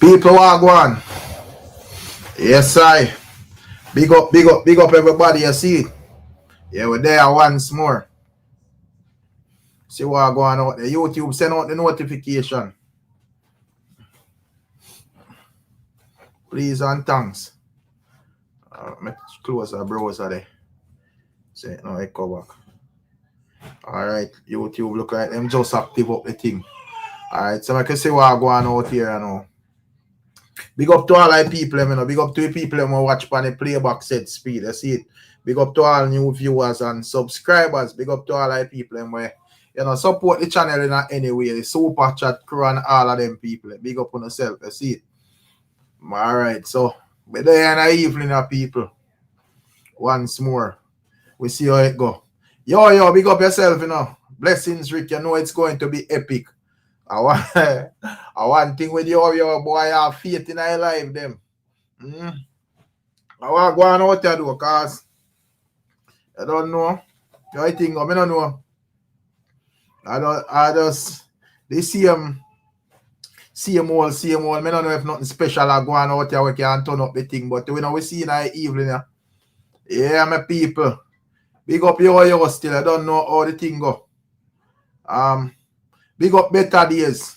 People are going. Yes, I. Big up, big up, big up everybody. You see it? Yeah, we're there once more. See what going out there. YouTube send out the notification. Please and thanks. Let's close our browser there. Say no, I go back. Alright, YouTube look like them just active up the thing. Alright, so I can see what going out here now. Big up to all our people, you know. Big up to the people who watch on the playback set speed. You see it. Big up to all new viewers and subscribers. Big up to all our people who, you know, support the channel in any way. The super chat crew and all of them people. Big up on yourself. You see it. Alright, so we're there in the evening, people. Once more. We see how it go. Yo, big up yourself, you know. Blessings, Rick. You know it's going to be epic. I want thing with your boy have faith in our life, them. I want to go on out there, though, because I don't know. I think, I don't know. I just, the same old. I don't know if nothing special I go on out there, we can turn up the thing, but we know we see in the evening. Yeah, my people. Big up your still. I don't know how the thing go. Big up better days.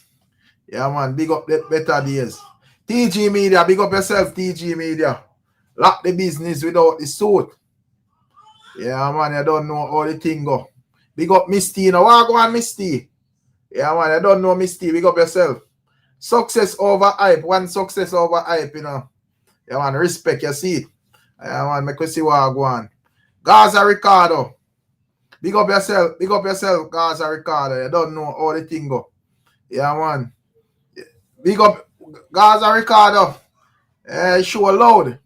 Yeah, man. Big up the better days. TG Media. Big up yourself, TG Media. Lock the business without the suit. Yeah, man. I don't know how the thing go. Big up Misty. Now, what go on, Misty? Yeah, man. I don't know Misty. Big up yourself. Success over hype. One success over hype, you know. Yeah, man. Respect. You see it. Yeah, man. Make we see what go on. Gaza Ricardo. Big up yourself, Gaza Ricardo. You don't know how the thing go. Yeah, man. Big up Gaza Ricardo. Show loud.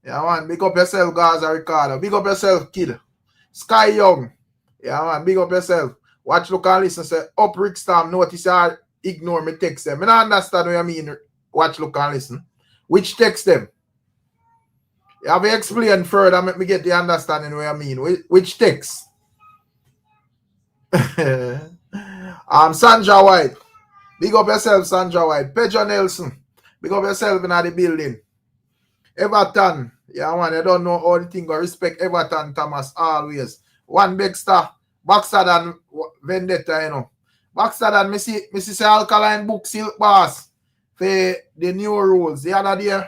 Yeah, man. Big up yourself, Gaza Ricardo. Big up yourself, kid. Sky Young. Yeah, man. Big up yourself. Watch, look and listen. Say, up Ricstorm. Notice I ignore me text them. I don't understand what you mean. Watch, look and listen. Which text them? You have to explain further. Make me get the understanding what you mean. Which text? Sandra White. Big up yourself, Sandra White. Pedro Nelson. Big up yourself in the building. Everton. Yeah, man. I don't know all the thing. I respect Everton, Thomas, always. One Baxter than Vendetta, you know. Baxter than Mrs. Alkaline book Silk Bass for the new rules. The other day,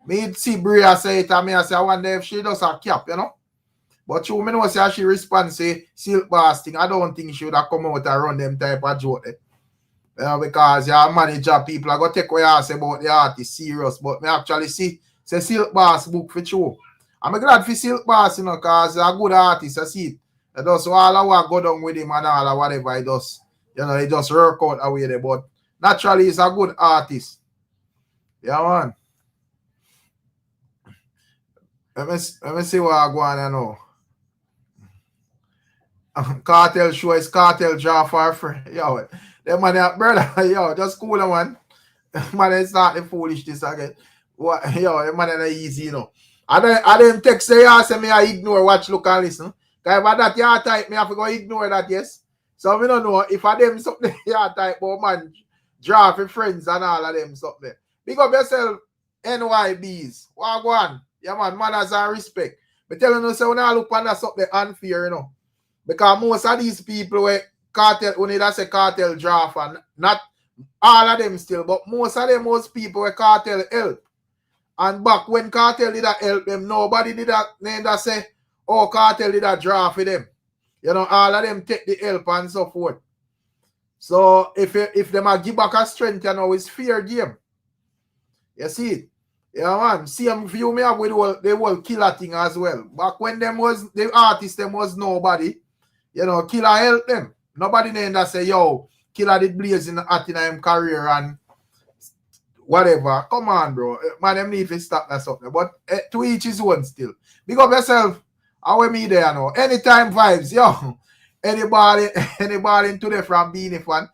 me see Bria say it and me I say, I wonder if she does a cap, you know. But you know say she responds say Silk Bass thing. I don't think she would have come out and run them type of joke there. Because your manager people are going to take what you say about the artist serious. But me actually see say Silk Bass book for you. I'm glad for Silk Bass, you know, because he's a good artist. I see it. It does all I want go down with him and all whatever he does. You know, he just work out away there. But naturally he's a good artist. Yeah, man. Let me see what I go on now. Cartel show is Cartel draw for free. Yo, them man, brother, yo, just cool man. Man, it's not the foolishness again. What, yo, them man are easy, you know. I didn't text say, say me I ignore, watch, look and listen. Because if that you type, me have to go ignore that, yes. So we don't know if I them something you type, but man, draw for friends and all of them something. Big up yourself, NYBs. What go on? Yeah, man, manners and respect. But telling you, so when I look on that something unfair, you know. Because most of these people where cartel, when they say cartel draft, and not all of them still, but most people where cartel help. And back when cartel did that help them, nobody did that name that say, oh, cartel did that draft for them. You know, all of them take the help and so forth. So if them are give back a strength, you know, it's fair game. You see it? Yeah, man. Same view me up with the whole killer thing as well. Back when them was the artists, them was nobody. You know, Killer help them. Nobody named that say, yo, Killer did blaze in him career and whatever. Come on, bro. Man, them need to stop that something. But to each his own still. Big up yourself. How we me there now? Anytime vibes, yo. Anybody into there from being a fan.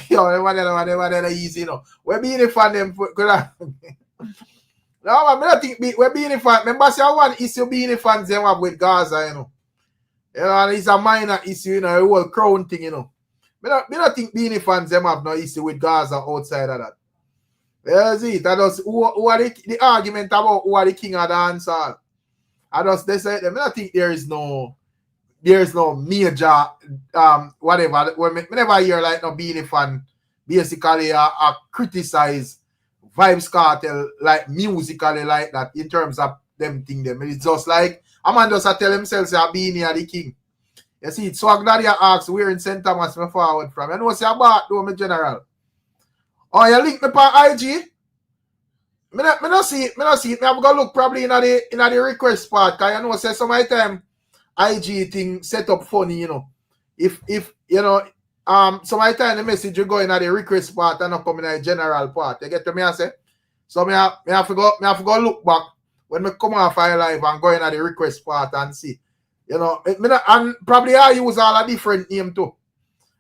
Yo, whatever easy, you know. We're being a fan them. No, I don't think we're being a fan. Remember, say one issue being a fan them up with Gaza, you know. You know, and it's a minor issue, you know, a whole crown thing, you know. I don't think being fans them have no issue with Gaza outside of that. That's it. I just who are the argument about who are the king of dancehall. I just they say them. I think there is no major whatever. Whenever hear like no being fan basically criticize Vibes Cartel like musically like that in terms of them thing them. It's just like a man just tell himself say being here the king. You see, Swag Daddy asks where in St. Thomas me forward from. You know say about do me general. Oh, you link me on IG? Me not see it. Me have to look probably in the request part. Cause you know say some of the time IG thing set up funny, you know. If you know some of the time the message you go in the request part and not come in the general part. You get to me I say? So me have to go look back when me come off I live and go in the request part and see. You know, and probably I use all a different name too.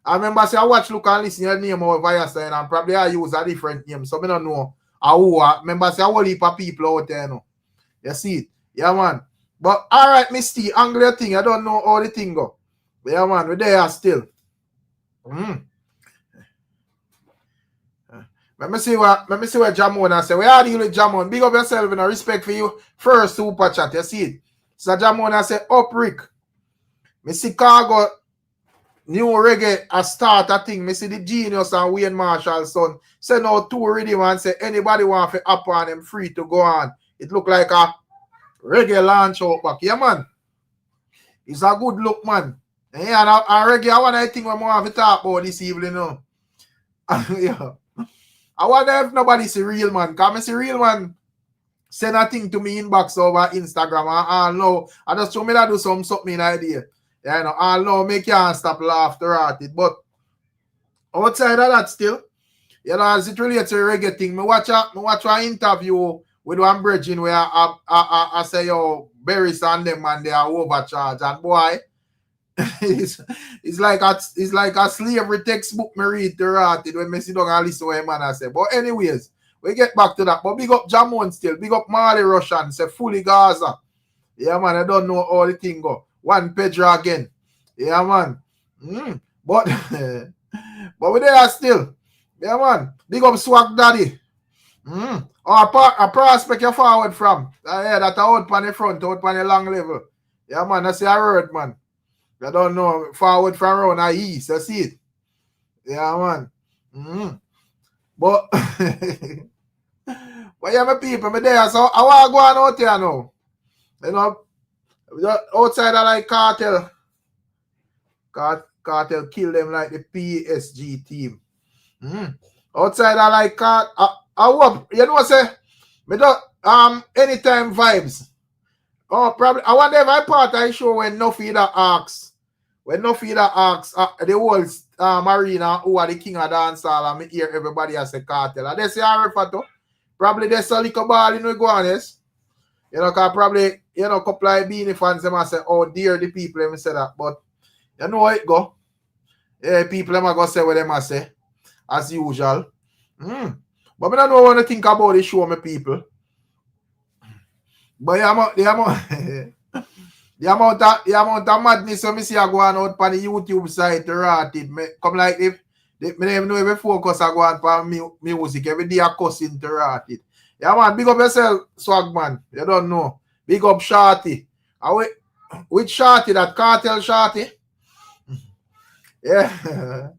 I remember say I watch look and listen to your name over yesterday and probably I use a different name. So I don't know who I remember say a whole heap of people out there, you know. You see it? Yeah, man. But alright, Misty, angle thing. I don't know how the thing go. But yeah, man, we're there still. Let me see what Jamon say. We are dealing with Jamon. Big up yourself and respect for you. First super chat. You see it? So Jamon say, up Rick. Me see Cargo new reggae a start a thing. Me see the Genius and Wayne Marshall's son. Say now two ready man say anybody want to up on them free to go on. It look like a reggae launch out back. Yeah, man. It's a good look, man. Yeah, and reggae, I want to think we have to talk about this evening, you know. Yeah. I wonder if nobody see real man. Because I see real man send a thing to me inbox over Instagram. I know. I just show me that do something idea. Yeah, you know, I know me can't stop laughter at it. But outside of that still, you know, as it relates to reggae thing, me watch an interview with one bridging where I say, yo, BERES and them man, they are overcharged. And boy, it's like a slavery textbook me read to rat it when me sit down and listen to what man I say. But anyways, we get back to that. But big up Jamon still, big up Marley Russian, say fully Gaza. Yeah, man, I don't know how the thing go. One Pedro again. Yeah, man. But we there still. Yeah, man. Big up Swag Daddy. A prospect you forward from. Yeah, that out on the front, out on the long level. Yeah, man, that's a word, man. I don't know. Forward from around the east. I see it. Yeah, man. But yeah, my people, me there. So I want to go on out here now. You know, outside I like Cartel. Cartel kill them like the PSG team. Outside I like Cartel. I hope, you know, say, me don't, anytime vibes. Oh, probably, I wonder if I part I show when no feeder asks. When no feeder asks, the whole marina who are the king of dancehall and me hear everybody as a Cartel. And they say I refer to. Probably there's a little ball in the Guanes. You know, cause probably, you know, couple of Beanie fans them say, oh dear the people them say that. But you know how it go. Yeah, people them are gonna say what them I say. As usual. But I don't know what to think about the show, my people. But the amount of madness so me see I go on out on the YouTube site to rat it. Come like if me never know if I focus I go on for music. Every day I cussing to rat it. Yeah, man, big up yourself, Swag man. You don't know. Big up Shorty. Which Shorty? That Cartel Shorty? Yeah.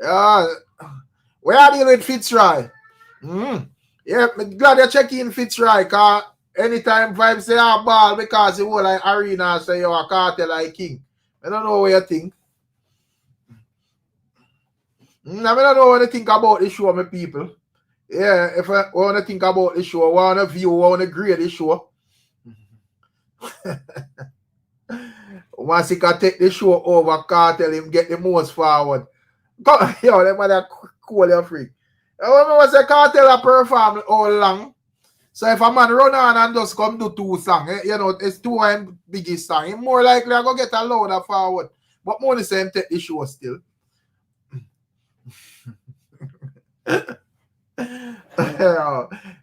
Yeah. Where are you with Fitzroy? Yeah, I'm glad you're checking Fitzroy, because anytime Vibes say a ball because the whole like arena say you're a Cartel like king. I don't know what you think. I don't know what to think about the show, my people. Yeah, if I want to think about the show, I want to view, I want to grade the show. MASICKA take the show over Cartel, him get the most forward. Yo, that mother cool your freak. I remember say Cartel a perform all long. So if a man run on and just come do two songs, you know, it's two and biggest song, he more likely I go get a louder forward. But more the same take the show still.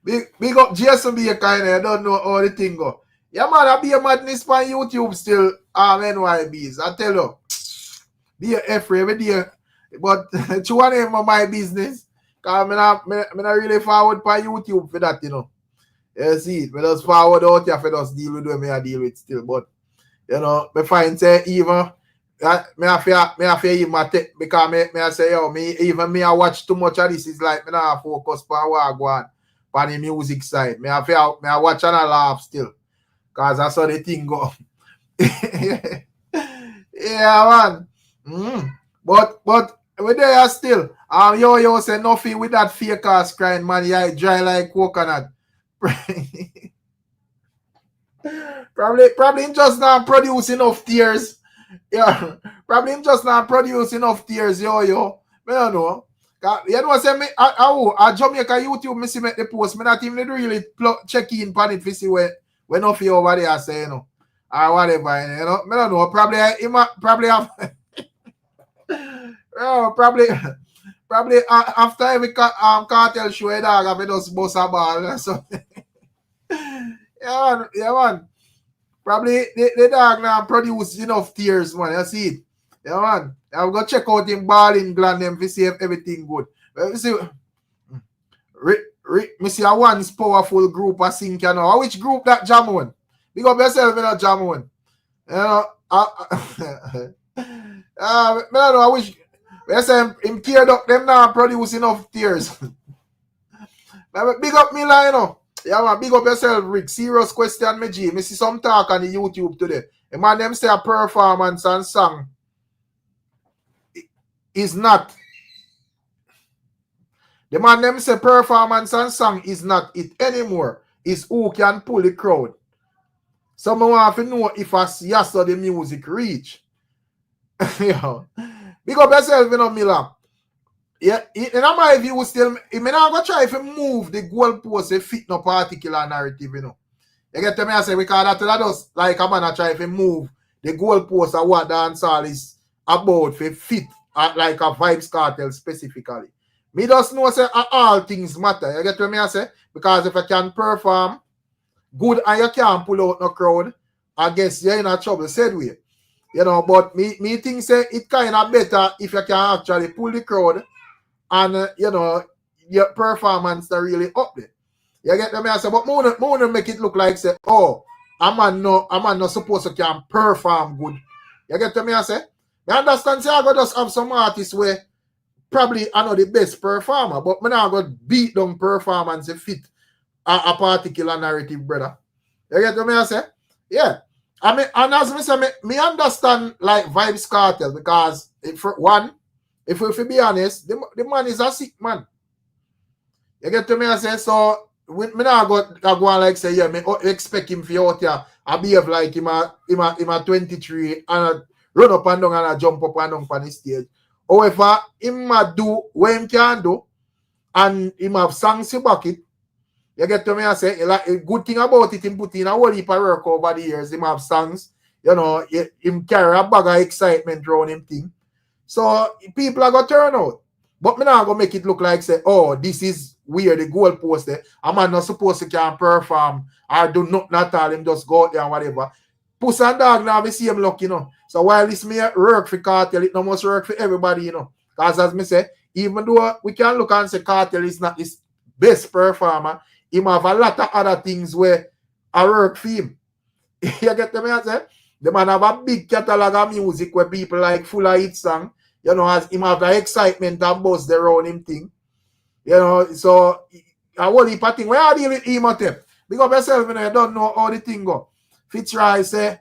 big up Jason be a kind of, I don't know how the thing go. Yeah, man, I be a madness on YouTube still. VYBZ. I tell you, be a F every day. But to one of my business, Because me not really forward for YouTube for that, you know. You see it. Me just forward out here for just deal with what me I deal with still. But, you know, me find say even me have to even take because me I say, yo, me I watch too much of this. It's like me not focus on what I go on the music side. Me I watch and I laugh still. Because that's how the thing go. Yeah, man. But we there still. Yo say nothing with that fake ass crying, man. Yeah, dry like coconut. Probably him just not produce enough tears. Yeah, probably him just not produce enough tears. Yo. I don't know. You know, say me, I Jamaica YouTube, me see make the post. Me not even really check in on it to see where nothing over there say, you know, or whatever. You know, I don't know. Probably have. Oh, probably after every cartel show, dog, I just bust a ball. So, yeah, man. Probably the dog now produce enough tears, man. You see it? Yeah, man. I'm going to check out him balling gland them to see if everything good. But you see, me see a once powerful group of sing, you know. Which group that jam on? Big up yourself in a jam on. You know, I don't know. I wish. I say him teared up them now produce enough tears. Big up me line, you know. Yeah, man, big up yourself, Rick. Serious question, me G. Me see some talk on the YouTube today. A man them say a performance and song is not. The man them say performance and song is not it anymore. It's who can pull the crowd. Someone want to know if as yes or the music reach. Yeah. Big up yourself, you know, Miller. Yeah, in my view, still, I mean, I'm going to try to move the goalpost to fit no particular narrative, you know. You get to me, I say, because that does, like, I'm going to try to move the goalpost of what dancehall is about to fit, like a Vybz Cartel specifically. Me just know, say, all things matter. You get to me, I say, because if I can perform good and you can't pull out no crowd, I guess you're in a trouble, said we. You know, but me think, say, it kind of better if you can actually pull the crowd and, you know, your performance are really up there. You get me? I say, but more make it look like, say, oh, a man not supposed to can perform good. You get me? I say, I understand, say, I got just have some artists where probably I know the best performer, but me not got beat down performance to fit a particular narrative, brother. You get me? I say, yeah. I mean, and as me say, me understand like Vybz Cartel because if we be honest, the man is a sick man. You get to me, I say, so me not go on like say, yeah, me expect him for out here. I behave like him a 23 and run up and down and jump up and down on the stage. However, him do what him can do and him have songs to back it. You get to me, I say, like a good thing about it, him put in a whole heap of work over the years. Him have songs, you know, him carry a bag of excitement around him thing. So people are going to turn out. But me not going to make it look like, say, oh, this is where the goalpost there. A man not supposed to can perform or do nothing at all. Him just go out there and whatever. Puss and dog now, we see him luck, you know. So while this may work for Cartel, it not must work for everybody, you know. Because as me say, even though we can look and say Cartel is not his best performer, he have a lot of other things where I work for him. You get me, I say? The man have a big catalog of music where people like full of hit song. You know, as him have the excitement and buzz around him thing. You know, so I whole heap of thing. Where I deal with him at them? Because yourself, you know, you don't know how the thing go. Fitzroy say,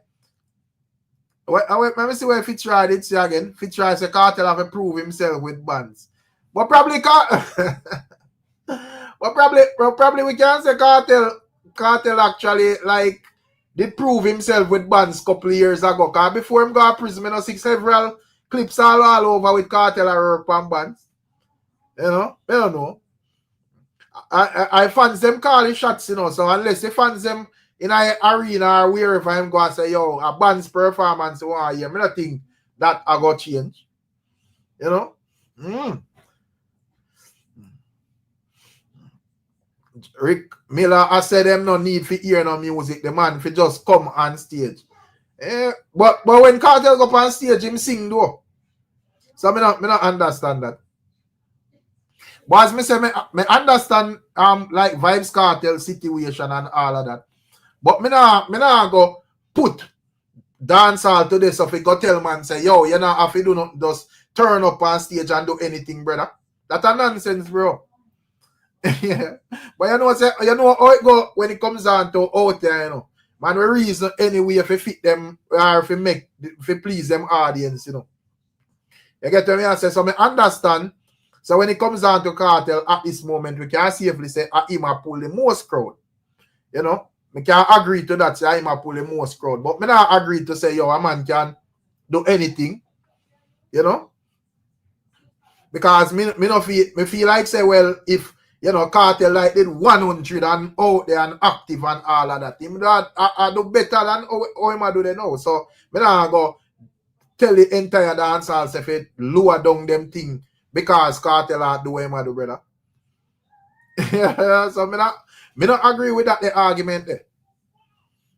let me see where Fitzroy did say again. Fitzroy say Cartel have to prove himself with bands. But probably probably we can say Cartel actually like did prove himself with bands a couple of years ago. Because before him go to prison, I see several clips all over with Cartel or work on bands. You know? I don't know. I fans them calling shots, you know. So unless the fans them in an arena or wherever I'm going to say, yo, a band's performance one year, I don't think that I got change. You know? Rick Miller, I said them no need for hear no music. The man for just come on stage. But when Cartel go up on stage, him sing though. So I not understand that. But as me say, me understand like Vibes Cartel situation and all of that. But me nah go put dancehall to this so if you go tell man say, yo, you know if you do not just turn up on stage and do anything, brother. That's a nonsense, bro. Yeah. But you know how it go when it comes down to out there, you know. Man, we reason anyway if you fit them or if you please them audience, you know. You get what I say? So I understand. So when it comes down to Cartel at this moment, we can safely say him a pull the most crowd. You know? We can agree to that, say him a pull the most crowd. But me not agree to say, yo, a man can do anything. You know? Because me feel like say, well, if you know Cartel like did 100 and out there and active and all of that, him that I do better than how him do they know. So me not go tell the entire dancehall if it lower down them thing because Cartel are do him do, brother. So me not agree with that the argument there.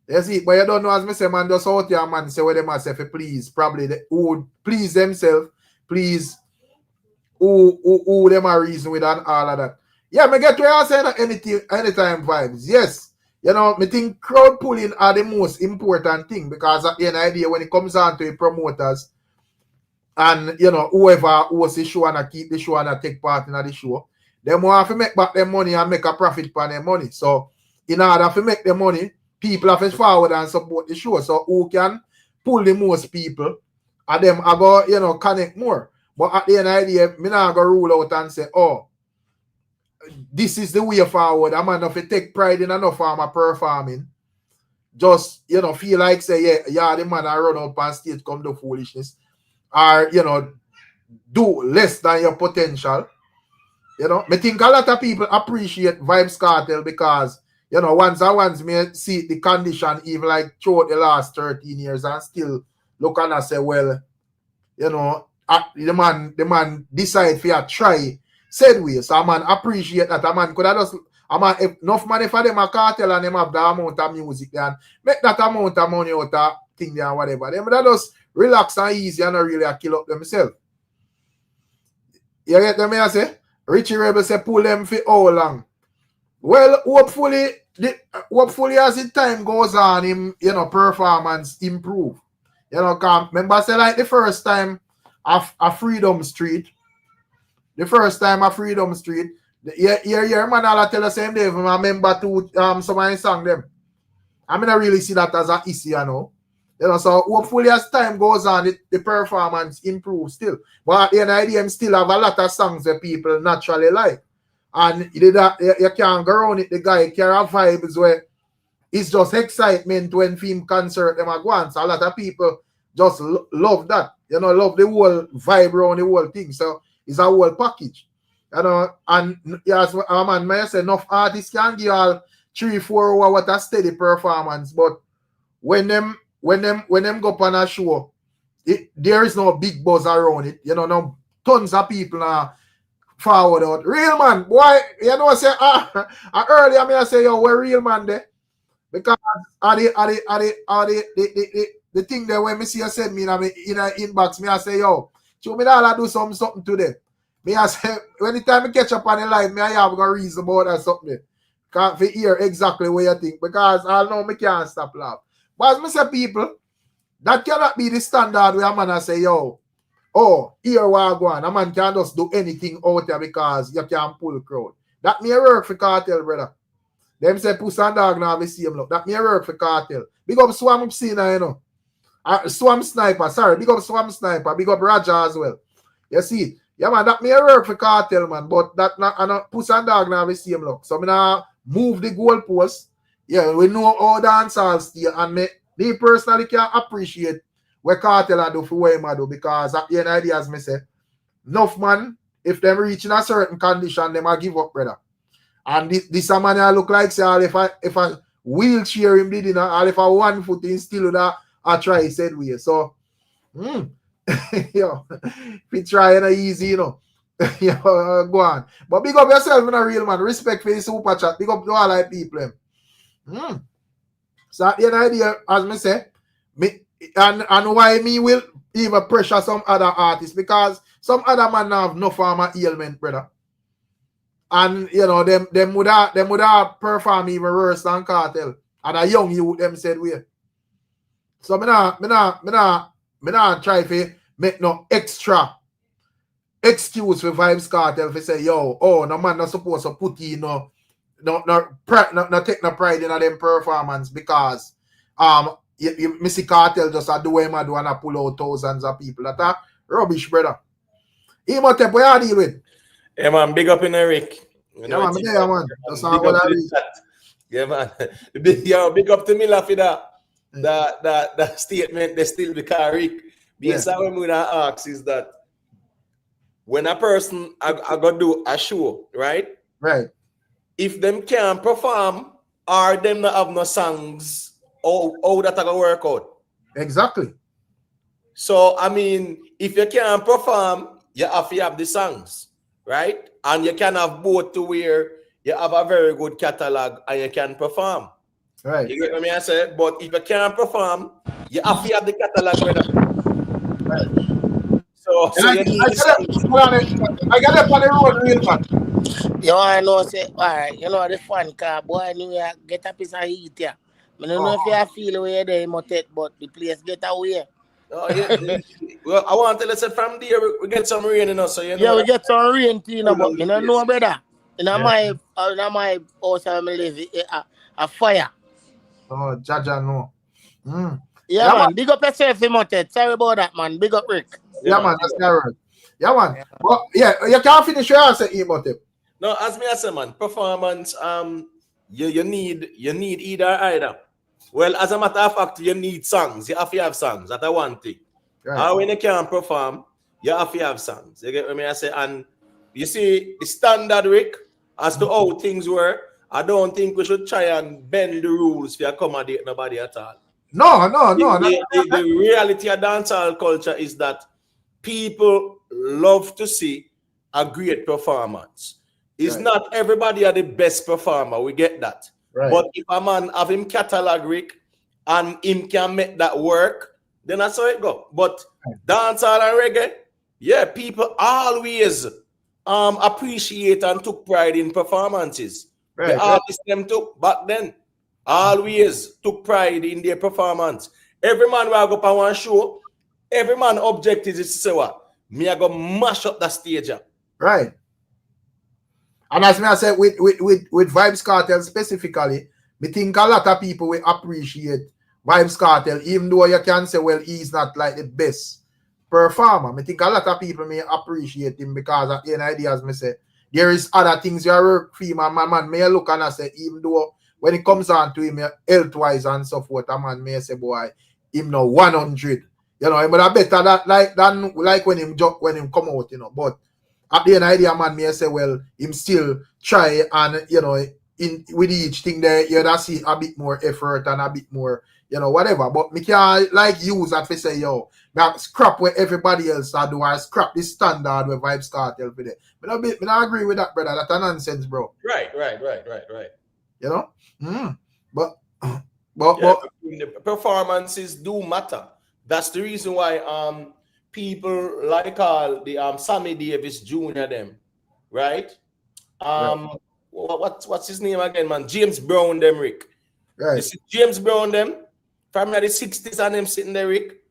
You see, but you don't know as me say, man, just out here, man, say what them say for please, probably who would please themselves, please who them are reason with and all of that. Yeah, me get where I say that anytime vibes. Yes. You know, me think crowd pulling are the most important thing because at the end of the day, when it comes down to the promoters and you know, whoever hosts the show and keep the show and take part in the show, they want to make back their money and make a profit on their money. So in order to make the money, people have to forward and support the show. So who can pull the most people and them are go, you know, connect more. But at the end of the day, me not go rule out and say, oh, this is the way forward. I'm enough to take pride in enough form of performing. Just, you know, feel like say, yeah, the man I run out on stage come do foolishness. Or, you know, do less than your potential. You know, I think a lot of people appreciate Vibes Cartel because, you know, once me see the condition even like throughout the last 13 years and still look and say, well, you know, the man decide for try said way. So a man appreciate that a man could have just enough money for them a Cartel and them have the amount of music there and make that amount of money out of thing there and whatever. Them that just relax and easy and not really kill up themselves. You get them I say? Richie Rebel say pull them for how long? Well, hopefully as the time goes on, him, you know, performance improve. You know, remember I say like the first time a Freedom Street. The first time a Freedom Street, yeah, man, I'll tell the same day. I remember to somebody sang them. I mean, I really see that as an issue, you know. You know, so hopefully as time goes on, the performance improves still. But at the end of the day, still have a lot of songs that people naturally like. And you can't go around it, the guy carry vibes where it's just excitement when film concert them at once. So a lot of people just love that. You know, love the whole vibe around the whole thing. So it's a whole package. You know, and yes, man, may I say enough artists can give all 3-4 hours what a steady performance, but when them go up on a show, there is no big buzz around it. You know, no tons of people now forward out. Real man, boy, you know, say earlier me I say, yo, we're real man there. Because the thing there when me see you send me in a inbox, me I say, yo, show me that I do something today. Me I say, when the time I catch up on the live, me I have a reason about that something. Can't hear exactly what you think. Because I know me can't stop laugh. But as me say, people, that cannot be the standard where a man I say, yo, oh, here we are going. A man can't just do anything out there because you can't pull crowd. That may work for Cartel, brother. Them say Puss and Dog now have the same look. That may work for Cartel. Big up Swam Sina, you know. Swam Sniper, sorry. Big up Swam Sniper. Big up Raja as well. You see? Yeah, man, that may work for Cartel, man. But that not Puss and Dog now have the same look. So, I now move the goalpost. Yeah, we know how dancehall stay. And me personally can appreciate what Cartel I do for what him do. Because at the end of the day, as me say, enough man, if them reach in a certain condition, them a give up, brother. And this man I look like say if I wheelchair him did or if I 1 foot in still with I try said way. So yo, if you try it easy, you know. Yo, go on. But big up yourself in a real man. Respect for the super chat. Big up to all like people. So at the end of the day, as me say, and why me will even pressure some other artists because some other man have no form of ailment, brother. And you know, them would have perform even worse than Cartel. And a young youth them said we. So me not try to make no extra excuse for Vybz Cartel to say, yo, oh, no man not supposed to put in no take no pride in them performance because Missy Cartel just a do him and do and a pull out thousands of people. That a rubbish, brother. Imhotep, what you deal with? Yeah, man, big up in Eric. You know, man. That's all what I read. Yeah, man. Big up to Miller for that statement, they still the car Rick. Because what I'm gonna ask is that when a person I gotta do a show, right? Right. If them can't perform or them not have no songs, how that gonna work out? Exactly. So I mean, if you can't perform, you have to have the songs, right? And you can have both to where you have a very good catalog and you can perform. Right. You get what I say? But if you can't perform, you have to have the catalog, brother. Right. So you need I got up on the road real man. You want to know, say, all right, you know the fun car, boy, you get a piece of heat here. I don't know if you feel where they motet, but the place get away. Oh, yeah. Well, I want to let's say from there we get some rain in us, so you know. Yeah, we get some rain, you know, but you don't know, brother. In my house I live, a fire. Oh, Jaja, no. Yeah, man. Big up yourself, Motet. Sorry about that, man. Big up, Rick. Yeah, man. That's correct. Yeah, man. Yeah. Well, yeah, you can't finish your answer, Imhotep. No, as me I say, man, performance, you need either. Well, as a matter of fact, you need songs. You have to have songs. That's one thing. Right. When you can't perform, you have to have songs. You get what I say? And you see, the standard, Rick, as to how things were, I don't think we should try and bend the rules to accommodate nobody at all. No. The reality of dancehall culture is that people love to see a great performance. It's not everybody are the best performer. We get that. Right. But if a man have him catalog, Rick, and him can make that work, then that's how it go. But dancehall and reggae, yeah, people always appreciate and took pride in performances. Right. The artists them took back then always took pride in their performance. Every man will go up on one show. Every man objective is to say what? Me I go mash up that stage. Right. And as I said, with Vybz Cartel specifically, I think a lot of people will appreciate Vybz Cartel, even though you can say, well, he's not like the best performer. I think a lot of people may appreciate him because at the end of the day, as I say, there is other things you work for him, and man may look and I say, even though when it comes on to him, health-wise and so forth, a man may say, boy, him now 100. You know, but I better that than like when him come out, you know. But at the end of the day, man may say, well, him still try and, you know, with each thing there, you have to see a bit more effort and a bit more, you know, whatever. But me can't like use that to say, yo, now scrap what everybody else do or scrap this standard with Vybz Cartel for that. But I don't agree with that, brother. That's a nonsense, bro. Right. You know? But the performances do matter. That's the reason why people like all the Sammy Davis Jr. them, right? What's his name again, man? James Brown them, Rick. Right. You see James Brown them from the 60s and them sitting there, Rick.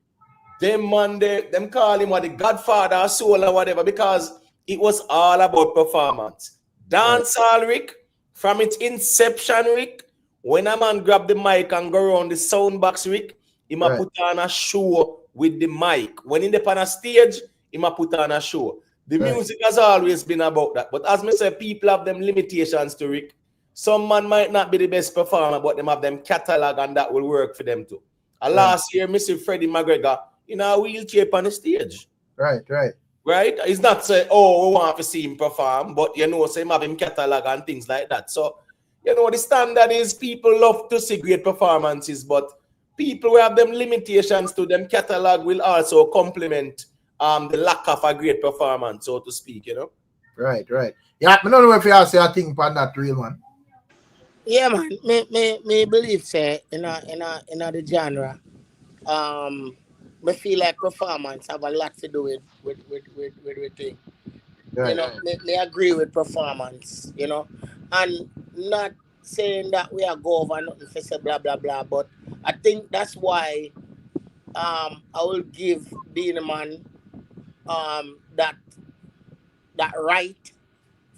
Them man, them call him what the Godfather, soul or whatever, because it was all about performance. Dancehall, Rick, from its inception, Rick, when a man grab the mic and go around the sound box, Rick, he might put on a show with the mic. When in the on a stage, he might put on a show. The music has always been about that. But as I say, people have them limitations to Rick. Some man might not be the best performer, but them have them catalog and that will work for them too. Last year, Mr. Freddie McGregor in a wheelchair on the stage. Right. It's not say, oh, we want to see him perform, but you know, say him have him catalog and things like that. So, you know, the standard is people love to see great performances, but people who have them limitations to them catalog will also complement the lack of a great performance, so to speak, you know. Right. Yeah, I don't know if you say a thing on that real man. Yeah, man. Me believe say in the genre. I feel like performance have a lot to do with thing. You know, me agree with performance, you know, and not saying that we are go over nothing for say blah blah blah, but I think that's why I will give being a man that right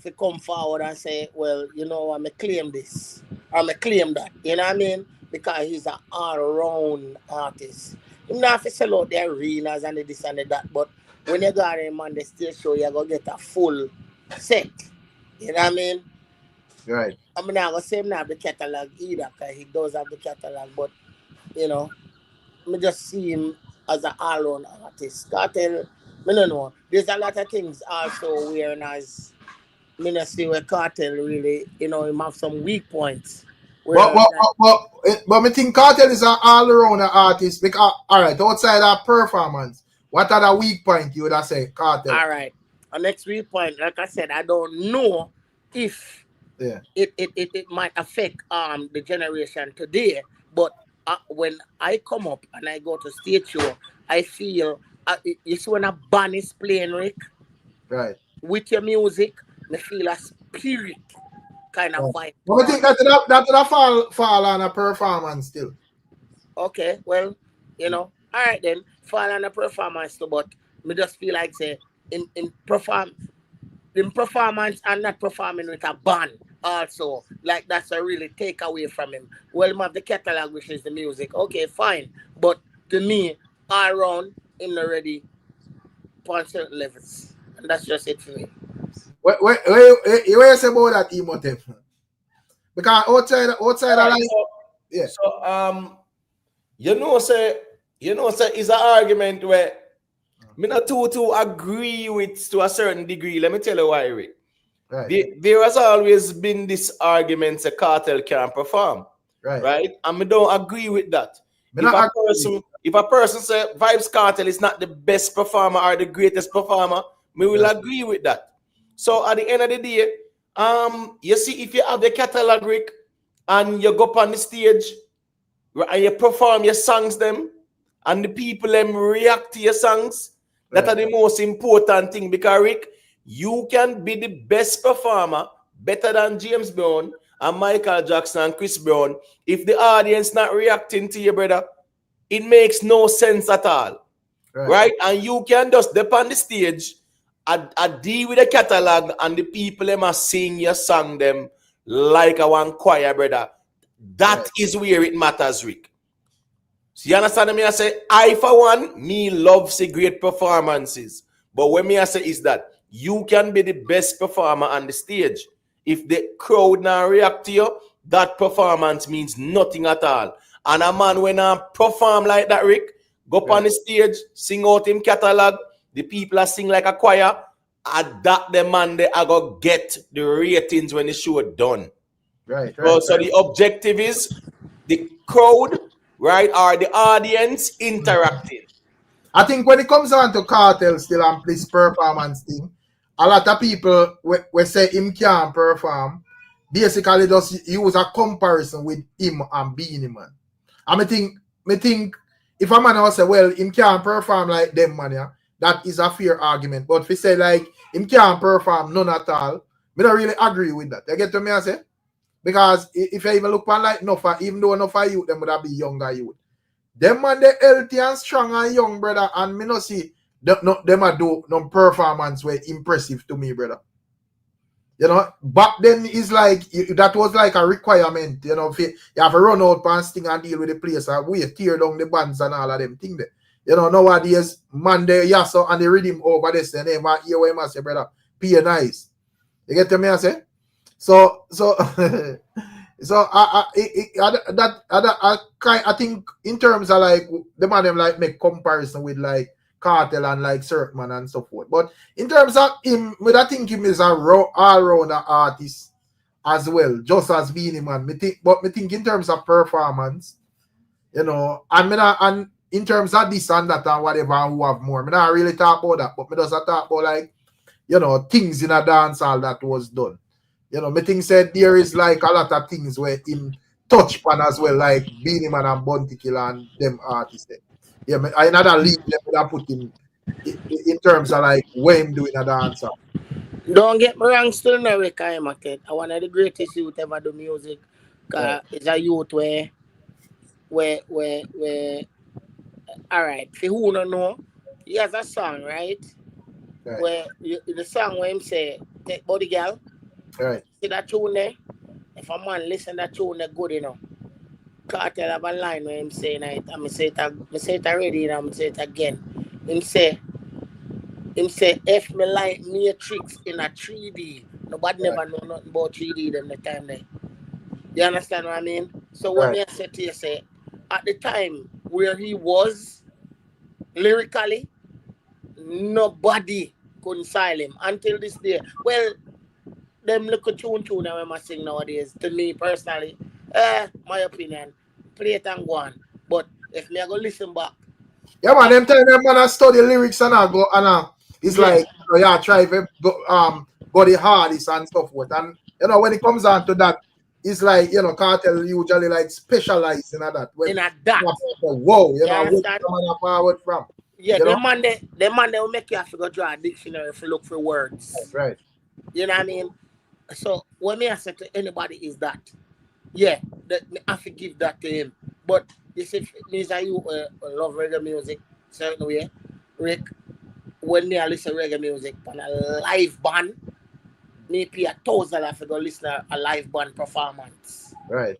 to come forward and say, well, you know, I'm a claim this, or I'm a claim that, you know what I mean? Because he's an all-round artist. Him not have to sell out the arenas and the this and the that, but when you got him on the stage show, you're going to get a full set. You know what I mean? Right. I'm not going to say him not have the catalog either, because he does have the catalog, but, you know, I just see him as an all-round artist. Cartel, I don't know. There's a lot of things also whereas I mean, I see where Cartel really, you know, him have some weak points. But I think Cartel is an all-around artist because, all right, outside that performance, what are the weak points you would have said, Cartel? All right. Our next weak point, like I said, I don't know if it might affect the generation today, but when I come up and I go to stage show, I feel, you see when a band is playing, Rick, right, with your music, I feel a spirit kind of vibe. But I think that fall on a performance still. Okay, well, you know, all right then, fall on a performance too, but me just feel like say in performance and not performing with a band also, like that's a really take away from him. Well, him have the catalog, which is the music. Okay, fine, but to me, all around him already on certain levels, and that's just it for me. What you say about that emotive? Because outside Right, like, yeah. So you know, say is an argument where me not to agree with to a certain degree. Let me tell you why, Rick. Right. There has always been this argument that Cartel can't perform. Right? And me don't agree with that. If a person say Vybz Cartel is not the best performer or the greatest performer, me will agree with that. So at the end of the day, you see, if you have the catalog, Rick, and you go up on the stage and you perform your songs, them, and the people them react to your songs, that are the most important thing. Because Rick, you can be the best performer, better than James Brown and Michael Jackson and Chris Brown. If the audience not reacting to you, brother, it makes no sense at all. Right? And you can just step on the stage, I deal with the catalog, and the people them are sing your song them like a one choir, brother. That is where it matters, Rick. So you understand me? I say, I for one, me love see great performances. But when me I say is that you can be the best performer on the stage. If the crowd now react to you, that performance means nothing at all. And a man when I perform like that, Rick, go up on the stage, sing out him catalog, the people are sing like a choir, and that the man they are going to get the ratings when the show done. So the objective is the crowd, right, or the audience interacting. I think when it comes down to Cartel still and this performance thing, a lot of people we say him can't perform, basically just use a comparison with him and Beenie Man. And I think if a man will say, well, him can't perform like them, man, yeah, that is a fair argument. But if he say like him can't perform none at all, I don't really agree with that. You get to me I say? Because if you even look on like enough, even though enough of youth, them would have be younger youth. Them man they healthy and strong and young, brother, and me no see them a do no performance were impressive to me, brother. You know, back then is like that was like a requirement, you know, if you have to run out and sting and deal with the place and we tear down the bands and all of them things there. You know, nowadays, man, they yasso and they rhythm over this and they might hear what I say, brother, pay nice. You get to me, I say? So I think in terms of like the man them like make comparison with like Cartel and like Circman and so forth. But in terms of him, I think him is a all-round artist as well, just as Beenie Man. But me think in terms of performance, you know, and in terms of this and that and whatever and who have more, I not really talk about that, but me just talk about like, you know, things in a dancehall that was done. You know, me think said there is like a lot of things where him touch upon as well, like Beenie Man and Bounty Killer and them artists. Yeah, another league them would have put him in terms of like what him doing a dancer. Don't get me wrong, still no Rick market. I one of the greatest youth ever do music. It's a youth where all right, for who don't know, he has a song, right? Where the song where him say, take body girl. Right. See that tune there? If a man listen that tune there good enough. Cartel have a line where him saying it, and I say it already and I say it again. Him say, if me like matrix in a 3D, nobody never know nothing about 3D them the time there. You understand what I mean? So what me I said to you say, at the time where he was lyrically, nobody couldn't silence him until this day. Well, them little tune that we sing nowadays, to me personally, my opinion, play it and go on. But if me I go listen back. Yeah, man, them time them man I study lyrics and I go and it's like try body hardest and stuff with. And when it comes down to that, it's like Cartel usually like specialize in that. When in that. Whoa, where man forward from. Yeah, the man they will make you have to go draw a dictionary to look for words. Right. You know what I mean? So what me I say to anybody is that, yeah, that me have to give that to him. But you see, means that you love reggae music, certain way, Rick. When me I listen to reggae music on a live band, me pay $1,000 to go listen to a live band performance. Right.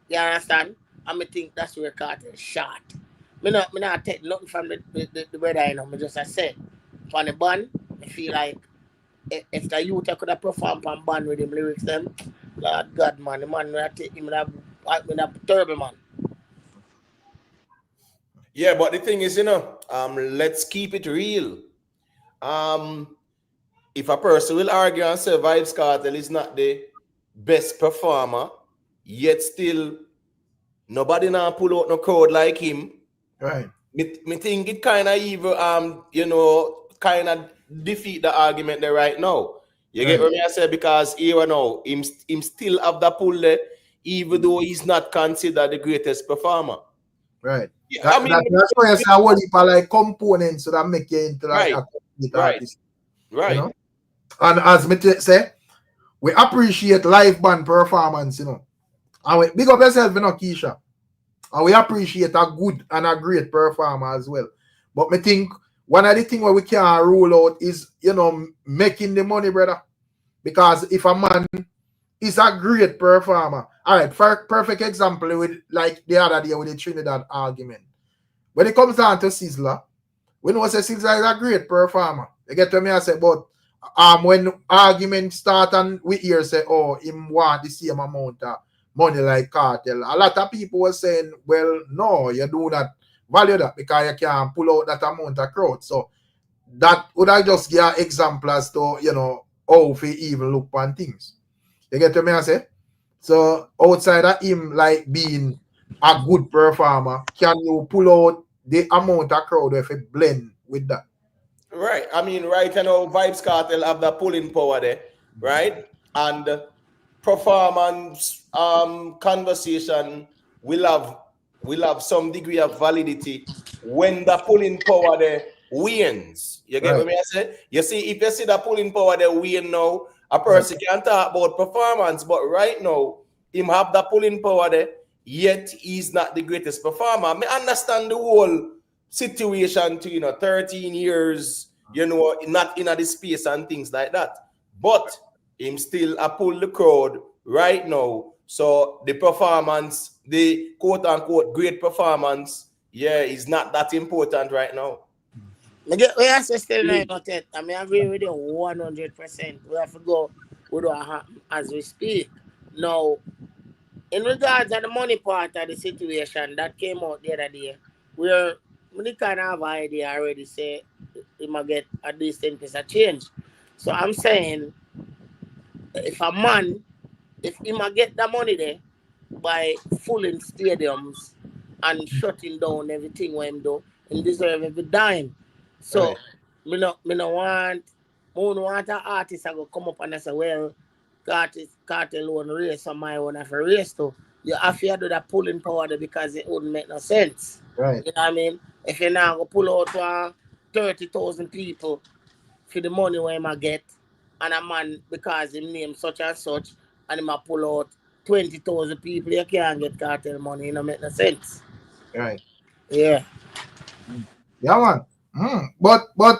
You understand? And me think that's where Cartel shot. Me not take nothing from the brother, Me just I said, from the band, I feel like if the youth could have performed on band with him lyrics, them, Lord God, man, the man will take him with a terrible man. Yeah, but the thing is, let's keep it real. If a person will argue and say Vybz Kartel is not the best performer, yet still nobody now pull out no crowd like him. Right. Me think it kind of even kind of defeat the argument there right now. You get what I say? Because here now him still have the pull there, even though he's not considered the greatest performer. Right. Yeah, that's why I say I want like components so that make you into like a complete artist. Right. And as me say, we appreciate live band performance, And we big up yourself, Keisha. And we appreciate a good and a great performer as well. But me think one of the things where we can rule out is, making the money, brother. Because if a man is a great performer, all right, perfect example with like the other day with the Trinidad argument. When it comes down to Sizzla, we know say Sizzla is a great performer. You get to me, I say, but when arguments start and we hear say, oh, him want the same amount of money like Cartel, a lot of people were saying, well, no, you do not value that because you can't pull out that amount of crowd. So that would I just give an example as to, how we even look on things. You get to me, I say? So outside of him like being a good performer, can you pull out the amount of crowd if it blend with that? Right. I mean, right now, Vybz Kartel have the pulling power there, right? And performance conversation will have some degree of validity when the pulling power there wins. You get what I say? You see, if you see the pulling power there win now, a person can talk about performance, but right now, him have the pulling power there, yet he's not the greatest performer. I understand the whole situation to 13 years, not in the space and things like that. But him still pull the crowd right now. So the performance, the quote unquote great performance, is not that important right now. We have to still not it. I agree with you 100%. We have to go with what happen as we speak. Now, in regards to the money part of the situation that came out the other day, we kind of have an idea already say he might get a decent piece of change. So I'm saying if a man, if he might get the money there by filling stadiums and shutting down everything what him do, he deserve every dime. So me no want an artist that go come up and say, well, Cartel won't race, so my one have to race too. You have to do that pulling power there because it wouldn't make no sense. Right. You know what I mean? If you now go pull out 30,000 people for the money where I get, and a man because him name such and such, and him a pull out 20,000 people, you can't get cartel money. It don't make no sense. Right. Yeah. Yeah, man. But but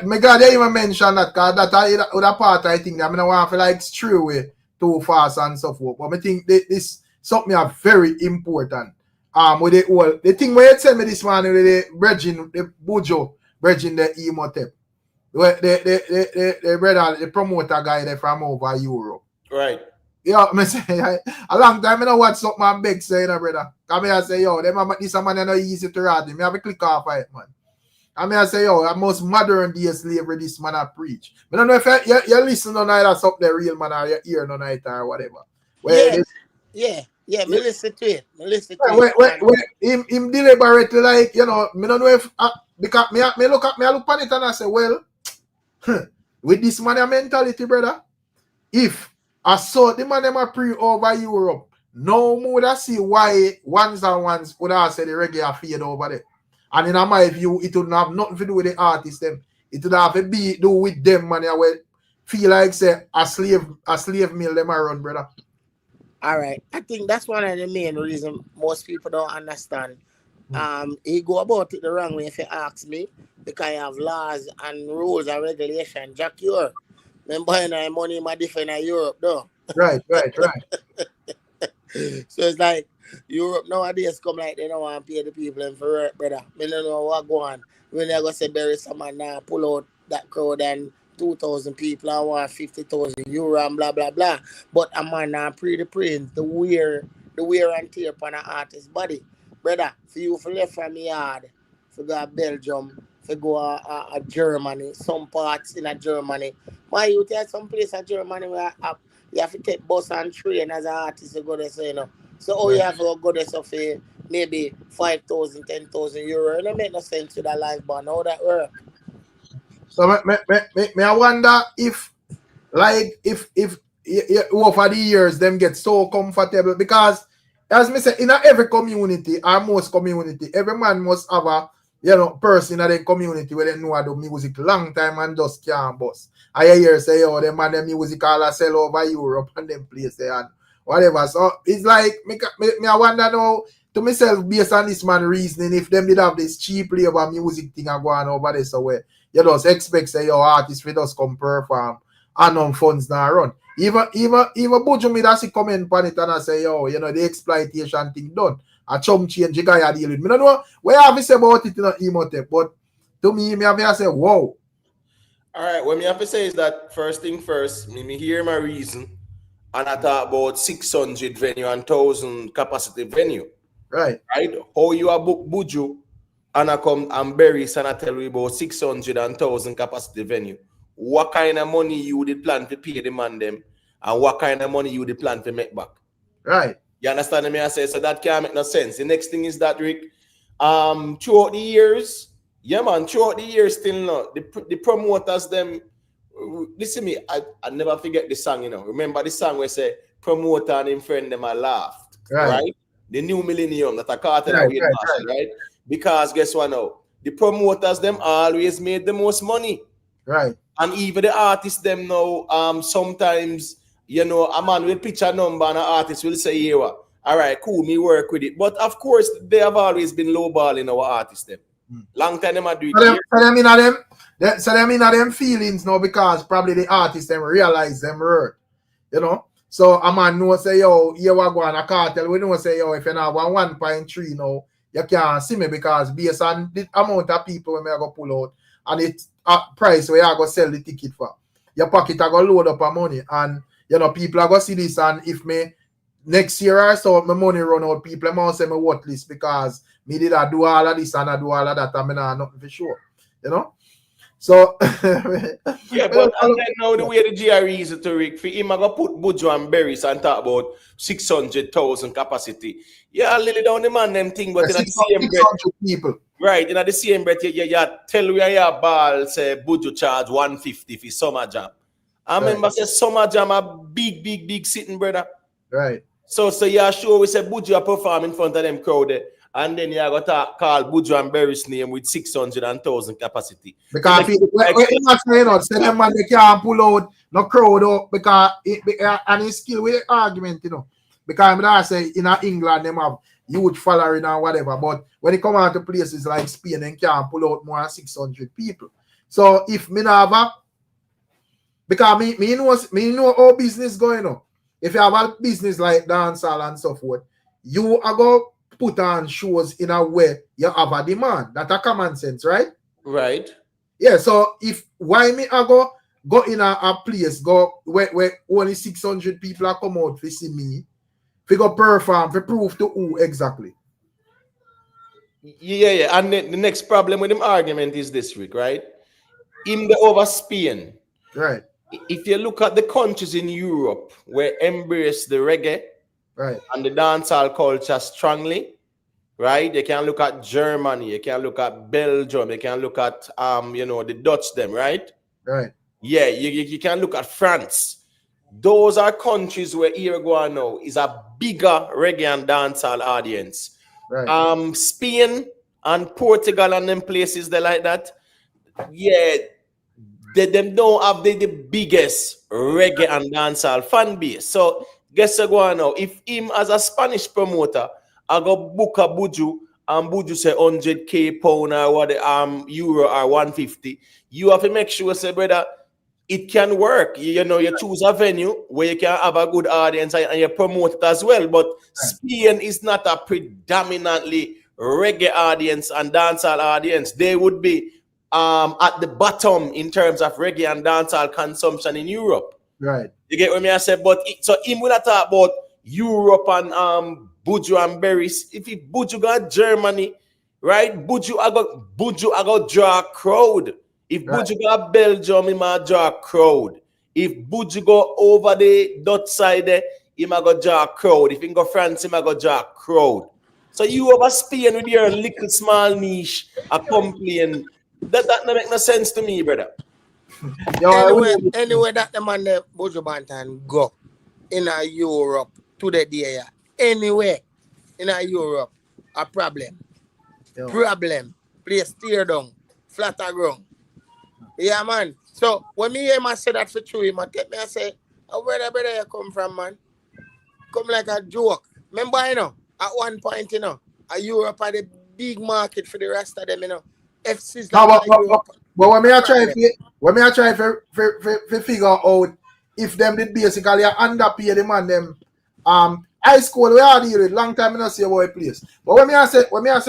my God, they even mention that because that other part I think that I don't want to like stray away too fast and so forth. But I think this something are very important. With the thing where you tell me this morning with the bridging, the BUJU bridging the emo tape. The brother, the promoter guy there from over Europe. Right. Yeah, I say a long time I know what something I'm big saying, brother. Come here and say, yo, this man is not easy to read. Me have a click off of it, man. I say, yo, the most modern day slavery this man I preach. I don't know if you listen to either something real man or you hear no night or whatever. Yeah, me listen to it. Me listen to it. Him deliberately like, you know, I don't know if because me look at it and I say, well, with this man mentality, brother, if I saw the man them a pre over Europe, no more that see why ones would have said the reggae are fade over there. And in my view, it would have nothing to do with the artists them. It would have to do with them, man. I will feel like say a slave mill them around, brother. All right. I think that's one of the main reasons most people don't understand. He go about it the wrong way if you ask me, because I have laws and rules and regulations. Jack, you're buying money my different in Europe, though. Right. So it's like Europe nowadays come like they don't want to pay the people and for work, brother. I don't know what go on. When they go say BERES, someone now pull out that crowd and 2,000 people and want 50,000 euro and blah blah blah. But a man now the print, the wear and tear upon an artist's body. Brother, for you for left from yard, for go to Belgium, for go to Germany, some parts in Germany. My youth have some place in Germany where you have to take bus and train as an artist to go there, so you know. So you have to go there so for maybe 5,000, 10,000 euro. It don't make no sense to that life band. How that work? So me I wonder if over the years them get so comfortable, because as me say, in every community or most community, every man must have a person in the community where they know how to do music long time and just can't bust. I hear say, oh, them man them music all sell over Europe and them place there and whatever. So it's like me I wonder now to myself, based on this man reasoning, if them did have this cheap labor music thing and going over there, so where you just expect say your artist will just come perform and on funds now run. Even BUJU me that's comment on it and I say, yo, the exploitation thing done. A chum change the guy I deal with. I don't know what have to say about it in the emote, but to me have to say, wow. All right, what me have to say is that first thing first, me hear my reason, and I talk about 600 venue and 1,000 capacity venue. Right. How you are book BUJU and I come and BERES and I tell you about 600 and 1,000 capacity venue. What kind of money you did plan to pay the man them, and what kind of money you did plan to make back? Right. You understand me? I say so that can't make no sense. The next thing is that, Rick, throughout the years, throughout the years still now, the promoters them, listen me, I never forget the song, Remember the song where say promoter and him friend them I laughed, right? The new millennium that a cartel right? Because guess what now? The promoters them always made the most money. Right. And even the artists them now, sometimes, a man will pitch a number and an artist will say, yeah, all right, cool, me work with it. But of course, they have always been lowballing our artists them. Long time them are doing it. So them in them feelings now, because probably the artists them realize them hurt. So a man know say, yo, you are going a cartel. We know say, yo, if you have 1.3 now, you can't see me, because based on the amount of people when I go pull out and it's a price where you go sell the ticket for, your pocket are going to load up of money, and people are going to see this, and if me next year or so my money run out, people must say me worthless because me did I do all of this and I do all of that and me not nothing for sure. So yeah, but and then now the way the GRE is to Rick, for him I go put BUJU and BERES and talk about 600,000 capacity. Yeah, lily down the man them thing, but in the same breath, people. Right, in the same breath, you tell where your ball say BUJU charge 150 for summer jam. I remember say summer jam a big sitting, brother. Right. So yeah, sure we say BUJU a perform in front of them crowd there. and then you got to call BUJU and BERES name with 600,000 capacity. Because say them man they can't pull out no crowd up because and it's skill with the argument, you know. Because I say in England them have huge following and whatever, but when it come out to places like Spain, they can't pull out more than 600 people. So if me have a, because me know how business going on. If you have a business like dancehall and so forth, you are going to put on shows in a way you have a demand. That's a common sense, right? Right. Yeah, so if why me I go in a place where only 600 people are come out to see me, we go perform, we prove to who exactly. Yeah. And the next problem with him argument is this, Rick, right? In the over Spain. Right. If you look at the countries in Europe where embrace the reggae right and the dancehall culture strongly, right? You can look at Germany, you can look at Belgium, you can look at the Dutch them, right? Right. Yeah, you can look at France. Those are countries where Uruguay now is a bigger reggae and dancehall audience. Right. Spain and Portugal and them places they like that. Yeah, them don't have the biggest reggae and dancehall fan base. So guess what go on now? If him as a Spanish promoter, I go book a BUJU and BUJU say 100k pound or what euro or 150, you have to make sure, say, brother, it can work. You choose a venue where you can have a good audience and you promote it as well. But Spain is not a predominantly reggae audience and dancehall audience. They would be at the bottom in terms of reggae and dancehall consumption in Europe. Right. You get what I say? But so him will talk about Europe and BUJU and BERES. If BUJU got Germany, right? BUJU I got draw a crowd. If BUJU got Belgium, he might draw a crowd. If BUJU go over the Dutch side there, he might go draw a crowd. If he go France, he might go draw a crowd. So you over Spain with your little small niche a complain. That don't make no sense to me, brother. Anyway, that the man the BUJU Banton go in a Europe to the day. Anyway, in a Europe, a problem. Problem. Place tear down. Flatter ground. Yeah, man. So when me hear man say that for true, man, take me and say, where the brother you come from, man? Come like a joke. Remember, at one point, a Europe had a big market for the rest of them, FC's like but when me try to figure out if them did basically underpay the man them high school we are dealing with long time I not see about a place. But when I say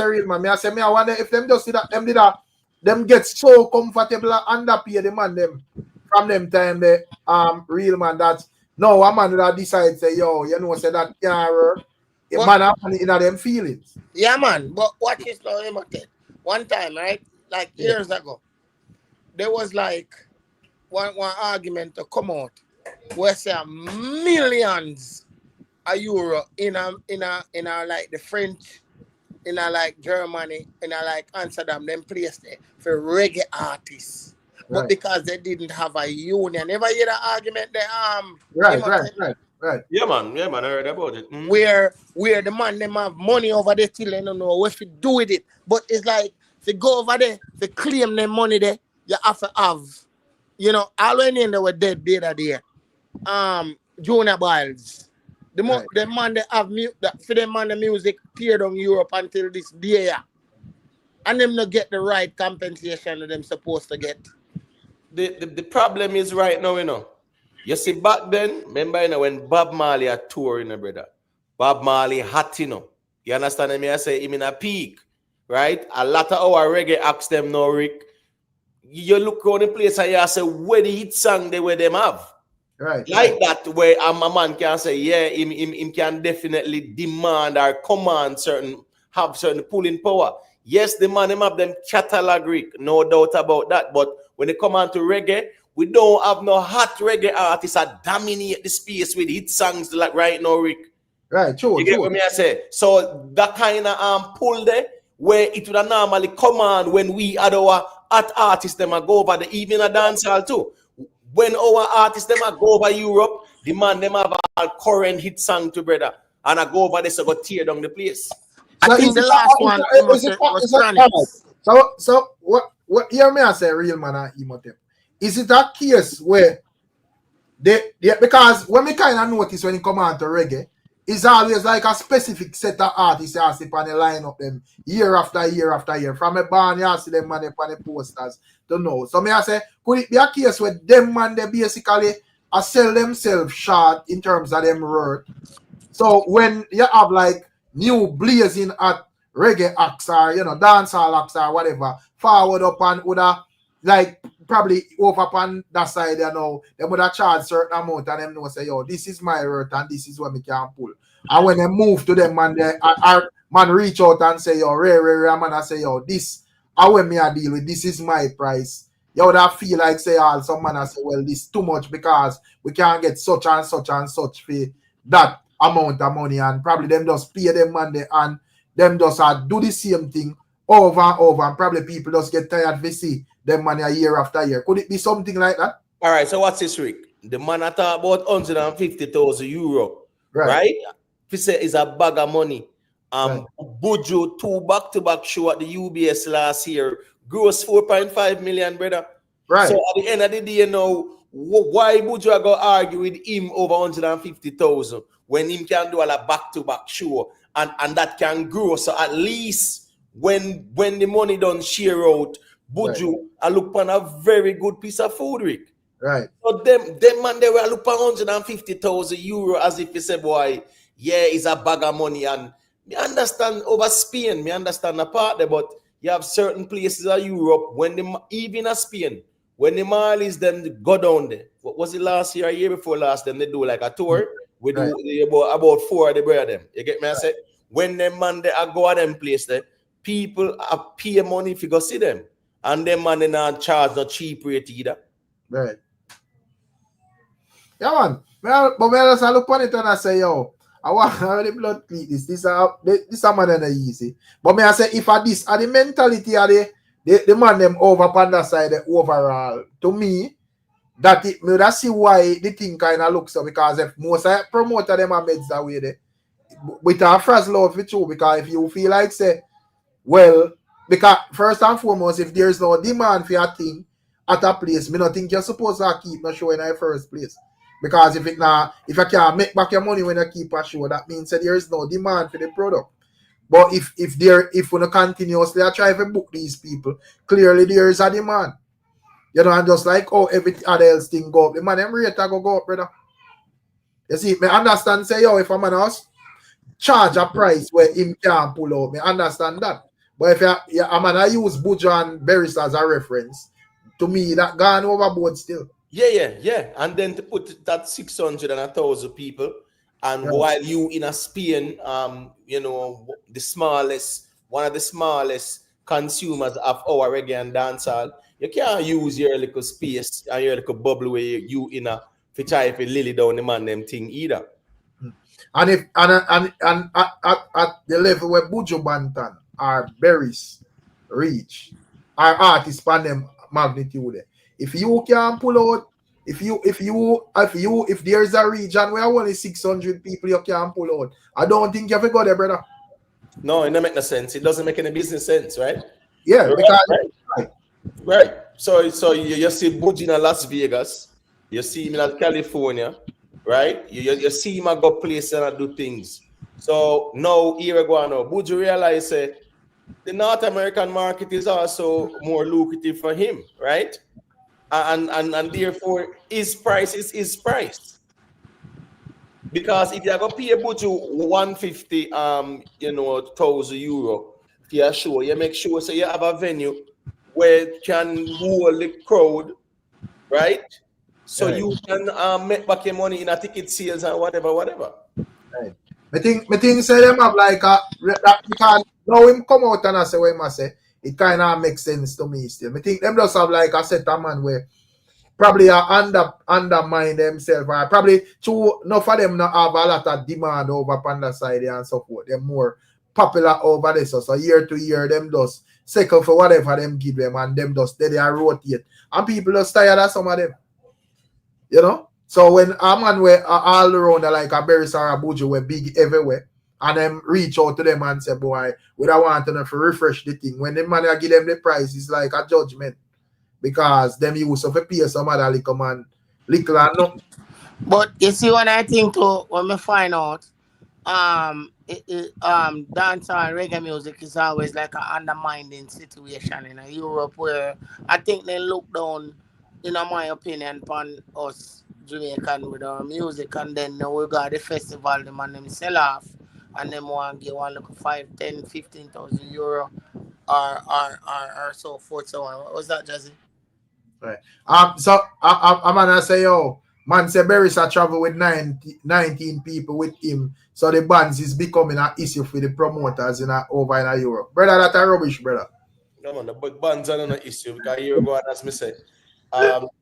real man, I wonder if them just them get so comfortable and underpay the man them from them time the real man that no a man that decides say say that man have in them feelings. Yeah, man. But watch this now, one time, right? Like years ago, there was like one argument to come out where say millions of euro in a like the French, in a like Germany, in a like Amsterdam, them place there for reggae artists. But because they didn't have a union, ever hear the argument there? Right. Yeah, man, I heard about it. Where the man them have money over there till they don't know what to do with it. But it's like if you go over there, if you claim them money there, you have to have, all when they were dead the other day. Junior Biles. The man they have for them man the music tear down Europe until this day. And them not get the right compensation that them supposed to get. The problem is right now, You see, back then, remember, when Bob Marley had touring, brother. Bob Marley hot, You understand me? I say him in a peak, right? A lot of our reggae acts them now, Rick. You look around the place and you say, where the hit song they where them have. Right. Like that, where a man can say, yeah, him can definitely demand or command have certain pulling power. Yes, the man him have them catalog, Rick, no doubt about that. But when they come on to reggae, we don't have no hot reggae artists that dominate the space with hit songs like right now, Rick. Right, true. You get what I say? So that kind of pull there, where it would normally come on when we had our hot artists them go over the even a dancehall too. When our artists them go over Europe, the man them have a current hit song to brother, and I go over there so go tear down the place. I think the last one was Chronics. So what hear me I say real man and Imhotep. Is it a case where they because when we kind of notice when it come on to reggae, it's always like a specific set of artists you see on the line up them year after year after year. From a band, you see them man on the posters to know. So me I say, could it be a case where them man they basically sell themselves short in terms of them worth? So when you have like new blazing at reggae acts or dancehall acts or whatever, forward up and would have like probably over upon that side, they would have charged certain amount and them know say, yo, this is my worth and this is what me can pull. And when they move to them man, man reach out and say, yo, rare man, I say, yo, this how when me I deal with, this is my price. You would have feel like say some man I say, well, this too much because we can't get such and such and such for that amount of money, and probably them just pay them money and them just do the same thing over and over, and probably people just get tired to see them money year after year. Could it be something like that? All right, so what's this, Rick? The man I talk about 150,000 euro, right? If you say it's a bag of money. Buju 2 back-to-back show at the UBS last year, gross 4.5 million, brother. Right. So at the end of the day, why Buju I go argue with him over 150,000 when him can do a back-to-back show and that can grow? So at least when the money don't share out, Buju I look on a very good piece of food, Rick. Right. So them man they will look on 150,000 euro as if you say, boy, yeah, it's a bag of money. And me understand over Spain, me understand the part there, but you have certain places in Europe even in Spain. When the Marlies them go down there, what was it last year, a year before last, then they do like a tour. We do about 4 of the brother them. You get me? I said, when them man they go at them place there, people pay money if you go see them. And them man they not charge no cheap rate either. Right. Yeah, man. But when I look on it and I say, yo, I want the blood clean this. This man not easy. But me I say, if this the mentality of the man them over on that side overall, to me, that see why the thing kind of looks so, because if most promoter them are meds that way there, with our first love for true, because if you feel like say, well, because first and foremost, if there's no demand for your thing at a place, me not think you're supposed to keep no show in the first place. Because if you can't make back your money when you keep a show, that means that there is no demand for the product. But if we continuously try to book these people, clearly there is a demand. And just like every other else thing go up, the man them rate go up, brother. You see, me understand say, yo, if a man else charge a price where him can't pull out, me understand that. But if a man I use BUJU and BERES as a reference, to me that gone overboard still. Yeah. And then to put that 600 and 1,000 people, and while you in a Spain, one of the smallest consumers of our reggae and dancehall, you can't use your little space and your little bubble where you in a to try if you lily down the man them thing either. And if and at the level where BUJU BANTON or BERES reach, our artists pan them magnitude. If you can pull out, if there's a region where only 600 people you can pull out, I don't think you have to go there, brother. No, it doesn't make no sense. It doesn't make any business sense, right? Yeah, right. So you see BUJU in Las Vegas, you see him in California, right? You see him go places and do things. So now here we go now. BUJU realize the North American market is also more lucrative for him, right? And therefore his price is his price. Because if you are gonna pay BUJU 150,000 euro for your show, you make sure so you have a venue where it can hold the crowd, right? So you can make back your money in a ticket sales and whatever. Right. I think say them have like because now him come out and I say what I say, it kind of makes sense to me still. I think them just have like a set of man where probably undermine themselves, or probably too enough of them not have a lot of demand over on the side and so forth. They're more popular over there. So year to year, them just cycle for whatever them give them, and them just they rotate. And people just tired of some of them. So when a man where all around like a BERES or a BUJU were big everywhere, and them reach out to them and say, boy, we don't want to refresh the thing. When the man give them the price, it's like a judgment. Because them used to pay some other little man, little and nothing. But you see what I think too, when we find out, dancehall reggae music is always like an undermining situation in Europe where I think they look down, in my opinion, upon us Jamaican with our music, and then we got the festival, the man them sell off, and them want to give one look 5, 10, 15,000 euro or so forth. So on. What was that, Jazzy? Right. So I'm gonna say, yo, man say BERES travel with 19 people with him. So the bands is becoming an issue for the promoters over in Europe. Brother, that's a rubbish, brother. No man, the bands are not an issue because a year ago, as me say,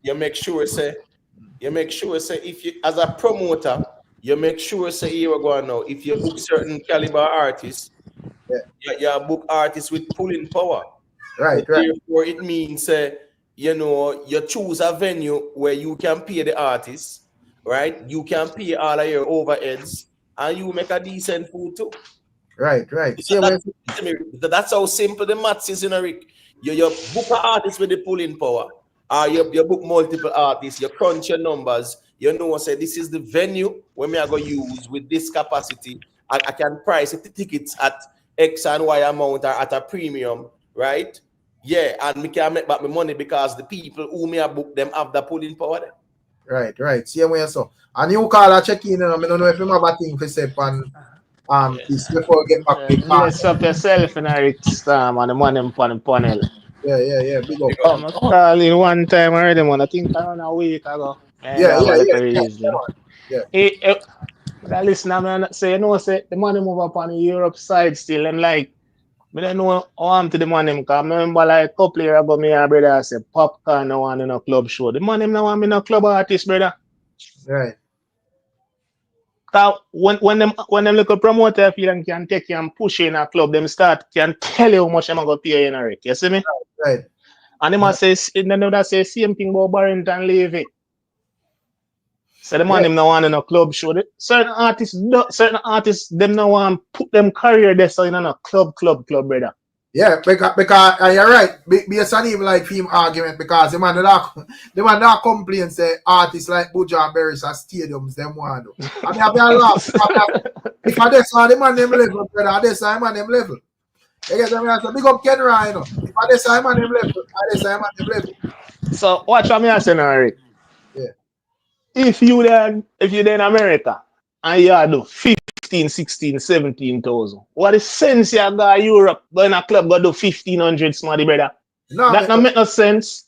you make sure say if you as a promoter, you make sure say here we go now. If you book certain caliber artists, you book artists with pulling power. Right, so therefore, it means you choose a venue where you can pay the artists, right? You can pay all of your overheads, and you make a decent food too. Right. That's how simple the maths is, Rick. You book an artist with the pulling power, or you book multiple artists, you crunch your numbers, say this is the venue where me I go use with this capacity. I can price the tickets at X and Y amount or at a premium, right? Yeah, and me can make back my money because the people who me I book them have the pulling power there. Right. Same way so. And you call a check-in, I don't know if you have a thing for say on this before we get back to dress up yourself in a Ricstorm and the money on the panel. Yeah, big up. I'm calling one time already, man. I think around a week ago. Yeah. That listener, man, say, say the money move up on the Europe side still. And like, I don't know how I'm to the money, because I remember like a couple years ago, me and brother say, Popcorn no one in a club show. The money no want me in a club artist, brother. Right. Because when them little promoter feel and can take you and push you in a club, them can tell you how much I'm going to pay you in a Rick. You see me? Right. And they must say, same thing about Barrington Levy. So the man them no want in a club show. Certain artists, them no want put them career there so in a club, brother. Yeah, because you're right. Based on even like film argument, because the man that complain say artists like BUJU and BERES at stadiums them want to. I mean, I laugh. If I just the man them level, brother, I just man them level. You get me? I say big up Ken Ryan. If I just man them level, I just man them level. So watch what me say now, Rick. Yeah. If you then in America and you do 15, 16, 17,000, what is sense you go to Europe, go in a club, go do 1,500 smarty, brother? No, that don't make no sense.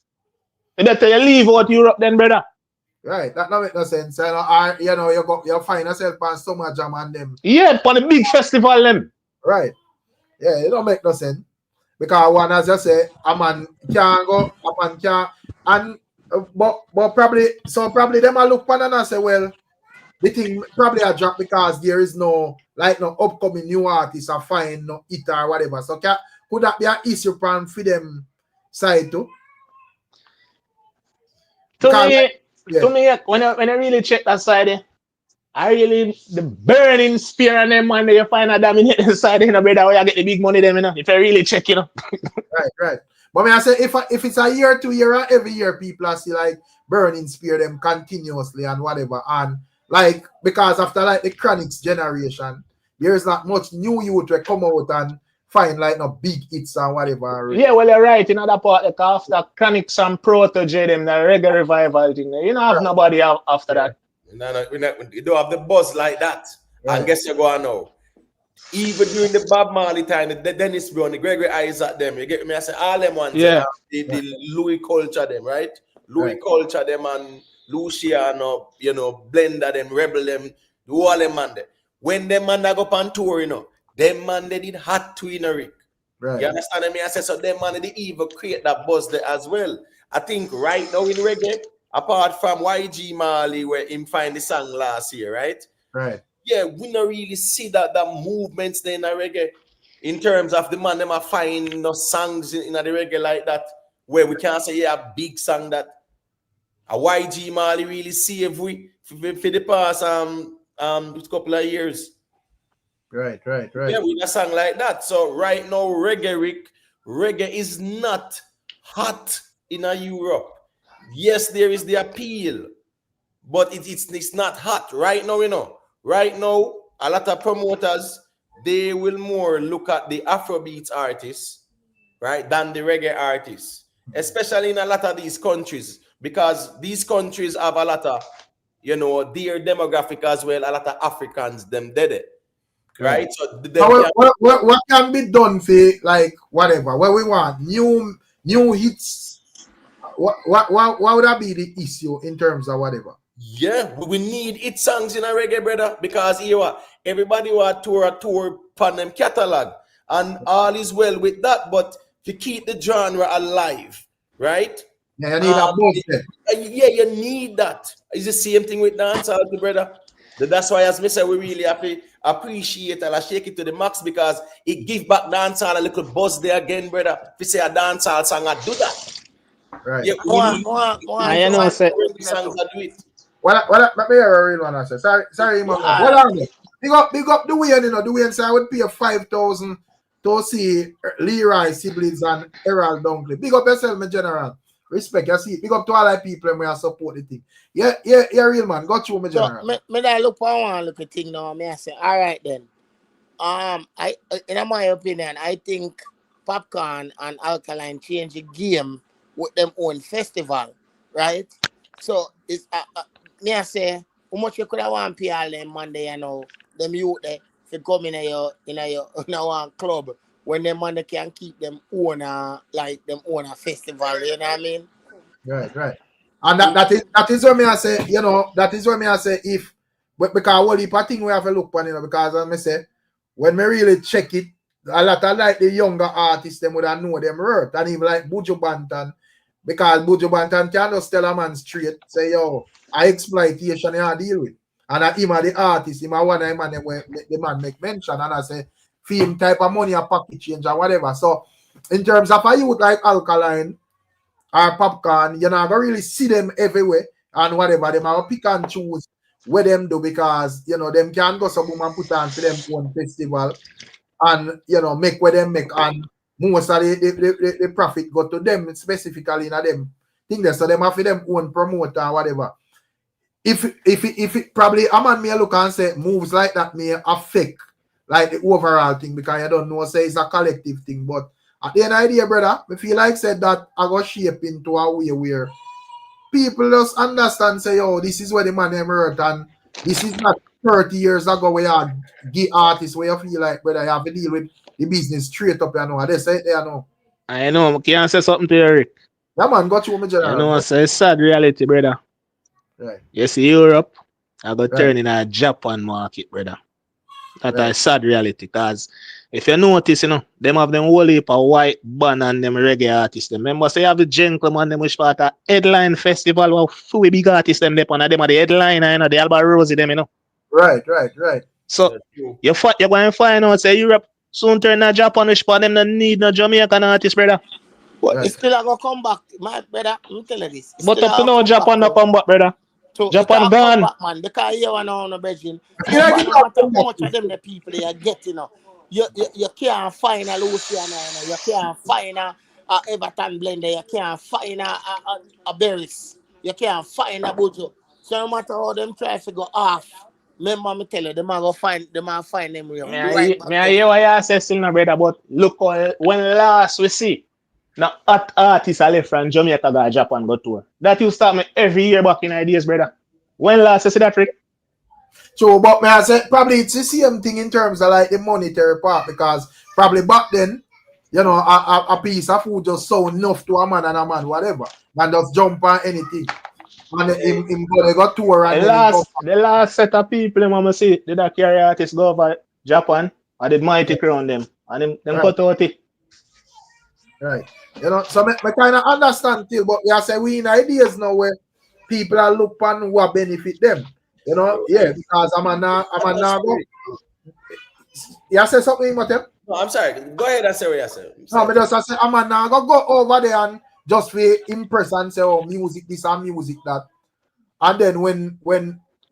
You better you leave out Europe then, brother. Right, that don't make no sense. You find yourself on Summer Jam and them. Yeah, for the big festival them. Right. Yeah, it don't make no sense. Because one, as I say, a man can't go, a man can't, and but probably them a look pan and say, well, the thing probably a drop because there is no upcoming new artists or find no hit or whatever. So could that be an issue for them side too? To me, when I really check that side, the burning spear and them man you find a dominating side, brother, where you get the big money them, if I really check, Right. But I say if it's a year, 2 year, every year people are still like burning spear them continuously and whatever, and like because after like the Chronics generation, there is not much new youth to come out and find like no big hits and whatever. Yeah, well you're right. In other part, like after Chronics and Protege them, the reggae revival thing, you don't have nobody after that. No, you don't have the buzz like that. Right. And guess you go on now. Even during the Bob Marley time, the Dennis Brown, the Gregory Eyes at them, you get me? I say all them ones, the Louis culture them, right? Louis culture them and Luciano, Blender them, Rebel them, do all them man there. When them man that go up on tour, them man they did hot to Rick. Right. You understand me? I say so them man they even create that buzz there as well. I think right now in reggae, apart from YG Marley where him find the song last year, right? Right. Yeah, we don't really see that movements there in the reggae in terms of the man them are finding no songs in the reggae like that where we can't say a big song that a YG Marley really saved we for the past couple of years. Right. Yeah, with a song like that. So right now, reggae is not hot in Europe. Yes, there is the appeal, but it's not hot right now. Right now, a lot of promoters, they will more look at the Afrobeat artists, right, than the reggae artists, especially in a lot of these countries, because these countries have a lot of, their demographic as well. A lot of Africans, them did it. Right. So what can be done for like whatever what we want new hits? What would that be the issue in terms of whatever? Yeah, we need hit songs in a reggae, brother, because everybody want a tour pan them catalog, and all is well with that. But to keep the genre alive, right? Yeah, you need a buzz. Yeah, you need that. It's the same thing with dancehall, brother. That's why, as I said, we really appreciate and I shake it to the max, because it give back dancehall a little buzz there again, brother. If you say a dancehall song, I do that. Right. Yeah, I know, say. Songs that do it. Well, let me hear a real one. I say, sorry, man. What are they? Big up the way, the way inside would pay 5,000 to see Leroy siblings and Errol Dunkley. Big up yourself, my general. Respect, you see. Big up to all the people and support the thing. Yeah, real man. Got you, my general. So, I look for one look at thing now. I say, all right then. In my opinion, I think Popcorn and Alkaline change the game with them own festival, right? So it's I say, how much you could have want pay all them Monday, them youth there to come in your club when them man can keep them own like them own a festival, you know what I mean? Right. And that is what me I say, that is what me I say because what heap of thing we have to look on, because as I say, when me really check it, a lot of like the younger artists, them would have know them worth, and even like BUJU Banton, because BUJU Banton can just tell a man straight, say, yo, I exploitation I deal with. And him are the artist, him are one of them and the man make mention, and I say, film type of money or pocket change or whatever. So in terms of a youth like Alkaline or Popcorn, you're not gonna really see them everywhere and whatever. Them are pick and choose where them do, because them can go some and put on to them own festival and make where them make, and most of the profit go to them specifically in them thing there. So them have them own promoter or whatever. If it probably a man may look and say moves like that may affect like the overall thing, because I don't know, say it's a collective thing. But at the end of the day, brother, I feel like said that I got shape into a way where people just understand, say, oh, this is where the man emerged, and this is not 30 years ago where you give artists where you feel like, brother, you have to deal with the business straight up, They say it there, I know, can I say something to you, Eric? Yeah, man, got you, my general. It's sad reality, brother. Right. You see, Europe, I got turn in a Japan market, brother. That's a sad reality, because if you notice, them have them whole heap of white band and them reggae artists. Remember, say you have the gentleman, them which part of headline festival, where fully big artists, them are the headliner, the Alba Rosie, them, Right. So, you're going to find out, say, Europe soon turn to Japan, which part them don't need no Jamaican artist, brother. But it's still going to come back, my brother. I'm telling you this. But up to now, Japan not come back, brother. So Japan gone. Back, man, because you want to know, Virgin. No matter how much of them the people they are getting, you can't find a Luciana, you can't find a Everton blender, you can't find a BERES, you can't find a BUJU. So no matter how them try to go off, remember me tell you, they might find them real. May I hear what you say still, brother, but look, when last we see, now hot artists are left from Jamaica go Japan go tour. That used to start me every year back in ideas, brother. When last you see that, Rick? So, but may I say, probably it's the same thing in terms of like the monetary part, because probably back then, a piece of food just so enough to a man and a man, whatever, and just jump on anything. And him go tour and the last set of people, I'm see, did that carry artists go over Japan, I did Mighty Crown them, and them cut out it. Right. So I kind of understand too, but we say we in ideas now where people are look on what benefit them. Because I'm not go. You say something, Matthew? No, I'm sorry. Go ahead and say what you say. No, but just I say I'm not go over there and just for impress and say, oh, music this and music that. And then when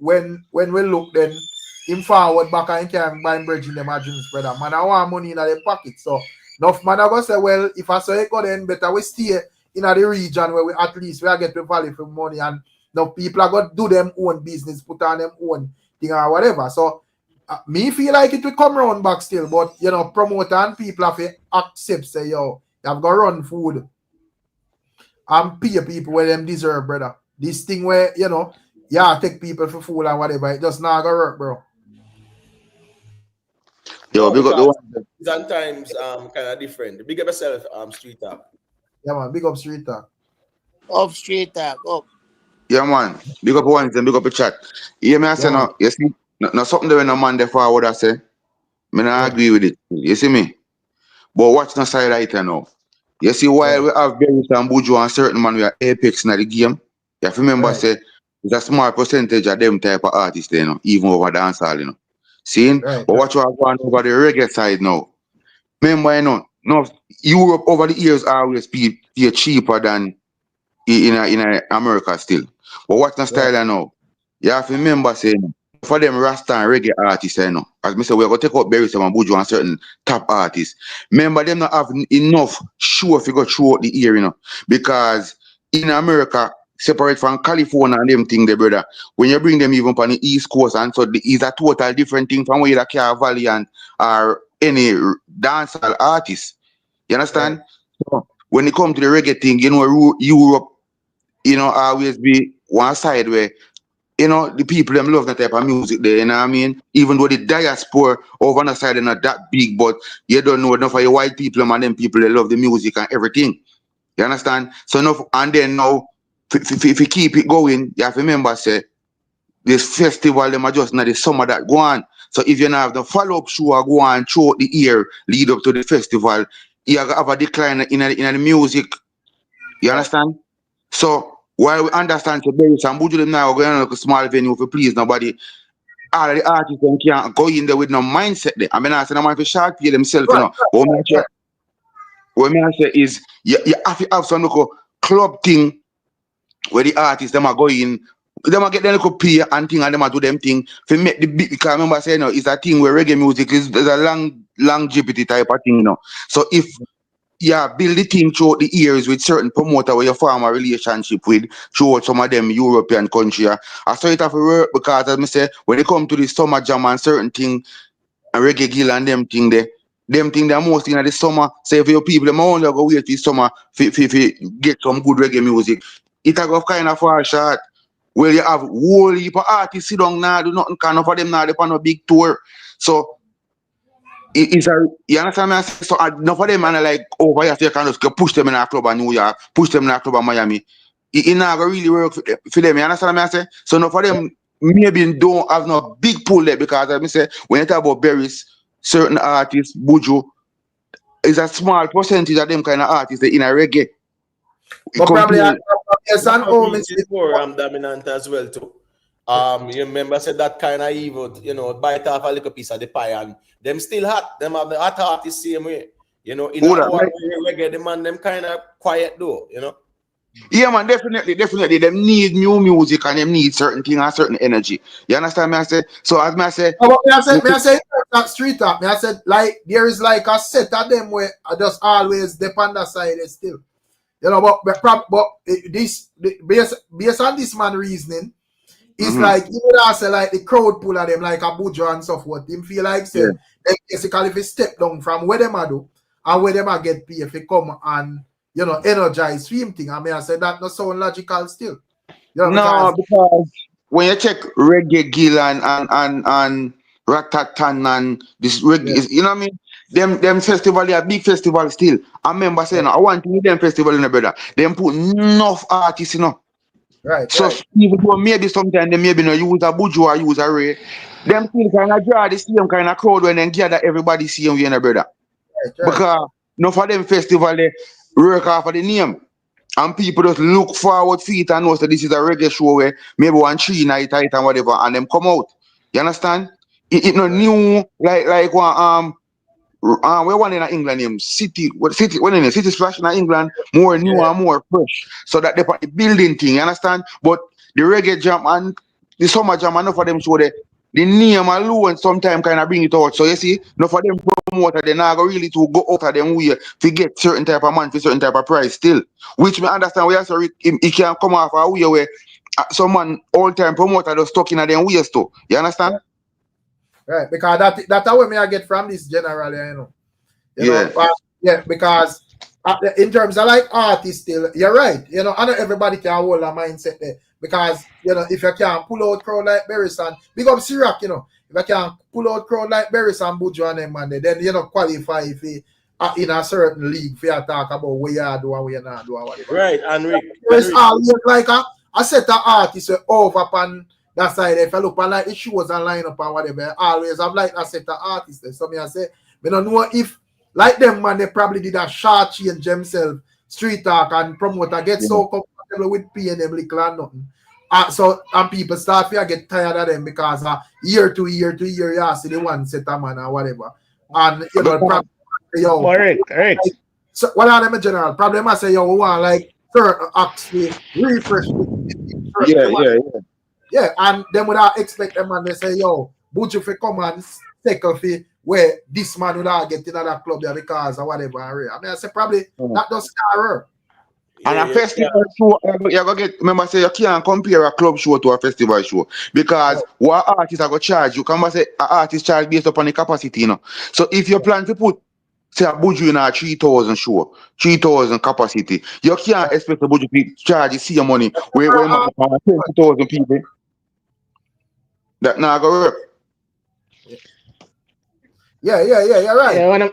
we look, then him forward back and he can't buy bridge in them drinks, brother. Man, I want money in their pocket. So enough man I go say, well, if I say it go then better we stay in the region where we at least we are get the value for money, and now people are going to do them own business, put on them own thing or whatever. So me feel like it will come round back still, but you know, promoter and people have to accept, say, yo, you have got to run food and pay people where them deserve, brother. This thing where, you know, yeah, take people for fool and whatever, it just not gonna work, bro. Yo, big up the one. Sometimes kind of different. Big up yourself, Street Talk. Yeah, man, big up Street Talk. Up Street Talk, up. Yeah, man. Big up one and big up a chat. Yeah, me I say no, you see, no something there when a man there forward I say. Me not agree with it. You see me? But watch the side right now. You see, while we have BERES and BUJU and certain man we are apex in the game, you have to remember say it's a small percentage of them type of artists there, you know, even over dancehall, you know. See? But watch what going over the reggae side now. Remember, you know, no, Europe over the years always be cheaper than in America still. But watch the style now. You have to remember saying for them Rasta and reggae artists, you know, as me say, we're gonna take out BERES and BUJU and certain top artists. Remember them not have enough show if you go throughout the year, you know, because in America, separate from California and them thing there, brother. When you bring them even on the East Coast, and so it's a total different thing from where you Car Valley and or any dancehall artist. You understand? So when it comes to the reggae thing, you know, Europe, you know, always be one side where, you know, the people them love that type of music there, you know what I mean? Even though the diaspora over on the side are not that big, but you don't know enough of your white people and them people they love the music and everything. You understand? So enough, and then now if you keep it going, you have to remember say this festival them are just not the summer that go on. So if you not have the follow-up show go on throughout the year lead up to the festival, you have a decline in the music. You understand? So while we understand the BERES and BUJU them now going to a small venue for please nobody, all of the artists them can't go in there with no mindset there. I mean I say no man for short pay themselves, you know. What I say is you have to have some local club thing where the artists them are going, them are get them little pay and thing and them are do them thing to make the big, because I remember saying, you know, it's a thing where reggae music is a longevity type of thing, you know. So if build the thing throughout the years with certain promoter where you form a relationship with throughout some of them European country. I saw it have to work because as I say, when it come to the summer jam and certain thing and reggae gill and them thing there, them thing they're mostly in the summer. Say for your people, them only go wait till summer for get some good reggae music. It go kind of far short. Where you have whole heap of artists sit down now, do nothing kind of for them now, they on a big tour. So it's a, you understand me? So enough of them and like over here, you can just push them in a club in New York, push them in a club in Miami. It not really work for them. You understand me? I say? So enough of them maybe don't have no big pull there because as I say, when you talk about BERES, certain artists, BUJU, is a small percentage of them kind of artists in a reggae. But probably yes, and more dominant as well too. You remember I said that kind of evil, you know, bite off a little piece of the pie and them still hot. Them have the hot artists same way. You know, in reggae, the man them kind of quiet though, you know. Yeah, man, definitely. Them need new music and them need certain thing and certain energy. You understand me? I say so. As I say, I say that Street Talk. I said like there is like a set of them where I just always depend on the side still. You know, but this based on this man reasoning, it's like you would say like the crowd pull of them like a BUJU and so forth. Him feel like say they basically if you step down from where them are do and where them are get paid if you come and you know energize swim thing. I mean I said that not sound logical still. You know, because when you check reggae gill and ratatan and this reggae, you know what I mean? Them festival, they are big festival still. I remember saying, I want to meet them festival in the brother. Them put enough artists, you know. Right. So even though maybe sometimes they maybe not use a BUJU or use a Ray, them still kind of draw the same kind of crowd when they gather everybody see them in the brother. Right. Because no for them festival they work off of the name. And people just look forward to it and know that this is a reggae show where maybe 1 3 night and whatever and them come out. You understand? It not new like one we one in England name City when in City Splash in England more new and more fresh. So that the building thing, you understand? But the reggae jam and the summer jam enough for them show the name alone sometimes kind of bring it out. So you see, no for them promoter, they not go really to go out of them way to get certain type of man for certain type of price still. Which me understand where so he can come off a way where someone all time promoter just stuck in a them ways too. You understand? Right, because that's how me I get from this generally, you know. You know, yeah, because in terms of like artists still, you're right. You know, I know everybody can hold a mindset there. Because, you know, if you can pull out crowd like BERES and big up Sirac, you know, if you can pull out crowd like BERES and BUJU and them, man, then you know qualify if you in a certain league for you talk about what you do and what you not do or whatever. Right, and Rick. It's always like a set of artists over upon that side. If you look on like the shows and line up and whatever, always have like a set of artists there. So me I say, we don't know if like them man, they probably did a short change themselves, street talk and promoter get so comfortable with paying them little and nothing. So and people start to get tired of them because year to year you see the one set of man or whatever. And you know, probably, yo, correct. So what are them in general? Probably I say, yo, we want like certain acts to refresh. Yeah, and then without expect them and they say, yo, BUJU for come and second for where this man would not get in another club there because or whatever. I mean, I say probably that does scare. And a festival show, you're gonna get, remember, say you can't compare a club show to a festival show because what artists are gonna charge you? Come and say an artist charge based upon the capacity, you know. So if you plan to put, say, a BUJU in a 3,000 show, 3,000 capacity, you can't expect the BUJU to charge the same money where 20,000 people. That not gonna work. Yeah, you're right. Yeah, when I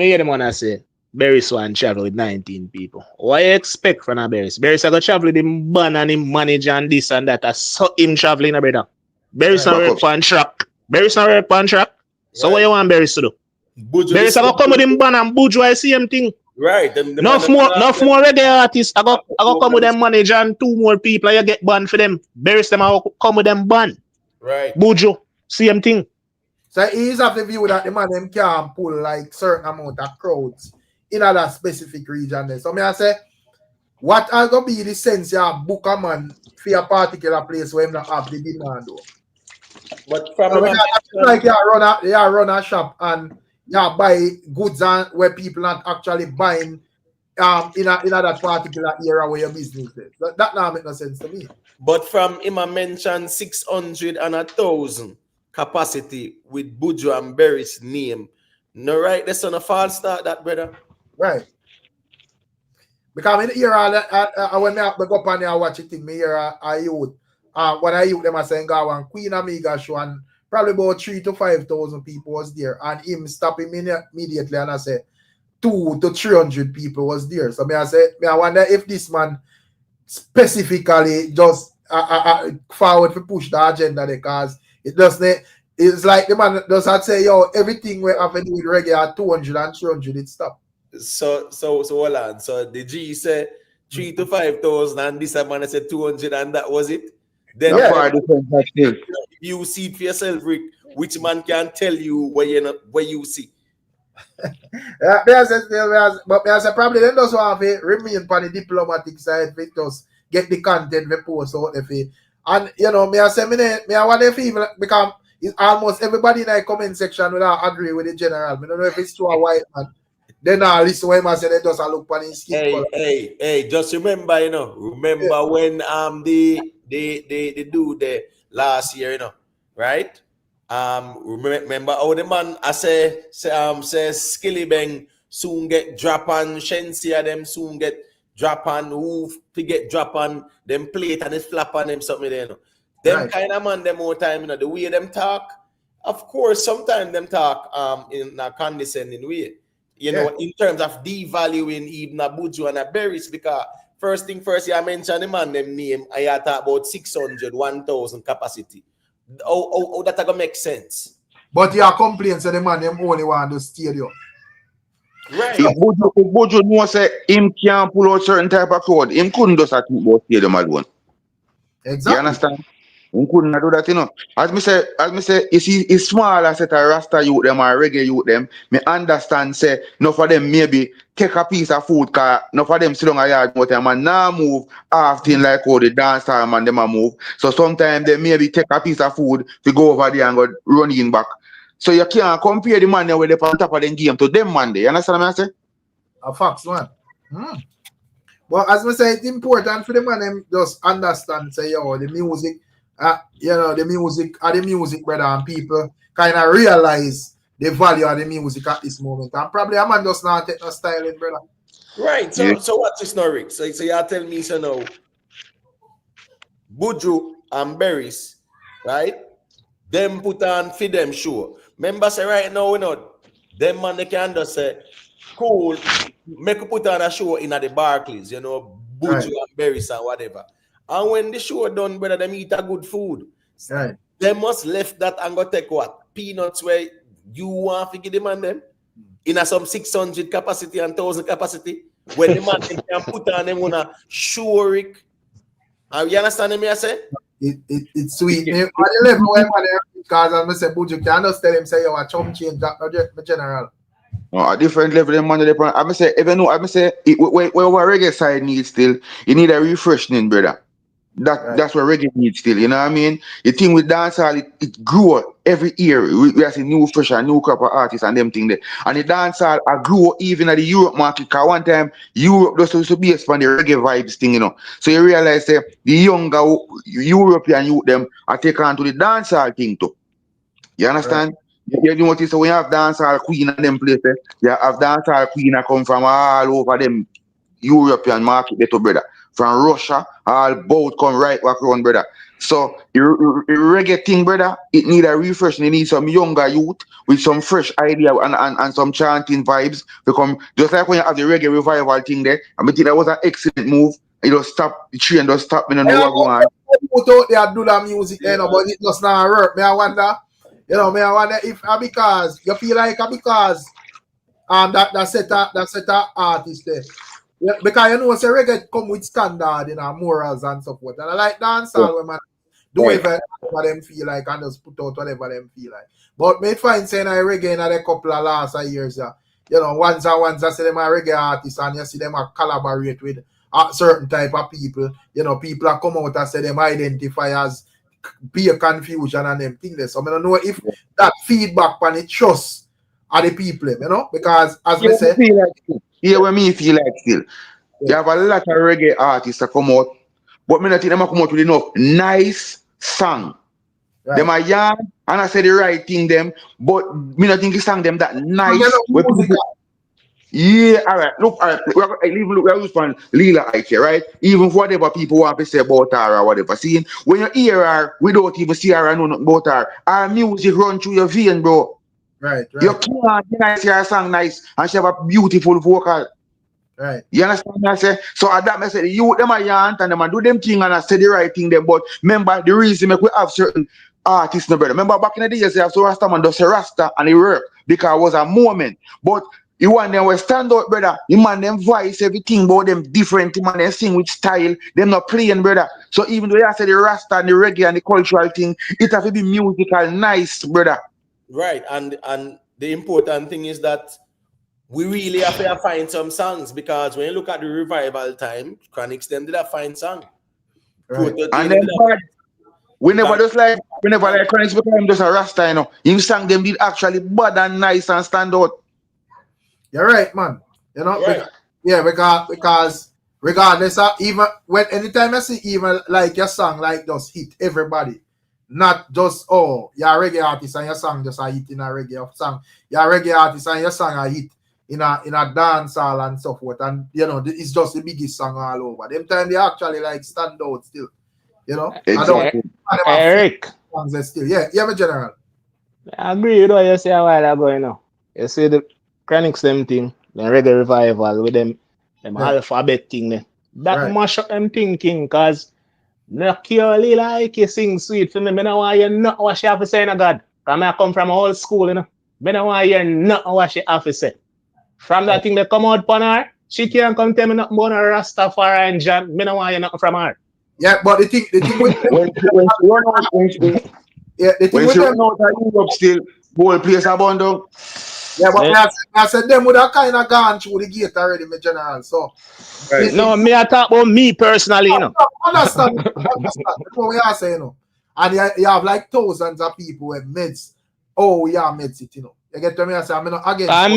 hear them wanna say BERES one travel with 19 people. What you expect from a BERES? BERES are gonna travel with him ban and him manager and this and that. I saw him traveling, brother. BERES not work on track. BERES not work on track. So what you want BERES to do? BERES are gonna come with him ban and BUJU I see him thing. Right. Enough more reggae artists. I go come with them manager and 2 more people. You get banned for them. BERES them I come with them ban. Right. BUJU, same thing. So he's have the view that the man them can pull like certain amount of crowds in a specific region there. So me I say, what are gonna be the sense you book a man for a particular place where him not have the demand though? But from like you run a shop and you buy goods and where people not actually buying in that particular area where your business is. That now make no sense to me. But from him I mentioned 600 and 1,000 capacity with BUJU and BERES name. No, right? That's on a false start, that brother. Right. Because in the era, when I go up and I watch it in me here, I youth. When I youth them, I say go on Queen Amiga show and probably about 3,000 to 5,000 people was there. And him stop immediately and I say 200 to 300 people was there. So I wonder if this man specifically just forward to push the agenda because it doesn't. It's like the man does not say, yo, everything we have to do with reggae at 200 and 300, it stop. So hold on. So the G said 3,000 to 5,000 and this man said 200 and that was it. Then you see it for yourself, Rick, which man can tell you where you see. But I say probably then does have to remain on the diplomatic side, it just get the content we post out if it. And you know, I want to feel because it's almost everybody in the comment section will agree with the general. I don't know if it's true or white man. Then I listen to him and say they just look on his skin. Hey, just remember, you know, when they do the last year, you know, right? Remember how the man I says Skilly Bang soon get drop on Shensia them soon get drop on who get drop on them plate and it flap on them something there, you know. Them kind of man them more time, you know, the way them talk, of course, sometimes them talk in a condescending way. You know, in terms of devaluing even a BUJU and a BERES, because first thing first, you mentioned the man them name, and you talk about 600, 1,000 capacity. How that gonna make sense? But you are complaining that the man them only want the stadium. Right. If BUJU know say him can't pull out certain type of crowd, him couldn't just talk about stadium alone. Exactly. You understand? We couldn't do that, you know. As me say, you see, it's smaller set of Rasta youth them or reggae youth them. Me understand say, no for them maybe take a piece of food car, no for them sit down a yard more time and now move often like how the dancehall man them a move. So sometimes they maybe take a piece of food to go over there and go run in back. So you can't compare the man there with the on top of the game to them man there. You understand what I say? A facts, man. Well, as I say, it's important for the man them just understand, say, yo, the music, you know, the music, brother, and people kind of realize the value of the music at this moment. And probably a man just not take no styling, brother. Right. So what's this now, Rick? So you tell me, so now, BUJU and BERES, right? Them put on for them show. Remember, say right now, you know, them man they can just say, cool, make you put on a show in at the Barclays, you know, BUJU and BERES and whatever. And when the show done, brother, them eat a good food. Right. They must left that and go take what? Peanuts where you want to give them and them in a some 600 capacity and 1,000 capacity. When the man can put on them on a show, Rick. You understand me, I say? It's sweet. On the level where man, because as I say, BUJU can just tell him, say, yo, a chum change that, no general. No, a different level of money. I say, even though I say, where reggae side needs still, you need a refreshing, brother. That's what reggae needs still. You know what I mean? The thing with dancehall, it grew every year. We have a new fresh and new crop of artists and them thing there. And the dancehall I grew even at the Europe market. Cause one time Europe just used to be on the reggae vibes thing, you know. So you realize that the younger European youth them are taken on to the dancehall thing too. You understand? You notice so when you have dancehall queen and them places, you have dancehall queen that come from all over them European market, little brother. From Russia, all both come right back around, brother. So the reggae thing, brother, it need a refreshing. It needs some younger youth with some fresh idea and some chanting vibes. Become just like when you have the reggae revival thing there. I mean, that was an excellent move. You just stop the train, just stop me, no know what going on. Put out there do that music, you know, but it does not work. I wonder, you know, I wonder if because you feel like because that set of artists there. Yeah, because you know, say reggae come with standard, you know, morals and so forth. And I like dancehall when man do whatever them feel like and just put out whatever them feel like. But me find saying I reggae in a couple of last years, you know, once I say them are reggae artists and you see them are collaborate with a certain type of people. You know, people are come out and say them identify as peer confusion and them things. So I don't know if that feedback on it trust are the people, you know, because as we say. Yeah, when me feel like still. You have a lot of reggae artists that come out, but me not think them come out with enough nice song. Right. Them are young and I say the right thing them, but me not think the song them that nice. Yeah, all right. Look, all right. We're using Lila Ike, right? Even whatever people want to say about her or whatever. See, when you hear her, we don't even see her and know nothing about her. Our music run through your vein, bro. Right. You can't deny her song nice and she have a beautiful vocal. Right. You understand what I say? So at that I say you them are young and them and do them thing and I say the right thing them. But remember the reason we have certain artists no brother. Remember back in the days you have so Rasta man does a Rasta and it worked because it was a moment. But you want them will stand out, brother. You man them voice everything about them different. You man them sing with style. Them not playing, brother. So even though you say the Rasta and the reggae and the cultural thing, it have to be musical nice, brother. Right, and the important thing is that we really have to find some songs because when you look at the revival time, Chronics them did a fine song. Right. And then we never like Chronics become just a Rasta, you know. Him song them did actually bad and nice and stand out. You're right, man. You know, right. because regardless of even when anytime I see even like your song like just hit everybody. Not just, oh, you're a reggae artist and your song just a hit in a reggae song. You're a reggae artist and your song a hit in a dancehall and so forth. And, you know, it's just the biggest song all over. Them time they actually, like, stand out still. You know? Exactly. Eric. Songs still. Yeah, my general. I agree with what you say a while ago, you know. You see the Chronics them thing, the reggae revival with them alphabet thing there. That mash up them thinking, because no purely like you sing sweet for me. I don't want you not what she have to say, no God. Because I come from old school, you know. I don't want you not what she have to say. From that thing that come out upon her, she can't come tell me nothing about her Rastafari and John. I don't want you nothing from her. Yeah, but the thing with them, when she run out, when she run out of Europe still, whole place abandoned. Yeah, but I said them would have kind of gone through the gate already, my general. So Right. No, me I talk about me personally, you know. Understand. That's what we are saying, you know. And you have like thousands of people with meds. Oh, yeah, meds it, you know. You get to me, I say, I'm not against.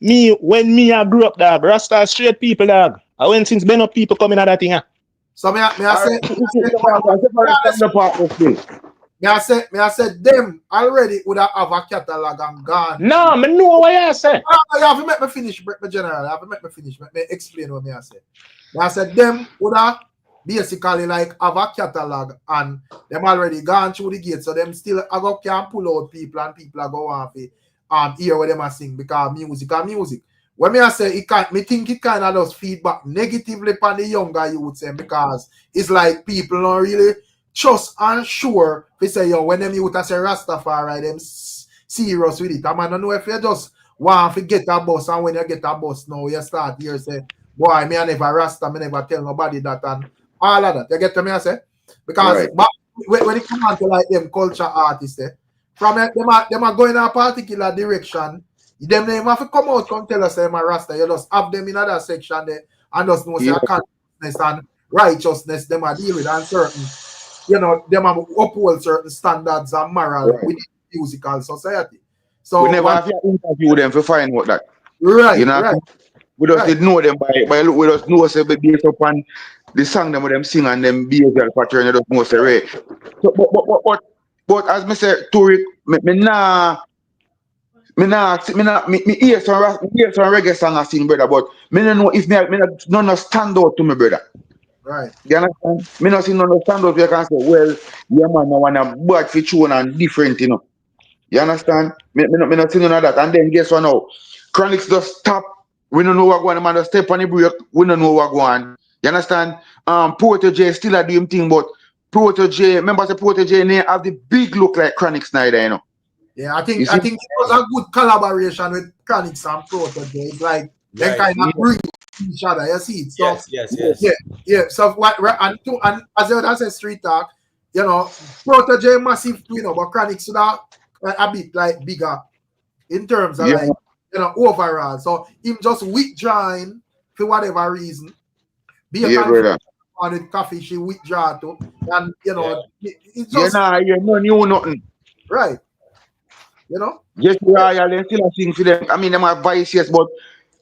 Me, when me I grew up, dog, Rasta straight people, dog. I went since been up people coming at that thing. So I said them already would have a catalog and gone. No, me know what you say. You have to make me finish, my general. You have to make me finish. Make me explain what I say. I said them would have basically like have a catalog and them already gone through the gate. So them still can pull out people and people are go on for hear what them are sing because music and music. When I say it can't, me think it kind of does feedback negatively upon the younger youth because it's like people don't really trust and sure they say, yo, when them youth say Rastafari, them serious with it. I don't know if you just want to get a bus and when you get a bus now, you start here say, boy, me I never Rasta, me never tell nobody that and all of that. You get to me, I say? Because but when it comes to like them culture artists, from them are going in a particular direction. Them name have to come out and tell us them a Rasta. You just have them in another section there and just know say consciousness and righteousness them are deal with and certain, you know, them have uphold certain standards and moral within the musical society. So we never have to interview them to find what that. Right, you know, we just did know them by look, we just know say based upon the song them with them sing and them behavioral pattern, you just know say right. So but as me say, Turic, me hear some reggae song I sing, brother, but me don't know if none stand out to me, brother. Right. You understand? Me not see none stand out. You can say, well, yeah man, I want a bad for tune and different, you know. You understand? Me not see none of that. And then guess what now? Chronics just stop. We don't know what going on. Man, just step on the brake. We don't know what going on. You understand? Protege still a do him thing, but Protege, remember the Protege name have the big look like Chronic Snyder, you know. Yeah, I think it was a good collaboration with Chronics and Protege. It's like they kind of bring each other. You see it? So, yeah. So what and as I said, street talk, you know, Protege massive, you know, but Chronics should have a bit like bigger in terms of like, you know, overall. So him just withdrawing for whatever reason. Be a on the coffee she withdraw to, and you know, it's just you know, knew nothing. Right. You know? Yes, they still sing for them. I mean, them have vice, yes, but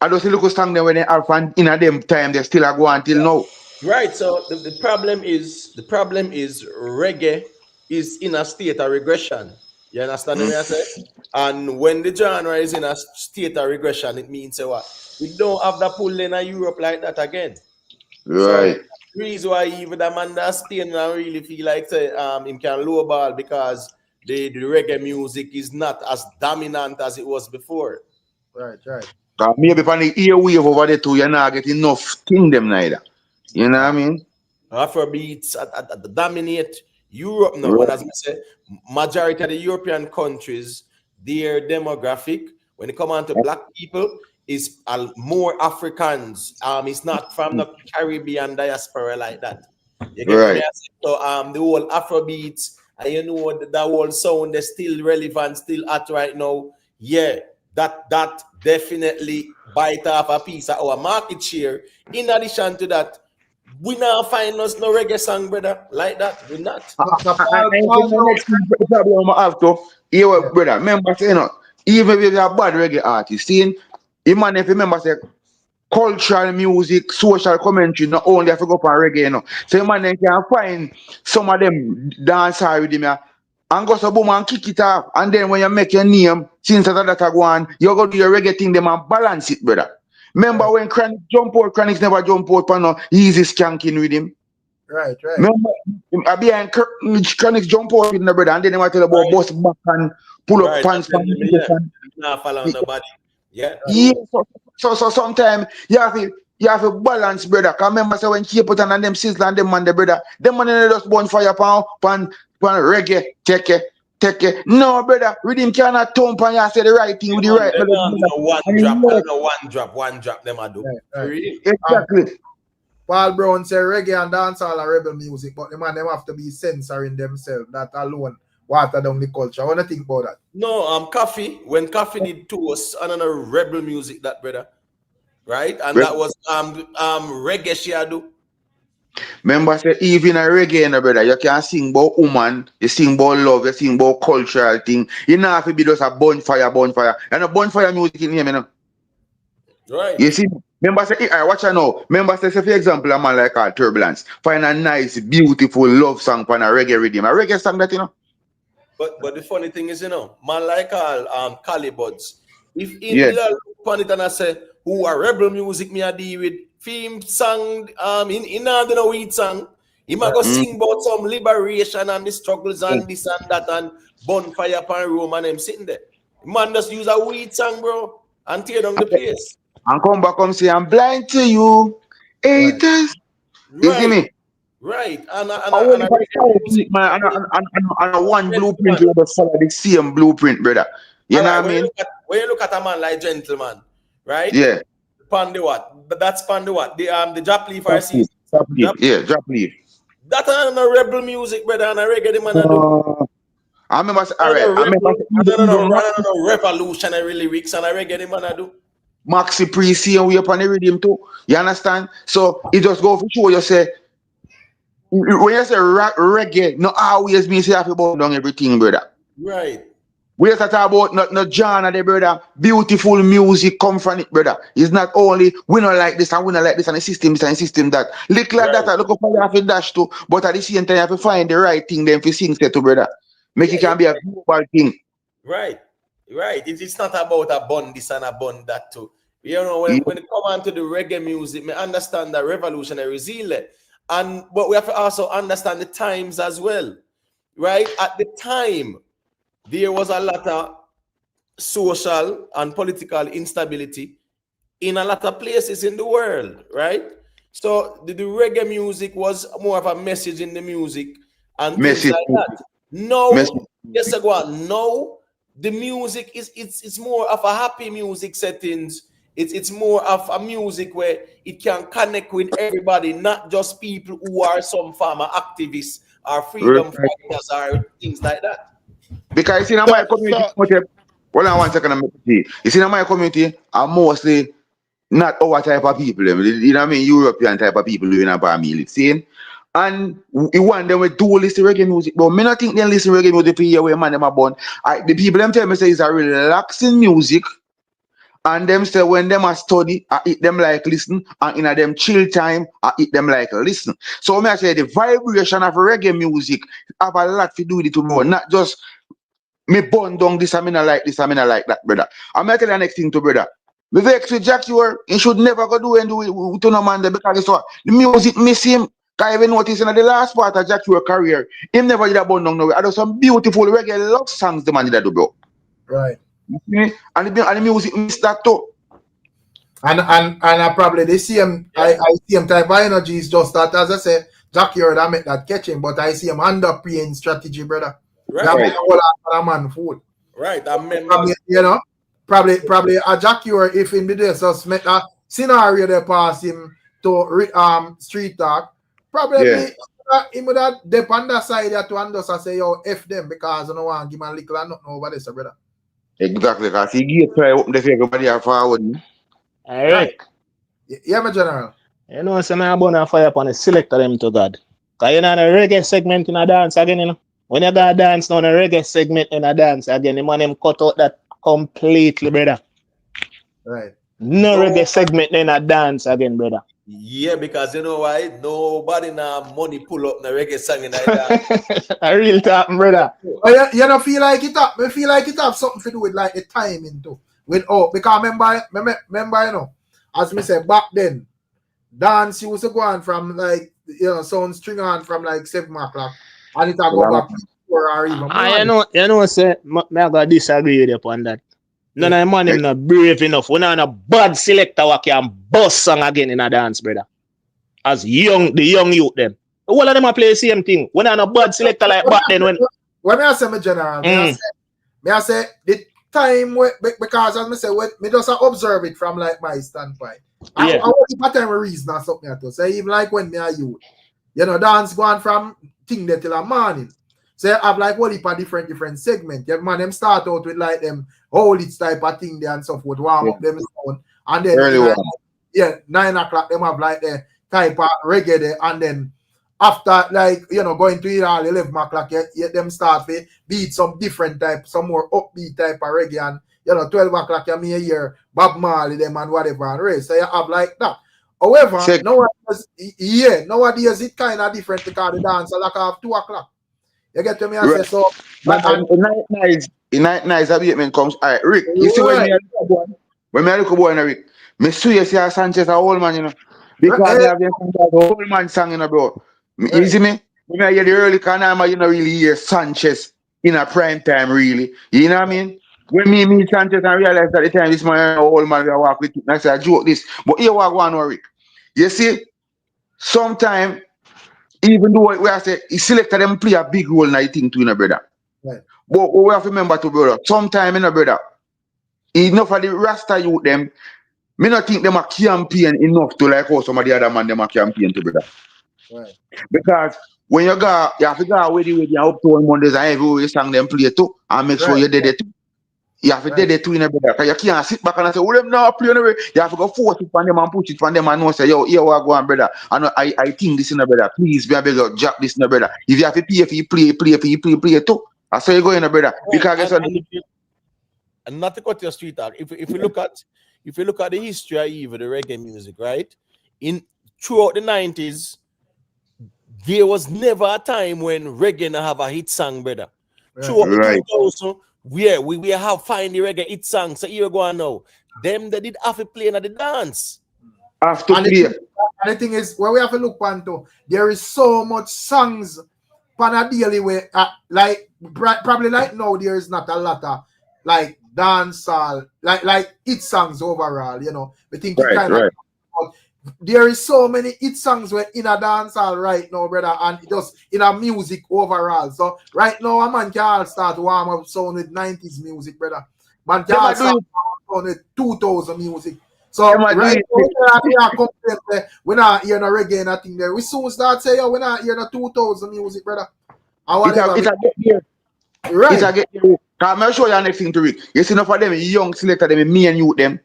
I don't see look song them when they have fun in a them time, they still are go until now. Right. So the problem is reggae is in a state of regression. You understand what I say? And when the genre is in a state of regression, it means what? We don't have the pull in Europe like that again. Right. So the reason why even the man that Spain I really feel like say him can low ball because the reggae music is not as dominant as it was before. Right. Maybe on the earwave over there too, you're not getting enough thing them neither. You know what I mean? Afrobeats dominate Europe now. But as I say, majority of the European countries, their demographic, when it comes on to black people, is more Africans. It's not from the Caribbean diaspora like that. You get me? So the whole Afrobeats, and you know that whole sound is still relevant, still at right now. Yeah, that definitely bite off a piece of our market share. In addition to that, we now find us no reggae song, brother, like that. We're not. The problem I have to, brother, remember say, you know, even if you're a bad reggae artist, seeing, even if you remember say, cultural music, social commentary, not only have to go up on reggae, you know. So man then can find some of them dancehall with him and go so boom and kick it off. And then when you make your name, since that go on, you go do your reggae thing, them and balance it, brother. Remember when Chronic jump out, Chronic's never jump out for no easy skanking with him. Right. Remember, I behind Chronic's jump out with no brother, and then they want to tell about bust back and pull up pants from not follow nobody. Yeah. So sometimes you have to balance, brother. Cause remember say when keep put on and them sizzle and them man the brother, them man they just bonfire pan reggae, take it. No, brother, rhythm cannot thump and you say the right thing with the right. One drop, them I do. Right. Exactly. Paul Brown say reggae and dancehall are rebel music, but the man them have to be censoring themselves. That alone water down the culture. What do you think about that? No, Coffee, when Coffee did tours, another rebel music, that brother. Right? And that was reggae she do. Remember, say, even a reggae, no, brother, you can sing about woman, you sing about love, you sing about cultural thing. You know, if it be just a bonfire. And a bonfire music in here, you know. Right. You see, remember, say, I watch her now. Remember, say, for example, a man like Turbulence, find a nice, beautiful love song on a reggae rhythm. A reggae song that, you know. But the funny thing is, you know, man like all Calibuds, if in the upon it and I say, who are rebel music me a deal with, theme song, in the weed song, he might go sing about some liberation and the struggles and this and that and bonfire upon Rome and them sitting there. Man just use a weed song, bro, and tear down the place. And come back and say, I'm blind to you, haters. Right. You see me? Right. And one blueprint will follow the same blueprint, brother. You know what I mean? When you look at a man like Gentleman, right? Yeah. Pandi what? That's Pandi what? The drop leaf or season. Yeah, drop leaf. That's a rebel music, brother, and a reggae the man do. I remember, all right. I remember revolutionary lyrics and a reggae the man do. Maxi Priest and we up on the rhythm too. You understand? So it just go for sure. You say when you say reggae, not always means you have to burn down everything, brother. Right. We just talk about not genre, the brother. Beautiful music come from it, brother. It's not only we not like this and we not like this and the system this and the system that. Little like that, look up how you have to dash to, but at the same time you have to find the right thing then for sing to, brother. Make it can be a global thing. Right. It's not about a bun this and a bun that too. You know, when it come on to the reggae music, I understand that revolutionary zeal. But we have to also understand the times as well. Right? At the time, there was a lot of social and political instability in a lot of places in the world, right? So the reggae music was more of a message in the music and things like that. No, yes, I go on. No, the music it's more of a happy music settings. It's more of a music where it can connect with everybody, not just people who are some farmer activists or freedom fighters or things like that. Because you see, in my community, hold on 1 second, you see, in my community, I'm mostly not our type of people. You know what I mean? European type of people living in a family. See? And you want them to listen to reggae music, but me not think they listen to reggae music for year where man them are born. The people them tell me say it's a relaxing music. And them say when them a study, I eat them like listen, and in a them chill time, I eat them like listen. So me I say the vibration of reggae music have a lot to do with it to know, not just me burn down this, I mean I like this, I mean I like that, brother. I'm gonna tell you the next thing to brother. Me vex with Jack he should never go do and do it to no man there because so the music miss him. Cause even notice in the last part of Jack career, him never did a burn down no. I do some beautiful reggae love songs the man did do, bro. Right. And the music miss that too. And I probably the same I see him type of energy is just that as I say, Jackie I make that catching, but I see him underplaying strategy, brother. Right. That man food. Right. Probably, you know, probably a Jackie if in the day just make a scenario they pass him to street talk. Probably him would have dip on that side to and say yo F them because I don't want to give him a little and nothing over this, brother. Exactly, because he get try open the everybody are forward. Alright. Yeah, my general. You know, so I'm going to fire upon the selector them to God. Because you know the reggae segment in a dance again, you know. When you got dance now, the reggae segment in a dance again, the man them cut out that completely, brother. Right. No reggae segment in a dance again, brother. Yeah, because you know why? Nobody now money pull up the reggae song in that. A real talk, brother. You don't feel like it up. I feel like it have something to do with like the timing too. Because remember, you know, as me said back then, dance used to go on from like sound string on from like 7 o'clock, and it go back to 4 or even more. You know, say me I disagree with you upon that. None of the man them not brave enough. We not a bad selector who can bust song again in a dance, brother. As the young youth them. All of them are play the same thing. We not a bad selector like back then when I say my general, I say time because as I say, me just observe it from like my standpoint. I want time reason or something to say, even like when me are youth, you know, dance going from thing there till a morning. So you have like whole heap of different segments. Yeah, man, them start out with like them whole it's type of thing there and so forth, warm up them sound, and then 9 o'clock them have like the type of reggae there, and then after, like, you know, going to it all 11 o'clock, them start to beat some different type, some more upbeat type of reggae, and, you know, 12 o'clock, you may hear Bob Marley, them, and whatever, and race. So you have like that. However, nowadays it kind of different because the dance like have 2 o'clock. You get to me? I say so. Night nice abatement comes. All right, Rick, you see when me look boy, Rick, me see you see a Sanchez a old man, you know, because they have the old man song, you know, bro. You see me? When I hear the early Kanama, you know, really hear Sanchez in a prime time, really. You know what I mean? When me meet Sanchez and realize at the time this man, old man, we walk with him, I say, I joke this. But here what go on, Rick. You see, sometimes, even though we have to select them play a big role in the thing too, you know, brother. Right. But we have to remember to brother, sometimes, you know, brother, enough of the Rasta youth them, me not think them a campaign enough to like how some of the other man them a campaign to brother. Right. Because when you go, you have to go away with your Uptown Mondays and everywhere you sang them play too, and make sure you did it too. You have to do it too in a brother. Because you can't sit back and say, well, them now play anyway. You have to go force it from them and push it from them and know say, yo, here we go on, brother. And I think this in a brother. Please be a beg you, jack this in a brother. If you have to pay for you play too. That's how you go in a brother. Because guess what? And not to cut your street out. If you look at the history of even the reggae music, right? Throughout the 90s, there was never a time when reggae not have a hit song, brother. Throughout the 2000s, we have find the reggae hit song. So here you go on now. Them they did have to play in the dance. Have to play. And the thing is, where we have to look onto, there is so much songs on a daily way. Like probably like now there is not a lot of like dancehall, like hit songs overall, you know. We think there is so many hit songs where in a dancehall right now, brother, and just in a music overall. So right now, a man can start warm up sound with 90s music, brother. Man can start sound with 2000 music. So right now, we're not hearing no reggae and nothing there. We soon start saying, yo, we're not hearing no 2000 music, brother. It's a get here. Right. It's a get here. I'm sure you next thing to Rick. You see enough of them young selector, them me and you them.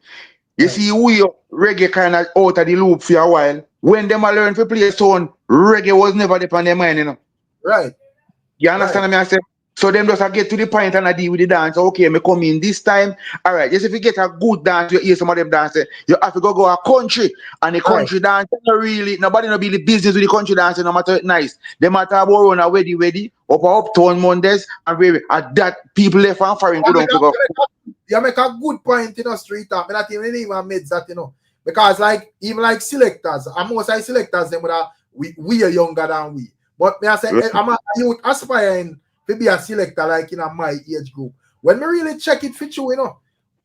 You see, we reggae kind of out of the loop for a while. When them learn to play sound, reggae was never there on their mind, you know. Right. You understand me? I say, so them just get to the point and I deal with the dance. Okay, me come in this time. All right, just if you get a good dance, you hear some of them dance, you have to go a country. And the country dance, really, nobody no be the business with the country dance, no matter nice. They matter about run a weddy, up Uptown Mondays, and that people left and foreign to go. You make a good point in the street talk. Not even made that, you know. Because like even like selectors, and most of selectors them we are younger than we. But me I say I'm a youth aspiring to be a selector like in my age group. When we really check it for you, you know,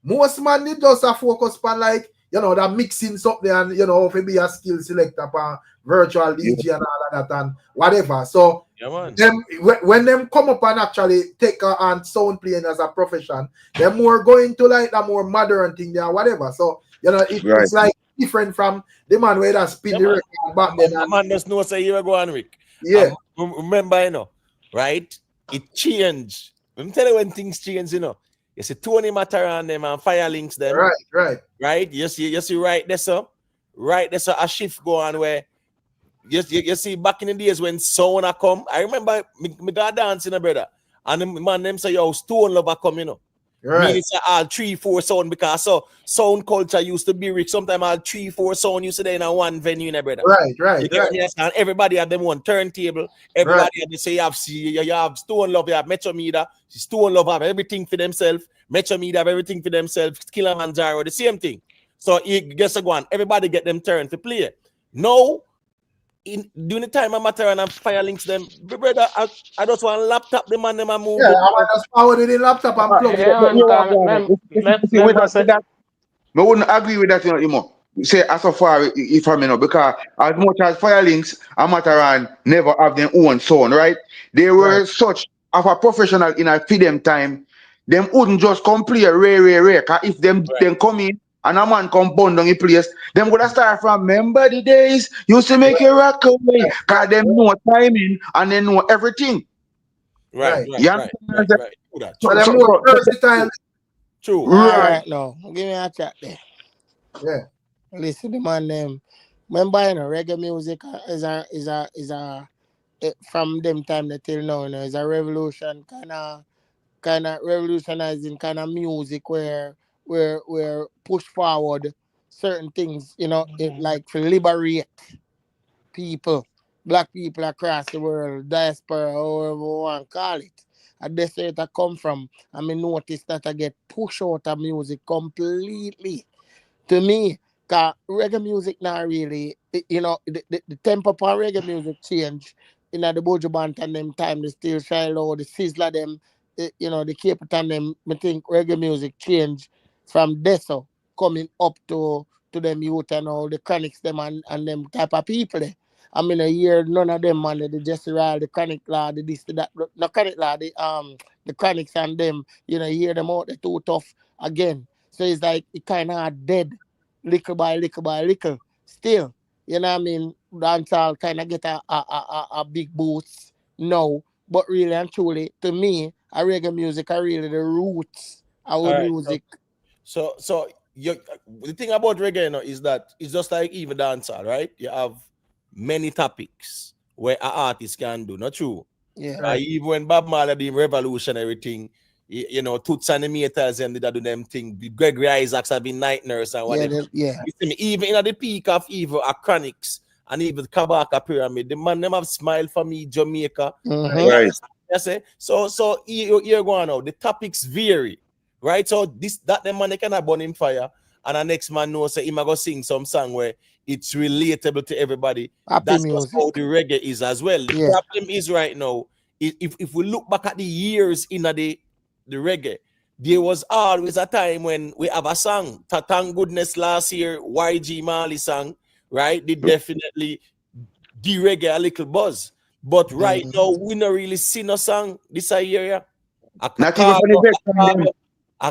most man they just a focus on like, you know, that mixing something and you know, to be a skill selector on virtual DJ and all of that and whatever. So them when them come up and actually take and sound playing as a profession, they're more going to like the more modern thing there, whatever. So you know, it's like different from the man where that spin the record back then. The man does know say you go on, Rick. Yeah. Remember, you know, right? It changed. Let me tell you when things change, you know. You see Tony Mataran them and Fire Links them. Right. You see right there, so a shift go on where you see back in the days when sound a come. I remember me got dancing, brother. And the man them say, yo, Stone Lover come, you know. Right. It's all 3-4 sound because so sound culture used to be rich. Sometimes all 3-4 sound used to be in a one venue, brother. Right. And everybody had them one turntable. Everybody had to say you have Stone Love, you have Metro Media, Stone Love have everything for themselves. Metro Media have everything for themselves. Kilimanjaro, the same thing. So you guess go on, everybody get them turn to play. Now, during the time I'm matter and Fire Links them, brother, I just want laptop them and them and move. Yeah, I just power the laptop and plug it. I wouldn't agree with that, you know, say as so far if I know, because as much as Fire Links and Mataran never have their own sound, right? They were such of a professional in a feed them time. them wouldn't just come play rare. Cause if them then come in and a man come bond on the place, them would start from remember the days used to make a rock away. Cause them know timing and they know everything. Right. So them know versatile. True. Right now. Give me a chat there. Yeah. Listen, the man them. Remember, you know, reggae music is a from them time till now, you know, is a revolution kind of revolutionizing kind of music where push forward certain things, you know, like to liberate people, black people across the world, diaspora, however you want to call it. And that's where it come from. I mean, notice that I get pushed out of music completely. To me, cause reggae music now really, you know, the tempo for reggae music change. You know, the BUJU BANTON them time, the Steel Shiloh, the Sizzler them, you know, the Cape Town them, I think reggae music change from Deso coming up to them youth and all the chronics them and them type of people there. I mean, I hear none of them, man, the Jesse Ryle, the chronic law, the this, the that, no chronic law, the chronics and them, you know, hear them out, they're too tough again. So it's like, it kind of dead, little by little. Still, you know what I mean? Dancehall kind of get a big boost now. But really and truly, to me, reggae music are really the roots of our music. So the thing about reggae, you know, is that it's just like even dancehall, right? You have many topics where an artist can do, not true? Yeah. Even when Bob Marley did revolutionary thing, you know, Toots and the Metals and did do them thing. Gregory Isaacs have been night nurse and whatever. Yeah. You see me, even in the peak of evil, Chronics and even Kabaka Pyramid, the man them have Smile for Me, Jamaica. Right. So you're going now. The topics vary, right? So that the man they cannot burn in fire, and the next man knows say he might go sing some song where it's relatable to everybody. That's just how the reggae is as well. The problem is right now, if we look back at the years in the reggae, there was always a time when we have a song. Thank goodness last year, YG Marley song, right? They definitely de-reggae a little buzz. But right now, we not really see no song this year. A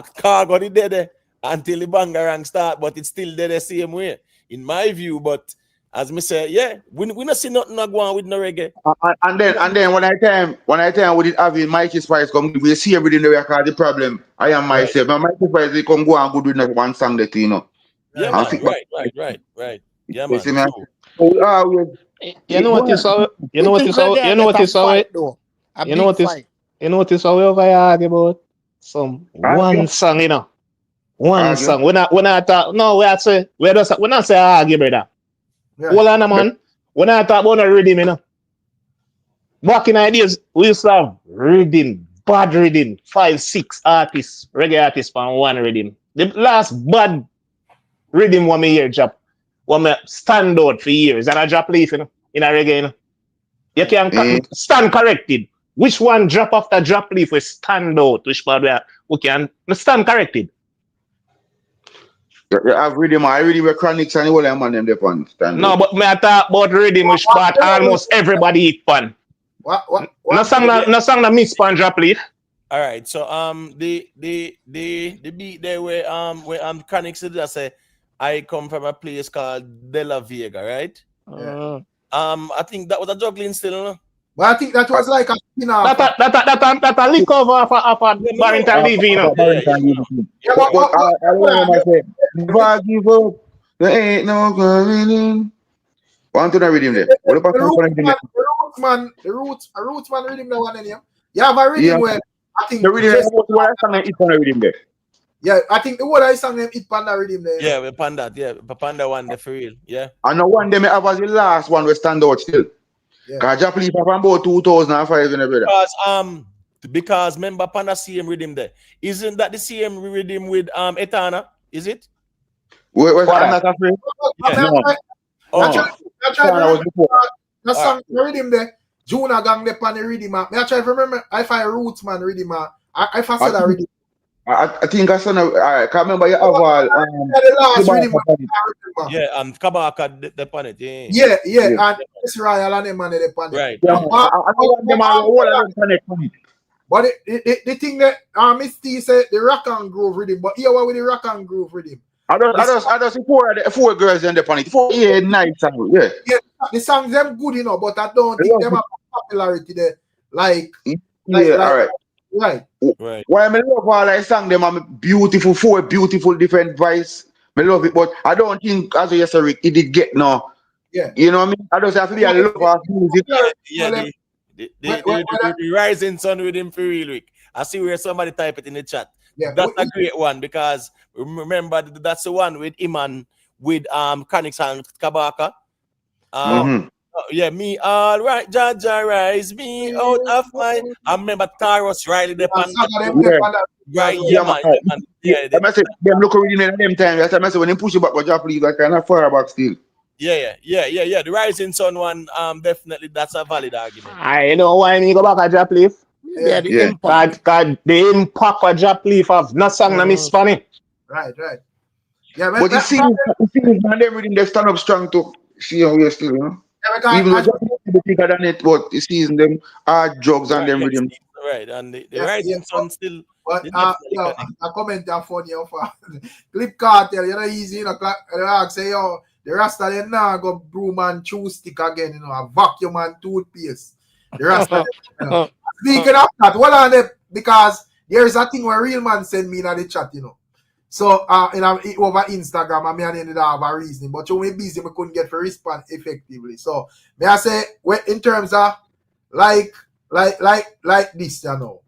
cargo the dead until the bangarang start, but it's still there the same way, in my view. But as me say, yeah, we not see nothing going on with no reggae. And then when I tell we did having Mikey Spice come, we see everything the record. The problem, I am myself. Now Mikey Spice they come go and good with one song that you know. Yeah, man. Right. Yeah, man. You notice how we over argue about some one song, you know. One song. We're not talk. No, we're not say argue, brother. Hold on, man. We're not talk about no rhythm, you know. Back in the days, we used to have rhythm, bad rhythm, 5-6 artists, reggae artists from one rhythm. The last bad rhythm one me hear drop, one me stand out for years, and I drop leaf, you know, in a reggae, you know. You can stand corrected. Which one drop after drop leaf will stand out? Which part we can stand corrected? I've rhythm. I really were chronics and all them and them stand. No, but me I talk about rhythm, which part almost everybody eat pan. What? No song that miss pan drop leaf. All right, so the beat there where chronics did I say I come from a place called De La Vega, right? I think that was a juggling still, no? But I think that was like a spin-off. That a lick over of a Barrington TV, you know. But I say, never give up. There ain't no going in. Want to know rhythm there? What about the roots man rhythm the one in here. You have a rhythm where I think the rhythm what I sang it on the rhythm there. Yeah, I think the word I sang them it panda rhythm there. Yeah, we panda, panda one there for real. Yeah. And the one they may have as the last one we stand out still. Because Japanese from about 2005 in a brother. Because remember Panda CM rhythm there. Isn't that the CM rhythm with Etana? Is it? I'm not afraid. That's song rhythm there. Juna gang the pan rhythm. I try to remember if I roots man rhythm. I said that rhythm. I think I can't remember you have all the last rhythm. Yeah, Kabaka the pan it. Yeah, and it's Royal and them man the pan it. Right. I know them all them pan it. But the thing that Miss T said the rock and groove rhythm, but here what with the rock and groove rhythm? I just four girls in the panic. 4 nights, yeah. Yeah, the songs them good, you know, but I don't think them have popularity there. Like, all right. Why I love all I sang them, I'm beautiful, 4 beautiful different voice. I love it, but I don't think as you said, it did get no. Yeah. You know what I mean? I just have to be a love of music. Yeah, the rising sun with him for real week. I see where somebody type it in the chat. Yeah, that's a great one because remember that's the one with Iman with Chronics and Kabaka. Yeah, me all right, Jaja rise me out of mine. I remember Taros Riley the right, yeah, man. I say them look reading in them time. That's I say when they push you back, but you please like kind of far back still. Yeah. The Rising Sun one, definitely that's a valid argument. I know why me go back at Japliff. Yeah, the impact. God, the impact of Japliff have not sang na miss for me. Right. Yeah, but you see, and them reading they stand up strong to see how we're still, you know. Yeah, even though they bigger than it, but you see them hard drugs and them reading. Right, and the Rising Sun still. But I comment that funny offer. Clip Cartel, you know, easy, you know, say yo, the Rasta then now go broom and chew stick again, you know, a vacuum and toothpaste. The Rasta you know. Speaking of that, what on them because there is a thing where real man send me in the chat, you know. So over Instagram, I mean, I didn't have a reason, but when we busy, we couldn't get to respond effectively. So may I say, in terms of like this, you know.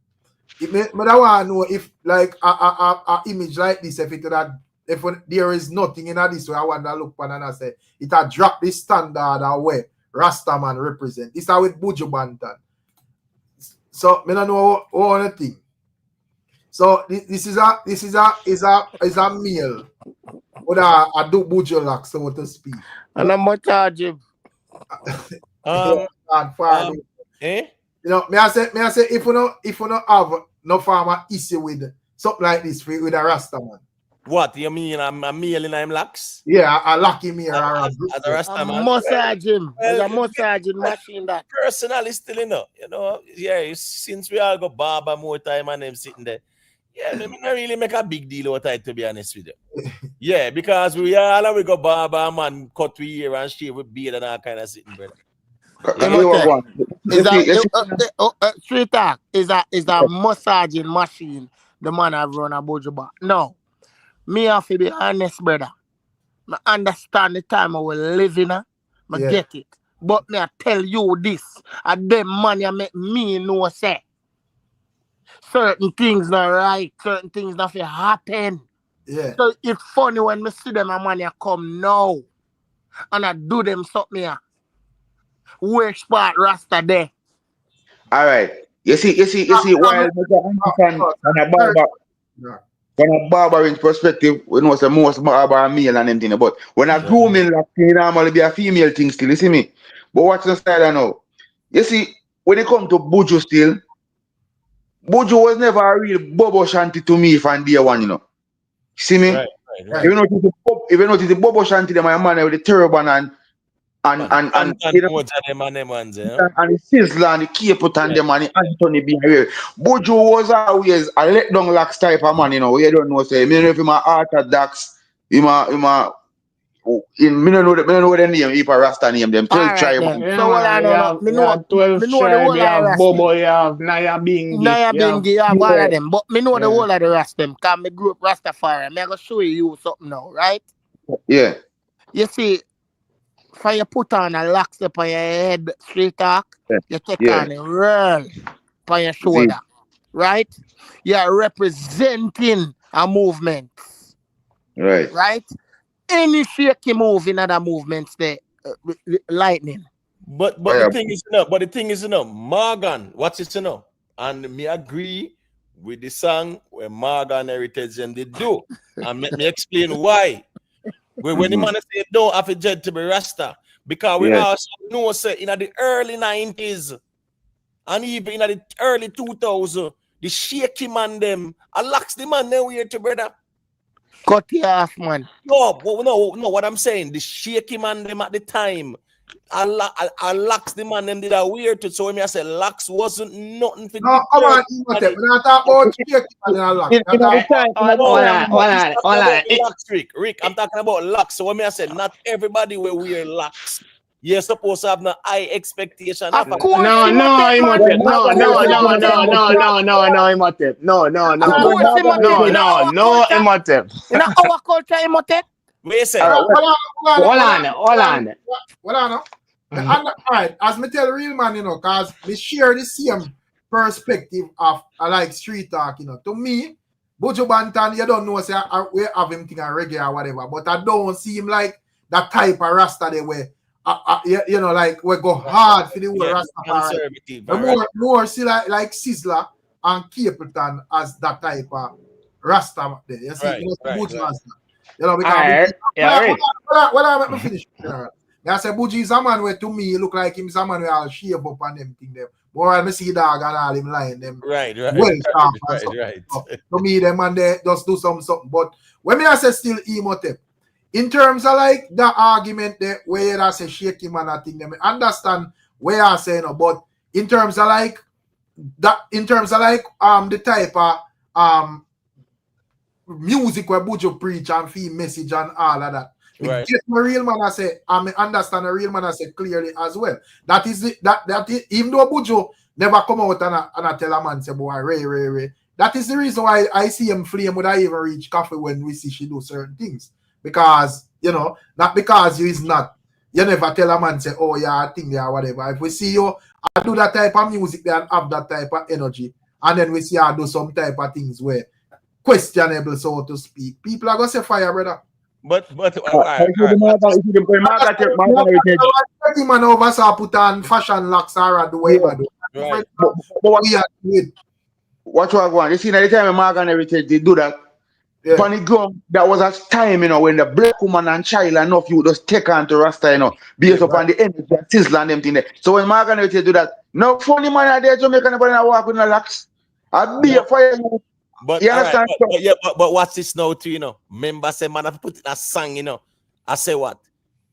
But I want to know if like a image like this, if there is nothing in this way, I want to look and I say it had dropped the standard away. Rastaman represent. This is with BUJU Banton. So I don't know what thing. So this is a meal. But I do BUJU lock, so to speak. And I'm charge him. You know, may I say if you don't have no farmer issue with something like this with a Rastaman. What you mean? I'm a meal in I'm lax? Yeah, a lucky me as a Rastaman. Massage him. There's a massaging machine that. Personally, still you know, yeah. Since we all go barber more time and them sitting there, yeah, let me not really make a big deal out of it, to be honest with you. Yeah, because we go barber man, cut we hair and shave with beard and all kind of sitting, brother. Straight talk is a massaging machine the man have run a BUJU back. No, me have to be honest, brother. I understand the time I will live in, I get it. But me I tell you this, them money make me know say certain things not right, certain things not happen. Yeah. So it's funny when me see them and money come now and I do them something here. Where spot Rasta there? All right. You see, while from a barbering perspective, we know the most barber are male and anything. But when a grooming like normally be a female thing still, you see me? But what's the style now? You see, when it comes to BUJU still, BUJU was never a real Bobo Shanty to me from day one, you know. See me? Right. Even though it's the Bobo Shanty, my man with the turban and you know, and the Sizzler and the Cape and them and the Anthony being here. BUJU was always a let down lax type of man, you know. You don't know, say, I don't know if he's my orthodox, me don't know the name, he a Rasta name, them 12 tribe. Yeah, so what I know, me know 12 tribe, you have Bobo, you have Naya Bingi, you have all of them. But me know the whole of the rest of them, because me grew up Rastafari. I'm going to show you something now, right? Yeah. You see, when you put on a locks up on your head, straight talk, you take on a roll on your shoulder, right? You're representing a movement. Right? Any shaky move in other movements there, lightning. But the thing is, Morgan, what's it, and me agree with the song where Morgan Heritage and they do. And let me explain why. When the man say don't have a jet to be Rasta, because we also know say in the early 90s and even in the early 2000s, the shaky man them, I lax the man them here to brother. Cut you off, man. No, what I'm saying, the shaky man them at the time, And Locks the man them did a weird to so me I say Locks wasn't nothing for no, come on, Imhotep. We're not talking about shaking man in a lock. Rick, I'm talking about Locks. So when me I said not everybody will wear Locks. You're supposed to have no high expectation. Of course, No, Imhotep. No, Imhotep. No, Imhotep. In our culture, Imhotep. Wait a second. Hold on. All right, as me tell real man, you know, cause we share the same perspective of like street talk, you know. To me, BUJU BANTON, you don't know, say we have him thing a reggae or whatever, but I don't see him like that type of Rasta they way. You know, like we go hard for the whole Rastafari. More see like Sizzla and Capleton as that type of Rasta there. You see, you know, BUJU Rasta. You know, because well, I'm finish. I say BUJU is a man where to me look like him is a man where I'll shave up on them thing them. But I see dog and all him lying them. Right. To me, them man they just do something. But when me I say still Imhotep, in terms of like the argument there where I say shaky man I think them understand where I say no, but in terms of like that the type of music where BUJU preach and feel message and all of that. Right. Get my real man I say, I understand a real man I say clearly as well. That is even though BUJU never come out and tell a man say boy Ray. That is the reason why I see him flame would I even reach coffee when we see she do certain things. Because you know, not because you never tell a man say, oh yeah, I think they are whatever. If we see you I do that type of music there and have that type of energy, and then we see I do some type of things where questionable, so to speak, people are gonna say fire, brother. But man over so put on fashion locks or the way I do. Right. What you are going? You see, the time Morgan Heritage they do that. Yeah. Funny gum, that was a time, you know, when the black woman and child enough you just take on to Rasta, you know, based upon the energy and Sizzla and them thing there. So when Morgan Heritage do that, no funny man out there Jamaican nobody walk with no locks. I'd be a fire. But you understand? Right, but what's this now too, you know? Remember say man I put in a song, you know. I say what?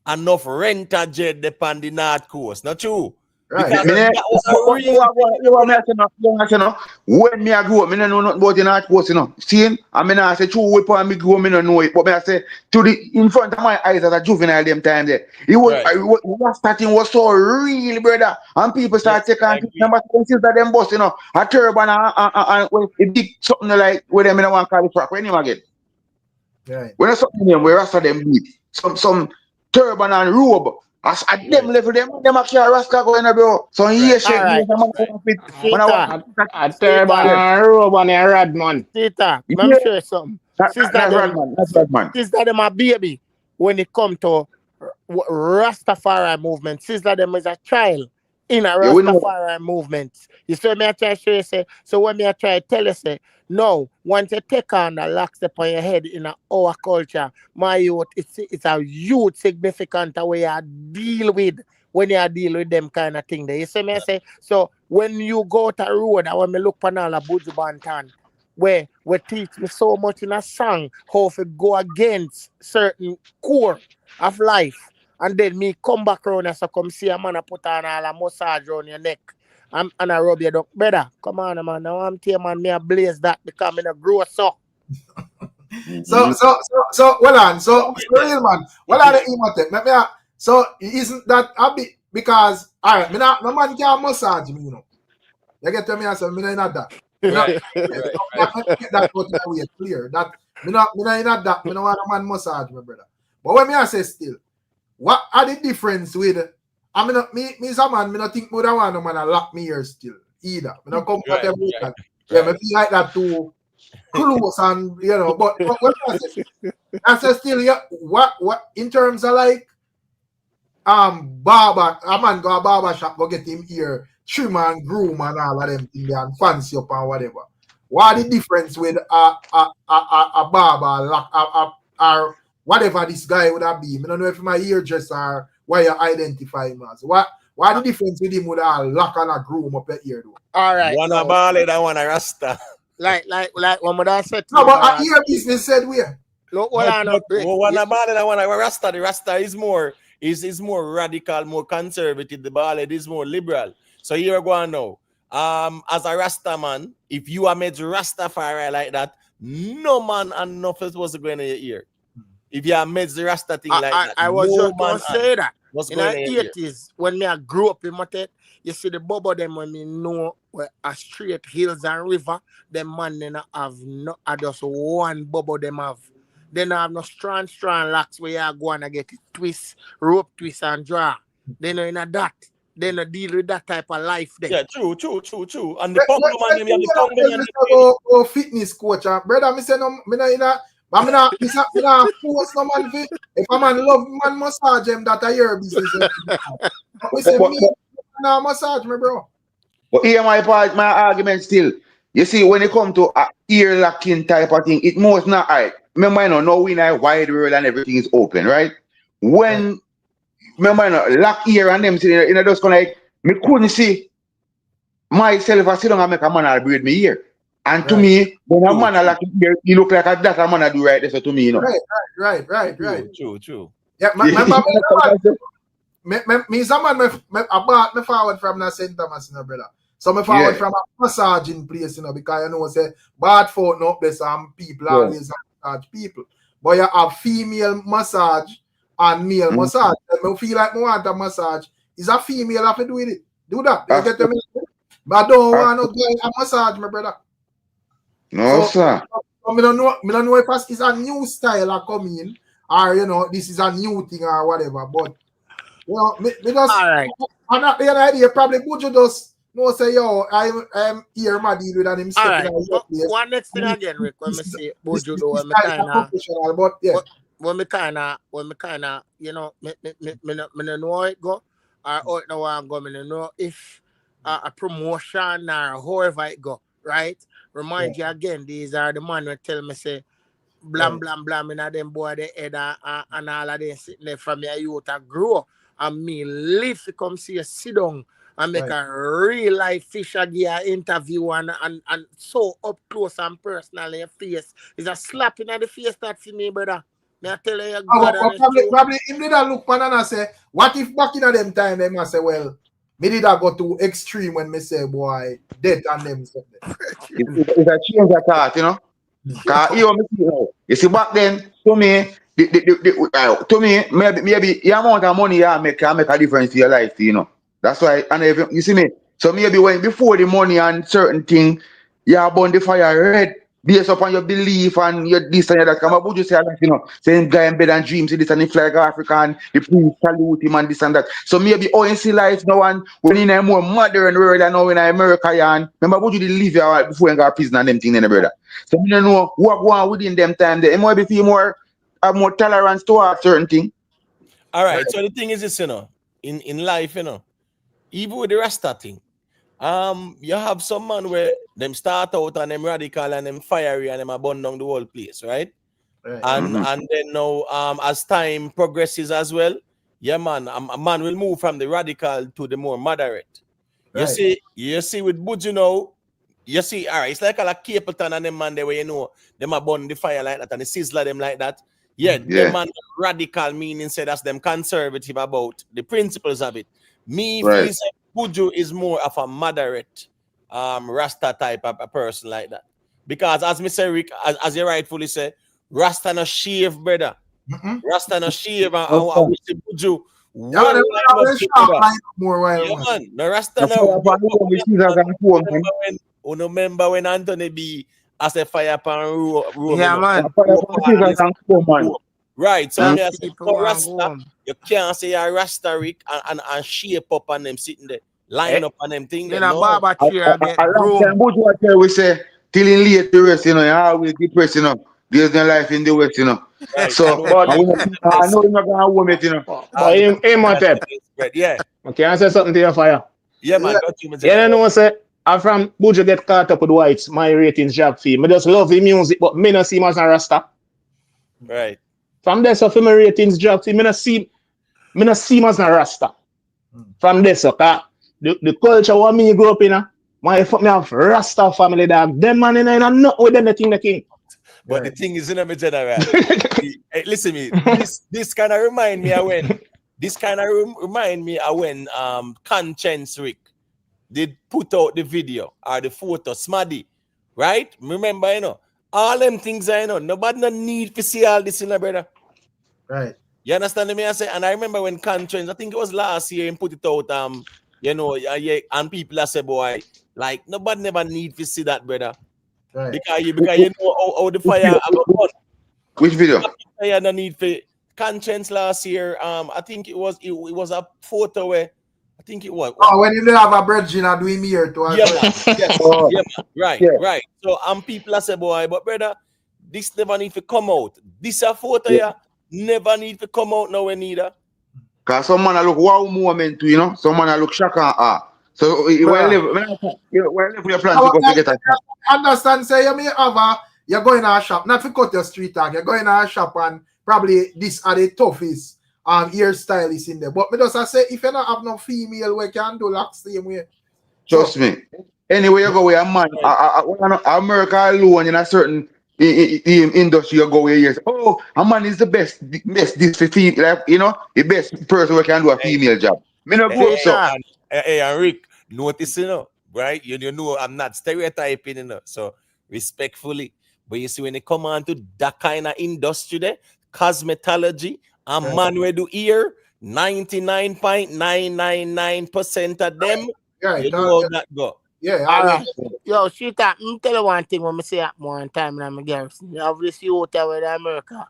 Enough renter jet upon the North Coast. Not true. Right. When me I grew up, I don't know nothing about the North Coast, you know. Seeing, I mean I say true whip on me grow, I don't know it. But I say to the in front of my eyes as a juvenile them time there. It was starting was so real, brother. And people start taking number things that them boss, you know, a turban and a big something like where them in one call the frack. When you again? Right. When I something them where Rasta them beat. Some turban and robe. As at them level, them a carry Rasta going there, bro. So yes, a turban and robe and a rad man. Tita, let me show you something. Sizzla them a baby when it come to Rastafari movement. Sizzla them is a child in a Rastafari movement. You see me I try to show you say, so when me I try to tell you say, no, once you take on the locks upon your head in our culture, my youth, it's a huge significant way you deal with when you deal with them kind of thing. You see me I say, so when you go to the road and when me look on all the BUJU BANTON, where teach me so much in a song how to go against certain core of life. And then me come back around and so come see a man put on all a massage around your neck. And I rub your duck. Brother, come on, man. Now I'm telling man, me a blaze that because I'm in a grow so. So well on. So real man. What are the Imhotep? So isn't that a bit because all right, no man can massage me, you know. You get to me and say me not that. Right. That way clear. That me not that. Me no want a man massage me, brother. But when me I say still, what are the difference with I mean, me as a man, me not think more than one no man a lock me here still either. Me not comfortable with that. Yeah, me feel like that too close and you know. But what I say still, yeah. What in terms of like barber, a man go a barber shop go get him here trim and groom and all of them things and fancy up and whatever. What are the difference with a barber or whatever this guy would have been? I don't know if my hairdresser or why you identify him as. What the difference with him with a lock and a groom up here though? All right. One a ball, that one a rasta. Like one of that said. No, but a ear business said where? Look, one a ball, that one a rasta. The rasta is more is more radical, more conservative. The ballad is more liberal. So here we go now. As a Rasta man, if you are made Rastafari like that, no man and nothing was going to your ear. If you are made the Rasta thing like that, I was no just going to say that. What's In going the 80s, when me I grew up in Motet, you see the bubble them when me know where a straight hills and river, them man then have no just one bubble them have. Then I have no strong locks where you go and get it twist, rope twist and draw. Then in a that. Then I deal with that type of life then. Yeah, true. And the Congo man, them have the Congo man. Go fitness coach, brother. Me say no, me not force no man fi. If a man love man massage him, that a your business. We say me now massage me, bro. But here my argument still. You see, when it comes to a ear locking type of thing, it must not right. Remember, now we in a wide world and everything is open, right? When remember, lock ear and them sitting, you know, just kind of like me couldn't see myself as sit down and make a man braid me ear. And to me, when a man like ear, he look like that a man do right there. So to me, you know. Right. True. Yeah, me someone I bought me forward from the St. Thomas, you know, brother. So me forward from a massaging place, you know, because you know say bad for no there some people always massage people. But you have female massage and male massage. And I feel like I want a massage. Is a female have to do it. Do that. You get me? But I don't want no guy a massage, my brother. No, sir. So me don't know if it's a new style are coming or you know this is a new thing or whatever. But you know, me just all right. I'm not the idea. Probably Buju just no say yo, I'm here my deal with and him stepping out. One next thing again, Rick, when me say Buju though, when me kinda but yeah. When me kinda, you know, me know how it go, or how it know I'm going, me know if a promotion or however it go, right? Remind you again, these are the man who tell me say blam in them boy the head and all of them sitting there from your youth to grow and me live to come see you sit down and make a real life Fisher gear interview and so up close and personal in your face. It's a slap in the face that for me, brother. Me I tell you, probably if they look man and I say, what if back in them time they must say, well, me did I go to extreme when me say boy dead and them something. It's a change of thought, you know. Cause you see back then to me, maybe the amount of money you make can make a difference to your life, you know. That's why, and if you see me, so maybe when before the money and certain thing, you have burn the fire red based upon your belief and your this and that. Come about you say, you know, saying guy in bed and dreams, this and the flag African, the priest salute him and this and that. So maybe all you see life now and when in a more modern world and now in America, and remember what you did live your before you got prison and them thing in the brother. So we don't know what go on within them time. They might be feel more have more tolerance towards certain thing. All right. So the thing is this, you know, in life, you know, even with the Rasta thing, you have some man where them start out and them radical and them fiery and them burn down the whole place, right? And then now, as time progresses as well, yeah, man, a man will move from the radical to the more moderate. You see with Buju now, you see, all right, it's like a Capleton and them man there where you know them are burn the fire like that and the sizzler them like that. Yeah, them man radical meaning say that's them conservative about the principles of it. Me, Buju is more of a moderate Rasta type of a person like that. Because as Mr. Rick, as you rightfully say, Rasta no shave, brother. Rasta no shave and I wish the Buju man, no Rasta no. Remember when Anthony B as a fire pan room. Yeah, man. Right, so Rasta, you can't say a Rasta Rick and shape up on them sitting there, line up on them things. In a barber chair, we say till in late the rest, you know, you always depressed, you know. There's no life in the West, you know. Right. So I know you're not gonna warm it, you know. Yeah. Okay, I say something to your fire. Yeah, man. Yeah, you know what say? I'm from Buju get caught up with whites. My ratings drop fee. I just love the music, but me not see him as a Rasta. Right. From there, so for my ratings drop fee, me not see him as a Rasta. From there, so the culture what me grew up in, my fuck me have Rasta family dog. Them man in not with them the thing the king. But the thing is, in my general, hey, listen me, this kind of remind me of when this kind of remind me of when Conscience Rick did put out the video or the photo, Smaddy, right? Remember, you know, all them things I know. Nobody no need to see all this in brother. Right. You understand me? I say, and I remember when Conscience, I think it was last year, and put it out, you know, and people say, boy, like nobody never need to see that, brother. Right. Because you know how the fire go on. Which video? I no need for Conscience last year. I think it was a photo where I think it was. Oh, when you don't have a bridging and doing here to Right. So people say, boy, but brother, this never need to come out. This a photo never need to come out nowhere neither. Cause some man look wow moment too, you know. Some man look shock and So where live your plan to go get a shop? Understand, say you may have you're going to a shop, not to cut your street tag, you're going to a shop and probably this are the toughest hairstylists in there. But me just say if you don't have no female we can do like same way. Trust me. Anyway, you go with a man, America alone in a certain industry, you go where you say, oh, a man is the best this for female, like, you know, the best person who can do a female job. Me no go so. Hey, Rick, notice, you know, right? You know, I'm not stereotyping, you know, so respectfully. But you see, when they come on to that kind of industry there, cosmetology, a man will do ear, 99.999% of them, you know how that go. Yeah, all right. Yo, shit, I'm tell you one thing when I say that one time in my garrison. Obviously, you out there with America.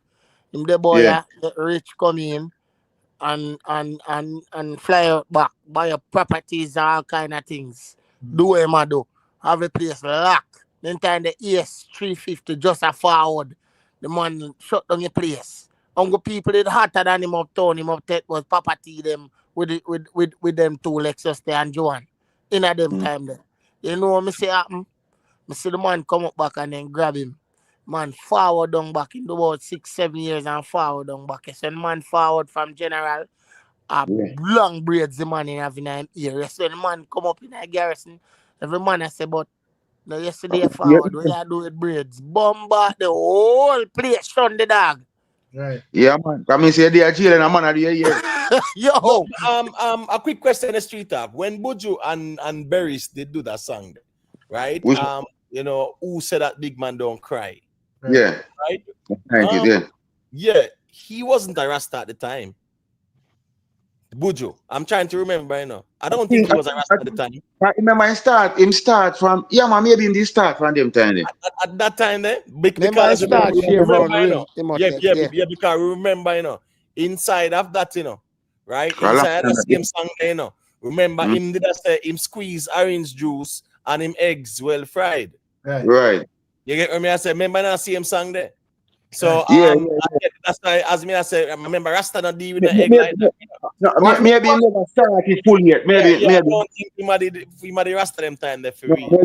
Him the boy get rich come in and fly out back, buy your properties and all kind of things. Do what him do. Have a place locked. Then time the ES350 just a forward. The man shut down your place. Uncle people did hotter than him uptown, him up that was property them with them two Lexus there and Joan. In a them time there. You know what me say happen? Me see the man come up back and then grab him. Man forward down back in about 6-7 years and forward down back. So the man forward from general long braids the man in having him ear. So the man come up in a garrison. Every man I say, but no yesterday forward, what you do with braids? Bombard the whole place, shun the dog. Right. Yeah, man. I mean, say they are chilling, a man are there, yeah. Yo, a quick question in the street talk. When BUJU and BERES did do that song, right? You know, who said that big man don't cry? Yeah. Right? Thank you, yeah, he wasn't a Rasta at the time. BUJU. I'm trying to remember, you know. I don't think he was a Rasta at the time. I remember him start from, man, maybe him did start from them time there. At that time there, because remember, because remember, you know, inside of that, you know, right? Inside of the same song, you know. Remember him did say him squeeze orange juice and him eggs well fried. Right. You get what I said? Remember that same song there? So that's why, as me I said, I remember Rasta not deal with the egg like that. No, maybe he never started full yet. Maybe. I don't think he might Rasta them time there for real. No,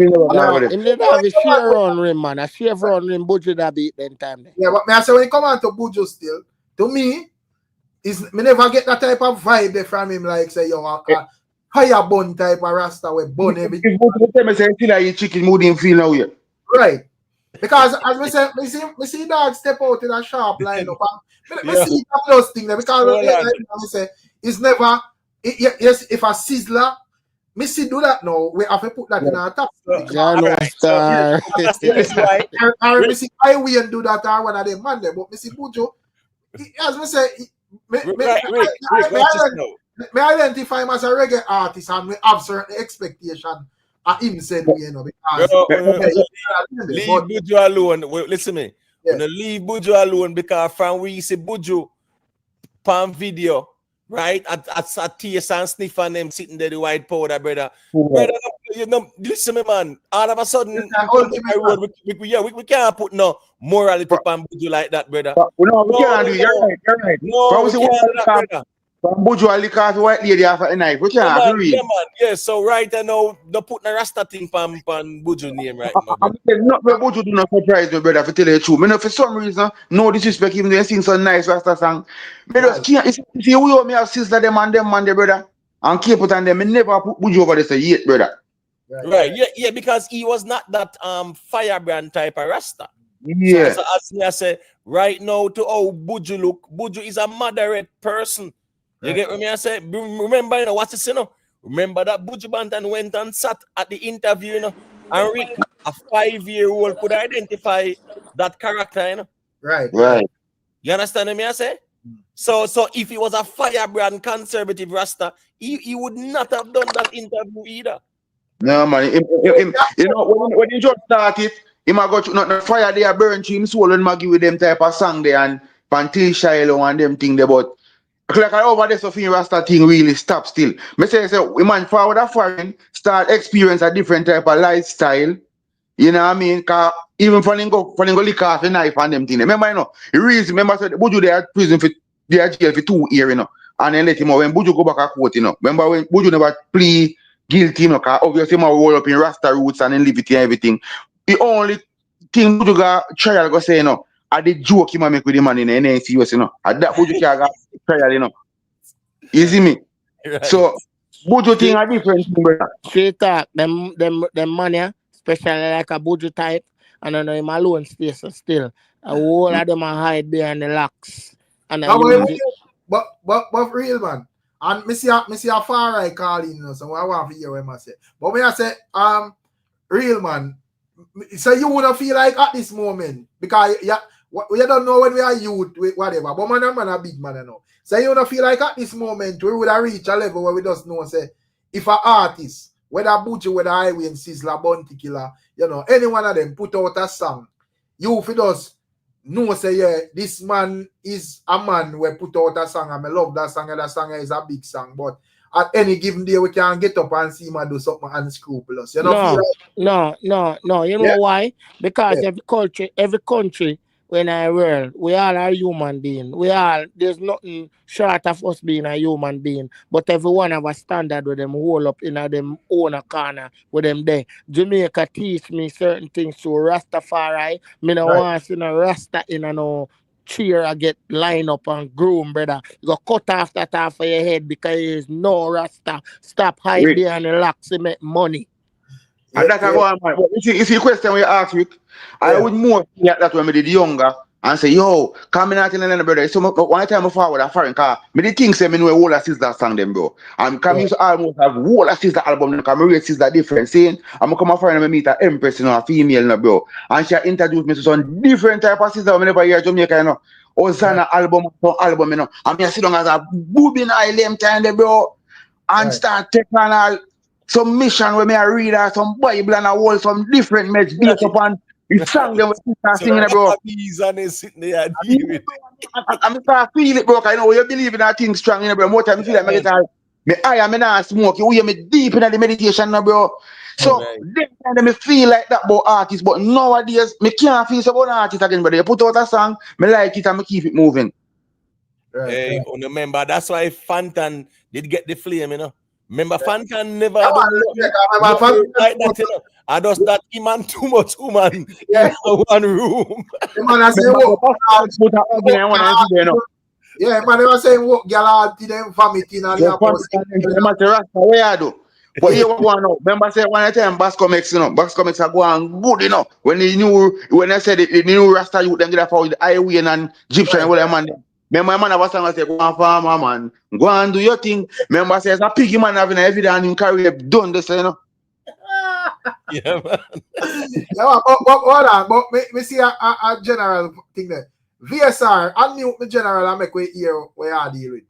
he didn't have a share on rim, man. A share on rim, BUJU that beat them time there. Yeah, but me I say when you come on to BUJU still, to me, me never get that type of vibe there from him, like say yo a higher bun type of Rasta with bun everything. If say still eat chicken, mood him feel now yet. Right. Because as we say, we see dog step out in a sharp lineup. We see those things there because we say it's never yes, if a sizzler, me see do that now, we have to put that in our top. I see I will do that or one of them man there, but me see BUJU, as we say, me identify him as a reggae artist and we have certain expectation. Him said, you know, because leave BUJU alone. Listen to me. Yeah. Leave BUJU alone because from we see BUJU palm video, right? At TS and Sniff and them sitting there, the white powder, brother. Brother, you know, listen to me, man. All of a sudden, we can't put no morality on BUJU like that, brother. We can't do it. You're right. No, we can't do that, brother. BUJU only cause white lady after a knife. We can't agree. Yeah, man. Yeah, so right now, they put a Rasta thing on BUJU name right now. Not where BUJU do not surprise me, brother, for tell you the truth. Me know for some reason, no disrespect, even though they sing some nice Rasta song. Me just can't, see, we owe me have sister them and there, brother. And keep it on them. Me never put BUJU over there, yet, brother. Right. Yeah, because he was not that firebrand type of Rasta. Yeah. So as I say, right now, to how BUJU look, BUJU is a moderate person. You get what I say? Remember, you know, what's this, you know? Remember that BUJU BANTON went and sat at the interview, you know, and Rick, a 5-year-old could identify that character, you know? Right. You understand what I say? So if he was a firebrand conservative Rasta, he would not have done that interview either. No, man. You know, when he just started, he might go not the fire there, burn to him soul and Maggie with them type of song there and Panty Shiloh and them thing there, but like I over there, so feel Rasta thing really stop still. Me say, we man forward a foreign, start experience a different type of lifestyle. You know what I mean? Cause even for them go lick off the knife and them thing. Remember, you know, the reason, remember, said Buju they at prison for they are jail for 2 years, you know. And then let him out when Buju go back to court, you know. Remember when Buju never plead guilty, you know, cause obviously him roll up in Rasta roots and then liberty and everything. The only thing Buju got trial go say, you know, are the joke him make with the man in the NNCUS, you know. And that Buju can got trial, you know. You see me? Right. So Buju thing a different thing, brother. Straight up, them money, especially like a Buju type, and I know him alone space still. A whole of them are hide behind the locks. And I use it. But real man. And me see a far right calling, you know, so I want to hear what I say. But when I say real man, so you wouldn't feel like at this moment, because you don't know when we are youth, whatever, but man a big man, you know. So you don't feel like at this moment we would have reached a level where we just know, say, if an artist, whether BUJU, whether Highway and Sizzla, Bounty Killer, you know, any one of them put out a song, you if you just know, say, yeah, this man is a man who put out a song, and I love that song, and that song is a big song, but at any given day we can get up and see him and do something unscrupulous. You know, no. You know why? Because every country when I world, we all are human being. There's nothing short of us being a human being. But everyone have a standard with them hold up in them own corner with them there. Jamaica teach me certain things to Rastafari. Me no want to see no Rasta in no cheer I get line up and groom, brother. You go cut off that off of your head because there's no Rasta. Stop hiding behind the locks to make money. And that's go on, man. But you see the question we ask, Rick, I would more like that when I did younger and say, yo, come in out in the brother. So one time I forward a foreign car, me the things say me know all that Sizzla song them, bro. And come used to almost have all that Sizzla album, come me rate Sizzla different. Saying I'm come a foreign and meet an empress, you know, a female, you know, bro. And she introduced me to some different type of Sizzla I never hear Jamaica, you know. Ozana album, you know. And me I sit down as a booby in island time there, bro. And start taking all some mission where me I read some Bible and I hold some different meds based upon the song them start singing, bro. I'm start feel it, bro. I know you believe in that thing strong, you know, bro. More time I feel like me not smoke. You hear me deep in the meditation, now, bro. So then me feel like that about artists, but nowadays me can't feel so about artists again, brother. You put out a song, me like it and me keep it moving. Hey, remember that's why Fantan did get the flame, you know. Remember, Fantan never like that, you know. I just that him and too much woman in one room. Man, I say yeah, man, they were saying what girl to them family and but here we go now. Remember, say one time Bascomex, you know, Bascomex are going good, you know. When I said the new Rasta youth, them get a for the highway and Egyptian and all them man. Remember, man, I was saying, go on farmer, man. Go and do your thing. Remember, say, it's a piggy man having every day and in career done this, you know. Yeah, man. Yeah, but hold on. But me see a general thing there. VSR, unmute the general and make we hear where I deal with.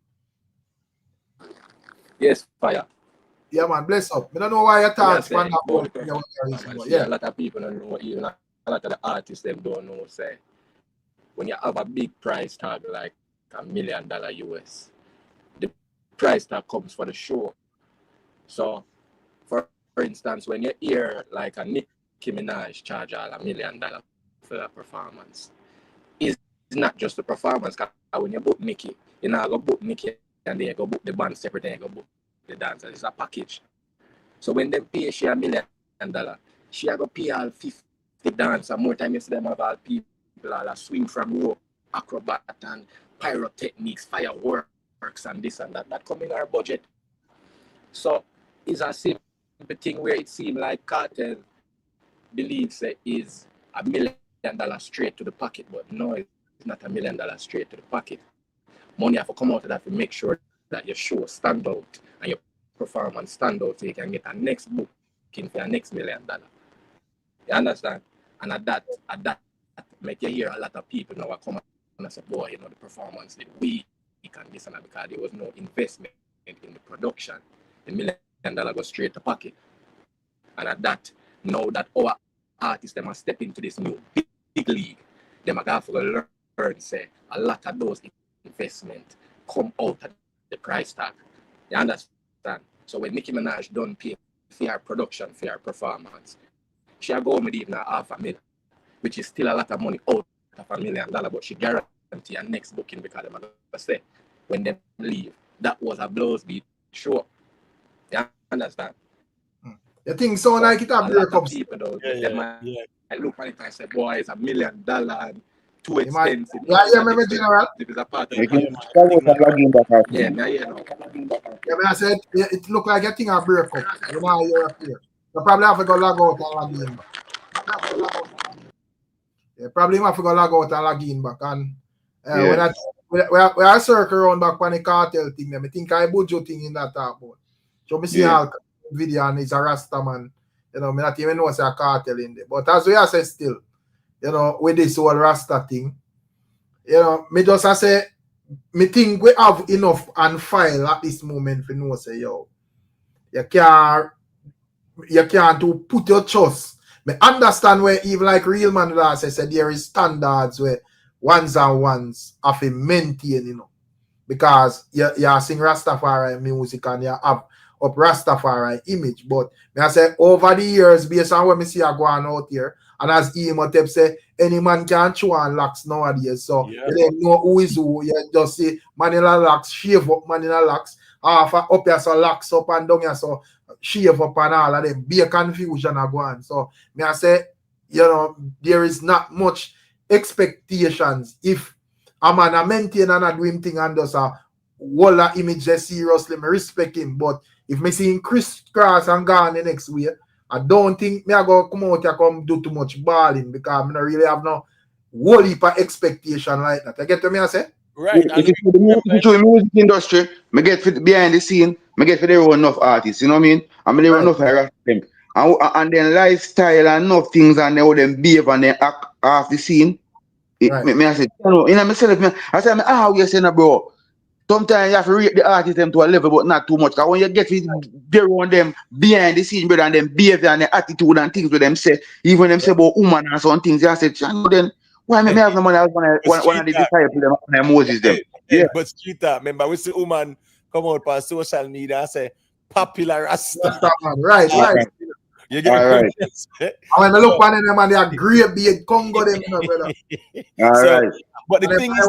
Yes, fire. Yeah, man, bless up. I don't know why you talk. Yeah, a lot of people don't know, even a lot of the artists them don't know, say, when you have a big price tag like $1 million US, the price tag comes for the show. So, for instance, when you hear like a Nicki Minaj charge all $1 million for that performance, it's not just the performance. Because when you book Nicki, you know, go book Nicki and then you go book the band separate and you go book the dancer. It's a package. So when they pay she $1 million, she go pay all 50 dancers. More time you see them have all people all swing from rope, acrobat and pyrotechnics, fireworks and this and that. That come in our budget. So it's a simple thing where it seems like Cartel believes it is $1 million straight to the pocket, but no, it's not $1 million straight to the pocket. Money have to come out of that to make sure that your show stand out and your performance stand out so you can get a next booking for your next $1 million. You understand? And at that make you hear a lot of people now come and say, boy, you know, the performance did weak and this and that because there was no investment in the production. The $1 million go straight to pocket. And at that, now that our artists them are step into this new big league, them are going to learn, say, a lot of those investment come out of the price tag. You understand? So when Nicki Minaj done pay for her production, for her performance, she go home with even $500,000, which is still a lot of money out of $1 million, but she guarantee her next booking because they're going to say, when they leave, that was a blows beat show. You understand? You think so like it a break up? People though, I look at it and say, boy, it's $1 million and too expensive. Yeah, remember General? It is a part of I I said it look like a thing a break up. You know, you're up here. You probably have to go log out and log in back. You probably have to go log out and log in back. And we are circle around back on the cartel thing. I think I BUJU thing in that talk about. So me see all video and it's a Rasta man. You know, me not even know it's a cartel in there. But as we are say still, you know, with this whole Rasta thing, you know, me just say, me think we have enough on file at this moment for know say, yo, you can't to put your trust. Me understand where even like real man that say there is standards where ones and ones have to maintain, you know, because you sing Rastafari music and you have up Rastafari image. But I say over the years, based on what me see are going out here, and as Imhotep say, any man can chew on locks nowadays. So you don't know who is who. You just say Manila locks, shave up Manila locks, half up here so locks up and down here so shave up and all of them. Be a confusion go on. So me I say, you know, there is not much expectations if a man a maintain and a do him thing and does a whole image seriously. Me respect him, but if me see him crisscross and gone the next way, I don't think me I go come out here come do too much balling because I don't really have no whole heap of expectation like that. You get what me I say? Right. If you the music industry, me get fit behind the scene, me get for there enough artists, you know what I mean? I mean there enough them. And then lifestyle and enough things and how them behave and they act off the scene. Me I say, you know, in myself, I say, you say, bro. Sometimes you have to rate the artist them to a level, but not too much. Because when you get there on them behind the scene, brother, and them behavior and the attitude and things with them say, even them say about woman and some things, you say, then why me have no money? I was one of the disciples them Moses them. But street that, remember, we see woman come out on social media and say, popular Rasta. Right. You get right. And when I look on them and they are great big Congo them, you know, brother. Right. But the thing is,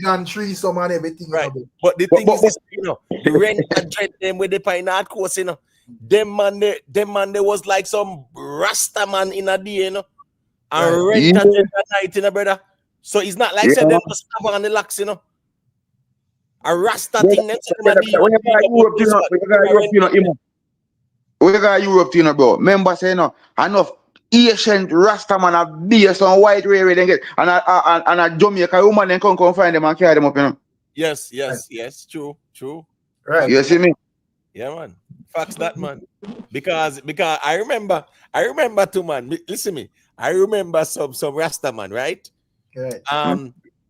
and tree some and everything. Right. But the thing is, you know, the rent and them with the pine hard course, you know, them man they was like some Rasta man in a day, you know, and rent at night, you know, brother. So it's not like say them just have on the locks, you know. A Rasta thing. We got Europe, you know, bro. Remember saying, no, enough Asian Rasta man a beer some white railway then get and a Jamaica woman then come find them and carry them up, you know. Yes, true. Right. You see me? Yeah, man. Facts that, man. Because I remember too, man. Listen to me. I remember some Rasta man, right? Right.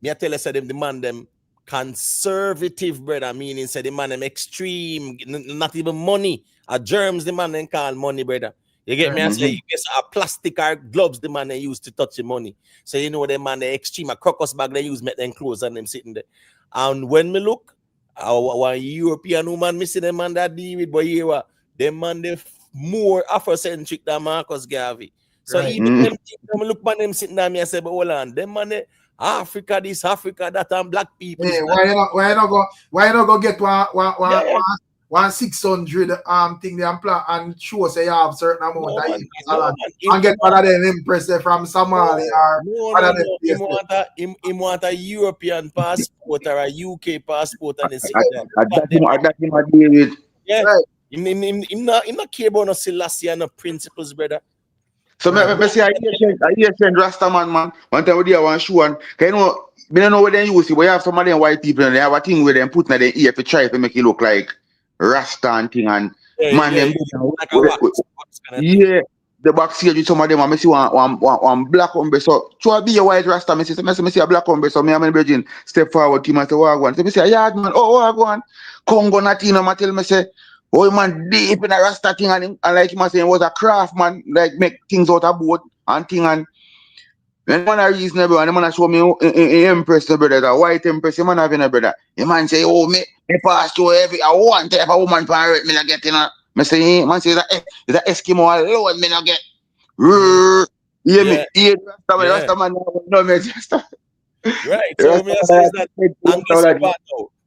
Me I tell you, say them demand them conservative, brother. Meaning say the man them extreme, not even money. A germs the man then call money, brother. You get me? I say, you guess a plastic or gloves the man they use to touch the money. So you know the man they extreme a crocus bag they use make them clothes and them sitting there. And when me look, our European woman me see them man that deal with, but here them man they more Afrocentric than Marcus Garvey. So even them look man them sitting down me I say, but hold on, them man they Africa this, Africa that, and black people. Hey, why you not go get one 600 thing they plan and show say you have certain amount of and get one of them impressed from Somalia or he want a European passport or a UK passport and him not care about no Selassie and no principles, brother. So me say I hear friend Rasta man. One time we did one show and you know, me don't know what they use, but you have some of them white people and they have a thing where them put in their ear to try to make it look like Rasta and thing and man them like a wax kind of yeah. The backstage with some of them, I see one black hombre. So, try to be a white Rasta. I see a black hombre. So, me and my brother step forward to him and say, what go on? So, I say, yeah, man, oh, what go on? Congo Natino, I tell me, say, oh, man, deep in a Rasta thing. And like him, I say, he was a craft, man, like make things out of boat and thing. And when man are reasonable, and the man show me impress, brother, a white impress, the man having a brother. The man say, oh, me pass through I want type of woman for it, me not get in a. I say, man, say that Eskimo alone, me not get. Yeah, me, yeah, Rasta man, no, me just. Right, so me say that, and guess what now?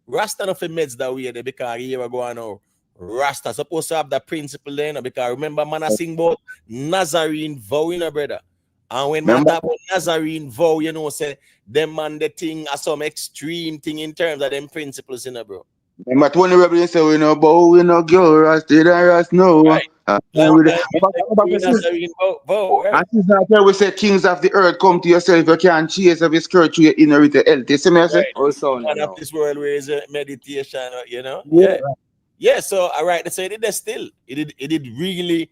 Rasta not for meds that way, because here we go now. Rasta supposed to have the principle there, because remember, man, I sing about Nazarene vow, you know, brother. And when man talk about Nazarene vow, you know, say, them man, the thing are some extreme thing in terms of them principles, you know, bro. Remember 20 rebels say we no bow, we no girl, Rasta, Rast no. Right. And we say kings of the earth, come to yourself, you can't chase of your skirt to your inherited health. You see me, I say? Also, one of this world where is meditation, you know? Yeah. Yeah, so all right, so it did still. It did really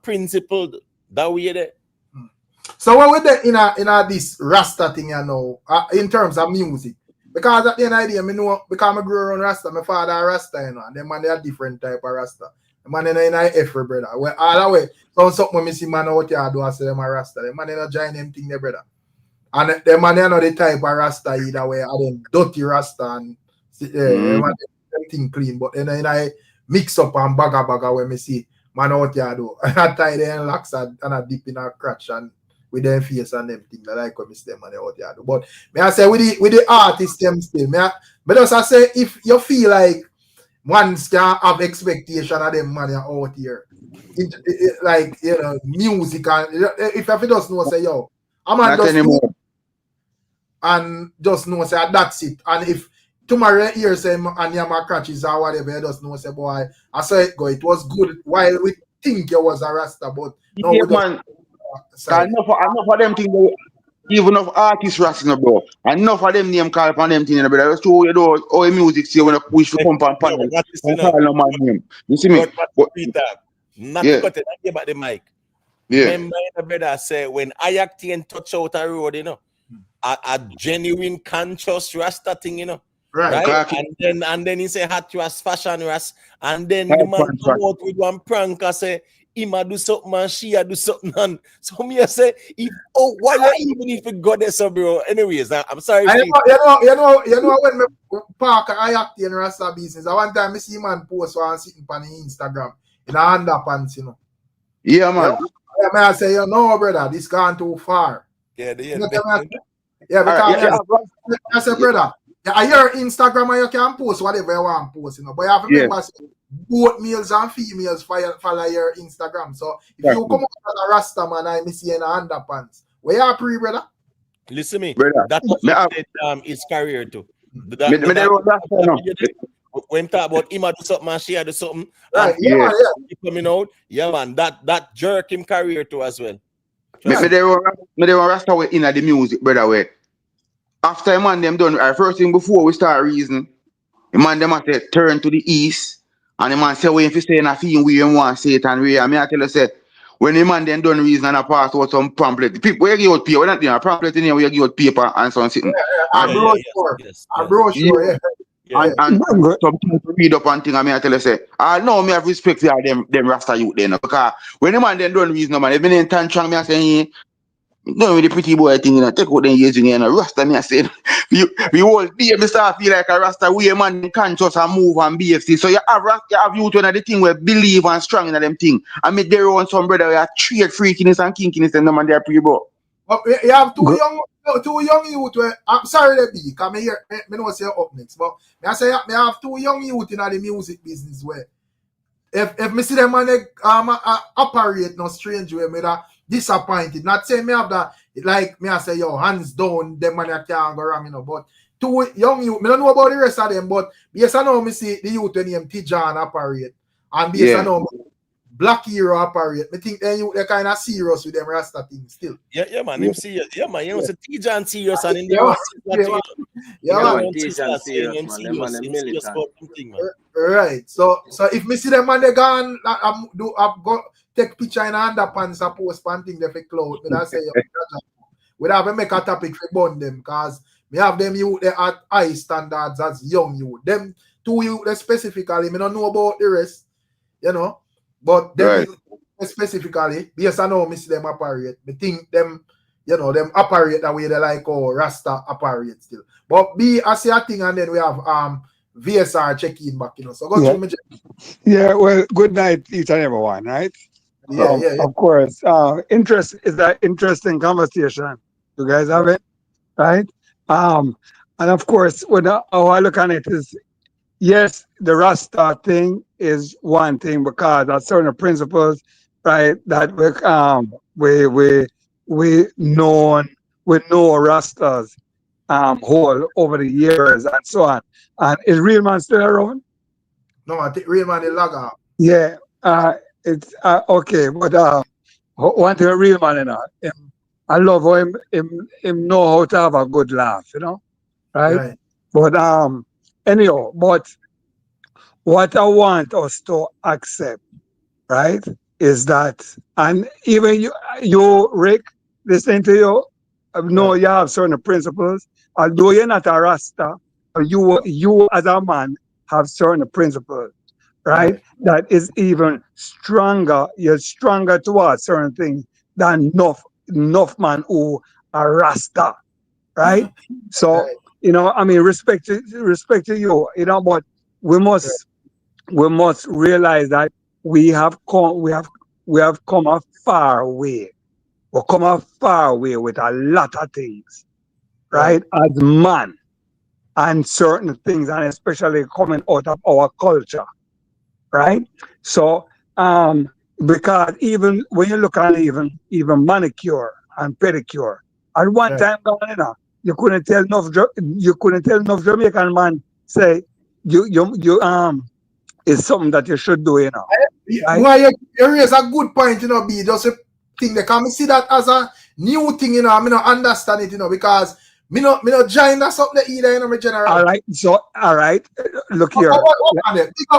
principled that way there. So what with the in a this Rasta thing, you know, in terms of music? Because at the end of the day, I know, because I grew around Rasta, my father Rasta, you know, and them man they are different type of Rasta. The man in every brother. Well, all the way, so something when me see man out here do, I say them a Rasta. The man they not join them thing, there, brother. And the man they know the type of Rasta either way, and then dirty Rasta and them thing clean, but then I mix up and baga when me see man out here do. And I tie them locks and I dip in a crotch and with them face and them thing, I like when me see them man out here do. But me I say with the artists them still, but I say if you feel like ones can have expectation of them man out here, like you know, music and if you just know say yo, I'm not just anymore. And just know say that's it. And if tomorrow here say and my crutches or whatever, you just know say boy, I saw it go. It was good while we think you was a Rasta, but no, yeah, man. Enough of them things, even of artists Rasta, bro. Enough of them name call upon them things, bro. That's true, you know, all music see when you push to come on panel. No man name. You see me? Not to cut it, I about the mic. Yeah. Remember the brother say when Ayakti and touch out a road, you know, a genuine conscious Rasta thing, you know. Right. And then he say hot Ras, fashion Ras, and then the man come out with one prank and say Ima do something and she do something. And so me I say, why even if you got there, so bro? Anyways, I'm sorry. You know when me park Ayakti and Rasta business, I one time I see man post one sitting on the Instagram in a underpants, you know. Yeah, man. I say, you know, brother, this gone too far. Yeah, because I say, brother, I hear Instagram and you can post whatever you want to post, you know. But you have to remember, both males and females follow your Instagram. So if you come up as a Rasta man, I miss you in a underpants. Where you are pre, brother? Listen me, brother. that's what his career too. When talk about him do something and she do something, right? Yeah. Coming out, yeah, man. That jerk him career too as well. Me they want Rasta way in the music, brother. Way after a man them done, first thing before we start reason, the man them say turn to the east, and the man say when if you say nothing we want say it and we. I mean I tell you say when the man then done reason and I pass out some pamphlet, the people where you give out paper, we're not doing a pamphlet in here, we give out paper and something. A brochure. And something to read up and thing, I mean I tell you say, I know me have respect for them Rasta youth then, because when the man then done reason, man, if in tantrum, me I say, no, with the pretty boy thing, you know, take out them years, you know, Rasta, me I say, we all day, me start feel like a Rasta, we a man conscious and move and BFC. So you have youth when the thing where believe and strong in them thing. I mean, there on some brother, we are trade freakiness and kinkiness, and the man they are pretty bro. But you have two young youth where, I'm sorry to be, because me know say up next, but I say I have two young youth in the music business where if me see them man operate no strange way, me that disappointed. Not saying me have that, like me I say, yo, hands down, them man can't go wrong, you know, but two young youth, me don't know about the rest of them, but yes I know me see the youth when him Tijan operate, and yes I know black hero operate. I think they're kind of serious with them Rasta things still. Yeah, man. Him serious. Yeah, man. You know, it's a T-John serious and in Yeah, the man. T-John serious, man. Them man, them militant. Right. So if me see them man they gone, I go take picture in underpants and post panting they for cloud. But I say we have to make a topic for burn them because we have them youth they at high standards as young youth. Them two youth they specifically, me don't know about the rest, you know. But them specifically, yes, I know me see them operate. Me think them, you know, them operate the way they like Rasta operate still. But I see a thing and then we have VSR check-in back, you know. So go through me. Yeah, well, good night each and everyone, right? Yeah. Of course. Interest is an interesting conversation. You guys have it, right? And of course, how I look at it is, yes, the Rasta thing is one thing because there are certain principles, right, that we know Rastas hold over the years and so on. And is Real Man still around? No, I think Real Man is log out. Yeah, it's okay, but one thing Real Man, you know, I love how him know how to have a good laugh, you know, right? But anyhow, but what I want us to accept, right, is that, and even you Rick, listening to you, I know you have certain principles, although you're not a Rasta, you as a man have certain principles, right? That is even stronger, you're stronger towards certain things than enough man who are Rasta, right? So, you know, I mean, respect to you, you know, but we must realize that we have come a far way. We've come a far way with a lot of things, right? As man, and certain things, and especially coming out of our culture, right? So, because even when you look at even manicure and pedicure, at one time, you couldn't tell enough Jamaican man say you is something that you should do, you know. Right? Why you raise a good point, you know, B. Just a thing they can see that as a new thing, you know. I mean, I understand it, you know, because me not join that something either, you know, my general. All right, so look here.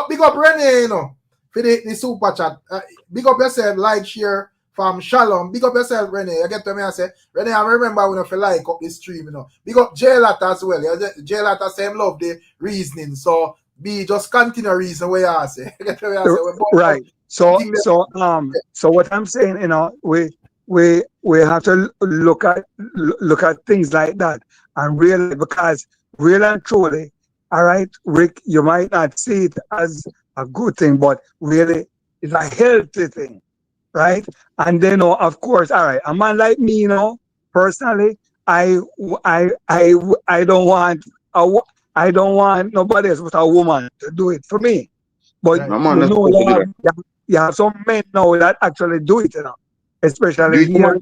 Big up Renee, you know, for the super chat. Big up yourself, like, share from Shalom. Big up yourself, Renee. You get to me and say, Renee, I remember when I feel like up the stream, you know. Big up J-Lat as well. J-Lat say him love the reasoning. So be just continue reason where you say. Right. So what I'm saying, you know, we have to look at things like that and really, because really and truly, all right, Rick, you might not see it as a good thing, but really it's a healthy thing, right? And then, of course, all right, a man like me, you know, personally, I don't want nobody else but a woman to do it for me. But you have some men now that actually do it, you know, especially here,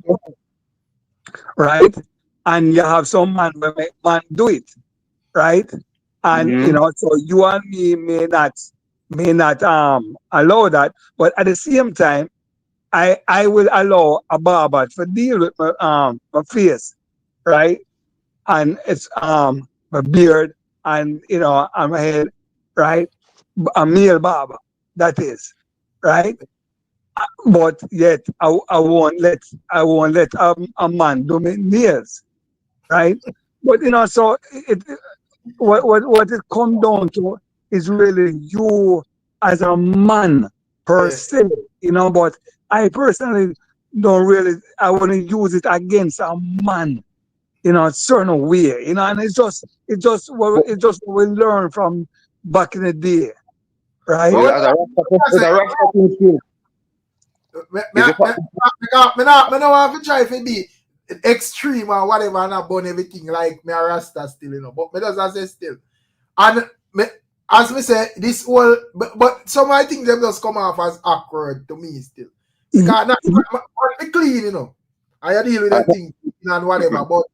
right? And you have some man that make man do it, right? And you know, so you and me may not allow that, but at the same time, I will allow a barber to deal with my face, right? And it's my beard and, you know, on my head, right? A male barber, that is, right? But yet I won't let a man do my nails, right? But, you know, so what it comes down to is really you as a man per se, you know. But I personally don't really, I want to use it against a man, you know, a certain way, you know, and it's just what we learn from back in the day, right? Me not want to try to be extreme or whatever and not burn everything like me a Rasta still, you know. But me just say still. And as me say, this whole but some of the things them just come off as awkward to me still. Because not clean, you know. I deal with that thing and whatever, but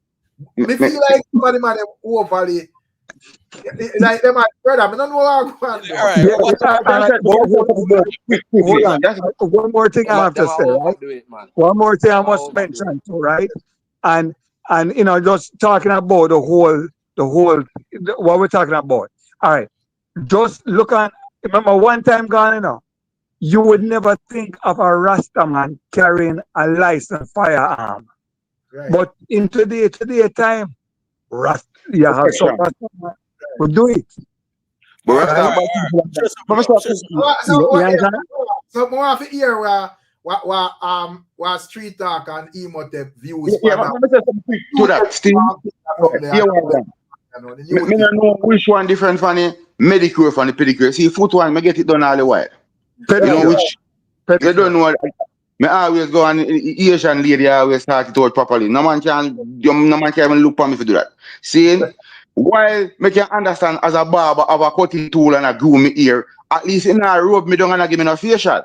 me feel like somebody man overly Like them, brother, I don't know how I'm going. All right. Hold on. One more thing I have to say, right? One more thing I must mention too, right? And you know, just talking about the whole what we're talking about. All right. Just look at, remember one time gone, you know, you would never think of a Rasta man carrying a licensed firearm. Right. But in today time, you have some Rasta man will do it. So more of here where street talk and emotive views. Yeah, but let me say something to that, Steve. I don't know which one different from the medicure from the pedicure. See, foot one, I get it done all the while. You know which? You don't know. I always go and Asian lady always start it out properly. No man can even look for me to do that. See, while I can understand as a barber have a cutting tool and a groom me ear, at least in a rub me down and give me a facial.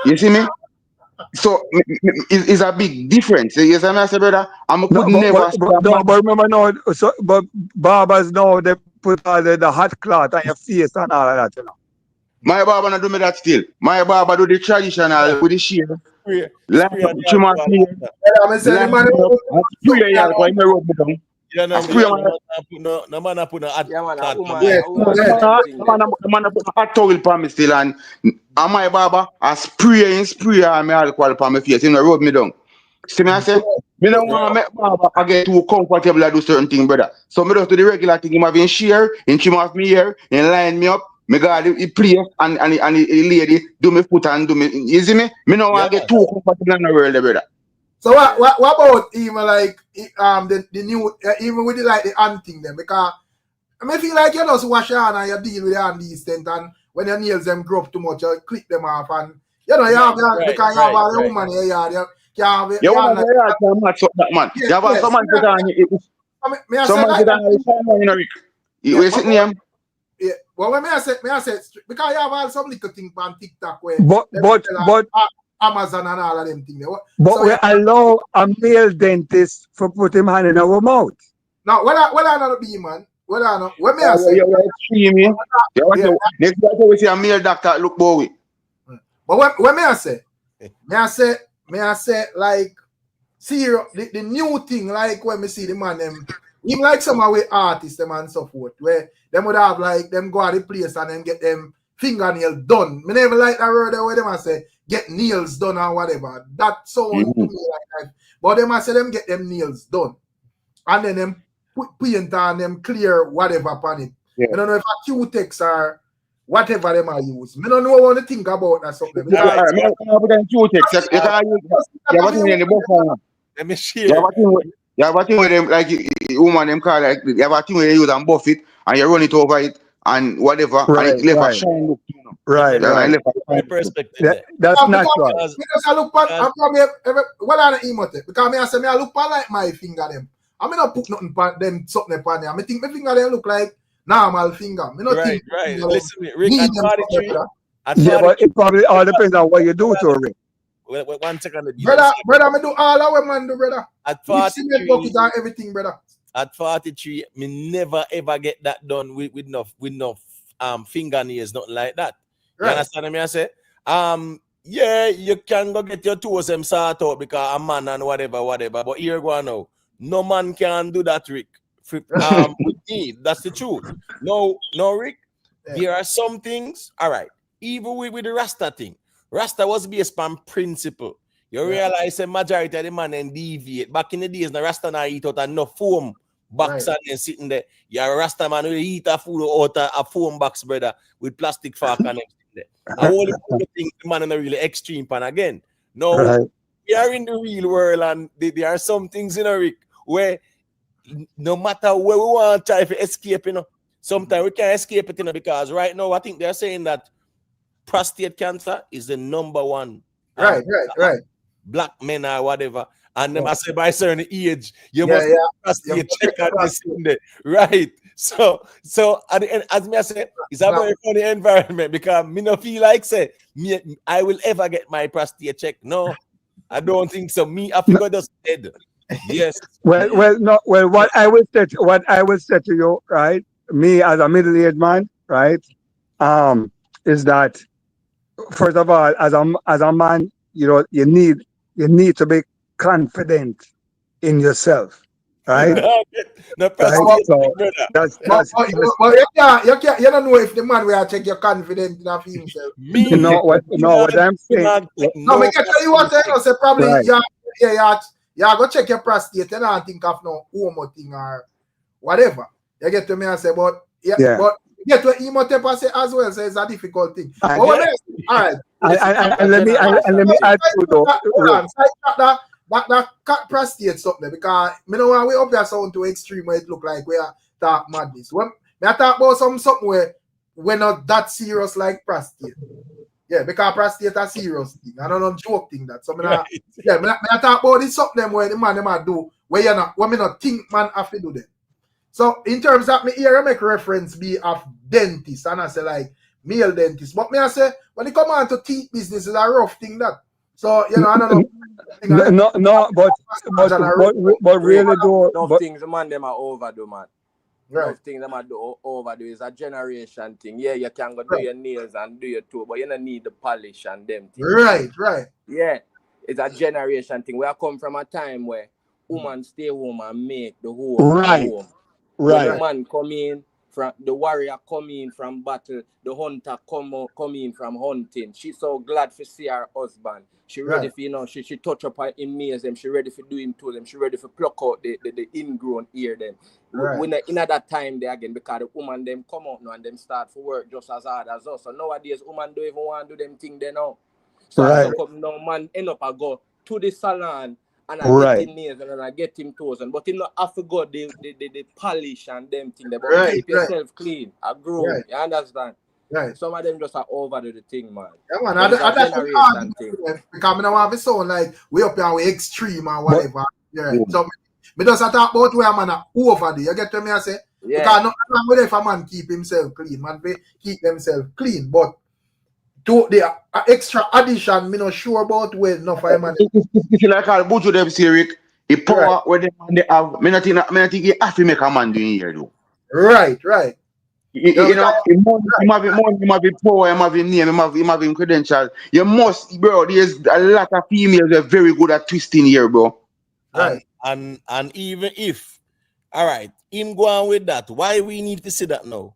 You see me? So it's a big difference. You see me, I say, brother? I could never. But remember now, but barbers now they put all the hot cloth on your face and all of that, you know. My barber not do me that still. My barber do the traditional with the shave. Like trim off here. No man put a hot towel for me still, and my barber a spray and me alcohol for my face. You know, rub me down. See me I say, me don't want to make barber I get too comfortable to do certain things, brother. So me just do the regular thing. Him have in shear, in trim off me hair, in line me up. Me got the place and the lady do me foot and do me. You see me? Me don't want to get too comfortable in the world, brother. So what about even like the new even with the like the hunting them, because I feel like you just wash your hand and you deal with the hand decent, and when your nails them grow up too much you clip them off, and you know you have because you have a woman here, you have it. You want to match up that man. You have someone put on someone put on in a week. You sitting here. Yeah, well, when I say because you have all some little thing on TikTok where but Amazon and all of them things. But so we allow a male dentist for put him hand in our mouth. No, well I not be man. Well I not. What may I say? Next time we see a male doctor look boy. But what may I say? May I say like see the new thing like when we see the man them even like some of the artists them and so forth where them would have like them go at the place and then get them fingernail done. Me never like that word where them I say get nails done or whatever. That sound to me like that. But them I say them get them nails done. And then them put paint on them clear whatever upon it. I don't know if a Q-Tex or whatever them I use. I don't know what to think about that something. Let me share. You have a thing with them, like woman them call like you have a thing where you use and buff it and you run it over it and whatever, right, and it left a shine look, you know. Right. My perspective. That's natural. I look at I'm probably what are the emote? Because I say I look at like my finger them. I mean not put nothing on them something upon them. I think my finger them look like normal finger. Right. Listen, Rick, but it probably all depends on what you do to Rick. Wait, 1 second. Brother, I do all our man do, brother. At 43, and everything, brother. At 43, me never ever get that done with enough fingernails, nothing like that. Right. You understand me? I say, yeah, you can go get your toes them sort out because a man and whatever. But here go now, no man can do that, Rick. With me, that's the truth. No, Rick. Yeah. There are some things. All right, even with the Rasta thing. Rasta was based on principle. You realize the majority of the man and deviate. Back in the days, the Rasta na eat out enough foam box and then sitting there. You're a Rasta man who eat a food out a foam box, brother, with plastic fork and everything there. I only think the man in a really extreme pan again. No, we are in the real world and there are some things in a Rick where no matter where we want to try to escape, you know, sometimes we can't escape it, you know, because right now I think they're saying that prostate cancer is the number one. Right. Black men or whatever. And them I say by a certain age, you must prostate check out this in there. Right. So at the end, as me I say, it's a very funny environment because me no feel like say I will ever get my prostate check. No, I don't think so. Me I figure just dead. Yes. Well, what I will say to you, right? Me as a middle-aged man, right? Is that first of all, as a man, you need to be confident in yourself, right? No Right. So that's you don't know if the man will check your confidence in himself. Me, what I'm saying. No, me can tell you what I know. Say probably Right. you go check your prostate. You don't think of no homo thing or whatever. You get to me and say, but but you get to emo say as well. So it's a difficult thing. All right. And let me add to though. That prostate something because me know when we up there sound too extreme where it look like we are talk madness. When me talk about something where we're not that serious like prostate. Yeah, because prostate a serious thing. I don't know joke thing that. So me I talk about this something where the man them do where you not when me not think man have to do them. So in terms of me here I make reference be of dentist and I say like male dentist. But me I say when it come on to teeth business is a rough thing that. So I don't know. But really though, enough things the man them are overdo, man. Right. Enough things them are overdo is a generation thing. Yeah, you can go do your nails and do your toe, but you don't need the polish and them things. Right. Yeah, it's a generation thing. We are come from a time where women stay home and make the whole home. When the man come in from the warrior come in from battle, the hunter come in from hunting. She's so glad to see her husband. She ready for she touch up her ears them. She ready for do him to them. She ready for pluck out the ingrown ear them. When in that time they again because the woman them come out now and them start for work just as hard as us. So nowadays woman don't even want to do them thing they now. So I come now man end up I go to the salon. And I get him nails and I get him toes, but him not have to go the polish and them thing. But keep yourself clean, a groom. You understand? Right. Some of them just are over the thing, man. Yeah, man. That's generation thing. Because I don't have a sound like we up here we extreme or whatever. So me just talk about where man are over there. You get to me? I say because not whether if a man keep himself clean, man, they keep themselves clean, but. To the extra addition, me not sure about where enough I man. If you like all BUJU them say Rick, the power where they have, me not think you have to make a man doing here though. Right. You know, him have money, him have power, him have name, him have credentials. You must, bro. There's a lot of females that are very good at twisting here, bro. Right. And even if, all right, him go on with that, why we need to see that now?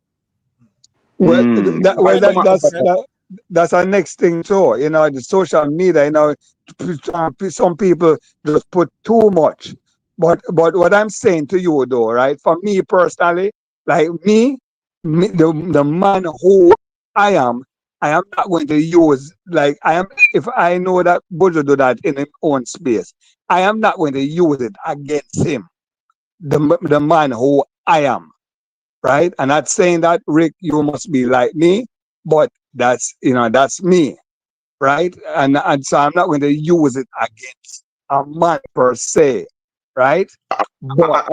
That's our next thing too. The social media. Some people just put too much. But what I'm saying to you though, right? For me personally, like me the man who I am not going to use like I am. If I know that BUJU do that in his own space, I am not going to use it against him. The man who I am, right? And not saying that Rick, you must be like me. But that's me, right? And so I'm not going to use it against a man per se, right? But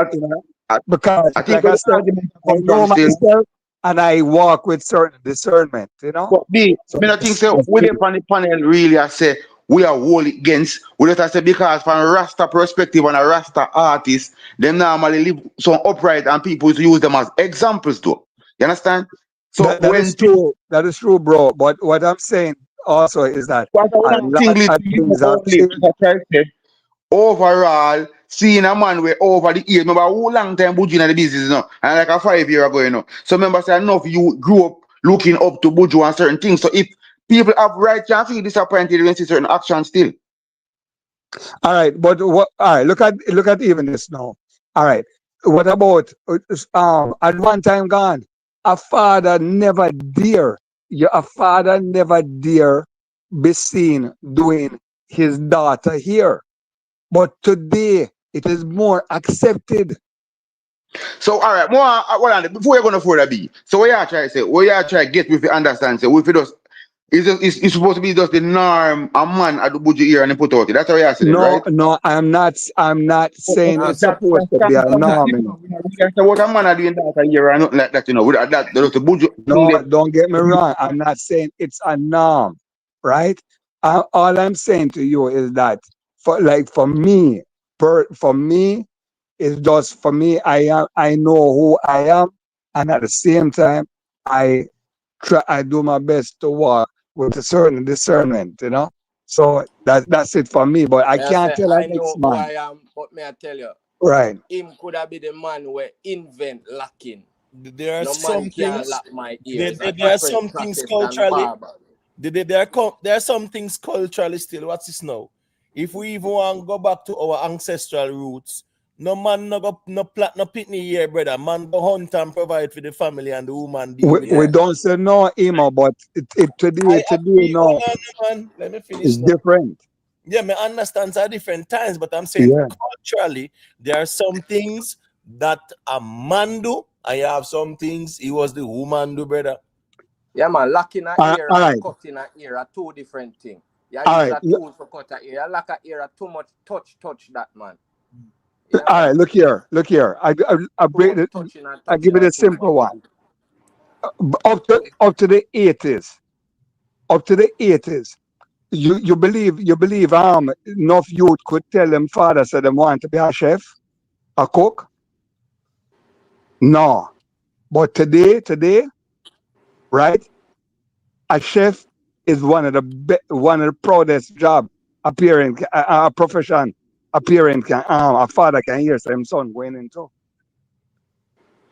because like I said, I know myself and I walk with certain discernment, But I think so. We on the panel really I say we are wholly against. We just say because from a Rasta perspective and a Rasta artist, them normally live so upright and people use them as examples though. You understand? So that is true. That is true, bro. But what I'm saying also is that overall, seeing a man way over the years, remember how long time BUJU in the business now, and like a 5 year ago, So remember, say enough you grew up looking up to BUJU and certain things. So if people have right to feel disappointed when see certain actions still. All right, but what? All right, look at even this now. All right, what about at one time gone? A father never dare be seen doing his daughter here. But today it is more accepted. So all right, before you're gonna further be, so what you try to say, what you try to get with the understand, say if it does it's supposed to be just the norm a man at the BUJU here and they put out it. That's what you're saying, right? No, I'm not saying it's supposed to be a norm. What a man are doing that a year and nothing like that, with that the BUJU. No, don't get me wrong. I'm not saying it's a norm, right? All I'm saying to you is that for me, for me, it's just for me. I know who I am, and at the same time, I do my best to walk with a certain discernment. You know, so that's it for me. But I can't tell I an know next who man. I am, but may I tell you, Right. him could have been the man who invent locking. There are No some man can things. lock my ears. A There are different some things process than culturally. barber. There are some things culturally still. What's this now? If we even want to go back to our ancestral roots, no man no go no plat no pitney here, brother. Man go hunt and provide for the family and the woman deal with We it. don't say no, Emo, but today, no, Man. Let me finish it's now. different. Yeah, me understand at different times, but I'm saying Yeah. culturally, there are some things that a man do, and you have some things he was the woman do, brother. Yeah, man, locking a ear and Right. cutting a ear are two different things. You All use right. a tool for cut a ear. You lock a ear too much touch that man. Yeah, all right, look here. I break it. I give it a simple one. Up to the 80s. Up to the 80s. You believe enough youth could tell them father said they want to be a chef, a cook? No. But today, right? A chef is one of the proudest job a profession a father can hear his son going into.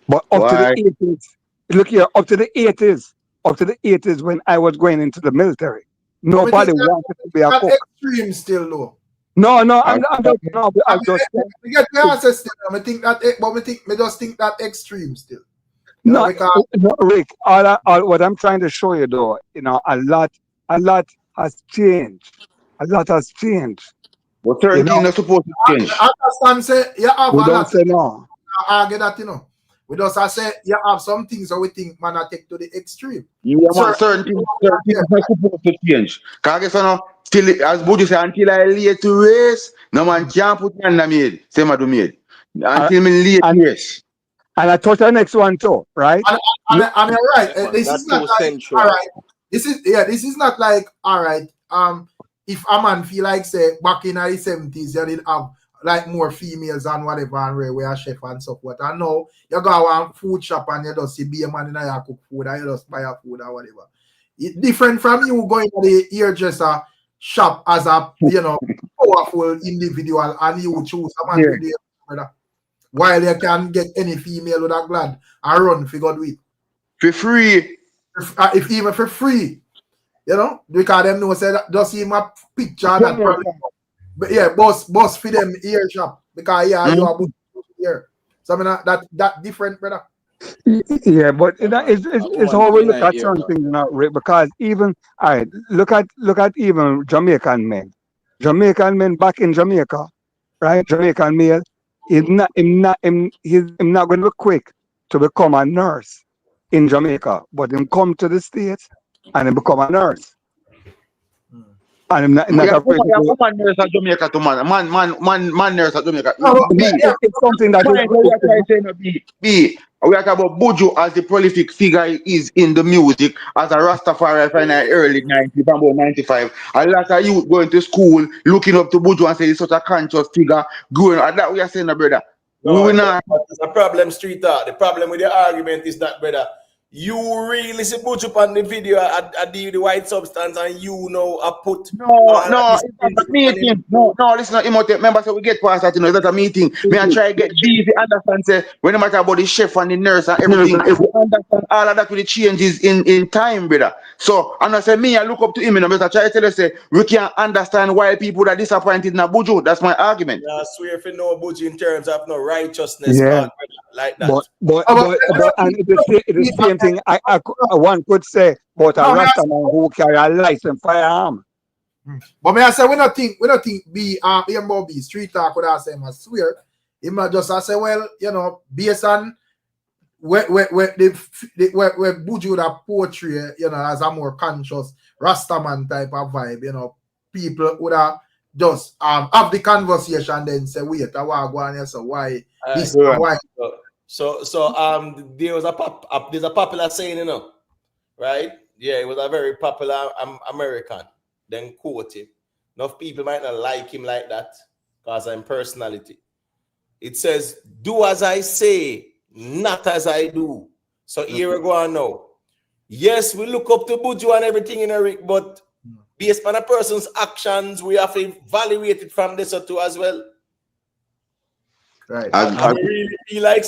But up to the 80s, look here, up to the 80s when I was going into the military, nobody wanted to be a cook. Extreme still though. No, I'm just we get the answer still. I think that, but me just think that extreme still. No, Rick. What I'm trying to show you, though, a lot has changed. A lot has changed. But certain things are supposed to change. I understand. Say you have we a don't lot. say no. I argue that we just say you have some things that we think man I take to the extreme. Yeah, man, certain things are supposed to change. Because I guess till as BUJU say, until I late to race, no man can't put me on the maid. Same I do maid. Until me late to race. And I touch the next one too, right? And you're right. Yeah, this is not like central. all right. This is not like all right. If a man feel like say back in the 70s, you did have like more females and whatever and we are chef and so forth. And now you go to a food shop and you just see be a man in a cook food and you just buy a food or whatever. It's different from you going to the hairdresser shop as a powerful individual and you choose a man with the brother. While you can get any female with a glad and run for God with. For free. If even for free. Because them know say that just see my picture that probably. But yeah, boss for them ear shop. Because you are here. So I mean that different, brother. Yeah, but it's how we look at certain things, because even all right, look at even Jamaican men. Jamaican men back in Jamaica, right? Jamaican male. He's not going to be quick to become a nurse in Jamaica, but him come to the States and him become a nurse. And I'm not afraid to go. Man nurse at Jamaica to man nurse at Jamaica. It's something that we are talking about BUJU as the prolific figure he is in the music as a Rastafari in the early 90s, about 95. A lot of youth going to school looking up to BUJU and say he's such a conscious figure growing. And that we are saying, brother. No, we will not. There's a problem, street art. The problem with the argument is that, brother, you really see BUJU on the video. I deal with the white substance, and I put. No, it's not a meeting. No, listen, remember, so we get past that, it's not a meeting. Me and try to get busy, understand, say, when no matter about the chef and the nurse and everything, we understand all of that with the changes in time, brother. So, and I say, me, I look up to him, but I try to tell you, say, we can't understand why people are disappointed in a BUJU. That's my argument. I swear if you know BUJU in terms of no righteousness, like that. But and the same thing one could say about a Rastaman who carry a licensed firearm. But may I say we not think be street talk with us, I swear. He might just say, well, based on where BUJU that portray, as a more conscious Rastaman type of vibe, people would have just have the conversation then say, wait, I want to go and say why this why. So there was there's a popular saying, right? Yeah, it was a very popular American. Then quote him. Enough people might not like him like that because I'm personality. It says, do as I say, not as I do. So here we go on now. Yes, we look up to Buju and everything in Eric, but based on a person's actions, we have to evaluate it from this or two as well. Right. I really feel like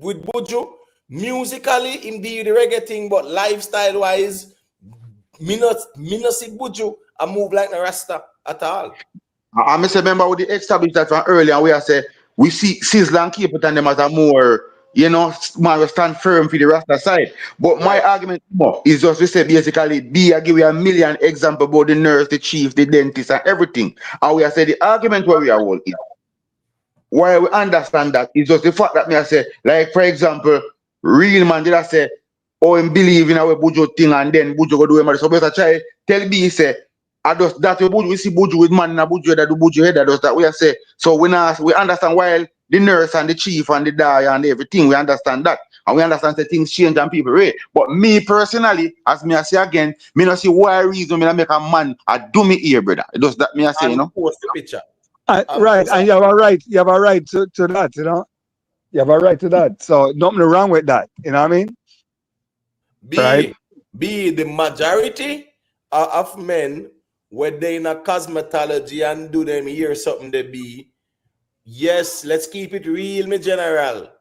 with Buju, musically, indeed the reggae thing, but lifestyle wise, me not see Buju and move like a Rasta at all. I remember with the established that from earlier, we say we see Sizzla and Cape and them as a more, you know, man stand firm for the Rasta side. But my argument is just to say basically, I give you a million examples about the nurse, the chief, the dentist, and everything. And we say the argument where we are holding. Why we understand that is just the fact that me I say, like for example, real man did I say, oh, and believe in our Buju thing and then Buju go do it. So better try tell me, say, I just that we see Buju with man and Buju that do Buju head that does that we are say. So we understand why the nurse and the chief and the dye and everything, we understand that. And we understand that things change and people rate. But me personally, as me I say again, me not see why reason me not make a man a do me here, brother. It does that me I say, you know. Post the picture. Right, and you have a right to that, you know. You have a right to that. So nothing wrong with that. You know what I mean? Be the majority of men where they in a cosmetology and do them hear something they be. Yes, let's keep it real, me general.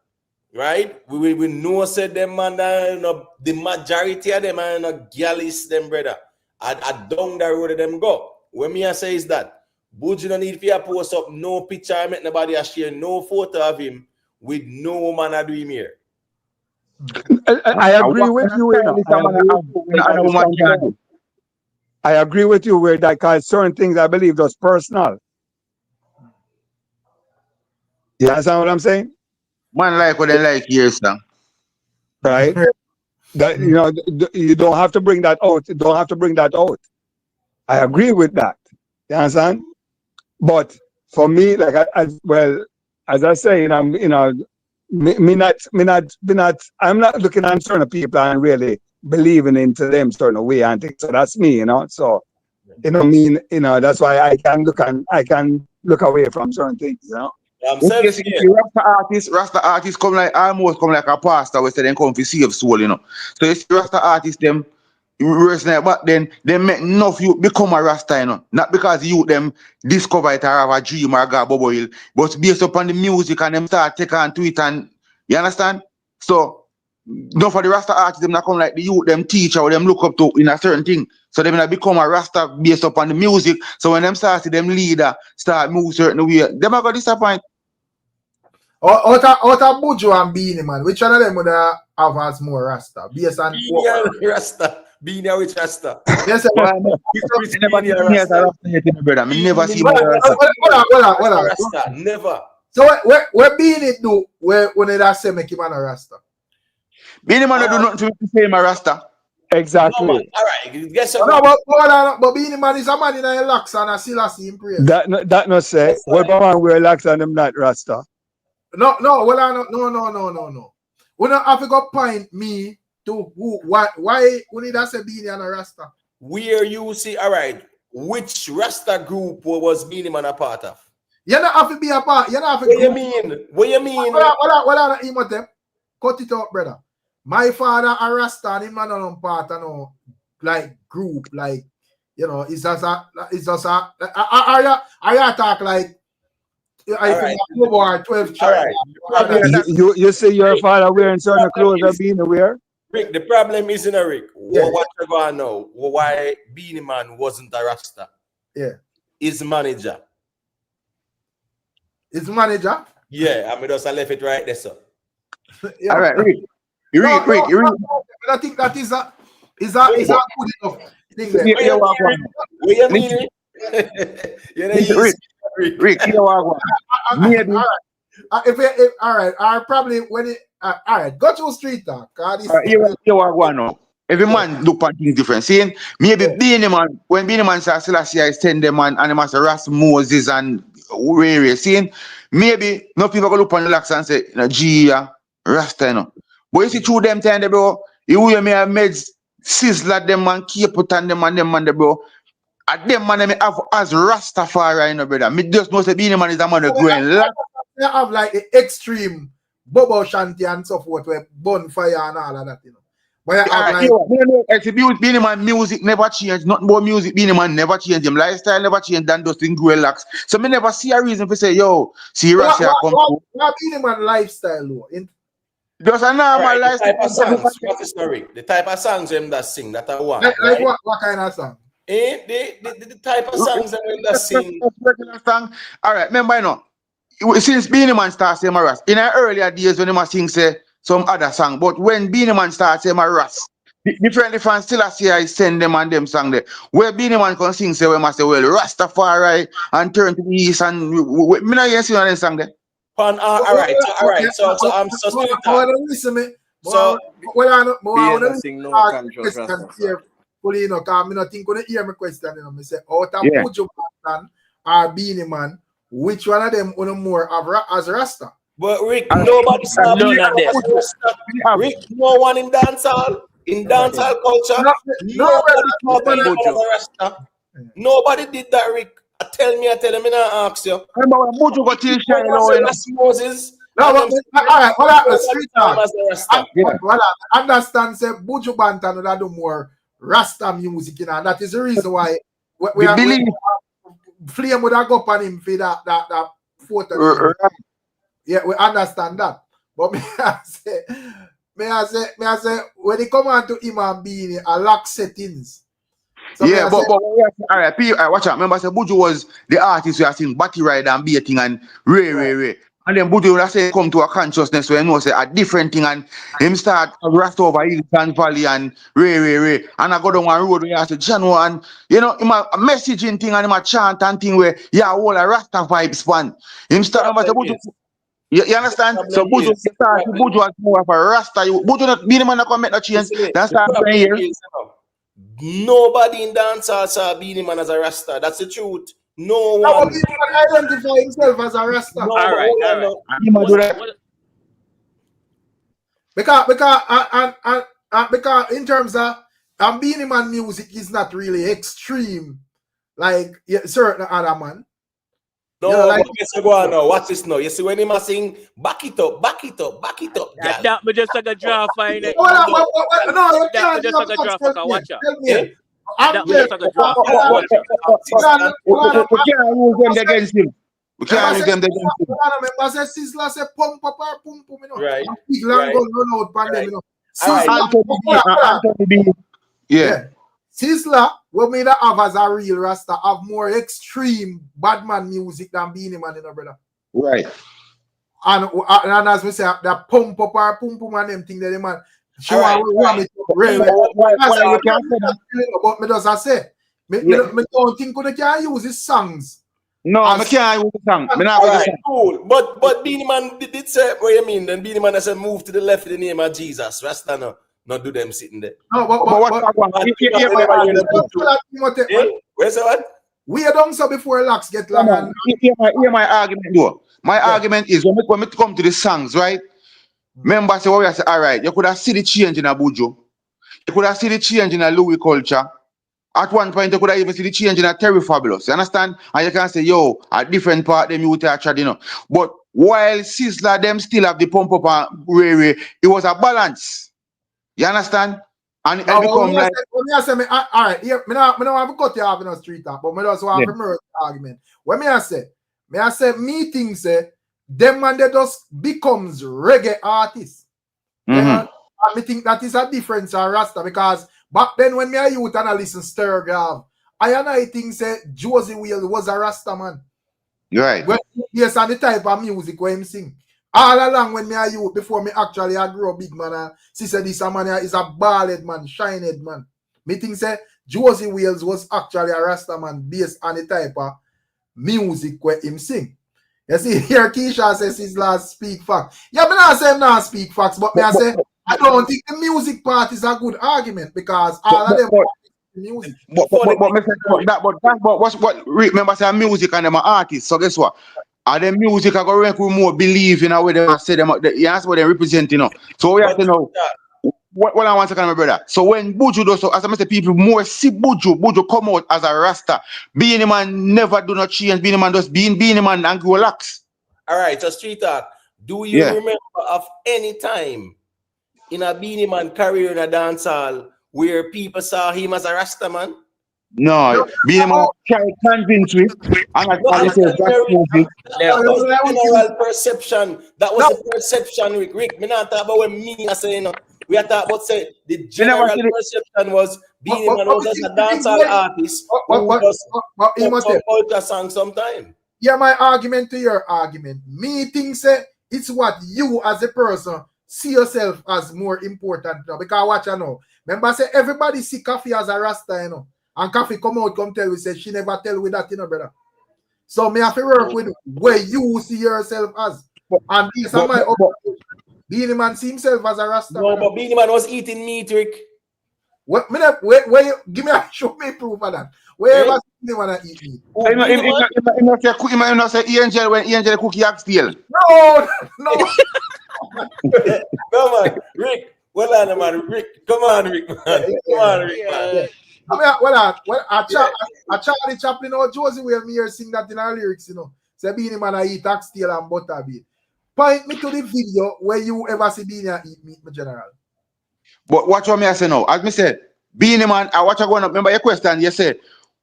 Right? We know said them man the majority of them are not gallus them brother. I down the road of them go. What me I say is that Buju don't need to post up no picture, I make nobody share no photo of him with no man I do him here. I agree with you. I agree with you where that because certain things I believe was personal. You understand what I'm saying? Man like what they like here, sir. Right? That you know, you don't have to bring that out. You don't have to bring that out. I agree with that. You understand? But for me, like as I say, you know, I'm not looking at certain people and really believing into them certain way and things. So that's me, you know. So that's why I can look away from certain things, you know. Rasta artists almost come like a pastor we say they come to save soul, you know. So you see Rasta artists them but then they make enough you become a Rasta, you know. Not because you them discover it or have a dream or got bubble hill, but based upon the music and them start take on to it and you understand? So not for the Rasta artists them not come like the youth them teacher or them look up to in a certain thing. So they not become a Rasta based upon the music. So when them start see them leader start move certain way, them are gonna disappoint. Out of Buju and Beanie Man, which one of them would have as more Rasta? Based on Rasta. Beanie with Rasta. Yes, never see Rasta. Never. So what Beanie do when they say make him a Rasta? Beanie Man do nothing to say him a Rasta. Exactly. No, all right. Guess but Beanie Man is a man in a locks and a still see him praise. That not say. What about wear locks and them not Rasta? No. We don't have to go point me to why we need to say Beanie and a Rasta. Where you see, all right, which Rasta group was Beanie Man a part of? You don't have to be a part. You don't have to. What you mean? What you mean? Well, cut it out, brother. My father a Rasta and him not part of no like group, like you know, it's just a are you talk like I think 12 child. You say your father wearing certain clothes or being aware? Rick, the problem is in Rick. What you gonna know? Why Beanie Man wasn't a Rasta? Yeah. His manager. His manager? Yeah, I mean just I left it right there, sir. Yeah. All right, Rick. I think that is a good enough thing there. What you mean? Rick, you know what? Maybe. All right, I probably when it all right, go to street talk. Every man look at things different. See, maybe Beanie Man, when Beanie Man says Selassie I send them and they must Ras Moses and Rere, see, maybe no people go look on the locks and say, Gia, Rasta, you know. But you see through them time, bro, you may have made Sizzla them and keep put on them and them, bro. At them man me have as Rastafari, you know, brother. Me just know say Beenie Man is a man who growing. They have like the extreme bubble shanty and so forth, where bonfire and all of that, you know. But I have like Beenie Man music never changed. Nothing about music. Beenie Man never changed. Him lifestyle never changed. Than just in grow relax. So me never see a reason for say, yo, see Rasta come through. What Beenie Man lifestyle though? Just a normal lifestyle. The type of songs them that sing that I want. Like what kind of song? The type of songs them that sing. All right, remember you know, since Beenie Man starts saying Ras, in the earlier days when he must sing say some other song, but when Beenie Man starts saying Ras, different fans still see I send them and them song there. Where Beenie Man can sing say we must say well Rastafari and turn to the east and me not hear see on song there. All right. So I'm so So sing no control. you know, because I don't think you hear my question. You know, I say out of BUJU Banton or Beenie Man, which one of them on more as Rasta? But Rick, nobody saw none of them. Rick, no one in dancehall. In dancehall culture, nobody did that, Rick. Tell him, I ask you. Remember when BUJU got Moses. No, all right, hold on, street talk. I understand, say BUJU Banton would do more Rasta music, you know, and that is the reason why we Flame would have go on him for that photo. Yeah, we understand that. But may I say, when it come on to him and Beenie, I lack settings. So yeah, but all right, watch out. Remember, say BUJU was the artist who has seen Batty Rider and Baiting and Ray. And then BUJU would say come to a consciousness where you know say a different thing and him start rust over hills and valley and Ray. And I go down one road where you have to channel and you know him a messaging thing and him a chant and thing where all a Rasta vibes span. Him start about the BUJU. You understand? So BUJU was more of a Rasta. BUJU not Beenie Man not come make no change. That's that here. Nobody in dancehall saw Beenie Man as a Rasta. That's the truth. No one. one. Beenie Man identify himself as a Rasta. No, all right. Because in terms of Beenie Man music is not really extreme like certain other man. No, you know, like, go on now. Watch this now. You see when he must sing, back it up. Yeah, that me just like a draw fine. No, you can't just like a draw for watch out. That me just like a draw. We can't use them against him. We can't use them against him. Remember, say Sizzla say pump up or pum, you know. Right. Big long gun run out pan them, you know. Anthony, yeah. Sizzla, what made that have as a real Rasta, have more extreme badman music than Beenie Man, you know, brother. Right. And as we say, that pump up or pum and them thing that the man show want me to real. Why you can't say that? But me just say, me don't think you can use his songs. No, I can't use the song. Cool. But Beenie Man did say what you mean. Then Beenie Man has move to the left in the name of Jesus. Rasta no. Not do them sitting there. No, but what's that? We are done so before locks get long. Hear my argument though. My argument is when we come to the songs, right? Remember, say what we say, all right, you could have seen the change in a BUJU. You could have seen the change in a Louis culture. At one point, you could have even seen the change in a Terry Fabulous. You understand? And you can say, yo, a different part them you touch, you know. But while Sizzla them still have the pump up and Ray, it was a balance. You understand? And it become like all right, yeah, me not have to cut you off in the street talk, but me just want to merge the argument. When me say meetings say them man they just becomes reggae artists. And me think that is a difference in Rasta because back then when me a youth and I listen Sturgav, I think say Josie Whale was a Rasta man. Right. Well, yes, and the type of music where him sing. All along when me a youth, before me actually I grow big man, she said this man is a bald man, shiny man. Me think say Josie Wales was actually a Rasta man based on the type of music where him sing. You see, here Keisha says his last speak facts. Yeah, me not say him not speak facts, but me I say I don't think the music part is a good argument because all of them music. But remember say music and them are artists, so guess what? And the music are going to make more believe in a way they say them. That's what they represent, you know. So we have to know what I want to say, my brother. So when Buju does so, as I say, people more see Buju come out as a Rasta. Being man never do not change. Being man just being man and go relax. All right, so street talk. Do you remember of any time in a Beanie Man career in a dancehall where people saw him as a Rasta man? No, being man try convince me, and I say that's music. That was the general perception. That was the perception, Rick. Me not talk about when me I say, you know, we are talking about say the general perception was Beanie Man was just a dancehall artist who was some culture song sometime. Yeah, my argument to your argument. Me think say it's what you as a person see yourself as more important now. Because watch I know. Remember say everybody see Coffee as a Rasta, you know. And Coffee come out, come tell we say she never tell with that, you know, brother. So me have to work with where you see yourself as. And this is my opinion. Beanie Man see himself as a Rasta. No, but Beanie Man was eating meat, Rick. What where give me a show me proof of that. Wherever Beanie Man eat meat. You know say Angel when Angel cook yak steel. No. Come on, Rick. Well on, man. Rick, come on, Rick. Man. Come on, Rick. Man. I mean, Charlie Chaplin or Josie where me here sing that in our lyrics, you know. Say Beanie Man I eat oxtail and butter beef. Point me to the video where you ever see Beanie eat meat, my general. But watch what me I say now. As me said, Beanie Man, I watch you going up. Remember your question, you said.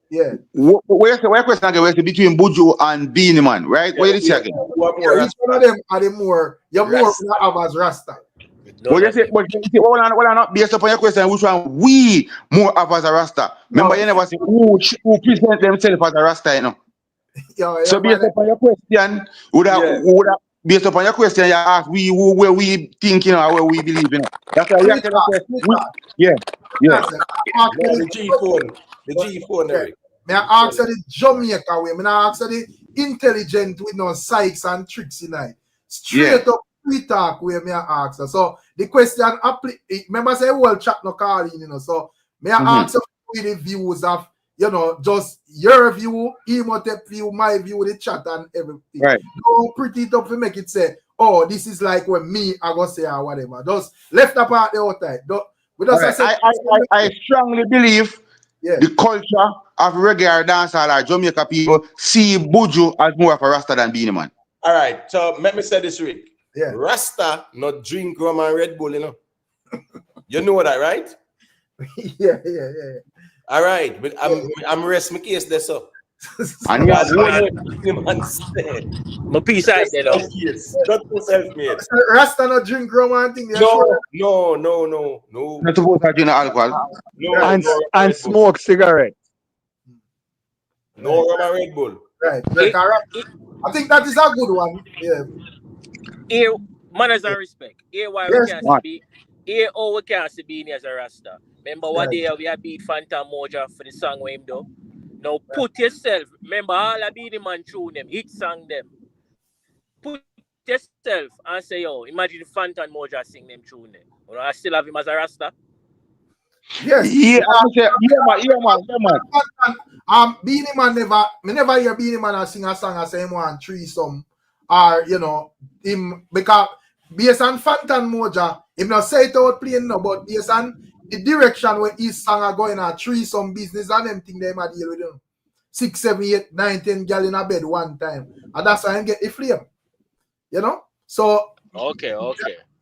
Yeah. Where's the question again? Where's between Buju and Beanie Man, right? What did you say again? Each one of them are the more have as Rasta. But you say, what are not based upon your question, which one we more have as a Rasta? Remember, you never say who present themselves as a Rasta, you know. So based upon your question, would have based upon your question, you ask where we think, you know, where we believe, you know. That's why you have to say, The G phone, Eric. May I ask the Jamaica way? May I ask the intelligent with no psychs and tricks in it? Straight up we talk where me I ask her. So the question remember say whole chat no call in, you know. So may I ask with the views of, you know, just your view, Emotep view, my view, the chat and everything. Right. Don't pretty it up to make it say, oh, this is like when me I go say or whatever. Just left apart the whole time. I strongly believe the culture of reggae or dancehall or Jamaica people see Buju as more of a Rasta than Beanie Man. All right, so let me say this, Rick. Yeah. Rasta not drink rum and Red Bull, you know. You know that, right? Yeah. All right, but I'm rest my case there, so. And you have my piece out there, though. Not too self-made. Rasta not drink rum and thing. No. Not supposed to drink alcohol. No, and smoke cigarette. No rum and Red Bull. Right. I think that is a good one. Yeah. Here, manners and respect. Here, why we can't be. Here, all we can't see being as a Rasta. Remember what day we have beat Phantom Moja for the song with him though. Now put yourself. Remember all I beat him and tune them, hit song them. Put yourself and say, yo, imagine Phantom Moja sing them tune them. You know, I still have him as a Rasta. Yes. Yeah, man. Beanie Man never hear Beanie Man sing a song and say him want threesome or, you know, him because based on Phantom Moja, him not say it out plain no, but based on the direction where his song are going at threesome business and them thing they might deal with them. 6, 7, 8, 9, 10 girl in a bed one time. And that's how him get the flame. You know? So Okay.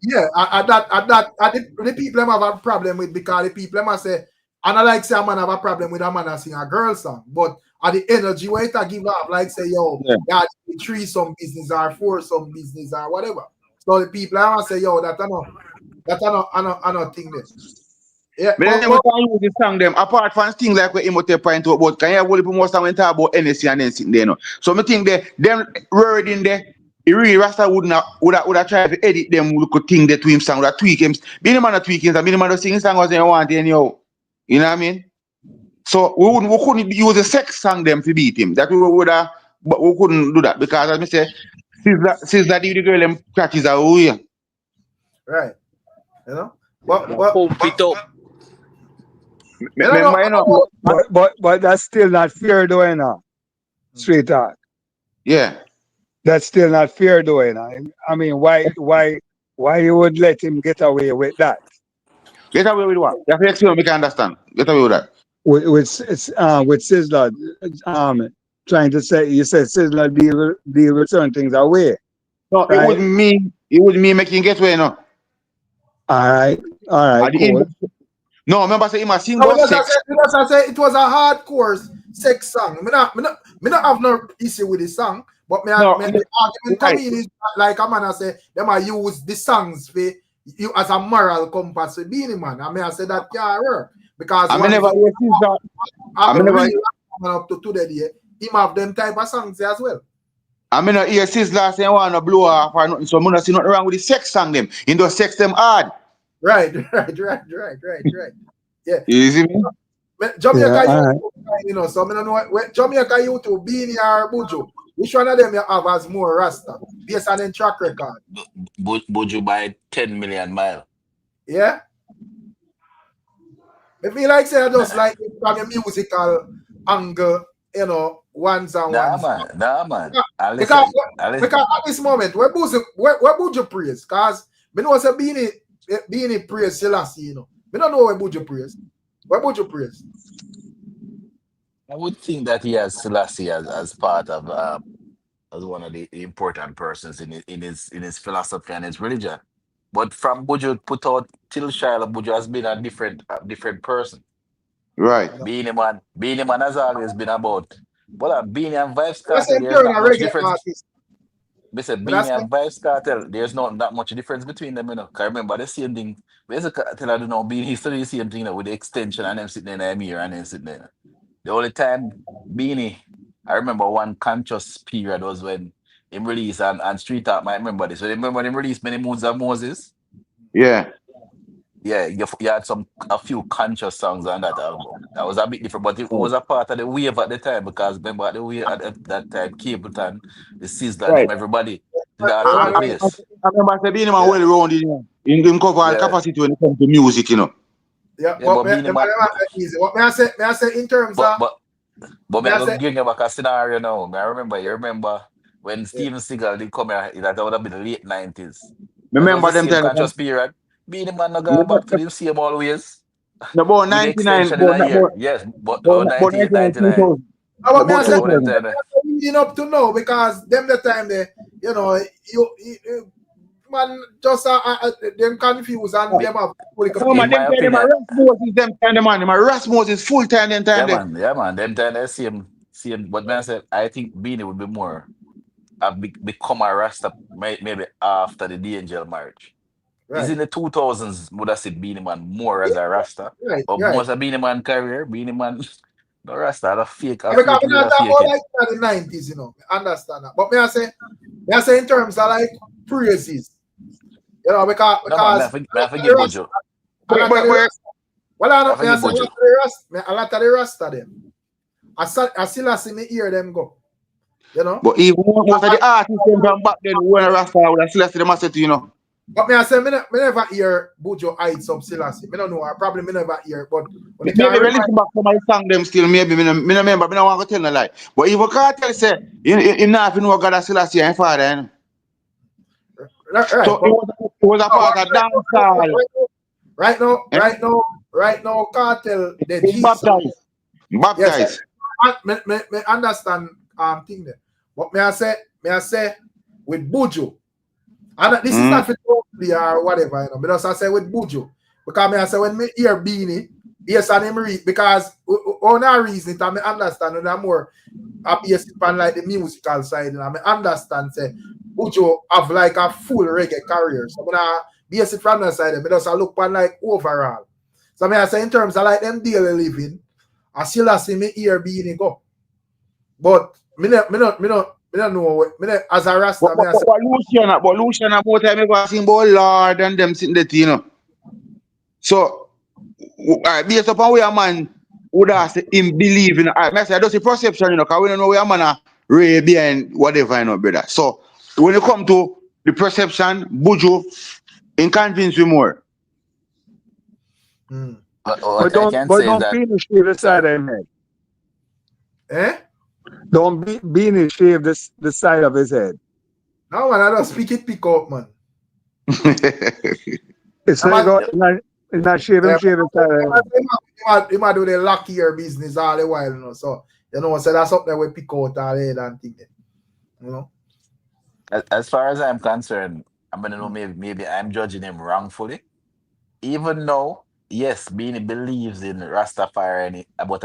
Yeah, the people have a problem with because the people must say, and I like say a man have a problem with a man sing a girl song, but at the energy where it give up, like say, yo, yeah, threesome business or foursome business or whatever. So the people I say, yo, that I not think this. Yeah, but then we can use the song them apart from things like what Imotep point out about. Can you hold more song when talk about NSC and then sitting there, no? So I think them word in there. He really Rasta would have tried to edit them look a thing that to him song, would have tweak him. Beanie Man tweak him, Beanie Man sing song was he want anyhow. You know what I mean? So we couldn't use a sex song them to beat him. That we would have, but we couldn't do that because as I say, since that the girl them catches a way. Right. You know? Pump it up. But that's still not fair though, you know. Straight talk. Yeah. That's still not fair though, you know. I mean, why you would let him get away with that? Get away with what? You have to explain, we can understand. Get away with that. With Sizzler, trying to say, you said Sizzler deal with certain things away. No, right? it wouldn't mean making get away, no. All right, cool. No, remember say he must sing No, about sex. I say it was a hardcore sex song. Me not have no issue with the song, but the argument coming is like a man I say them I use the songs for you as a moral compass for Beenie Man. I mean I say that can't work because I never hear Sizzler. I never up to today him have them type of songs as well. I mean, hear Sizzler saying want to blow off or nothing, so I don't see nothing wrong with the sex song them. In those sex them hard. Right. Yeah. You see me? Jamaica, you know, so I don't know what Jamaica YouTube, Beenie or Buju. Which one of them you have as more Rasta based on their track record? Buju by 10 million miles. Yeah. I feel like say I just like it from a musical angle, you know, ones and ones. Nah, man. Because at this moment, where Buju praise? Because I know say Beenie praise Selassie, you know. I don't know where Buju praise. Where Buju praise? I would think that he has Selassie as part of as one of the important persons in his philosophy and his religion. But from Buju put out till Shiloh, Buju has been a different person. Right. Beenie Man has always been about. Well, Beenie and Vybz Cartel, there's not much difference. They said Beenie and Vybz Cartel, there's not that much difference between them, you know. Because I remember the same thing. There's a Cartel, I don't know, Beenie still the same thing, you know, with the extension and them sitting in the mirror and them sitting there. The only time Beenie, I remember one conscious period was when him released and Street Talk might remember this. So they remember him released Many Moods of Moses? Yeah. Yeah, you had a few conscious songs on that album. That was a bit different, but it was a part of the wave at the time because remember at the wave at that time, Capleton, the Sizzler, and everybody did all over the place. I remember the Beenie Man well rounded in cover capacity when it comes to music, you know. Yeah, but Beenie Man. What may I say in terms of But I'm going to give you back a scenario now. You remember when Steven Seagal did come here, that would have been the late 90s. Remember them time conscious period. Beenie Man not going back to the same always. No, about 99. Yes, but 98, 99. Leading up to now because them the time they, you know, you man just them confused and them have political. No, man, them Rasmus them kind of man. Rasmus is full time them time. Yeah, man. Them time they same. But man said I think Beenie would be more become a Rasta maybe after the D-Angel marriage. Right. Is in the 2000s would have said Beenie Man more as a Rasta. Right, but most of Beenie Man career, Beenie Man no Rasta, a fake. Because we're not talking about like the 90s, you know. I understand that. But may I say in terms of like praises. You know, because I forget Buju. Well, I say a lot of the Rasta them. I still see me hear them go. You know? But even most of the artists from back then when a Rasta would have still see them as you know. But me I say, me never hear Buju heights of Selassie. Me don't know. I probably never hear. But maybe listen back to my song them still. Maybe me remember. Me don't want to tell no lie. But even Cartel say, you not know God of Selassie and Father. You know? Right. So it was a part of Dancehall. Right now, Cartel the baptized. Yes, me understand thing there. But may I say with Buju. And this is not for totally or whatever, you know. But I say with Buju. Because I say when me hear Beenie, yes, and him read because on our reason it, I understand and I'm more based upon like the musical side, and I understand say Buju have like a full reggae career. So when I base it from that side, I just look upon like overall. So I say in terms of like them daily living, I still see me hear Beenie go. But me don't know what as a Rasta. But Lucian about time ever sing about Lord and them sitting there, you know. So based upon where a man would have to him believe in I say that's the perception, you know, because we don't know where a man Ray behind whatever, you know, brother. So when it come to the perception, Buju in convince you more. But don't finish the side of him head. Eh? Don't Beenie shave the side of his head. No man, I don't speak it pick up, man. It's like He's not shaving style. He might do the luckier business all the while, you know. So, you know, so that's something we pick out all head and thing. You know. As far as I'm concerned, I'm gonna know maybe I'm judging him wrongfully. Even though, yes, Beanie believes in Rastafari, but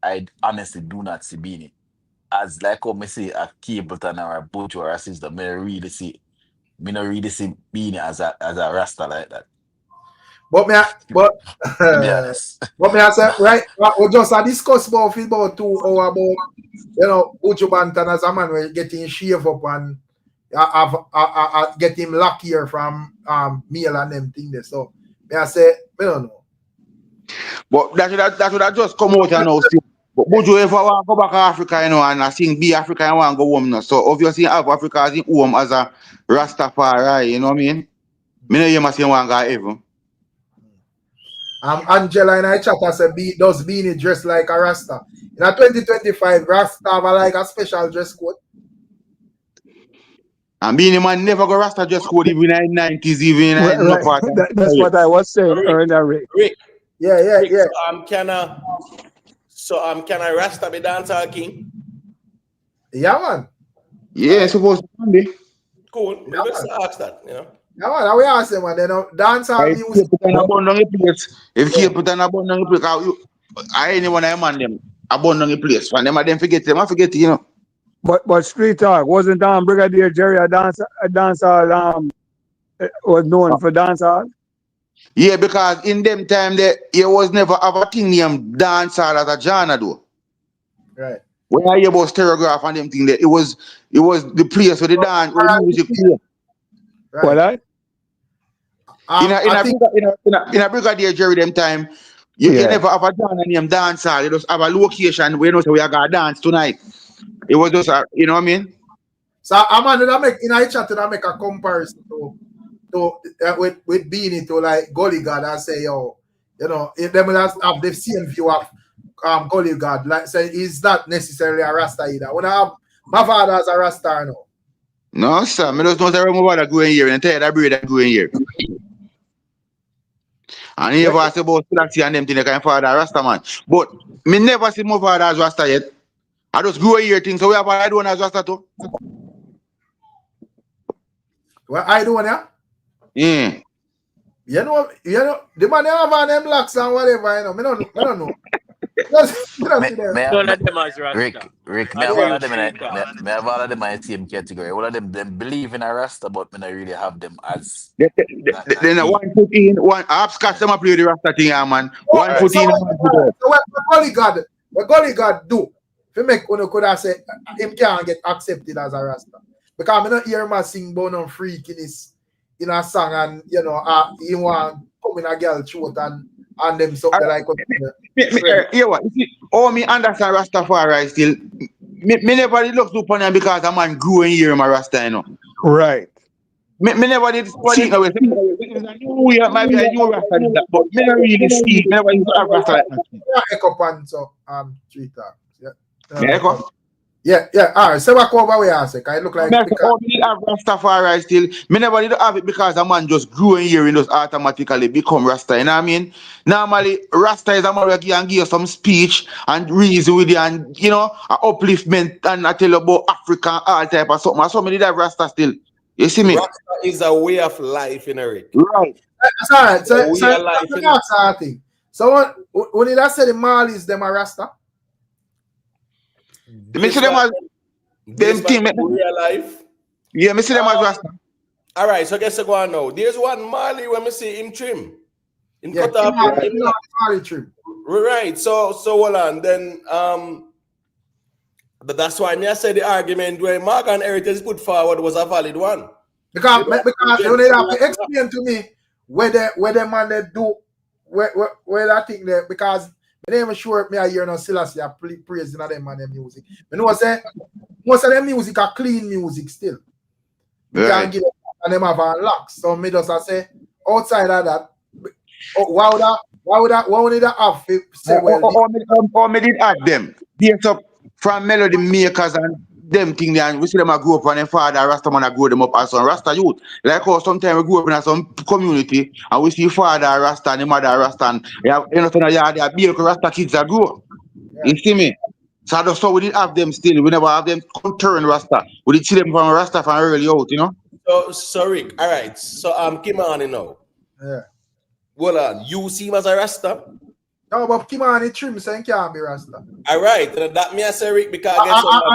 I honestly do not see Beanie as like how me see a Capleton or a BUJU or a Sister. Me don't really see Beanie as a Rasta like that. But To be honest. But me I say right, we just discuss about 2 hours about you know BUJU BANTON as a man we getting shave up and get him luckier from meal and them thing there. So me I say I don't know. But that would have just come out and now still. But BUJU ever want to go back to Africa, you know, and I think be Africa and want to go home now. So obviously have Africa as in home as a Rastafari, you know what I mean? Me know you must say one guy even. Angela and I chat and say does Beanie dress like a Rasta? In a 2025, Rasta have like a special dress code. And Beanie man never go Rasta dress code even in the 90s, even in no part. That's what I was saying earlier, Rick. Yeah. So can I Rasta be Dancehall king? Yeah, man. Yeah, supposed to be. Cool. Yeah, Let's ask that, you know. Yeah, man. We ask them, man. They know dancehall music. If you put an abundant place, I anyone I man them abundant place. When them forget them, I forget, you know. But street talk wasn't Brigadier Jerry a dancehall was known for dancehall? Yeah, because in them time there was never have a thing named dancehall as a genre though. Right. When I hear about stereograph and them thing there, it was the place where the dance where the music play. Right. What that? In a Brigadier Jerry them time, you never have a genre named dancehall. You just have a location where you know so we are gonna dance tonight. It was just you know what I mean? So I'm make in a chat and I make a comparison with Beanie to like Gully God and say, yo, you know, if them have the same view of Gully God, like say he's not necessarily a Rasta either. When I have my father as a Rasta now. No, sir. I just know that my father going here and tell you that breed that going here. And he never asked about Selassie and them things like father Rasta man. But me never see my father as Rasta yet. I just grew here things, so we have I don't as Rasta too. What I do now? Yeah. You know, the man have on them locks and whatever, you know. I don't know. Rick, me have all of them in the same category. All of them believe in a Rasta, but me not really have them as. Then one put in one abscotch them play the Rasta thing, man. One put in. So what Gully God do? If you make one could have said him can't get accepted as a Rasta. Because I don't hear him sing about no freakiness in a song and you know he want come in a girl throat and them something like yeah, what? Oh, me understand Rastafari still. Me never did look upon him because a man grew in here, my Rasta, you know. Right. Me never did see no way. Might be a new Rasta, but me not really see. Me never used to have Rasta like that. Echo pan so tweet talk. Yeah, echo. Yeah. All right. So what cover we ask? I look like. Me have Rastafari still. Me never did have it because a man just grew in here and just automatically become Rasta. You know what I mean? Normally, Rasta is a man who can give you some speech and reason with you and you know, upliftment and I tell you about Africa, all type of something. So many have Rasta still. You see me? Rasta is a way of life, in Rick. Right. That's all right. So thing. So when did I say the Malis them are Rasta? Me see them as them team. Real life. Yeah, me see them as Rasta. All right, so guess I go on now. There's one Mali when me see him trim. Him cut off Mali trim. Right. So hold on. Then that's why I said the argument where Morgan Heritage put forward was a valid one. Because you need to explain to me where the man they do where I think that because I ain't even sure me I hear no Selassie praising them and them music. I know say most of them music are clean music still. You can't give them and them have locks. So me just say outside of that, why would that have to say well? Or me did add them. Based up from melody makers and them thing there, and we see them a grow up and their father Rasta man a grow them up as some Rasta youth. Like how sometimes we grow up in some community and we see father Rasta and the mother Rasta and you know they are big Rasta kids that grow. You see me? So we didn't have them still. We never have them turn Rasta. We did see them from Rasta from early out, you know. So Rick, all right. So Kimani now. Yeah. Well, you see him as a Rasta? No, but Kimani trim saying can't be Rasta. All right, that me I say Rick because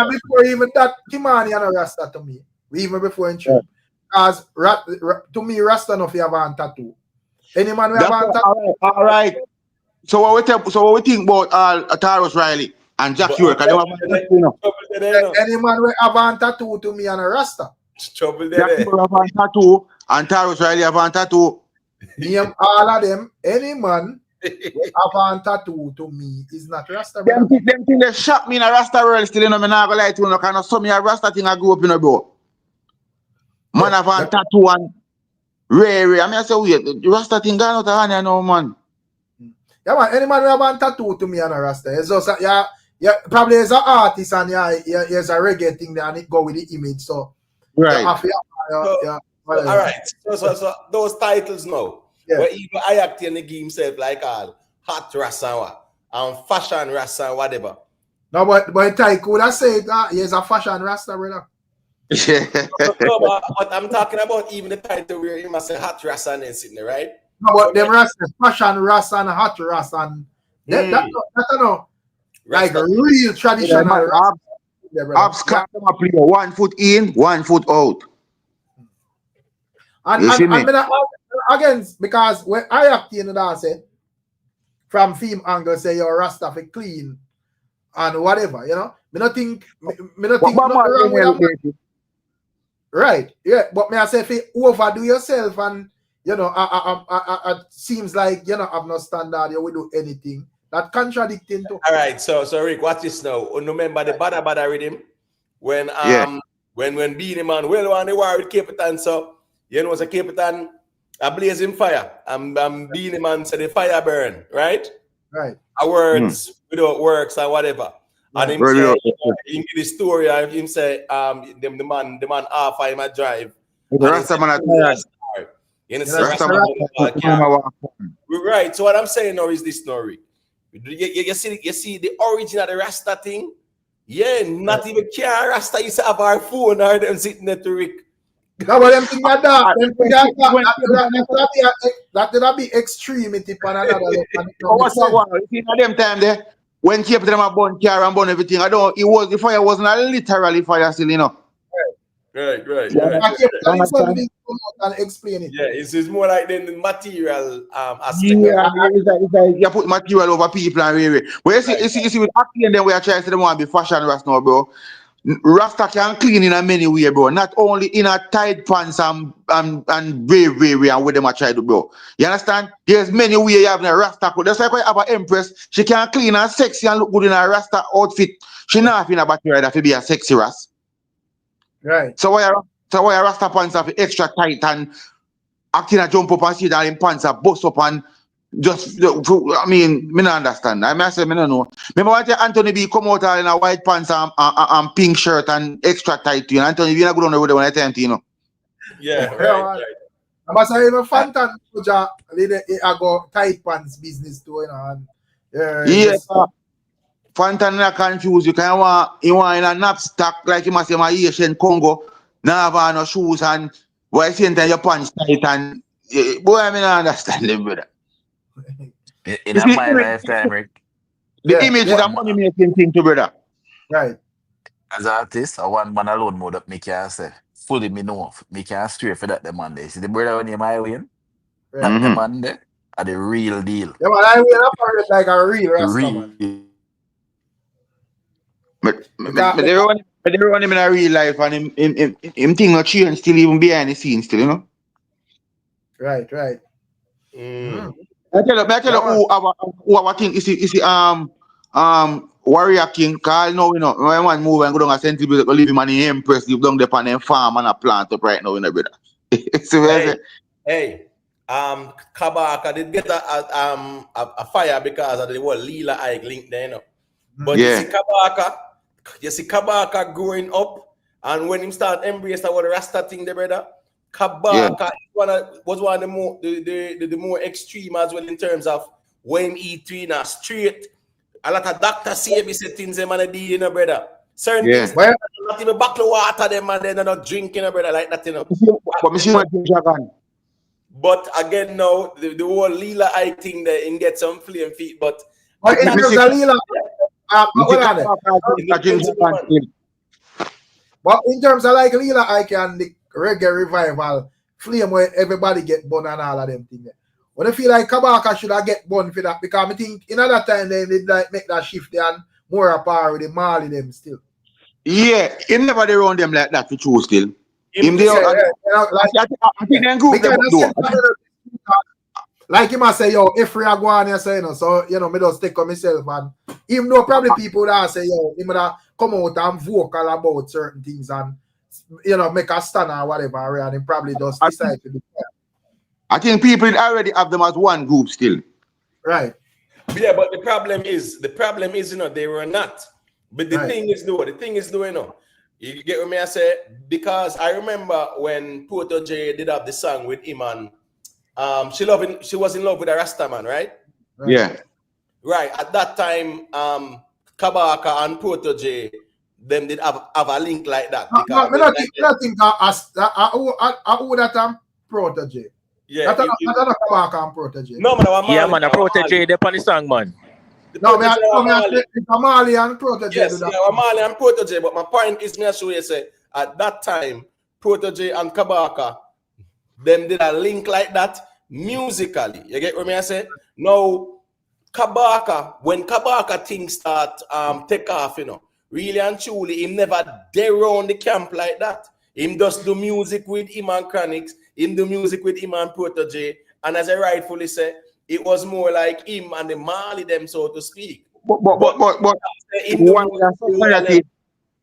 before even that Kimani and a Rasta to me. Even before in trim. Because to me Rasta no fi have a tattoo. Any man we have a tattoo. All right. So what we think about Taros Riley and Jack York? Any man we have a tattoo to me and a Rasta. Trouble there. Jack York have a tattoo and Taros Riley have a tattoo. Name all of them. Any man have a tattoo to me is not Rasta. Them thing they shock me in a Rasta world still, you know, me not gonna lie to you, no, kind of some me a Rasta thing I grew up in, bro. Man have a tattoo and rare. I mean, I say, wait, the Rasta thing gone out of hand, you know, man. Yeah, man, any man who have a tattoo to me and a Rasta, it's just, probably as an artist and here's a reggae thing there and it go with the image, so. Right. All right. So those titles now. Yeah. Where even I act in the game himself like all hot Rasta and fashion Rasta and whatever. No, but Ty could have said he's a fashion Rasta, brother. No, but I'm talking about even the title where you must say hot Rasta and then sitting there, right? No, but them Rasta, fashion Rasta and hot Rasta and that's no like a real traditional Rasta. Abs can't come up 1 foot in, 1 foot out. And again, because when I act in the dance, from film angle, say your Rasta for clean and whatever, you know. Me not think nothing wrong with that. Right, yeah. But me I say if you overdo yourself and you know, seems like you know have no standard, you will do anything. That contradicting to. All right, so Rick, watch this now. Remember the bada rhythm when when Beanie Man well on the war with Capitan, so you know, so Capitan a blazing fire. I'm Beanie Man said the fire burn, right? Right. Our words without works or whatever. And him say, he give the story of him say the man half him a drive. The Rasta man you right. So what I'm saying now is this story. You see the origin of the Rasta thing? Yeah, not even care Rasta used to have our phone or them sitting there to Rick. No, but them thing like that. That would be extremity for another level. What's that? You know them time there when keep them a burn car and burn everything. The fire wasn't a literally fire still, you know. Right. And explain it. Yeah, it's more like the material aspect. Yeah, it's like you put material over people and really. But you see with acting, then we are trying to say they want to be fashion Rasta now, bro. Rasta can clean in a many way, bro. Not only in a tight pants and brave way and what them are trying to, bro. You understand? There's many ways you have in a Rasta. That's why I have an empress. She can clean and sexy and look good in a Rasta outfit. She not in a battery rider to be a sexy Ras. Right. So why a Rasta pants have extra tight and acting a jump up and see that in pants are bust up and just, I mean, me not understand. I say, me don't know. Remember when Anthony B come out in a white pants and pink shirt and extra tight, you know? Anthony B not good on the road when I tell you know. Yeah, right. I must say, even Fantan, I go tight pants business too, you know. And, yes, Fantan not confused. You want in a knapsack like you must say my Asian Congo, now have no shoes and why same time your pants tight and boy, I mean I understand them, brother. In my lifetime, Rick. The image is a money making thing to brother. Right. As an artist, I want man alone mode up me can say. Fully me know. Me can stray for that the man there. See the brother when you my win? That the man there are the real deal. Yeah, but I will operate like a real Rasta man. But they run him in a real life and him thing not change still even behind the scenes still, you know? Right. I tell you who our thing is Warrior King, Carl now, you know, when man move and go down a Central to leave him and the Empress live down there on them farm and a plant up right now, you know, brother. Hey, Kabaka did get a fire because of the whole Lila Ike link there, you know. But you see you see Kabaka growing up, and when him start embrace that what Rasta thing, the brother, Kabaka was one of the more the more extreme as well in terms of when he eat in a street. A lot of doctors say things them and they do, brother. Certain things, not even bottle water them and they're not drinking, brother, like that, But again, now the whole Lila I thing there and get some flame feet, but in terms of Lila, but in terms of like Lila Ike and the reggae revival, flame where everybody get born and all of them things. When I feel like Kabaka should have get born for that, because I think in other time they did like make that shift and more apart with the Mali them still. Yeah, he never they run them like that for true still. I think then group them like him I say, yo, if we are going and say, so you know, me just take on myself and even though probably people that say, yo, him that come out and vocal about certain things and you know, make a stand or whatever, and he probably just decide to do that. I think people already have them as one group still. Right. Yeah, but the problem is, you know, they were not. But the thing is, though, you know, you get what me I say? Because I remember when Porto J did up the song with him and she was in love with a Rasta man, right? Yeah. Right. At that time, Kabaka and Porto J, them did have a link like that. I would have done Porto J. Yeah. That's not Kabaka and Porto J. No, man, yeah, man, a Porto J, they're on the song, man. No, Mali and Porto J. Yes, Mali and Porto J. But my point is, me show you say at that time, Porto J and Kabaka, them did a link like that musically. You get what me I say? Now, Kabaka, when Kabaka things start take off, you know, really and truly, him never there around the camp like that. Him just do music with him and Chronics, him do music with him and Porto J, and as I rightfully say, it was more like him and the Mali them, so to speak. But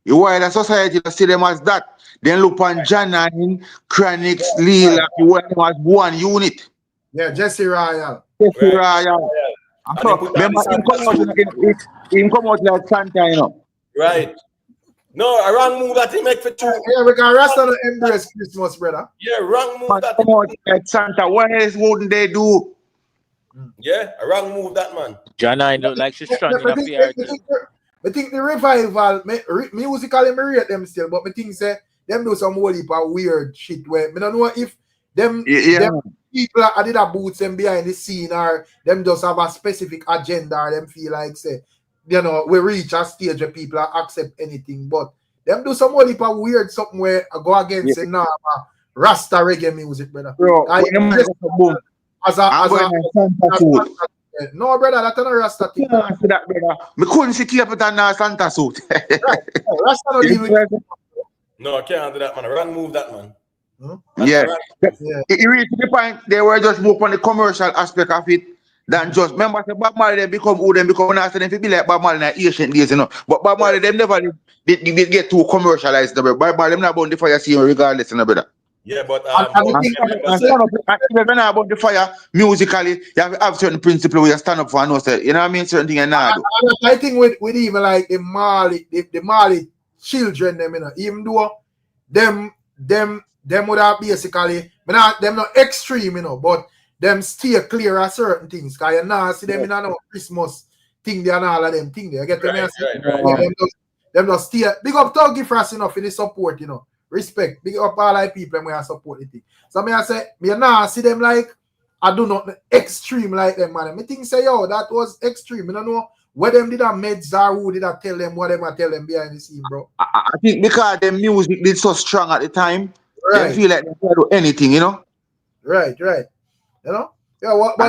you want the society to see them as that. Then look on Janine, Chronics, Lila, you want them as one unit. Yeah, Jesse Royal. Jesse Royal. Remember, him come out like Santa, you know. Right. No, a wrong move that he make for two. Yeah, we can rest on the embrace Christmas, brother. Yeah, wrong move that come out like Santa. What else wouldn't they do? Yeah, a wrong move that man. Janine look like she's strong enough here. I think the revival, musically, I rate them still, but I think say them do some whole heap of weird shit where I don't know if them people that did a boots them behind the scene or them just have a specific agenda or them feel like say, you know, we reach a stage where people accept anything, but them do some whole heap of weird something where I go against say, nah, Rasta reggae music, brother. Bro, no, brother, that's not a Rasta thing. That, brother. Me couldn't see Captain Santa suit. Rasta not even. No, I can't do that, man. Wrong move that, man. Yeah. It reached the point they were just more on the commercial aspect of it than just remember the Bob Marley them become who them become now, so them be like Bob Marley in the ancient days, you know. But Bob Marley them never did get too commercialized, no, Bob Marley them not about the fire scene regardless, you know, brother. Yeah, but about the fire musically, you have certain principle where you stand up for and know, you know what I mean? Certain things you not do. I think with even like the Mali children, them, you know, even though them would have basically, them not extreme, you know, but them stay clear of certain things. Because you now see them in a Christmas thing there and all of them things there. You get them? Them just stay. Big up Tuggy for us enough in the support, you know. Respect. Big up all like people when I support the thing. So I say, me now see them like I do not extreme like them, man. Me think say, yo, that was extreme. I don't know where them did a meds or who did I tell them whatever I tell them behind the scene, bro. I think because the music did so strong at the time, they feel like they can do anything, you know? Right. You know? Yeah, what yeah,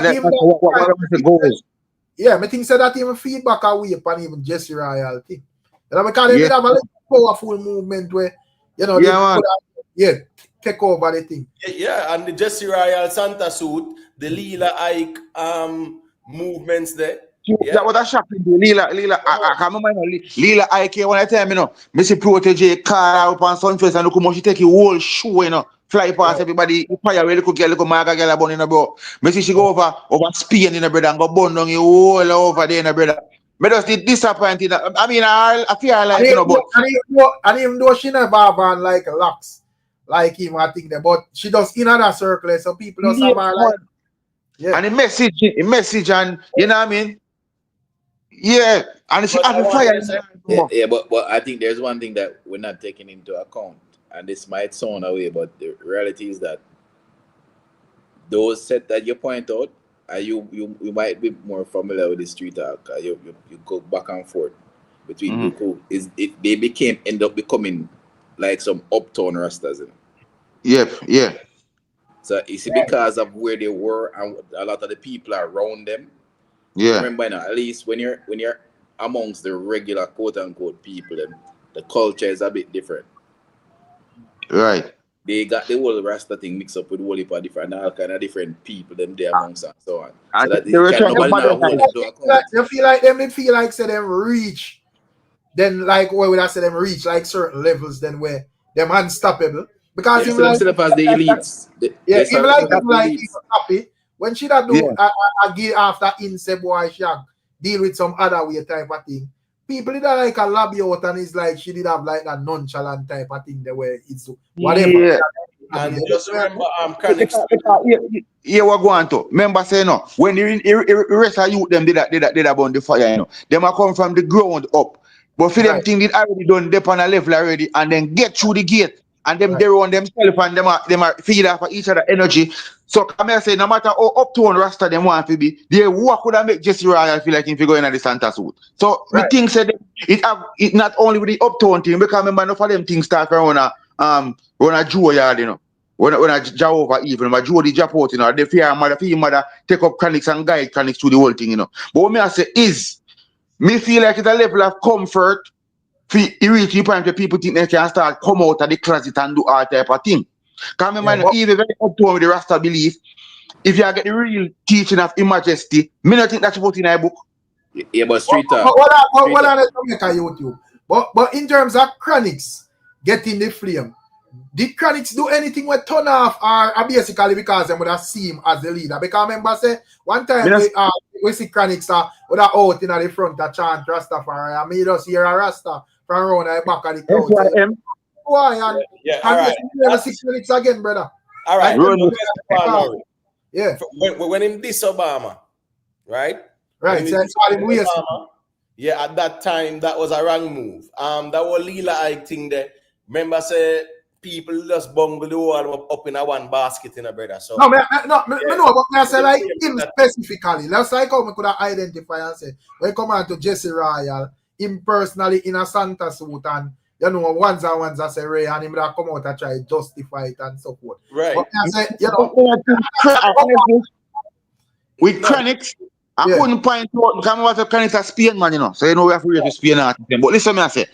I think say that even feedback away upon even Jesse Royal thing. You know, because they did have a powerful movement where, you know, take over the thing. Yeah, and the Jesse Royal Santa suit, the Lila Ike movements there. Yeah. That was a shocking. Lila, I can't remember Lila Ike one time, you know. Missy Protege car out on Sunfest and look how much she take a whole show, you know. Fly past everybody, fire where little girl, Marga girl born in a bro. Missy she go over Spain in a brother and go burn down you all over there in a brother. me just disappointed. I mean, I feel like, you know, but... And even though she never have on like locks, like him, I think that, but she does in another circle, so people just have her like... Yeah. And the message, and, you know what I mean? Yeah, and she have a fire. Yeah, but I think there's one thing that we're not taking into account, and this might sound away, but the reality is that those set that you point out, you might be more familiar with the street talk. You go back and forth between people. They end up becoming like some uptown rastas. You know? Yeah. So you see, because of where they were and a lot of the people around them. Yeah. Remember now, at least when you're amongst the regular quote unquote people, the culture is a bit different. Right. They got the whole Rasta thing mixed up with whole heap of different, all kind of different people them there amongst and so on. So that you feel like them, they feel like say them reach, then like where would I say them reach like certain levels, then where them unstoppable. Because even like as the elites. Even like happy when she that do a give after inse boy shag deal with some other way type of thing. People did like a lobby out and it's like she did have like a nonchalant type of thing the way it's whatever. Yeah. And just remember we're going to remember say no when the rest of youth them did about the fire, you know, them are come from the ground up. But for them thing did already done dip on a level already and then get through the gate. And them they run themselves and them are feed off of each other energy. So come here say no matter how uptown Rasta them want to be, they work would make Jesse Royal feel like if you go in the Santa suit. So we think said it not only with the uptown thing, because remember enough of them things start around a Joe yard, you know. When a Jehovah even my Joe the Japot, you know, the fear mother take up chronics and guide chronics to the whole thing, you know. But what me I say is me feel like it's a level of comfort. You reach the point where people think they can start come out of the closet and do all type of thing. Because remember, even very up to with the Rasta belief, if you get the real teaching of imagery, me not think that's what in a book. Yeah, but street talk. What are they make a YouTube? But in terms of chronics getting the flame, did chronics do anything with turn off or basically because they would have seen him as the leader? Because remember say one time we see chronics would have out in the front of chant Rastafari and me just hear a Rasta from around the back of the crowd. Why? All right. 6 minutes again, brother. All right. Yeah. When him diss Obama, right? Right. So Obama, at that time that was a wrong move. That was Lila Ike thing there. Remember say people just bungle the wall up in a one basket in a brother. So no, but I say like him specifically. That's like how we could identify and say when you come on to Jesse Royal, him personally in a Santa suit and you know ones I say Ray and him that come out and try to justify it and so forth. Right. But I say, you know, with chronics, I couldn't point out because I was a chronics of Spain, man, you know. So you know we have to read the Spain article. But listen, I say,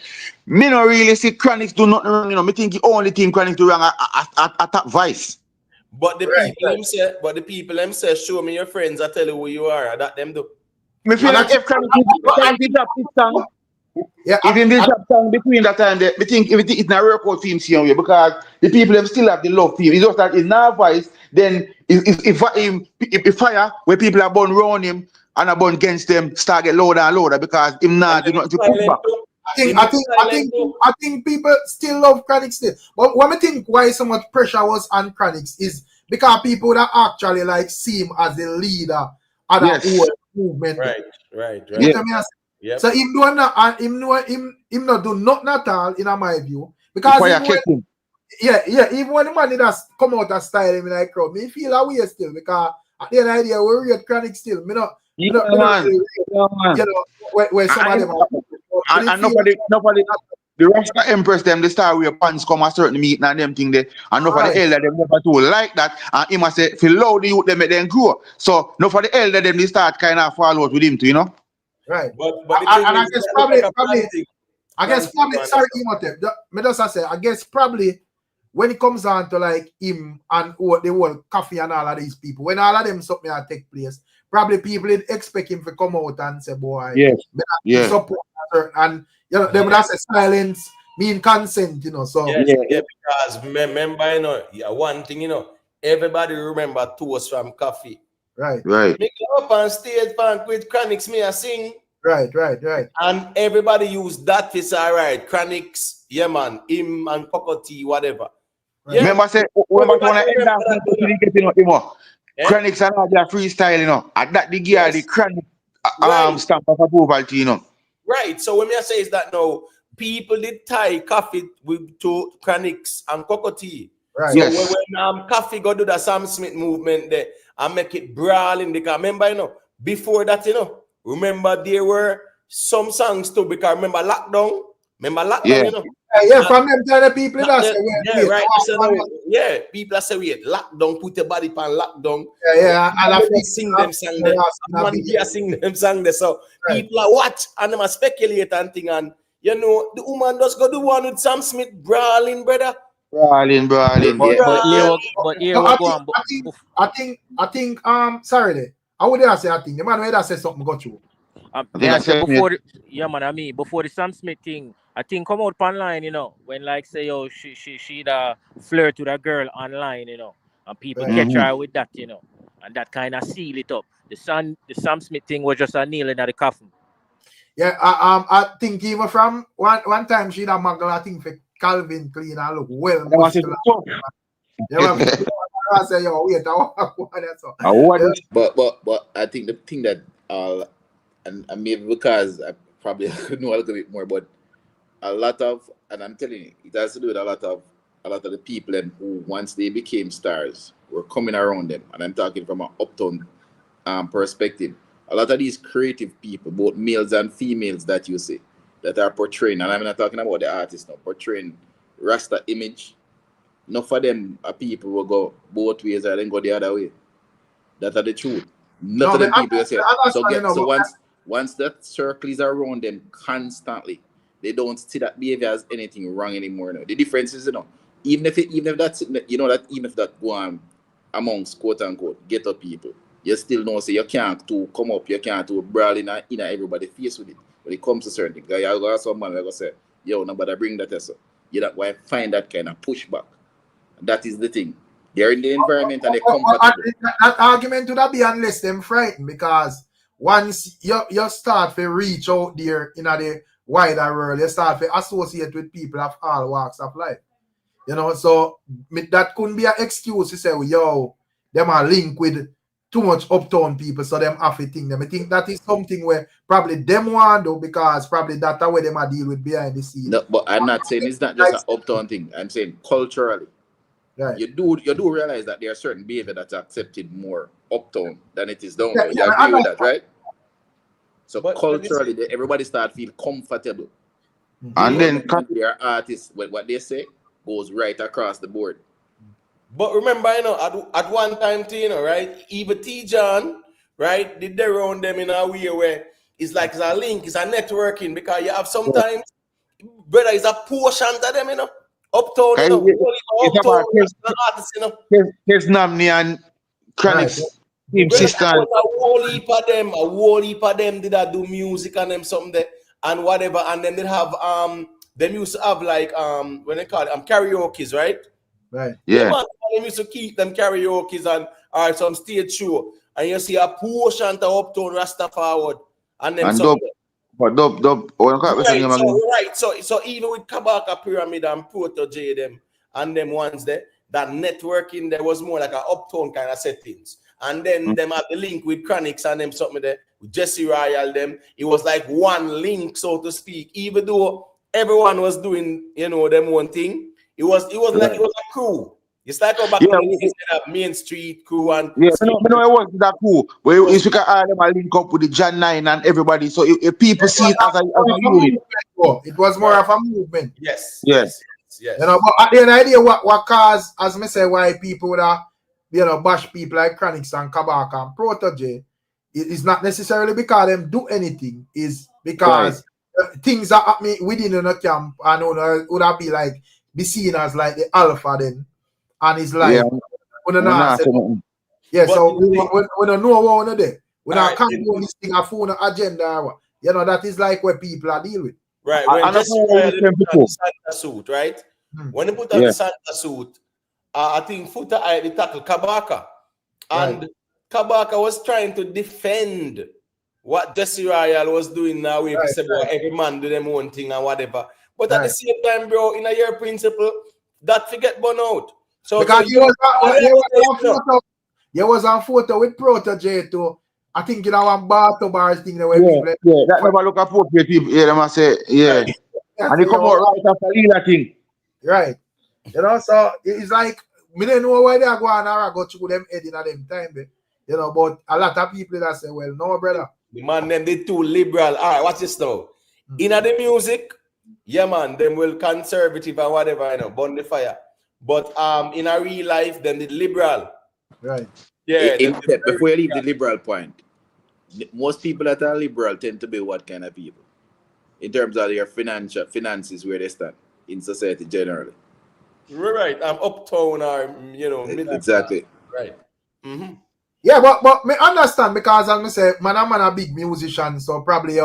me no really see chronics do nothing wrong, you know. Me think the only thing chronics do wrong attack vice. But the people them say, show me your friends, I tell you who you are, that them do. Me feel like if chronics did drop this song, even this drop song between that time, me think if it's not work out for him same way because the people them still have the love for him. It's just that it's not voice, then if fire where people are born around him and are born against them start get louder and louder because him not do not to push back. I think people still love Chronics still. But what I think why so much pressure was on Chronics is because people that actually like see him as the leader of the whole movement. Right. Yeah. So him doing that him not do nothing at all in my view. Because even when the man does come out and style him in the crowd, me feel a way still because at the end of the day we read Chronics still. You know, where some of them are. And nobody, the Rasta Empress them, they start with pants come a certain meeting and them thing there. And no for the elder them never do like that. And him say, if you loud the youth them make them grow. So no for the elder them they start kind of follow out with him too, you know? Right. But I guess probably sorry, Imhotep. Me just say, I guess probably when it comes down to like him and the whole coffee and all of these people, when all of them something take place, probably people did expect him to come out and say, boy, support and you know, them that's a silence mean consent, you know. So because remember, you know, one thing, you know, everybody remember toast from coffee. Right. Make it up on stage, with Chronics, me I sing. Right. And everybody use that to say, all right, Chronics, yeah man, him and Cocotti, whatever. Right. Yeah. Remember say when I end up getting Chronics and all their freestyle, you know. At that the gear, the Chronic stamp of approval to, you know. Right. So when I say is that now people did tie coffee to Chronics and Cocotti. Right. So Yes. when coffee go do the Sam Smith movement there and make it brawling, because remember, you know, before that, you know, remember there were some songs too, because remember lockdown, you know. Yeah, from them kind of people that say, right. So now, people that say, wait, lockdown, put your body on lockdown. Yeah, and I think sing them song there. Man, sing them song there. So people are watch and them are speculate and thing, and you know, the woman just go do one with Sam Smith brawling, brother. Brawling. I think sorry, I would say I think the man where that say something got you. Before the Sam Smith thing, I think come out online, you know, when like say she flirt with a girl online, you know, and people catch her with that, you know, and that kind of seal it up. The Sam Smith thing was just a nail in the coffin. Yeah, I think even from one time she done muggle, I think for Calvin Klein, I look well. I say, yo, wait, but I think the thing that and maybe because I probably know a little bit more, but a lot of, and I'm telling you, it has to do with a lot of the people and who once they became stars were coming around them, and I'm talking from an uptown perspective. A lot of these creative people, both males and females that you see, that are portraying, and I'm not talking about the artists now, portraying Rasta image. Enough of them are people will go both ways or then go the other way. That are the truth. None of them people say. So once that circle is around them constantly, they don't see that behavior as anything wrong anymore. No. The difference is, you know, even if that go on amongst quote unquote ghetto people, you still know say you can't to come up, you can't to brawl in everybody's face with it. When it comes to certain things, you got someone who say, yo, nobody bring that as you don't want to find that kind of pushback. That is the thing. They're in the environment and they're comfortable. That argument would be unless them frightened, because once you start to reach out there in the wider world, you start to associate with people of all walks of life. You know, so that couldn't be an excuse to say, well, yo, them are linked with too much uptown people, so them have to think them. I think that is something where probably them want to, because probably that's the way them are deal with behind the scenes. No, but I'm not saying it's not just an uptown thing. I'm saying culturally. Right. You do realize that there are certain behavior that's accepted more uptown than it is down there. You agree with that, right? So culturally, everybody start feel comfortable. And then their artists, what they say goes right across the board. But remember, you know, at one time, you know, right? Even T. John, right, did they around them in a way where it's like it's a link, it's a networking, because you have sometimes, brother, it's a portion to them, you know. Uptown, you know, artists, you know. Here's Namni and Chronics. Sister. A whole heap of them did that do music and them something there and whatever, and then they have them used to have like when they call it karaoke's, right? Right. Yeah. They used to keep them karaoke's and some stage show, and you see a portion to Uptown Rastafari and then something. But dub. Right. So even with Kabaka Pyramid and Proto J them and them ones there, that networking there was more like an uptown kind of settings. And then them have the link with Chronics and them something there with Jesse Royal them. It was like one link, so to speak. Even though everyone was doing, you know, them one thing, it was like it was a crew. It's like back in the days that Main Street crew and it was that cool. But if you can all them link up with the John 9 and everybody, so if people see it as a unit. It was more of a movement. Yes. You know, but at the end idea what caused, as me say, why people would have, you know, bash people like Chronics and Kabaka and Protege, it is not necessarily because them do anything, is because things are happening within the camp and would have be like be seen as like the alpha then. And it's like, so we don't know what we're there. We don't can't do this thing, a phone agenda. You know, that is like what people are dealing with. Right. When just the Santa suit, right? When they put on the Santa suit, I think Futa I the tackle Kabaka. And Kabaka was trying to defend what Jesse Royal was doing now, if every man do them own thing and whatever. But at the same time, bro, in a year principle, that forget burn out. So because you was on photo with Protege too. I think you know one battle bars thing that way people. Yeah, that never look appropriate. Yeah, they must say, yeah. And they come out right after Lila thing. Right. You know, so it's like me don't know where they are going or go through them head in at them time, you know, but a lot of people that say, well, no, brother. The man them they too liberal. All right, watch this now. In the music, yeah, man, them will conservative and whatever, you know, burn the fire. But in a real life, then the liberal. Right. Yeah. Before you leave the liberal point, most people that are liberal tend to be what kind of people? In terms of their finances, where they stand in society generally. Right. I'm uptown or, you know, exactly. Right. Mm-hmm. Yeah, but me understand because as I say, man, I'm a big musician, so probably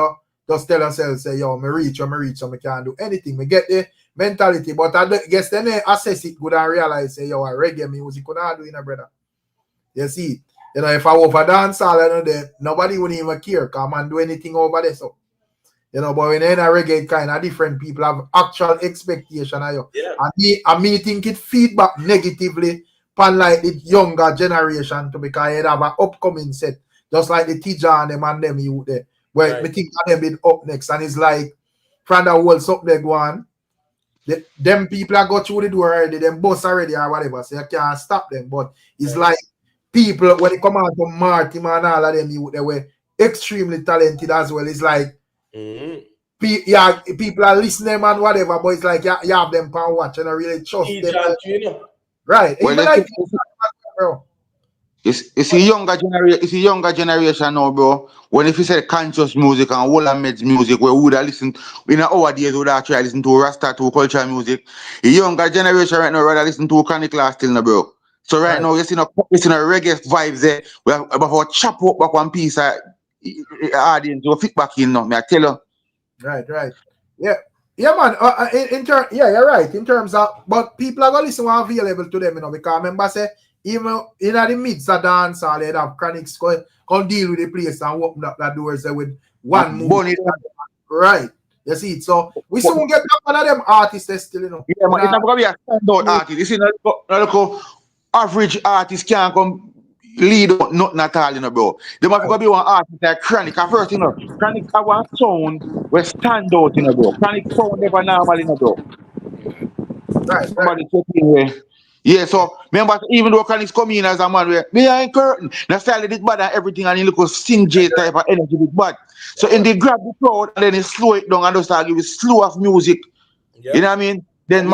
just tell yourself, say, yo, me reach, so me can't do anything. Me get the mentality, but I guess then they assess it good and realize, say, yo, a reggae music could not do in a brother. You see, you know, if I over dancehall, you know, that nobody wouldn't even care, because man do anything over there, so. You know, but when in a reggae kind of different people have actual expectation of you. Yeah. And me think it feedback negatively upon like the younger generation to because it have an upcoming set. Just like the Tija and them and them youth there. Where me think of them been up next. And it's like from the whole something they go on. Them people are go through the door already, them boss already or whatever. So you can't stop them. But it's like people when they come out to Martin and all of them youth they were extremely talented as well. It's like people are listening and whatever, but it's like you have them power watch and I really trust them. Right. Well, like, bro. It's a younger generation. It's a younger generation now, bro. When if you say conscious music and whole meds music, where we would have listened in our days, we would have tried listen to Rasta to culture music. The younger generation right now rather listen to Chronic Class still now, bro. So right now you see a reggae vibes there. We have about chop up back one piece of audience will fit back in now. Me I tell you. Right. Yeah, man. You're right. In terms of, but people are gonna listen what available to them, you know, because remember say even in the midst of dancehall, they have Chronics come deal with the place and open up that doors there with one move. Right. You see it. So we soon get one of them artists still, you know. Yeah, man, it's not gonna be a standout artist. You see, no average artist can't come lead up nothing at all, you know, bro. They must be one artist like Chronic. At first, you know, Chronic have one sound where stand out, you know, bro. Chronic sound never normal, you know, bro. Right. Somebody check in where. Yeah, so remember, even though Chronic's come in as a man where behind curtain, the style did bad and everything, and he look a sing J type of energy with bad. So in they grab the crowd and then he slow it down and just start give it slow of music. You know what I mean? Then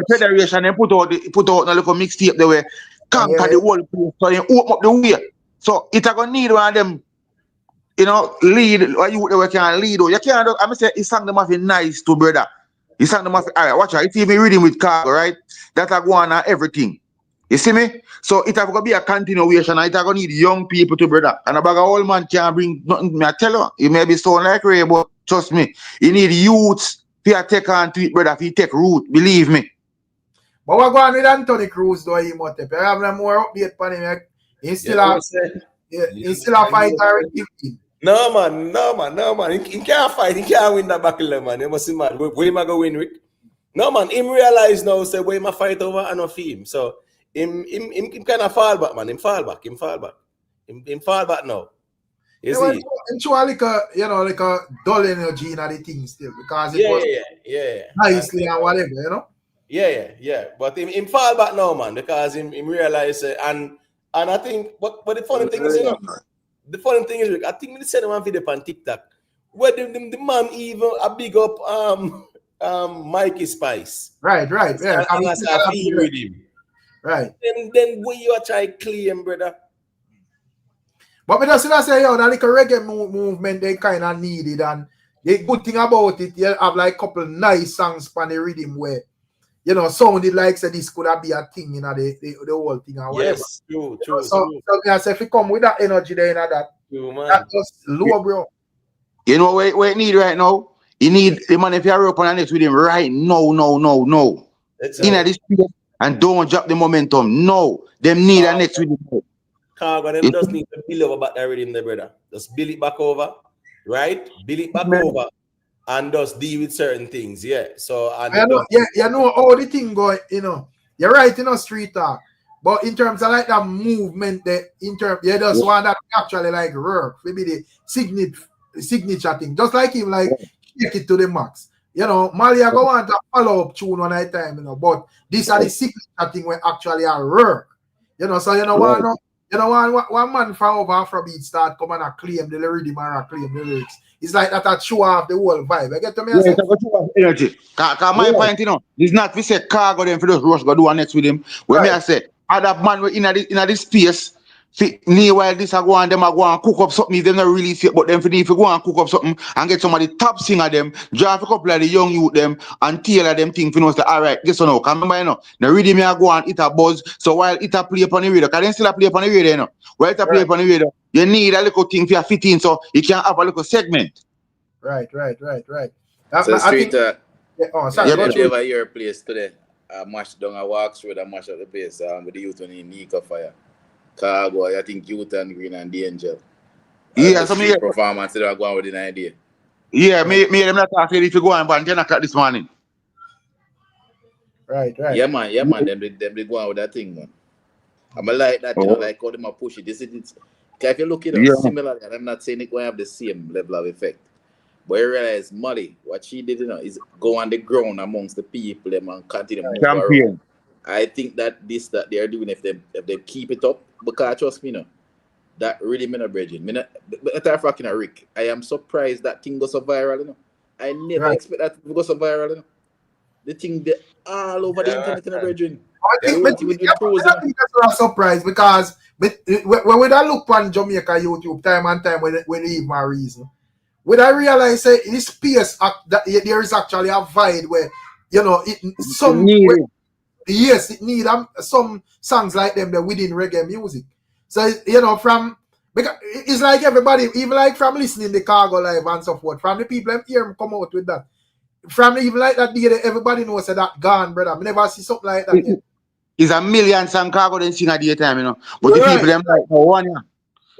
Federation and put out a little mixtape the way conquer the whole place, so they open up the way. So it's gonna need one of them, you know, lead or you can lead. You can't do, I'm say it's something must be nice to brother. It's something must be all right, watch out. It's even reading with cargo, right? That are going on everything. You see me? So it have gonna be a continuation and it have gonna need young people to brother. And a bag of old man can't bring nothing. I tell you, it may be sound like Ray, but trust me, you need youths to take on to it, brother, if you take root, believe me. But what going with Anthony Cruz though, he must have no more update on him. He's still a fighter. No man. He can't fight, he can't win that battle, man. You must see, man. Where am I going win, Rick? No man, him realize now, say where my fight over and of him. So him kind of fall back, man. Him fall back now. You see? It's like a dull energy in the thing still because it was nicely and whatever, you know. Yeah. But him fall back now, man, because him realize and I think but the funny thing is, you know, the funny thing is, I think we sent one video on TikTok where the man even a big up Mikey Spice. Right. Yeah. I feel with him. Right. Then when you are trying to claim, brother. But we just say, yo, that like a reggae movement they kind of needed, and the good thing about it, you have like a couple nice songs on the rhythm where, you know, sounded like say this could have be a thing, you know, the whole thing or whatever. Yes, true. So I say if you come with that energy there, you know, that's just low, bro. You know what you need right now? You need the man if you are up on the next with him right no. In this and don't drop the momentum. No, them need a next with him. Cargo them just need to build over back that rhythm there, brother. Just build it back over, right? Build it back over and just deal with certain things, yeah. So and you know how the thing go, you know. You're right, you know, street talk. But in terms of like that movement, you just want that actually like work, maybe the signature thing. Just like him, like take it to the max. You know, Malia go on to follow up tune one at time, you know, but these are the signature thing where actually are work. You know, so you know one man from over Afrobeat start coming and claim the rhythm and claim the lyrics. It's like that show off the whole vibe. I get to me. Yeah, it's a good show of energy. Cause my point, you know, it's not we say Cargo them for just rush go do one next with him. When me I say other man in this space, while this I go on them I go and cook up something, if them not really fit, but them if you go and cook up something and get some of the top singer them, draft a couple of the young youth them and tailor them thing for know say, all right, guess what now? Cause remember, you know, the rhythm me I go and it a buzz. So while it a play upon the radio, cause they still a play upon the radio, you know. While it a play upon the radio, you need a little thing for your fit in so you can have a little segment. Right. So street sorry. If you ever your place today, I mash down a walk through and mash up the place with the youth on the Nika fire. Cargo, I think youth and green and the angel. Yeah, so me performance that I go on with an idea. Yeah, me them not talking if you go on by 10 o'clock this morning. Right. Yeah, man. Them they go on with that thing, man. I'm like that, you know, like how them a push it. This is if you look at it similarly, and I'm not saying it going to have the same level of effect. But you realize Molly, what she did, you know, is go on the ground amongst the people them and continue to move around. I think that they are doing if they keep it up, because trust me, you know, that really mean a bridging. But fucking a Rick. I am surprised that thing goes so viral, you know. I never expect that to go so viral, you know. The thing they all over the internet in a bridging. I think that's a surprise because when I look on Jamaica YouTube time and time when leave my reason, when I realize in this space that there is actually a vibe where, you know, it need some songs like them that within reggae music. So you know, because it's like everybody, even like from listening to Cargo Live and so forth, from the people I'm hearing come out with that. From even like that day, everybody knows that gone, brother. I never see something like that yet. It's a million song Cargo then sing at the time, you know. But the people them like no one, yeah.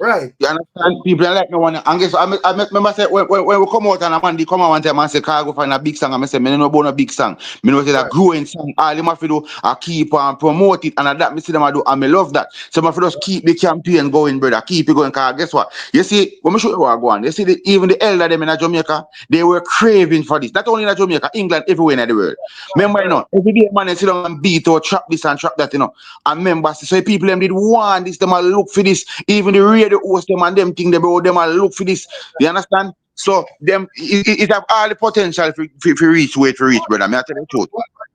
Right. You understand? People like no one. And guess I remember say when we come out and a man they come out one time and say Cargo find a big song, and I say me no about a big song. Me know say that growing song. All them have to do I keep and promote it, and that me see them I do, and me love that. So I just keep the campaign going, brother. Keep it going. Cause guess what? You see, when me show you what I go on, you see even the elder them in Jamaica, they were craving for this. Not only in Jamaica, England, everywhere in the world. Remember, you know, every day man they sit down and beat or trap this and trap that, you know. And members, so people them did want this, them a look for this. Even the radio host them and them think about them and look for this. You understand? So them it have all the potential for reach where to reach, brother. Me I tell you the truth.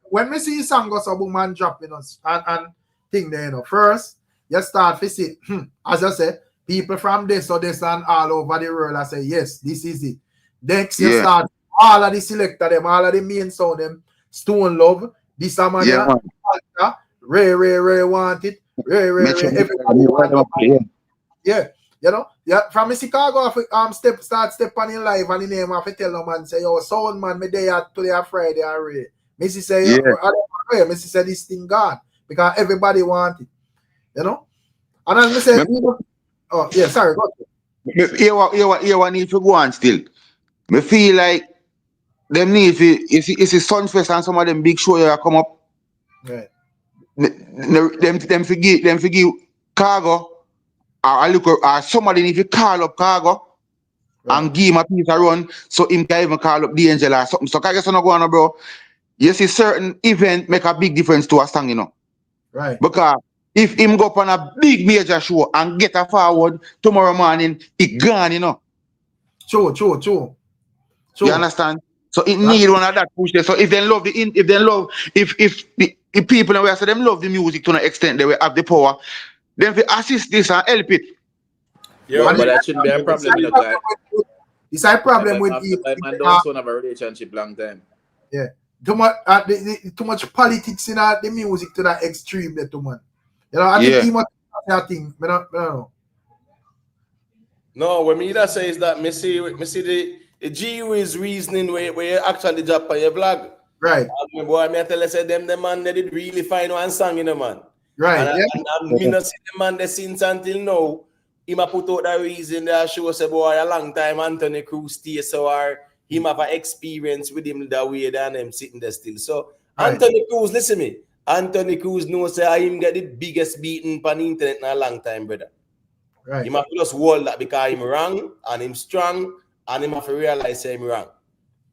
When we see song goes a boom and dropping us and thing there, you know, first you start to see, as I said, people from this or this and all over the world. I say yes, this is it. Next you start all of the selector them, all of the main sound them, Stone Love, this man, Ray want it, Ray everybody want it. Yeah. You know, from Chicago, start on in live and the name of tell them and say, yo, sound man, me there today or Friday already. Missy say, Missy say this thing gone because everybody want it. You know? And as I say, oh yeah, sorry, go ahead. You need to go on still. Me feel like them need to it's a Sunfest and some of them big show you come up. Right. Them forgive Cargo. Or somebody need to call up Cargo and give him a piece of run so him can even call up the angel or something. So I guess I'm not going on, bro. You see, certain event make a big difference to a song, you know. Right. Because if him go up on a big major show and get a forward tomorrow morning, it gone, you know. True. You understand? So it need one of that push there. So if they love if people where say them love the music to an extent they will have the power. Then we assist this and help it. Yeah, but that shouldn't be a problem, you know, guy. It's a problem with the man don't have a relationship long time. Yeah. Too much politics in the music to that extreme there, too much. You know, I think too much that thing. I don't know. No, what me that say is that me see the GU is reasoning where you actually drop on your vlog. Right. Boy, me tell you say them man they did really find one song in the man. Right. And me not see the man there since until now. He ma put out the reason that show say boy a long time Anthony Cruz stay so or him have an experience with him the way than them sitting there still. So Anthony Cruz, listen me. Anthony Cruz knows say him get the biggest beating on the internet in a long time, brother. Right. He must just hold that because him wrong and him strong and him have to realize say him wrong.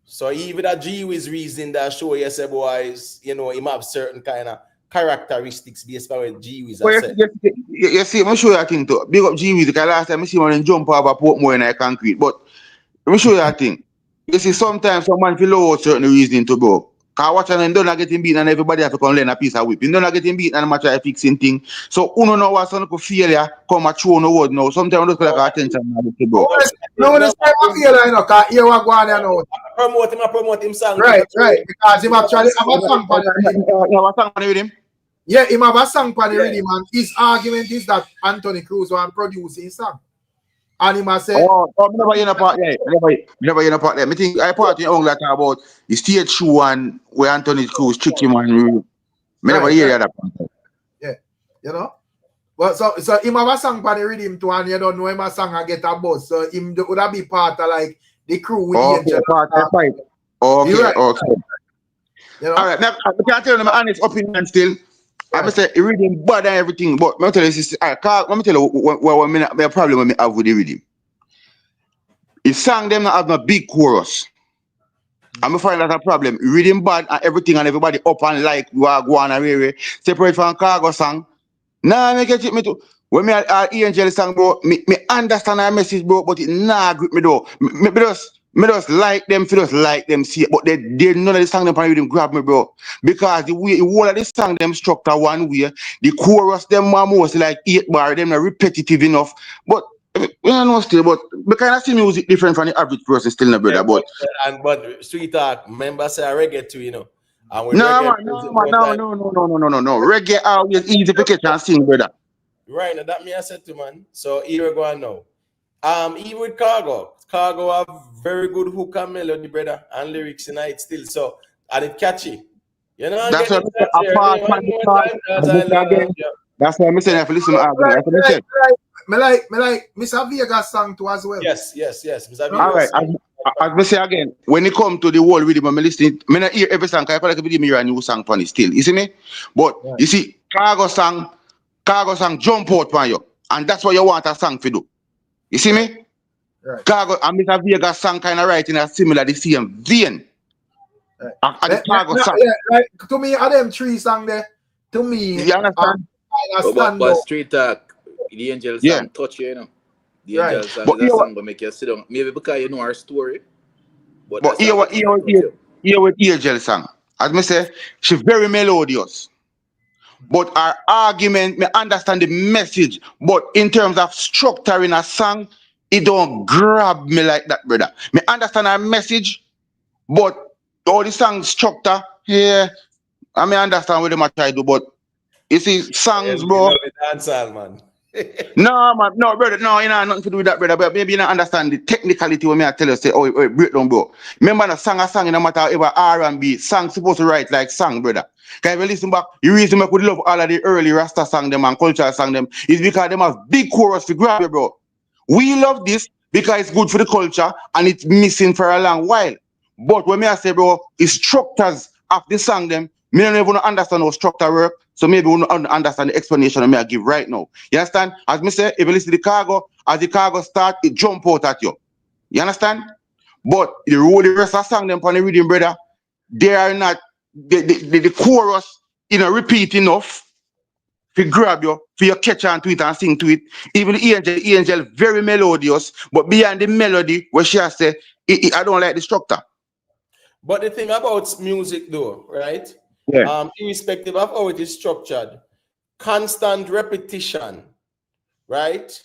So even that G is reason that show you say boys, you know, him have certain kind of characteristics based on what G is said. You see, I'm sure I think too. Big up G because last time I see one jump over Portmore in a concrete. But I'm sure I think. You see, sometimes someone feel out certain reasoning to bro. Cause watch and don't getting beaten and everybody have to come learn a piece of whip. You don't getting beaten and try fixing thing. So uno know what some failure come at you on the word now. Sometimes just like attention to bro. No, this time I feel you know, cause here we go on now. Promote him song. Right. Because him actually have a song for the rhythm. Yeah, him have a song for the rhythm, and his argument is that Anthony Cruz was producing song. And he must say, never in a part there. Never in a part there. I think I part in only talk about the stage show and where Anthony Cruz trick him and never hear that part. Yeah, you know. But so him have a song for the rhythm too, and you don't know him a song and get a buzz. So him would have be part of like the crew with the angel. Okay. You know? All right. Now I can't tell you my honest opinion still. I say it reading bad and everything, but let me tell you, let me tell you what my problem I have with the reading. It sang them not have a big chorus. I'm find that a problem. Reading bad and everything and everybody up and like go on and separate from cargo song. Nah, me get it me too. When me angel song, bro, me understand our message, bro, but it nah grip me though. Me just like them, see it, but they none of the song them can even grab me, bro. Because the way all of the song them structure one way, the chorus them are mostly like 8 bar, them are repetitive enough. But we don't know still, but we kind of see music different from the average person still, no brother. Yeah, but sweet talk, remember say reggae too, you know. And no. Reggae always easy to catch and sing, brother. Right, now that me I said to man. So here we go on now. Even with Cargo have very good hook and melody, brother, and lyrics in it still. So and it catchy. You know, that's what that's why I'm saying I have to listen to argument. Me like Mr. Vegas song too as well. Yes. Mr. Vegas. All right, as I say again, when it comes to the world rhythm, I'm listening. I not hear every song. I feel like if you hear a new song for it still. You see me? But you see, Cargo song jump out on you, and that's what you want a song to do. You see me? Right. Cargo and Mr. Vegas song kind of writing a similar the same vein. Right. Like to me, are them 3 songs there? To me, you understand? But street talk, the angel song touch you, you know. The angel song is a song to make you sit down. Maybe because you know our story. But here with angel song. As me say, she's very melodious. But our argument, me understand the message. But in terms of structuring a song, it don't grab me like that, brother. Me understand our message, but all the song structure, I may understand what they might try to do, but you see, songs, bro. Dancehall, man. No, man, no, brother, no, you know, nothing to do with that, brother. But maybe you don't understand the technicality when I tell you, say, oh, break down, bro. Remember, a song, no matter ever R&B, song supposed to write like song, brother. Can you listen back? The reason I could love all of the early Rasta song them and cultural song them is because them have big chorus to grab you, bro. We love this because it's good for the culture and it's missing for a long while. But when I say, bro, the structures of the song them, me don't even understand how structure work. So maybe we don't understand the explanation I may give right now. You understand? As me say, if you listen to the Cargo, as the Cargo start, it jump out at you. You understand? But the rest of the song them on the reading, brother, they are not the chorus, you know, repeat enough to grab you, for you catch on to it and sing to it. Even the angel very melodious, but behind the melody, where she has said, I don't like the structure. But the thing about music though, right? Yeah. Irrespective of how it is structured, constant repetition, right?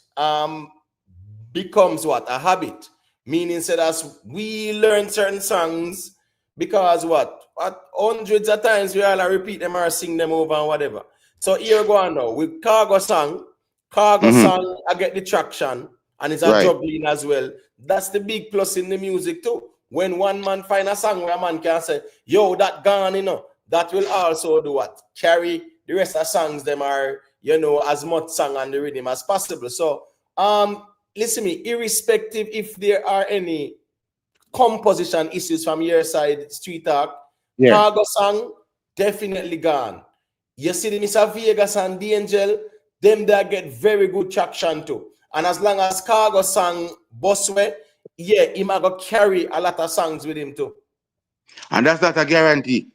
Becomes what? A habit. Meaning that as we learn certain songs, because what hundreds of times we all repeat them or sing them over and whatever. So here we go on now with Cargo song, I get the traction and it's a juggling as well. That's the big plus in the music too. When one man find a song where a man can say, yo, that gone, you know, that will also do what? Carry the rest of the songs them are, you know, as much song and the rhythm as possible. So listen to me, irrespective if there are any composition issues from your side, Street Talk, Cargo song definitely gone. You see the Mr. Vegas and the Angel, them that get very good traction too. And as long as Cargo song Bossway, yeah, he might go carry a lot of songs with him too. And that's not a guarantee.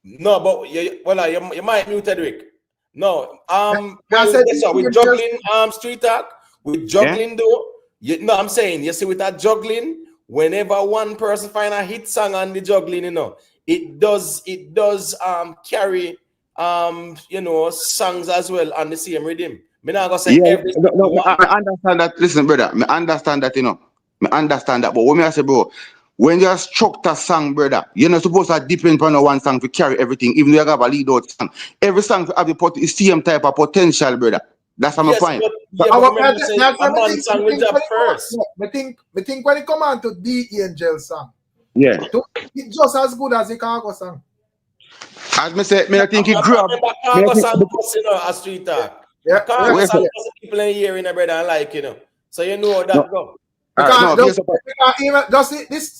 No, but you might mute Rick. No, with juggling Street Talk, with juggling though. No, I'm saying, you see, with that juggling, whenever one person find a hit song on the juggling, you know, it does carry you know, songs as well on the same rhythm. Me not gonna say everything. No, I understand that. Listen, brother, I understand that, you know. I understand that. But what me I say, bro, when you structure a song, brother, you're not supposed to depend on one song to carry everything, even though you have a lead out song. Every song have the same type of potential, brother. That's my point. I think when it come on to the Angel song, yeah, it's just as good as the Cargo song. As me say, I think it grew up. Cargo song, you know, a Street Talk. Yeah, Cargo song, people in here in the brother like, you know. So you know how that go. Because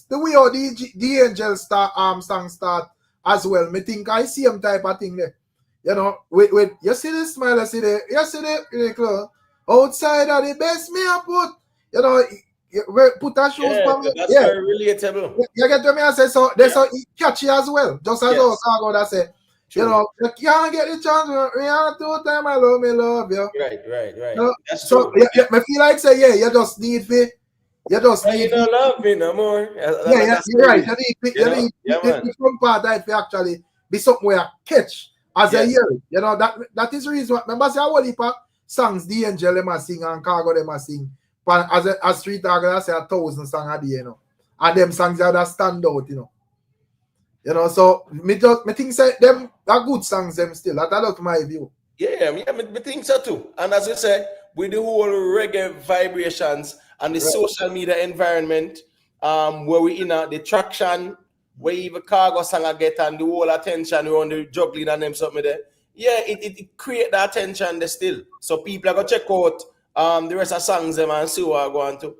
the way how the Angel song start as well. Me think I see him type of thing there. You know, with you see the smile, you see the outside of the best me I put. You know, put our shoes for me. That's very relatable. You get to me? I say so. That's how catchy as well. Just as how Cargo that say. True. You know, you can't get the chance. We have two time. I love you. Right. You know? That's so true. I feel like say you just need to. You don't love me no more. You're right. You need some part that actually be something where catch as a year. You know, that is the reason. Remember, say all heap of songs the Angel them a sing and Cargo them a sing. But as Street Talk, I say 1,000 songs a day, you know. And them songs that stand out, you know. You know, so me think say them are good songs them still. That's my view. Yeah, me think so too. And as you say, with the whole reggae vibrations and the social media environment, where we in the traction, where even Cargo song I get and the whole attention around the juggling and them something there. Yeah, it create the attention there still. So people are gonna check out the rest of songs them and see what are going to.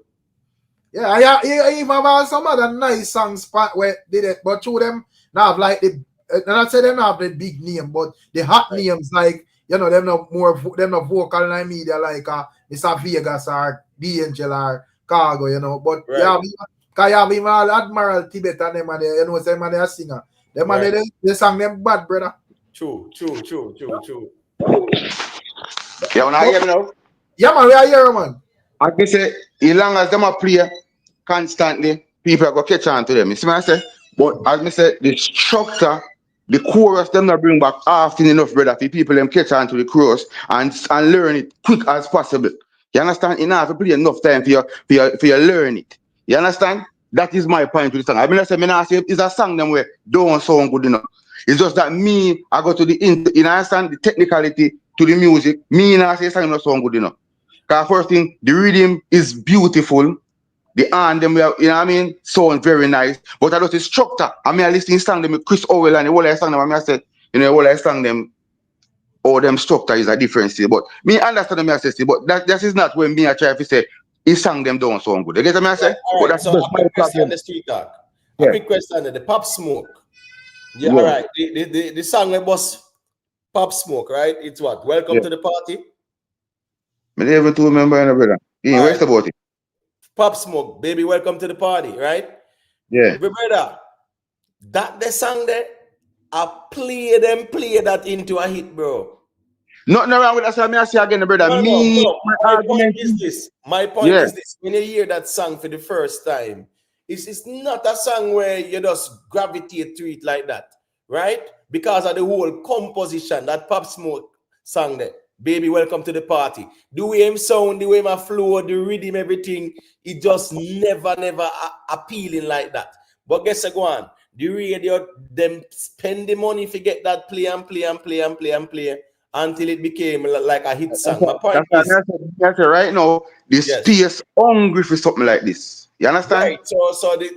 Yeah, I even have some other nice songs where did it, but through them now have like the not say them have the big name, but the hot names like, you know, them not vocal in the media like Mr. Vegas or the Angel or Cargo, you know. But you have even all Admiral Tibet and them and they, you know, say man they a singer. Them and they sang them bad, brother. True. Yeah, when I hear me now. Yeah, man, we are here, man. I can say, as long as them a play constantly, people are going to catch on to them. You see what I say? But as I said, the structure, the chorus, them not bring back often enough, brother, for people them catch on to the chorus and learn it quick as possible. You understand? You have to play enough time for you learn it. You understand? That is my point with the song. I mean, I say it's a song them where don't sound good enough. It's just that me, I go to you understand the technicality to the music. Me, and I say song not sound good enough. Because first thing, the rhythm is beautiful. The hand them, you know what I mean, sound very nice. But I just the structure. I mean, I listen to song them with Chris Owell and the whole I song them. I mean, I said, you know, whole I song them, all them structure is a difference. But me understand them, I say, but that is not when me I try to say, he sang them don't sound good. You get what I say? All right, so a quick question on the Street Talk. A quick question on the Pop Smoke. Yeah, all right. The song with boss Pop Smoke, right? It's what? Welcome to the party. I never to remember, brother. Yeah, where's about it? Pop Smoke, baby, welcome to the party, right? Yeah. But brother, that the song there, I play that into a hit, bro. Nothing wrong with that. I say again, brother. No. My point is this. When you hear that song for the first time, it's not a song where you just gravitate to it like that, right? Because of the whole composition, that Pop Smoke song there. Baby, welcome to the party. The way him sound, the way my flow, the rhythm, everything, it just never appealing like that. But guess what? The radio, them spend the money to get that play until it became like a hit song. My point is, that's right now, the space hungry for something like this. You understand? Right. So the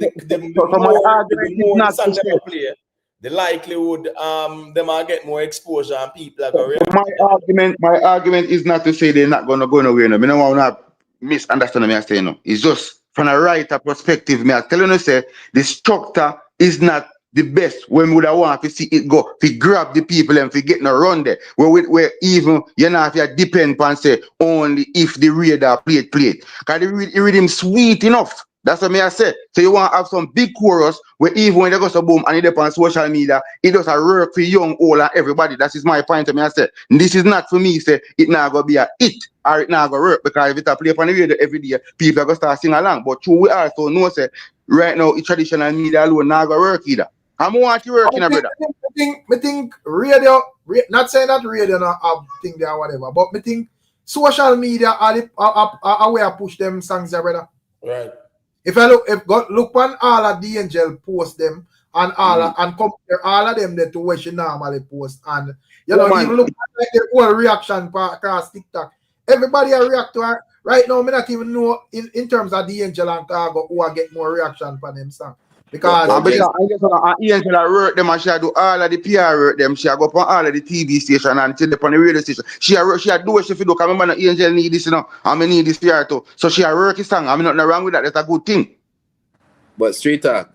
more the song they play, the likelihood them are get more exposure and people are going to my argument is not to say they're not gonna go nowhere. No, I don't want to misunderstand me. I say no. It's just from a writer perspective. Me I tell you, say the structure is not the best when we would want to see it go, to grab the people and to get no run there. Where even you know if you depend on say only if the radar play it. Cause the rhythm sweet enough. That's what me I say. So you want to have some big chorus where even when they go so boom and it on social media, it does a work for young, old and everybody. That is my point to me I say. This is not for me say it not gonna be a hit or it not gonna work because if it a play upon the radio every day, people are gonna start sing along. But true we also know say right now traditional media alone not gonna work either. I'm want to work in a brother. I think radio, not saying that radio not have thing there or whatever, but I think social media are where I push them songs there, brother. Right. If I look on all of the angel post them and all and compare all of them there to what she normally post and you know even look at like the whole reaction across TikTok. Everybody react to her. Right now, I not even know in terms of the angel and Cargo who are get more reaction from them song. Because I guess Angela work them and she do all of the PR work them. She go on all of the TV station and she on the radio station. She do what she do. Cause remember, Angel need this, you know. I need this PR too. So she work his song. I mean, nothing wrong with that. That's a good thing. But straight talk.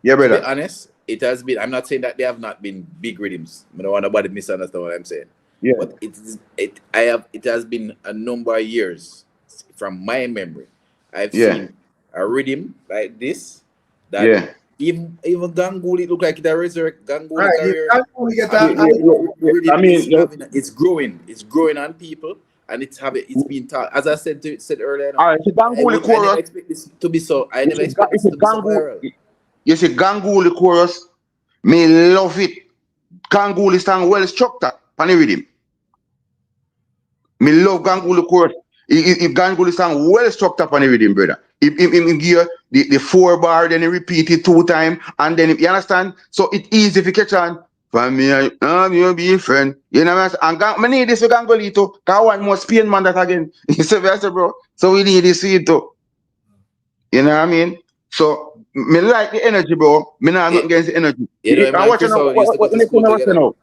Yeah, brother. To be honest, it has been. I'm not saying that they have not been big rhythms. I don't want nobody misunderstand what I'm saying. Yeah. But it has been a number of years from my memory. I've seen a rhythm like this. That even Ganguly look like it a resurrect Ganguly career. It's growing. It's growing on people, and it's been taught. As I said earlier. I never expect this to be so. I never expect this to be so viral. You see, Ganguly chorus, me love it. Ganguly song well structured, pan rhythm. Me love Ganguly chorus. If Ganguly song well structured on the rhythm, brother. If give the 4 bar, then he repeat it 2 times, and then you understand? So it's easy if you catch on. For me, I'm your big friend. You know what I'm saying? And I need this for Ganguly too. Cause I want more Spain man that again. You say, bro. So we need this too. You know what I mean? So me like the energy, bro. Me not against the energy. I watch it.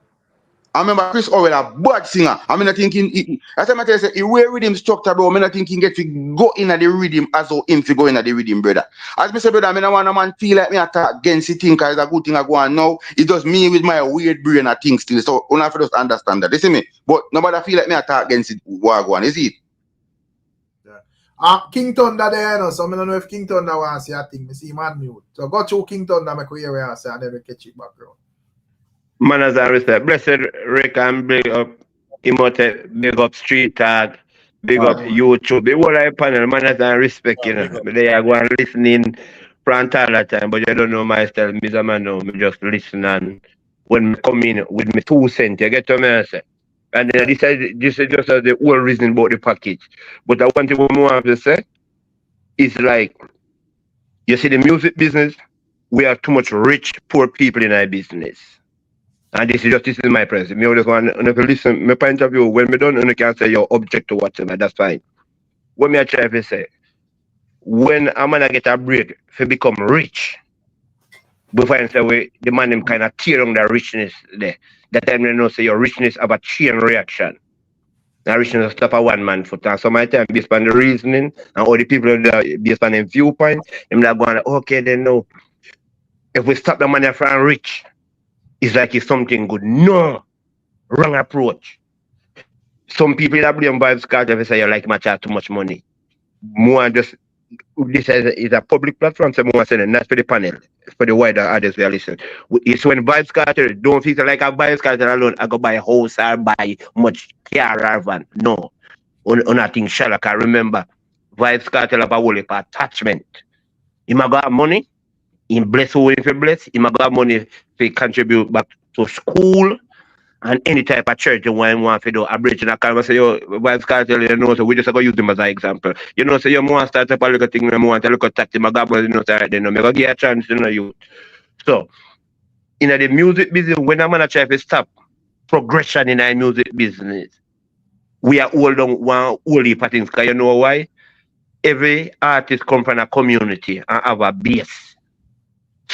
I remember Chris Orwell, a bad singer. I'm not thinking, as I tell you, he wear rhythm structure, bro. I'm not thinking get to go in at the rhythm as though him to go in at the rhythm, brother. As I say, brother, I don't want a man feel like me attack against the thing because it's a good thing I go on now. It's just me with my weird brain I think still. So I have to just understand that. You see me? But nobody feel like me attack against it. What I go on, is it? Yeah. King Thunder there, you know, so I don't know if King Thunder wants to say a thing. I see man mute. So go through King Thunder, make we hear what I say, and then we catch it back, bro. Manners and respect. Blessed Rick and big up Emote, big up Street Tag, big up YouTube. The whole life panel, manners and respect, you know. They are going listening from time to time, but you don't know my style. Me a man know, me just listen and when me come in with me 2 cents, you get to me I say. And this is just the whole reason about the package. But the one thing we want to say is like, you see the music business, we have too much rich, poor people in our business. And this is my presence. Me just want to listen. My point of view, when me done, you can say your object to whatever. That's fine. What me I try to say, when I'm gonna get a break to become rich, before I say the man them kind of tear on the richness there. That time they know say your richness have a chain reaction. The richness stop a one man foot. And so my time based on the reasoning and all the people based on their viewpoint, them that going okay then no. If we stop the money from rich. It's like it's something good. No, wrong approach. Some people that blame Vybz Cartel say you like much too much money. More just this is a public platform, so more saying not for the panel, for the wider audience we are listening. It's when Vybz Cartel don't feel like a Vybz Cartel alone, I go buy a house or buy much car or van. No, on nothing shallow. I remember Vybz Cartel have a whole heap of attachment. You might got money. In bless who if you bless, he might got money to contribute back to school and any type of church you want to do a bridge in a car. Say yo, Vybz Cartel, you know, so we just go use them as an example. You know, so you want to start up a little thing, you want to look at tactic, my God, you know, so right then, you go get a chance, you know, you. So in the music business, when I'm gonna try to stop progression in our music business, we are all on one whole heap of things. Because you know why? Every artist come from a community and have a base.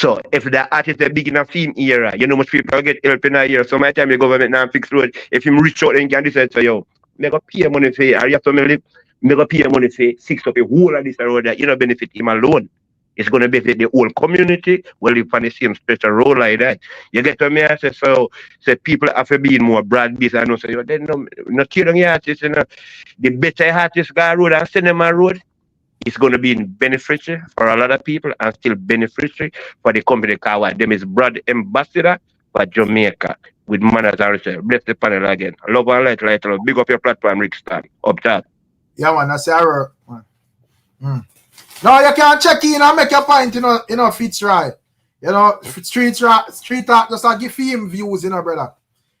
So if the artist is big in a film era, you know much people get help in a year. So my time the government now fix road. If him reach out and can decide, so yo, me go pay money for or you have to me go pay money for six up a whole of this road that you know benefit him alone. It's gonna benefit the whole community. Well, live on the same special role like that. You get what me I say? So people have to be more broad based. I know so you then no kill on your artists, you know. The better artists go road and send them a road. It's going to be beneficial for a lot of people and still beneficial for the company because them is broad ambassador for Jamaica with manners and respect. Bless the panel again. Love and light, love. Big up your platform, Ricstorm. Up top. Yeah, man, that's our No, you can't check in and make your point, you know, fits right. You know, street talk just give him views, you know, brother.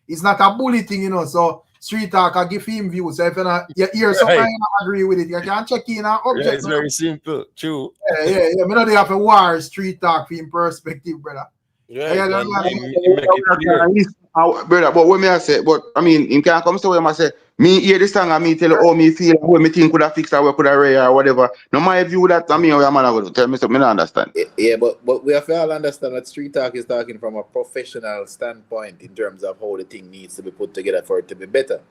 It's not a bully thing, you know, so street talk I give him views. So if you hear something you don't agree with it, you can check in and object. Yeah, it's very simple. True. Yeah. Me not have a war street talk from perspective, brother. Yeah, brother, but what me I say, but I mean, in can come to where I say, me hear this song and me tell how me feel, how me think could have fixed or could have ray or whatever. No my view that I mean, man, I would tell me something, I don't understand. Yeah, but we have to all understand that street talk is talking from a professional standpoint in terms of how the thing needs to be put together for it to be better.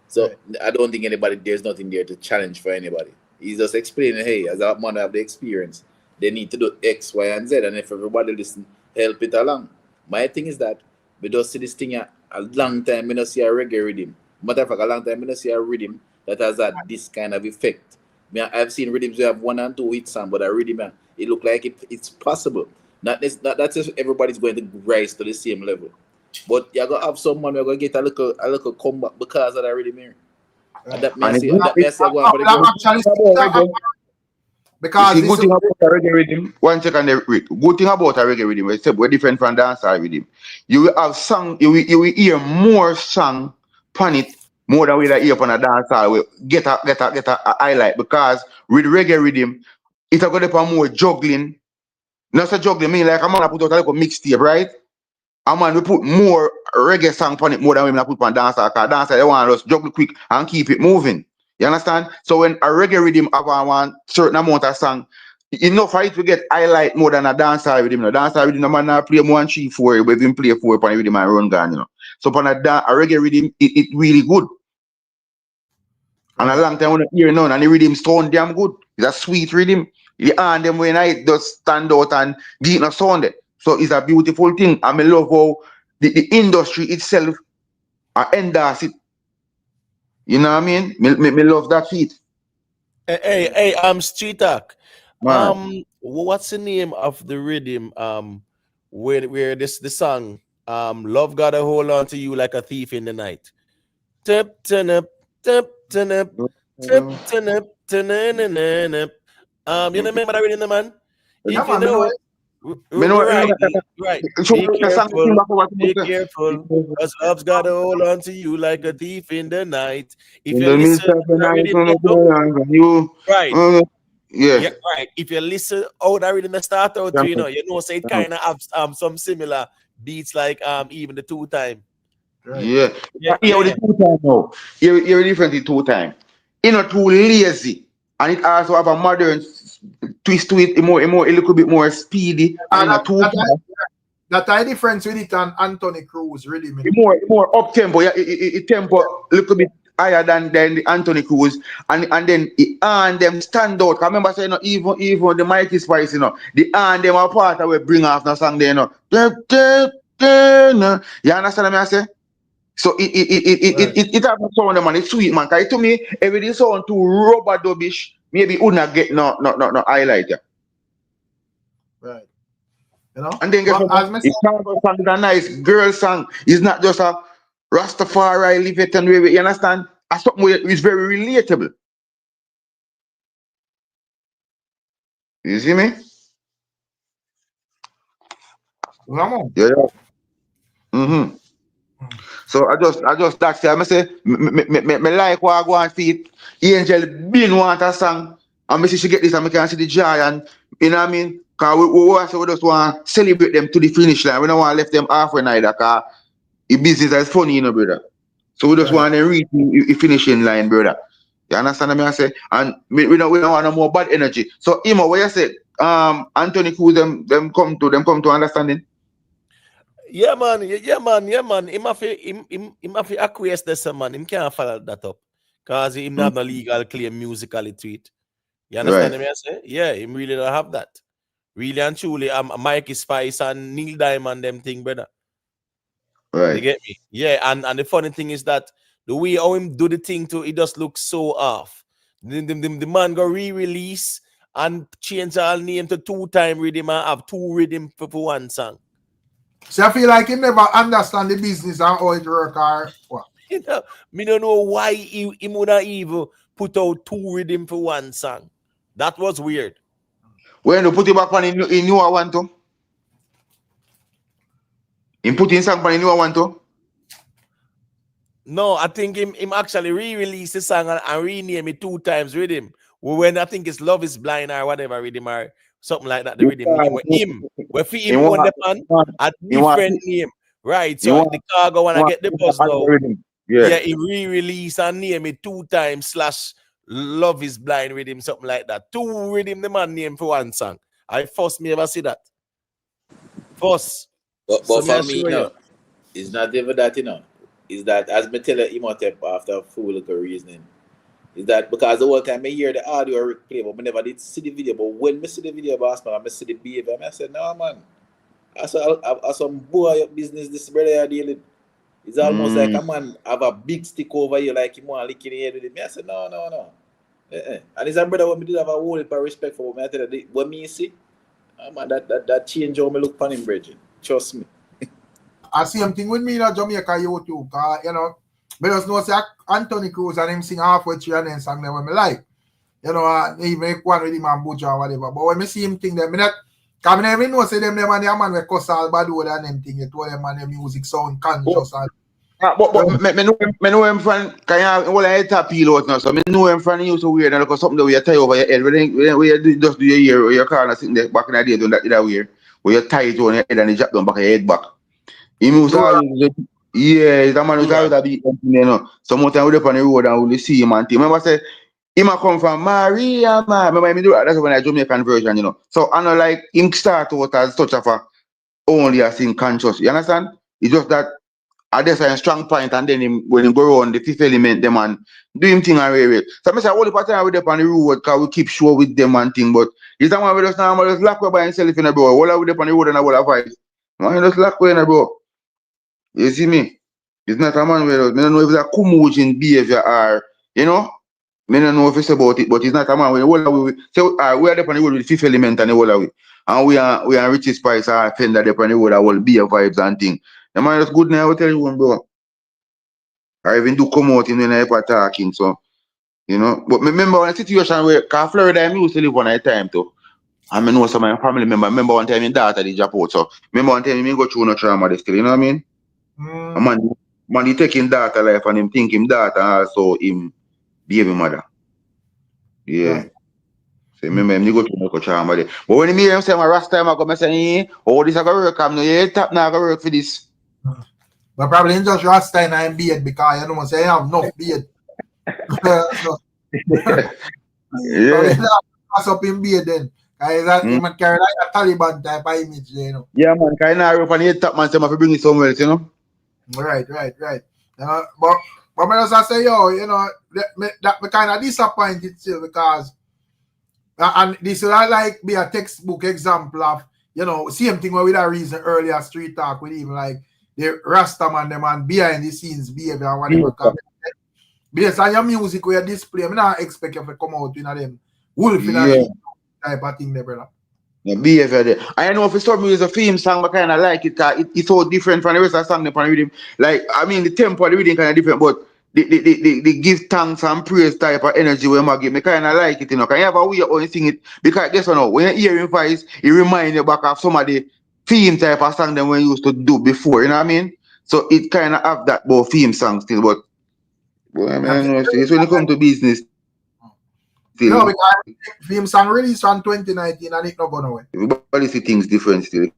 So I don't think there's nothing there to challenge for anybody. He's just explaining, hey, as a man have the experience, they need to do X, Y, and Z, and if everybody listen, help it along. My thing is that we don't see this thing a long time, we don't see a reggae rhythm. Matter of fact, a long time, we don't see a rhythm that has this kind of effect. I've seen rhythms who have 1 and 2 hit song, but a rhythm, it look like it's possible. Not that's just everybody's going to rise to the same level. But you're going to have someone who's going to get a little comeback because of that rhythm here. And that may say, because see, good thing about a reggae rhythm, 1 second, Rick. Good thing about a reggae rhythm, except we're different from dancehall rhythm. You will have song, you will hear more song on it more than we hear on a dancehall. We get a highlight because with reggae rhythm, it's a good for more juggling. Not so juggling, mean like a man put out a little mixtape, right? A man we put more reggae song on it more than we put on dancehall, because dancehall they want to just juggle quick and keep it moving. You understand? So when a reggae rhythm have one certain amount of song, enough for it to get highlight more than a dancehall rhythm. A dancehall rhythm, no man not play 1, 3, 4, but even play 4 upon the rhythm and run gun, you know. So upon a reggae rhythm, it really good. And a long time when you hear none, and the rhythm sound damn good. It's a sweet rhythm. The hand them when I just stand out and get no sound it. So it's a beautiful thing. And I love how the industry itself endorse it. You know what I mean? Me love that feat. Hey, Street Talk. What's the name of the rhythm? Where the song Love Gotta Hold On to You Like a Thief in the Night. Tip tunip, tip tunip, tip tunip, tunip. You remember that rhythm, man? If you know right. Be careful, because love's got to hold on to you like a thief in the night. If you listen, right? Yeah, right. If you listen, that rhythm that start out, you know, say it kind of have some similar beats like even the 2-time. Right. Yeah. The 2-time now. You're different in 2-time. It's not too lazy, and it also have a modern twist to it, a little bit more speedy. That difference with it and Anthony Cruz really more up tempo. Yeah, it tempo a little bit higher than the Anthony Cruz, and then them stand out. I remember saying, even the mic is spicy, you know. The them are part of we bring off the song there, you know. You understand what I say? So it have a sound, man. It's sweet, man. Cause to me, if it is sound too rubber dubbish, maybe it would not get no highlight. Yeah. Right. You know? And then it's a nice girl song. It's not just a Rastafari live it and you understand? As something it's very relatable. You see me? Yeah. Mm-hmm. So I just that's it. I say me like what I go and see it. Angel been want a song, and me see she get this and me can see the joy, and you know what I mean? Cause we just want to celebrate them to the finish line. We don't want to left them halfway neither, cause the business is funny, you know, brother. So we just want to reach the finishing line, brother. You understand what I say? And we don't want no more bad energy. So Imo, what you say? Anthony Cruz them come to understanding? Yeah, man. Him have to acquiesce this, man. Him can't follow that up. Because him not have no legal claim musically to it. You understand me? I say? Yeah, him really don't have that. Really and truly, Mikey Spice and Neil Diamond them thing, brother. Right. You get me? Yeah, and the funny thing is that the way how him do the thing too, it just looks so off. The man go re-release and change all name to 2-time rhythm and have 2 rhythm for one song. So I feel like he never understand the business and how it work or what? You know, me don't know why he would have even put out 2 rhythm for one song. That was weird. When you put it back on in new one too? He put in song on in new one too? No, I think him actually re-release the song and rename it 2 times rhythm. When I think it's Love Is Blind or whatever rhythm or something like that. The rhythm name with him. Where for him on the pan a different name. Right. So the cargo wanna get the buzz now. Yeah, he re-release and name it 2 times / Love Is Blind rhythm, something like that. 2 rhythm the man name for one song. I first me ever see that. First. But so for me, no, it's not even that, you know. Is that, as me tell Imhotep after full little reasoning, is that because the whole time I hear the audio Rick play, but I never did see the video. But when I see the video, boss man, I see the behavior, I said, no, man. I saw some boy business this brother are dealing. It's almost like a man have a big stick over here, like him want licking the head with it. I said, no. And it's a brother when me did have a whole heap of respect for me. I tell you, when me see, man, that change how me look upon him, Bridget. Trust me. I see same thing with me in Jamaica YouTube, you know, but just know say Anthony Cruz and him sing halfway through and then song them when me like. You know, he make one with him and BUJU or whatever. But when me see him thing them, me not come never know say them and the man we cuss all bad word and them thing, you told them and the music sound conscious and but me know him from kind of all I tap peel out now, so me know him from you so weird and look something that we tie over your head. When you just do your ear or your car sitting there back in the day doing that weird. Where you tie it on your head and you drop down back your head back. He moves always, yeah, that man was always a big you know. Sometimes we up on the road and we see him and thing. Remember say he might come from Maria, man. Remember me do that? That's when I Jamaican version, you know. So I know like him start out as such of a only a sing conscious. You understand? It's just that I just a strong point and then him when he go on the fifth element them and do him thing and rare. So I say all the time we up on the road because we keep sure with them and thing, but it's that one we just now just lock up by himself in a bro. All we up on the road and all our vibes. Man, just lock away in a bro. You see me? It's not a man where I don't know if it's a Kumujin behavior or, you know, I don't know if it's about it, but it's not a man where we are there on the road with the fifth element and the whole way. And we are Richie Spice or Fender there on the road that will be a vibes and thing. The man is good now, I will tell you one, bro. I even do come out in when I ever talking, so, you know. But remember one situation where, because Florida, I used to live one at a time too. And I know some of my family members. Remember one time my daughter did drop out, so remember one time I go through no trauma still, you know what I mean? Man, he taking daughter life and him think him daughter also him baby mother. Yeah. So remember him go to no trauma there. But when he hear him say my last time I come and say, oh, this is gonna work, I'm no tap now gonna work for this. But probably in just Rasta and I'm beard because you know say I have enough beard. Yeah. Pass up in beard then. Because he might carry like a Taliban type of image, you know. Yeah, man, kind of up on the top man say I bring it somewhere else, you know. Right. But as I say, yo, you know, that me kind of disappointed still because, and this will like be a textbook example of, you know, same thing with a reason earlier street talk with him, like the Rasta man, them and behind the scenes behavior and whatever. Based on your music where you display, I not expect you to come out in them wolf in a type of thing there, brother. Yeah, behavior there. I know if it's something is a theme song, but kind of like it because it's so different from the rest of the song. The rhythm, like I mean, the tempo of the rhythm kind of different, but the give thanks and praise type of energy when I give me kind of like it, you know. Can you have a way of sing it? Because guess what? Now, when you hear him voice, it reminds you back of some of the theme type of song that we used to do before. You know what I mean? So it kind of have that both theme song still, but I mean, it's when it comes to business. No, because film song released on 2019 and it not gone away. Everybody see things different still.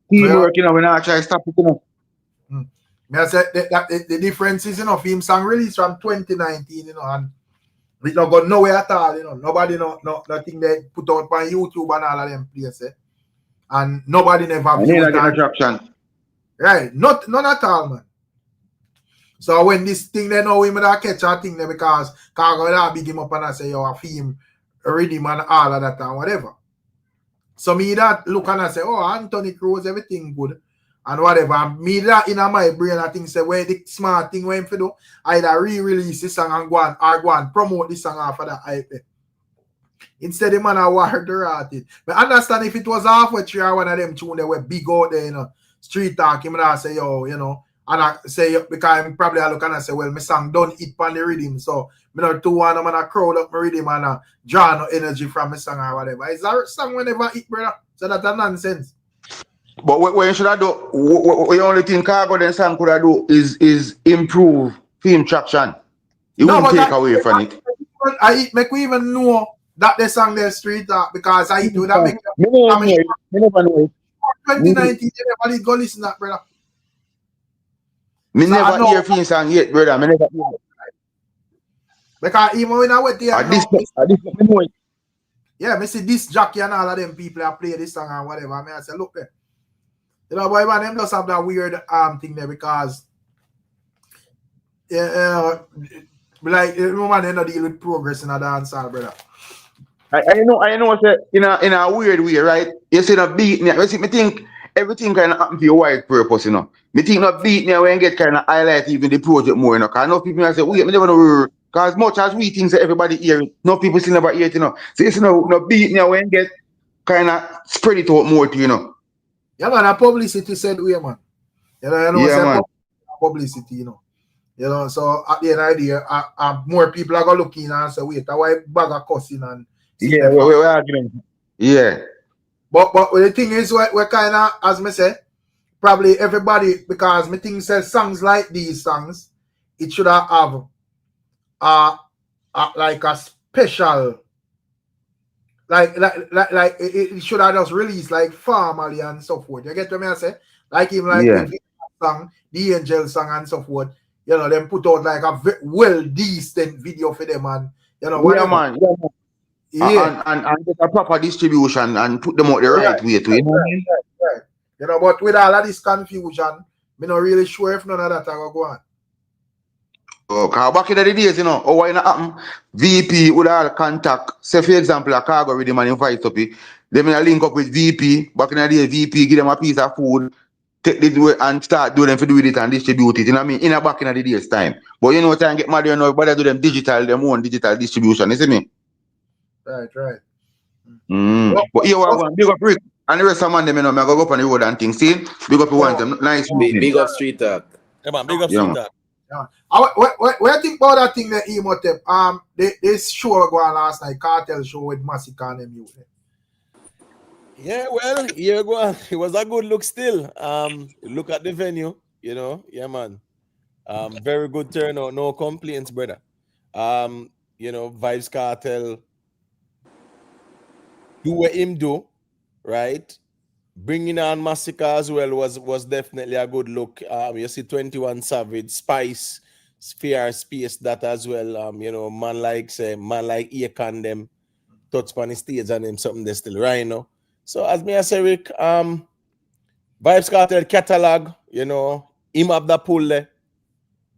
Teamwork, you know, when I try to stop it, you know. I said that the difference is, you know, film song released from 2019, you know, and It not go nowhere at all, you know. Nobody nothing they put out on YouTube and all of them places. And nobody never view it. Get traction. Right. None at all, man. So when this thing they know him that catch a thing there because I big him up and I say, yo, I feel him rhythm and all of that and whatever. So me that look and I say, oh, Anthony Cruz, everything good. And whatever. And me that in my brain, I think say, where the smart thing when for do, either re-release this song and go and promote this song after that hype. Instead, the man I wired the rotted. But understand if it was halfway through or one of them tune they were big out there, you know, street talk, him and I say, yo, you know, and I say because I'm probably I look and I say, well, my song don't hit on the rhythm. So me not too want to crowd up my rhythm and draw no energy from my song or whatever. It's a song whenever hit, brother. So that's a nonsense. But what you should have do, what you only think Cargo then song could have do is improve film traction. You won't take away from it. I make we even know that the song there street talk because I do that make me never know it. 2019 everybody go listen to that, brother. Me so never hear film song yet, brother. Me never hear. Because even when I went there, this me know it. Yeah, me see this Jackie and all of them people that play this song and whatever. I mean, I say, look there. You know, boy, man, them just have that weird thing there because like man, they not deal with progress in a dancehall, brother. I know say in a weird way, right? You see the beat me think everything kind of happen for your white purpose, you know. Me think not beat me when get kind of highlight even the project more, you know. Cause enough people say, wait, me never know because much as we think that everybody hear it, no people still never hear it, you know. So it's no beat me when get kind of spread it out more to, you know. Yeah, man, a publicity said we, man. You know, yeah, man. Publicity, you know. You know, so at the end of the day, more people are going to look in and say, wait, why bag of cussing and yeah, we're arguing. Yeah. But the thing is, we're kind of, as me say, probably everybody, because me think says songs like these songs, it should have like a special, like it should have just released like formally and so forth. You get what I say? Like even like the song, the Angel song and so forth. You know, them put out like a well decent video for them and you know whatever. Yeah, man. Yeah. And get a proper distribution and put them out the right way to, you know what I mean? Right. You know, but with all of this confusion, I'm not really sure if none of that will go on. Because back in the days, you know, why not happen? VP would all contact, say for example, a cargo with them and invite up it. They may link up with VP. Back in the day, VP give them a piece of food, take it and start doing them for doing it and distribute it. You know what I mean? In a back in the days time. But you know, time get mad, you know, but they do them digital, them own digital distribution. You see me? Right. But here we are, big up Rick. And the rest of man, them, you know, I go up on the road and things. See? Big up you want them. Nice. Big up street talk. Yeah, man, big up street talk. Yeah. What do you think about that thing that Emotep? This show going last night, Cartel show with MASICKA and them. Yeah, well, here go on. It was a good look still. Look at the venue, you know. Yeah, man. Very good turnout, no complaints, brother. You know, Vybz Cartel do what him do, right? Bringing on MASICKA as well was definitely a good look. You see 21 Savage, Spice, Sphere, Space, that as well. You know, man like Akon them touch on the stage and them something they still right now. So as me I say, Rick, Vybz Cartel catalog, you know, him up the pool there.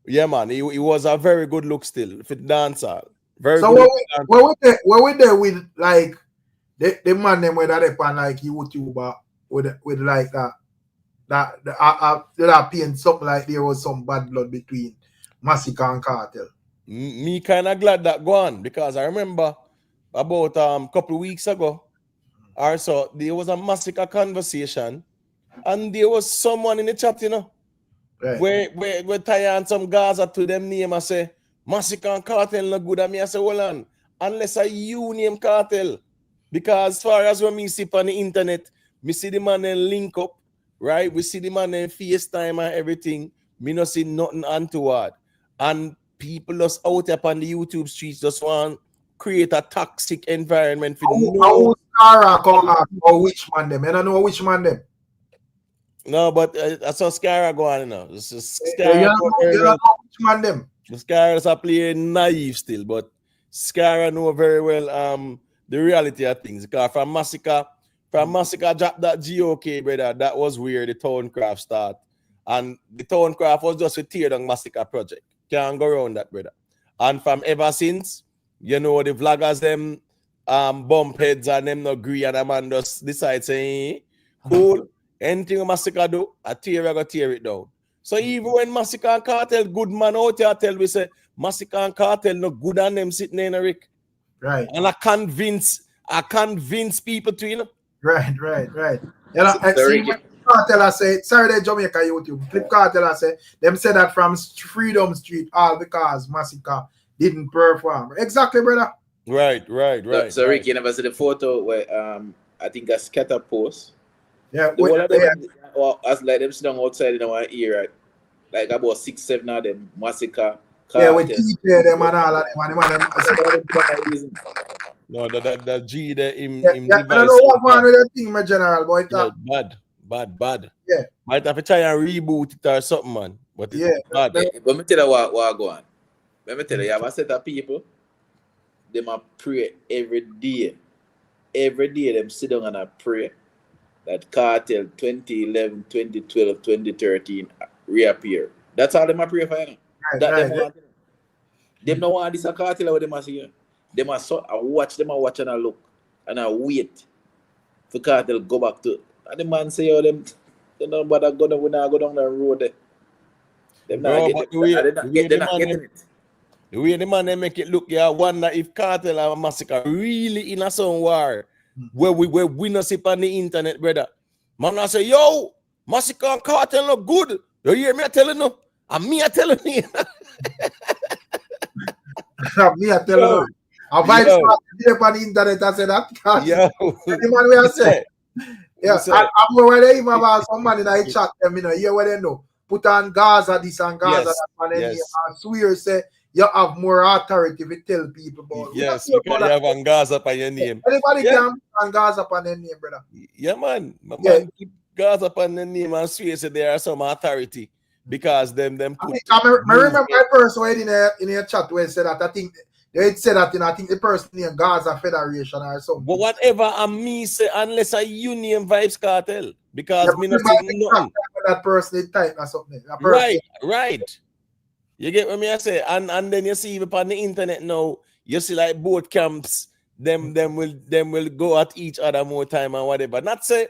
Yeah, man, he was a very good look still for dancehall. Very so good. So where we there with like the man them where that upon like YouTuber with like that paint something like there was some bad blood between MASICKA and Cartel. Me kind of glad that go on because I remember about couple of weeks ago or so there was a MASICKA conversation and there was someone in the chat, you know, right. where tie on some Gaza to them name and say MASICKA and Cartel not good. And me I say, hold on, unless you name Cartel. Because as far as when me see on the internet, me see the man then link up, right? We see the man then FaceTime and everything. Me not see nothing untoward. And people just out up on the YouTube streets just want to create a toxic environment for or which man them? I don't know which man them. No, but I saw Skyra go on now. It's Skyra. You don't know which man them. The Skyras are playing naive still, but Scara know very well the reality of things. Because from MASICKA drop that GOK, brother, that was where the Towncraft start. And the Towncraft was just a tear down MASICKA project. Can't go around that, brother. And from ever since, you know, the vloggers them bump heads and them not agree, and a man just decide saying, cool, anything MASICKA do, I go tear it down. So even when MASICKA and Cartel good man out here tell we say MASICKA and Cartel no good on them sitting in a Rick. Right. And I convince people to, you know. Right. You know, I see Cartel I say, sorry, the Jamaica YouTube. Clip Cartel I say, them said that from Freedom Street, all because MASICKA didn't perform. Exactly, brother. Right. So Rick, you never see the photo where I think a scatter post. Yeah, as like them sit down outside in our ear, right? Like about 6-7 of them, MASICKA. Yeah, we teach them and all of them. No, the G there in I don't know what one with the thing, my general, boy. Bad. Yeah. Might have to try and reboot it or something, man. But it's bad. Let me tell you what go on. Let me tell you, you have a set of people, they might pray every day. Every day, them sit down and pray that Cartel 2011, 2012, 2013 reappear. That's all they might pray for, you know? Them don't want this a Cartel or them see. They must watch and I look and I wait for Cartel go back to. And the man say, oh, them don't bother go down, we not go down the road there. Them not getting it. The way the man they make it look, yeah, I wonder if Cartel and MASICKA really in a some war where we not see on the internet, brother. Man, I say, yo, MASICKA and Cartel look good. You hear me telling you? And me telling you. Me I tell you. I vibe start on the internet and say that. Yeah. The man we say. Yeah, I'm where they even about somebody in the chat them, you know, hear what they know. Put on Gaza this and Gaza that, and then and swear say you have more authority if you tell people about. Yes, because you have on Gaza on your name. Anybody can put on Gaza on their name, brother. Yeah, man. Man keep Gaza on their name and swear say there are some authority because them put. I remember my person in a chat where said that I think they said that, you know, I think the person named Gaza Federation or something. But whatever me say, unless a union vibes Cartel, because me not saying nothing. That person is type or something. Right. You get what I say? And then you see upon the internet now, you see like both camps, them will go at each other more time and whatever. Not say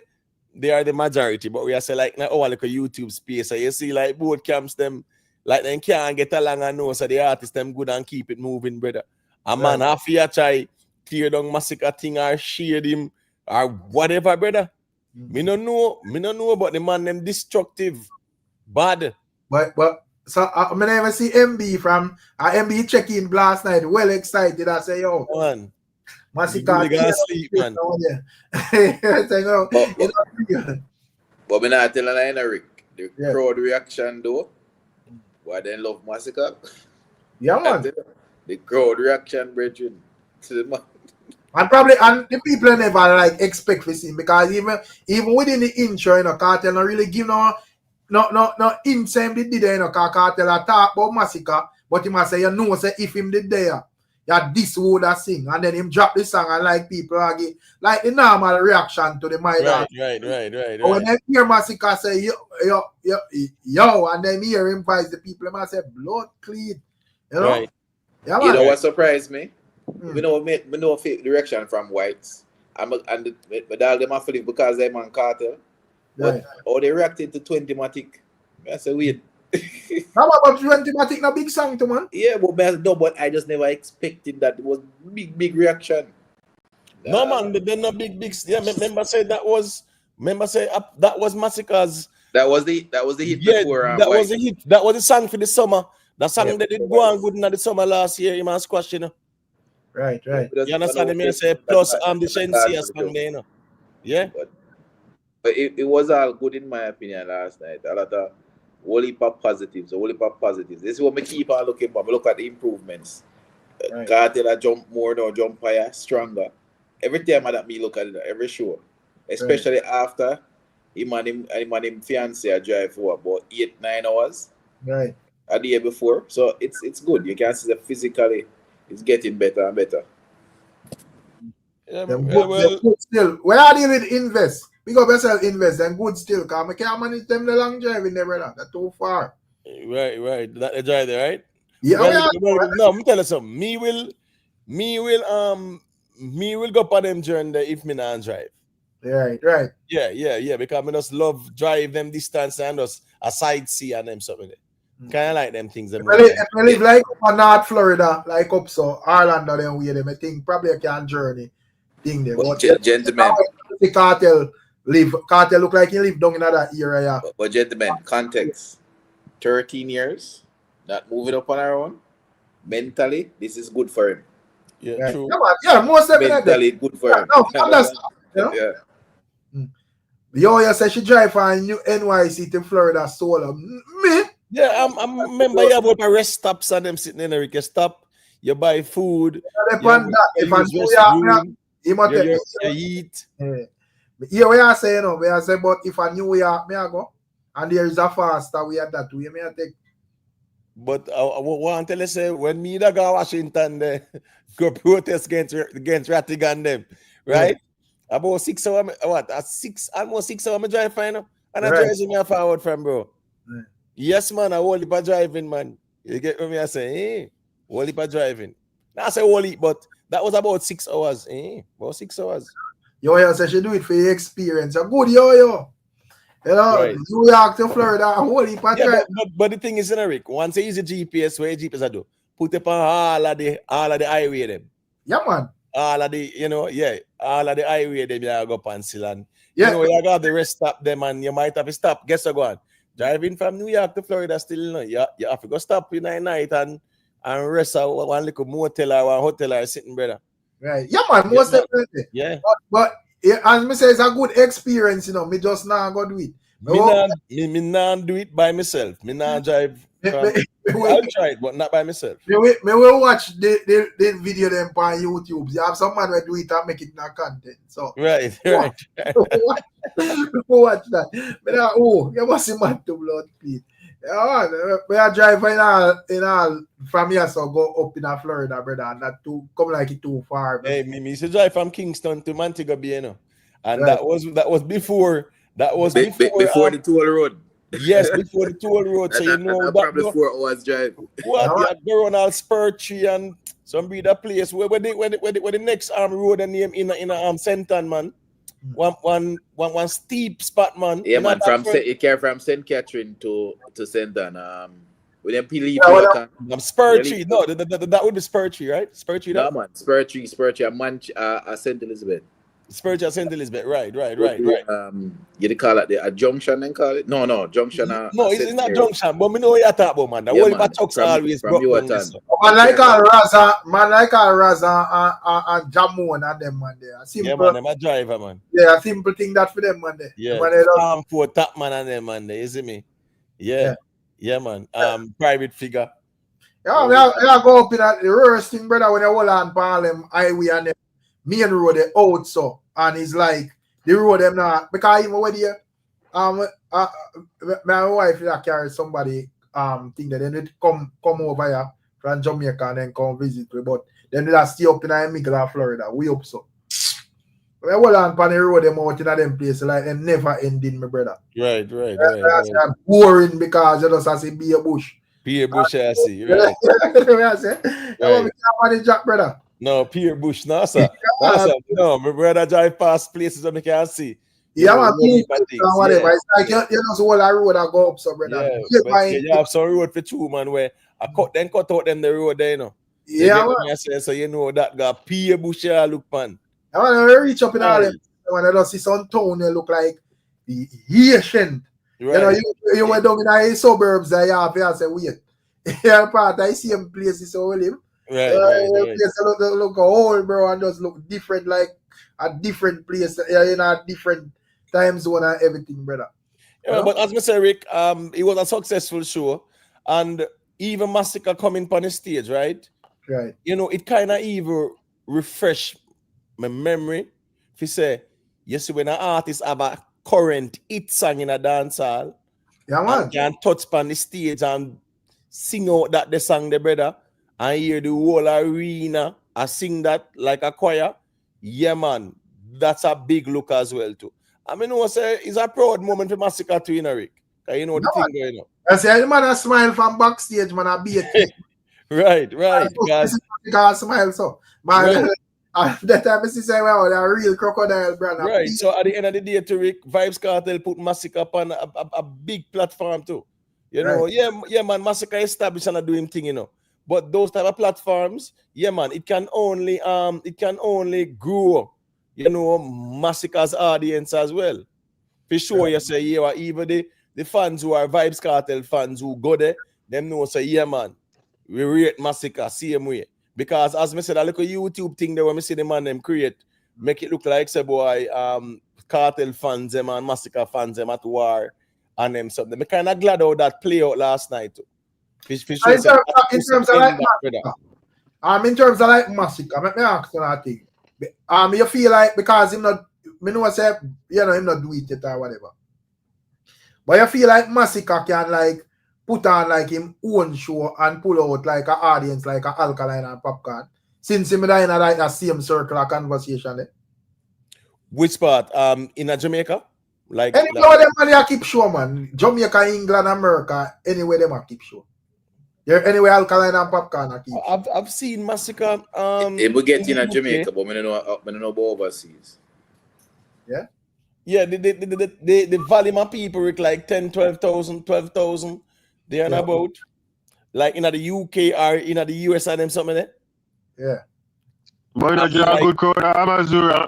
they are the majority, but we are say like like a YouTube space. So you see like both camps, them like them can't get along and know, so the artists them good and keep it moving, brother. A man half year try tear down MASICKA thing or shade him or whatever, brother. Me no know about the man them destructive, bad. But so I never see MB from MB check-in last night, well excited. I say, yo, man, MASICKA can't sleep, man. But me not telling you, Rick, the crowd reaction though. Why they love MASICKA? Yeah, man. The crowd reaction, brethren, to the man. And the people never like expect to see him because even within the intro, you know, Cartel not really give no insight they did there, you know, Cartel talk about MASICKA, but he must say, you know, say if him did there, this would have sing, and then him drop the song and like people argue, like the normal reaction to the mic. Right. But when they hear MASICKA say yo, and then hear him voice the people, they must say blood clean, you know. Right. Yeah, you know what surprised me? We know the reaction from whites. And all them are feeling because they're on Cartel. But how they reacted to 20matic. I say weird. How about 20matic na big song to man? Yeah, but I just never expected that it was big reaction. No man, they're not big. Yeah, remember say that was MASICKA's. That was the hit before. That was the hit. That was the song for the summer. That song that did go on good in the summer last year. You man squash, you know. Right. You understand me? I say plus the Shensia song there, you know. Yeah. But it was all good in my opinion last night. A lot of whole heap of positives. This is what me keep on looking for. I look at the improvements. Cartel jump more now, jump higher, stronger. Every time that me look at it, every show. Especially after him and him fiance drive for about 8-9 hours. Right. A day before. So it's good. You can see that physically it's getting better and better. Them good still. Where are they with invest? Big up yourself, invest. Them good still. Because I can't manage them the long drive in there, brother. That's too far. Right. That the drive there, right? Yeah, no, I'm telling you something. Me will go on them journey there if me not drive. Right. Yeah. Because I just love drive them distance and just a sightsee and them something there. Kind of like them things. If I live like up in North Florida, like up so Orlando, then we them. I think probably I can journey thing there. But gentlemen, the Cartel look like he live down in that area. But gentlemen, context. 13 years, not moving up on our own. Mentally, this is good for him. Yeah, true. Yeah, most mentally good for him. No, understand. You know? Yeah. You say she drive from NYC to Florida solo. Me? Yeah, I remember you about a rest stops and them sitting in there. You stop, you buy food. If I eat. Yeah, we are saying, we are saying, but if I New York, may I go? And there is a faster way at that way, may I take. But I want to say, when me da go Washington, there, go protest against Rattigan them, right? Yeah. About 6 hours, almost 6 hours, I drive final, and I drive me forward from, bro. Yeah. Yes, man, I hold it driving, man. You get what I say? Hold it driving. Now I say hold it, but that was about 6 hours. About 6 hours. Yo, say she do it for your experience. You're good, yo. You know, right. New York to Florida, hold it but the thing is, Rick, once you use a GPS, where GPS I do? Put up on all of the highway them. Yeah, man. All of the, all of the highway them, you go pencil and you got the rest stop them and you might have to stop. Guess what, go on? Driving from New York to Florida still, you have to go stop in the night and rest at one little motel or one hotel or sitting, brother. Right. Yeah, man, most definitely. Yeah. But as me say, it's a good experience, you know. Me just now go do it. Me not do it by myself. Me not drive. I'll try it, but not by myself. Me will watch the video them on YouTube. You have some man who do it and make it not content. So right. Watch that. But you must see man to blood, please. We are driving in all from here, so go up in Florida, brother, and not too come like it too far. Brother. Hey, me used to drive from Kingston to Montego Bay, you know, and that was before before the toll road. Yes, before the toll road. So you know that probably 4 hours drive. What you go on all spur tree and some breeder place where the next road and name in Senton, man. One steep spot, man. Yeah, man. You care from St. Catherine to Senton. With them believe Spur Tree. No, that would be Spur Tree, right? Spur Tree. No, man. Spur Tree. St. Elizabeth. Spur Tree, St. Elizabeth. Right. You call it a junction, then call it? No, junction. No, it's not junction. But me know what you're talking about, man. The whole trucks always from you man like Raza and Jamon and them, man. There. Yeah, man. I'm a driver, man. Yeah, a simple thing that for them, man. There. Yeah. For top man and them, man. There. You see me? Yeah, man. Private figure. Yeah, I go up in the worst thing, brother, when you hold on Parliament highway and the main road they out so, and it's like the road them not because even when you my wife that carry somebody thing that then it come over here from Jamaica and then come visit me, but then they stay up in the middle of Florida, we up so. When I hold on the road them out in them place like them never ending, my brother. Right. That's boring because you just have to be a bush. Be a bush, I see. Right. I say, can't manage that, brother. No, Pierre Bush, no, sir. No, my brother drive past places that I can't see. Yeah, man, whatever. It's like you know, so all that road I go up, so brother. You have some road for two, man, where I cut out them the road there, you know. Yeah, man. So you know that got Pierre Bush look, man. I want to reach up in all them. When I just see some town, they look like the Haitian. Right. You know, you went down in the suburbs there, you have to say, wait. Yeah, part I see them places so live. Right. Look old, bro, and just look different, like a different place, in a different time zone and everything, brother. Yeah, but as I say, Rick, it was a successful show, and even MASICKA coming on the stage, right? Right. You know, it kind of even refresh my memory. If you say, you see, when an artist have a current hit song in a dancehall, yeah, man, and can touch on the stage and sing out that the song, the brother. and hear the whole arena, I sing that like a choir, yeah, man, that's a big look as well, too. I mean, it's a proud moment for MASICKA too, Rick. You know the thing going on. I say, the man a smile from backstage, man, a beat. Right. This is smile, so. Man, right. That time I say, well, they're real crocodile, brother. Right, so at the end of the day, to Rick, Vybz Cartel put MASICKA upon a big platform too. You know, yeah, man, MASICKA established and do him thing, you know. But those type of platforms, yeah, man, it can only grow, you know, MASICKA's audience as well. For sure, you say, yeah, even the fans who are Vybz Cartel fans who go there, them know say, yeah, man, we rate MASICKA same way. Because as I said, a little YouTube thing there when we see the man them create, make it look like say boy, Cartel fans them and MASICKA fans them at war and them something. I'm kind of glad how that play out last night too. In terms of like MASICKA, let me ask you that thing. You feel like because him not, me know say, you know, him not do it or whatever. But you feel like MASICKA can like put on like him own show and pull out like an audience like a Alkaline and Popcorn. Since him in like the same circle of conversation. Which part? In Jamaica? Like anywhere them man keep show, man. Jamaica, England, America, anywhere them keep show. Yeah, anyway, Alkaline and Popcorn keep. I've seen MASICKA. It will get in Jamaica, but I don't know about overseas. Yeah. Yeah, the volume of people with like 10, 12,000. They are about like in the UK or in the US and them something there. Yeah. But that's a good crowd. Amazura,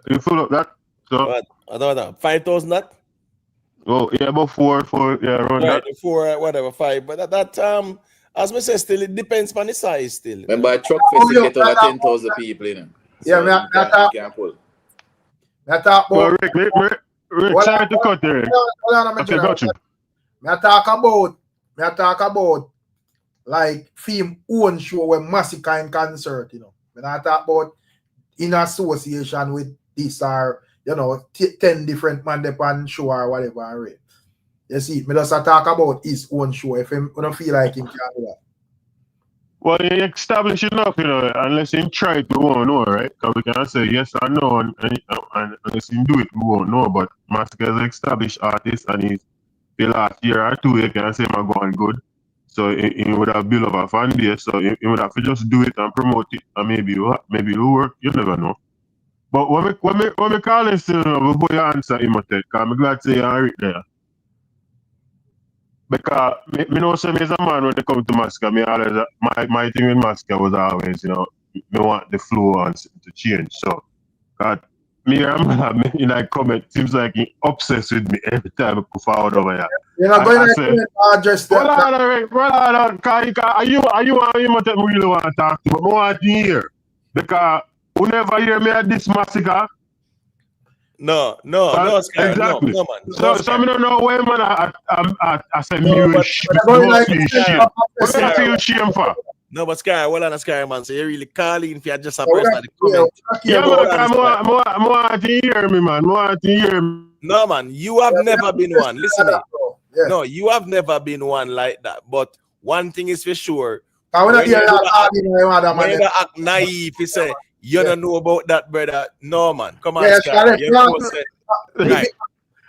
you full up that. So what? I don't know. 5,000 that? Oh yeah, about four, yeah, around right, that. 4, whatever, 5. But that as I say, still it depends on the size still. Remember, a truck festival get over 10,000 people in it. So yeah, you can't pull. Rick, sorry to cut there. Okay, got you. I talk about like film own show with MASICKA in concert, you know. When I talk about in association with this or, you know, 10 different man depend show or whatever. Right? You see, me just talk about his own show if him don't feel like him can do that. Well, he established enough, you know, unless he try to, we won't know, right? Because we can say yes or no, and unless he do it, we won't know. But MASICKA is an established artist, and he's the last year or two, you can say I'm going good. So he would have built up a fan base, so he would have to just do it and promote it, and maybe it'll work, you never know. But when we call him still, before you answer him, because I'm glad to say you're right there. Because me know some as a man when they come to MASICKA, me always my thing with MASICKA was always, you know, me want the flow and to change. So me in like comment seems like he obsessed with me every time I put forward over here. You're not going to just you really want to talk to, but I want to hear. Because whenever you hear me at this MASICKA, No, Sky. Exactly. No, man. So I don't know where, man, I said, what do I feel shame for? No, but Sky, well, on Sky, man. So you're really calling if you're just a person at the comment. Yeah, man, I want to hear me, man. I want to hear me. No, man, you have never been one. Listen to me. No, you have never been one like that. But one thing is for sure. When you act naive, you say, you don't know about that, brother. No, man. Come on, Sky.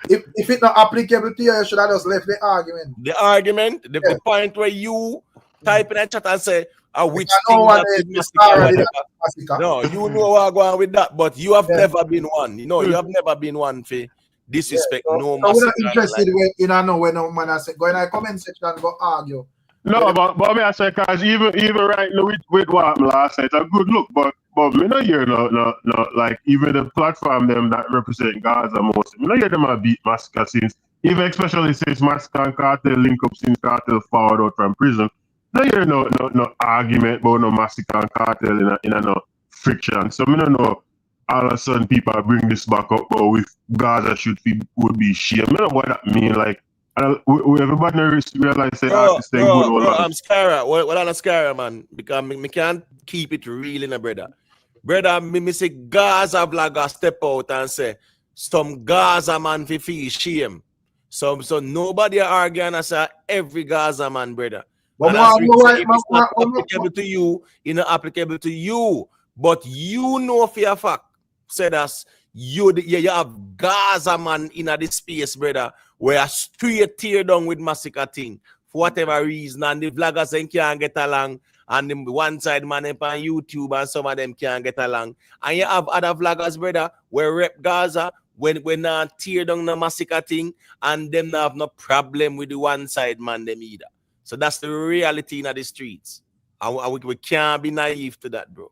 If it's not applicable to you, you should have just left the argument. The point where you type in a chat and say, which thing no, you know what I'm going with that, but you have never been one. You know, you have never been one for disrespect. No, I'm not interested in know when no man say go in the comment section and go argue. No, but I say because even right now with what happened last night, a good look, but me not hear no like even the platform them that represent Gaza most. Me not hear them a beat MASICKA since even especially since MASICKA and Cartel link up since Cartel forward out from prison. No hear no argument about no MASICKA and Cartel in a no friction. So me don't know all of a sudden people bring this back up but with Gaza would be shame. Me don't know what that mean like. Everybody realize say artists stay good. I'm scared. What I'm scared, man, because me can't keep it real in a brother. Me say Gaza blogger step out and say some Gaza man feel shame. So nobody arguing and say every Gaza man, brother. And as Rick said, if it's not applicable to you, it's not applicable to you. But you know for a fact, said us, you have Gaza man in the space, brother, where a straight tear down with MASICKA thing for whatever reason, and the vloggers then can't get along, and the one side man up on YouTube and some of them can't get along. And you have other vloggers, brother, where rep Gaza when tear down the MASICKA thing, and them not have no problem with the one side man them either. So that's the reality in the streets. And we can't be naive to that, bro.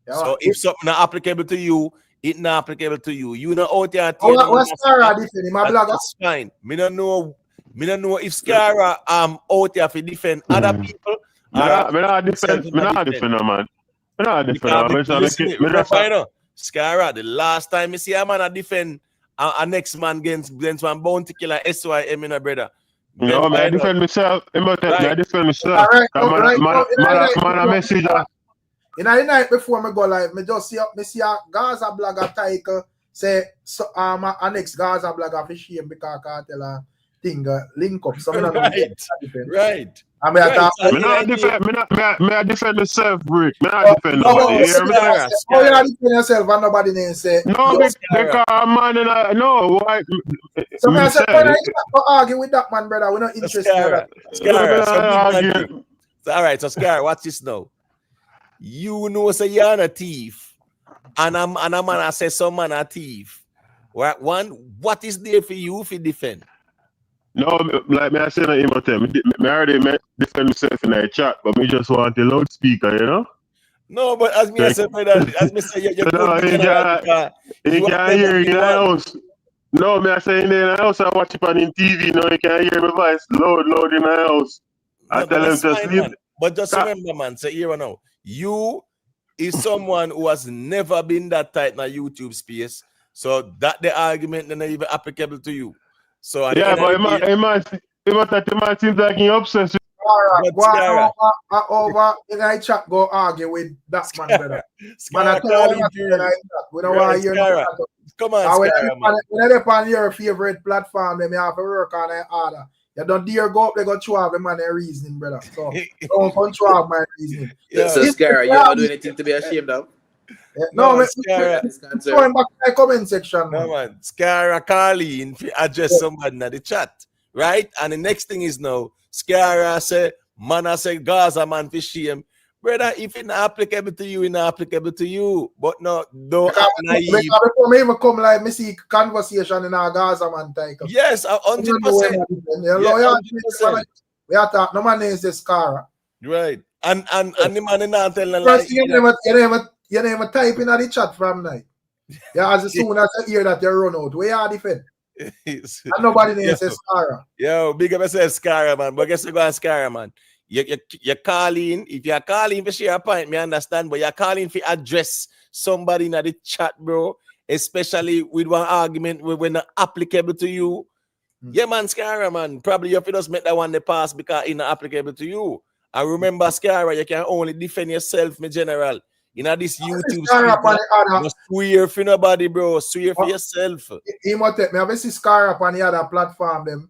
Yeah, so if something not applicable to you, it's not applicable to you. You know out there. What's Scara defending my blogger? That's fine. Me don't know if Scara out there to defend other people. Me not defend no man. Me not defend. Scara, the last time you see a man defend a next man against one bounty killer SYM in a brother. No, man, I defend myself. I defend myself. Man, a message. In the night before me go live, me just see a Gaza blogger title say a next Gaza blogger for shame because Cartel thing link up. So right. I mean, I defend myself, Rick. I defend nobody. You defend yourself and nobody name say. No, because man, no. Why? So I said, when I argue with that man, brother, we're not interested in that. All right, so Scar, watch this now. You know, say you're a thief, and a man I say some man a thief. What is there for you if you defend? No, like me I said in my time, I already defend myself in a chat, but me just want the loudspeaker, you know? No, but as me say, you're you can't hear in the house. No, me I say in the house, I watch it on TV, no, you can't hear my voice loud in the house. I tell them to sleep. Man. But just remember, man, say here now, you is someone who has never been that tight in a YouTube space, so that the argument is not even applicable to you. So yeah, but it might seem like you're obsessed with over in a chat go argue with that man, brother. Man, I tell you, we don't want to hear no. Come on, when they're on your favorite platform, they may have to work on an order. You don't dare go up, they go through the man reasoning, brother. So don't control my reasoning. So Scara, you don't do anything to be ashamed of? No, Scara, going back to the comment section. No, man. Scara Carlin address somebody in the chat, right? And the next thing is now, Scara say, man, I say Gaza man for shame. Brother, if it's not applicable to you, it's not applicable to you. But no, don't act naive. Before me even come like me see conversation in our Gaza man type. Yes, 100%. We are talking, no man names the Scara. Right. And the man is not telling like you never type in the chat from night. Yeah, as soon as you hear that you run out, where are defend? And nobody names Scara. Yo, big up yourself, Scara, man. But guess you go on Scara, man. You're calling, if you're calling for share a point, me understand, but you're calling for address somebody in the chat, bro, especially with one argument when not applicable to you. Yeah, man, Scara, man. Probably you have to just make that one the pass because it's not applicable to you. I remember, Scara, you can only defend yourself, my general. You know, this YouTube street, swear for nobody, bro. Swear for yourself. He might take me. I see Scara up on the other platform, them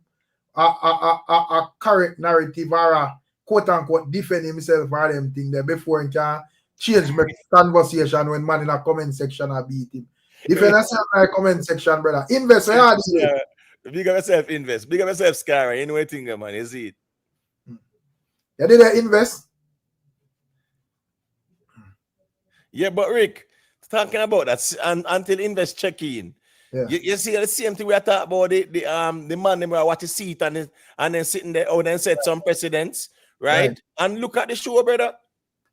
a correct narrative or a quote-unquote defend himself or them thing there before he can change my conversation when man in a comment section I beat him. Defend yourself in a comment section, brother. Invest where you do. Big up yourself, invest. Big up yourself, Scara. You know what thing, man, is it? You did invest? Yeah, but Rick, talking about that until invest check in. Yeah. You see the same thing we are talking about the man them watch the seat and then sitting there and then set some precedents, right? And look at the show, brother.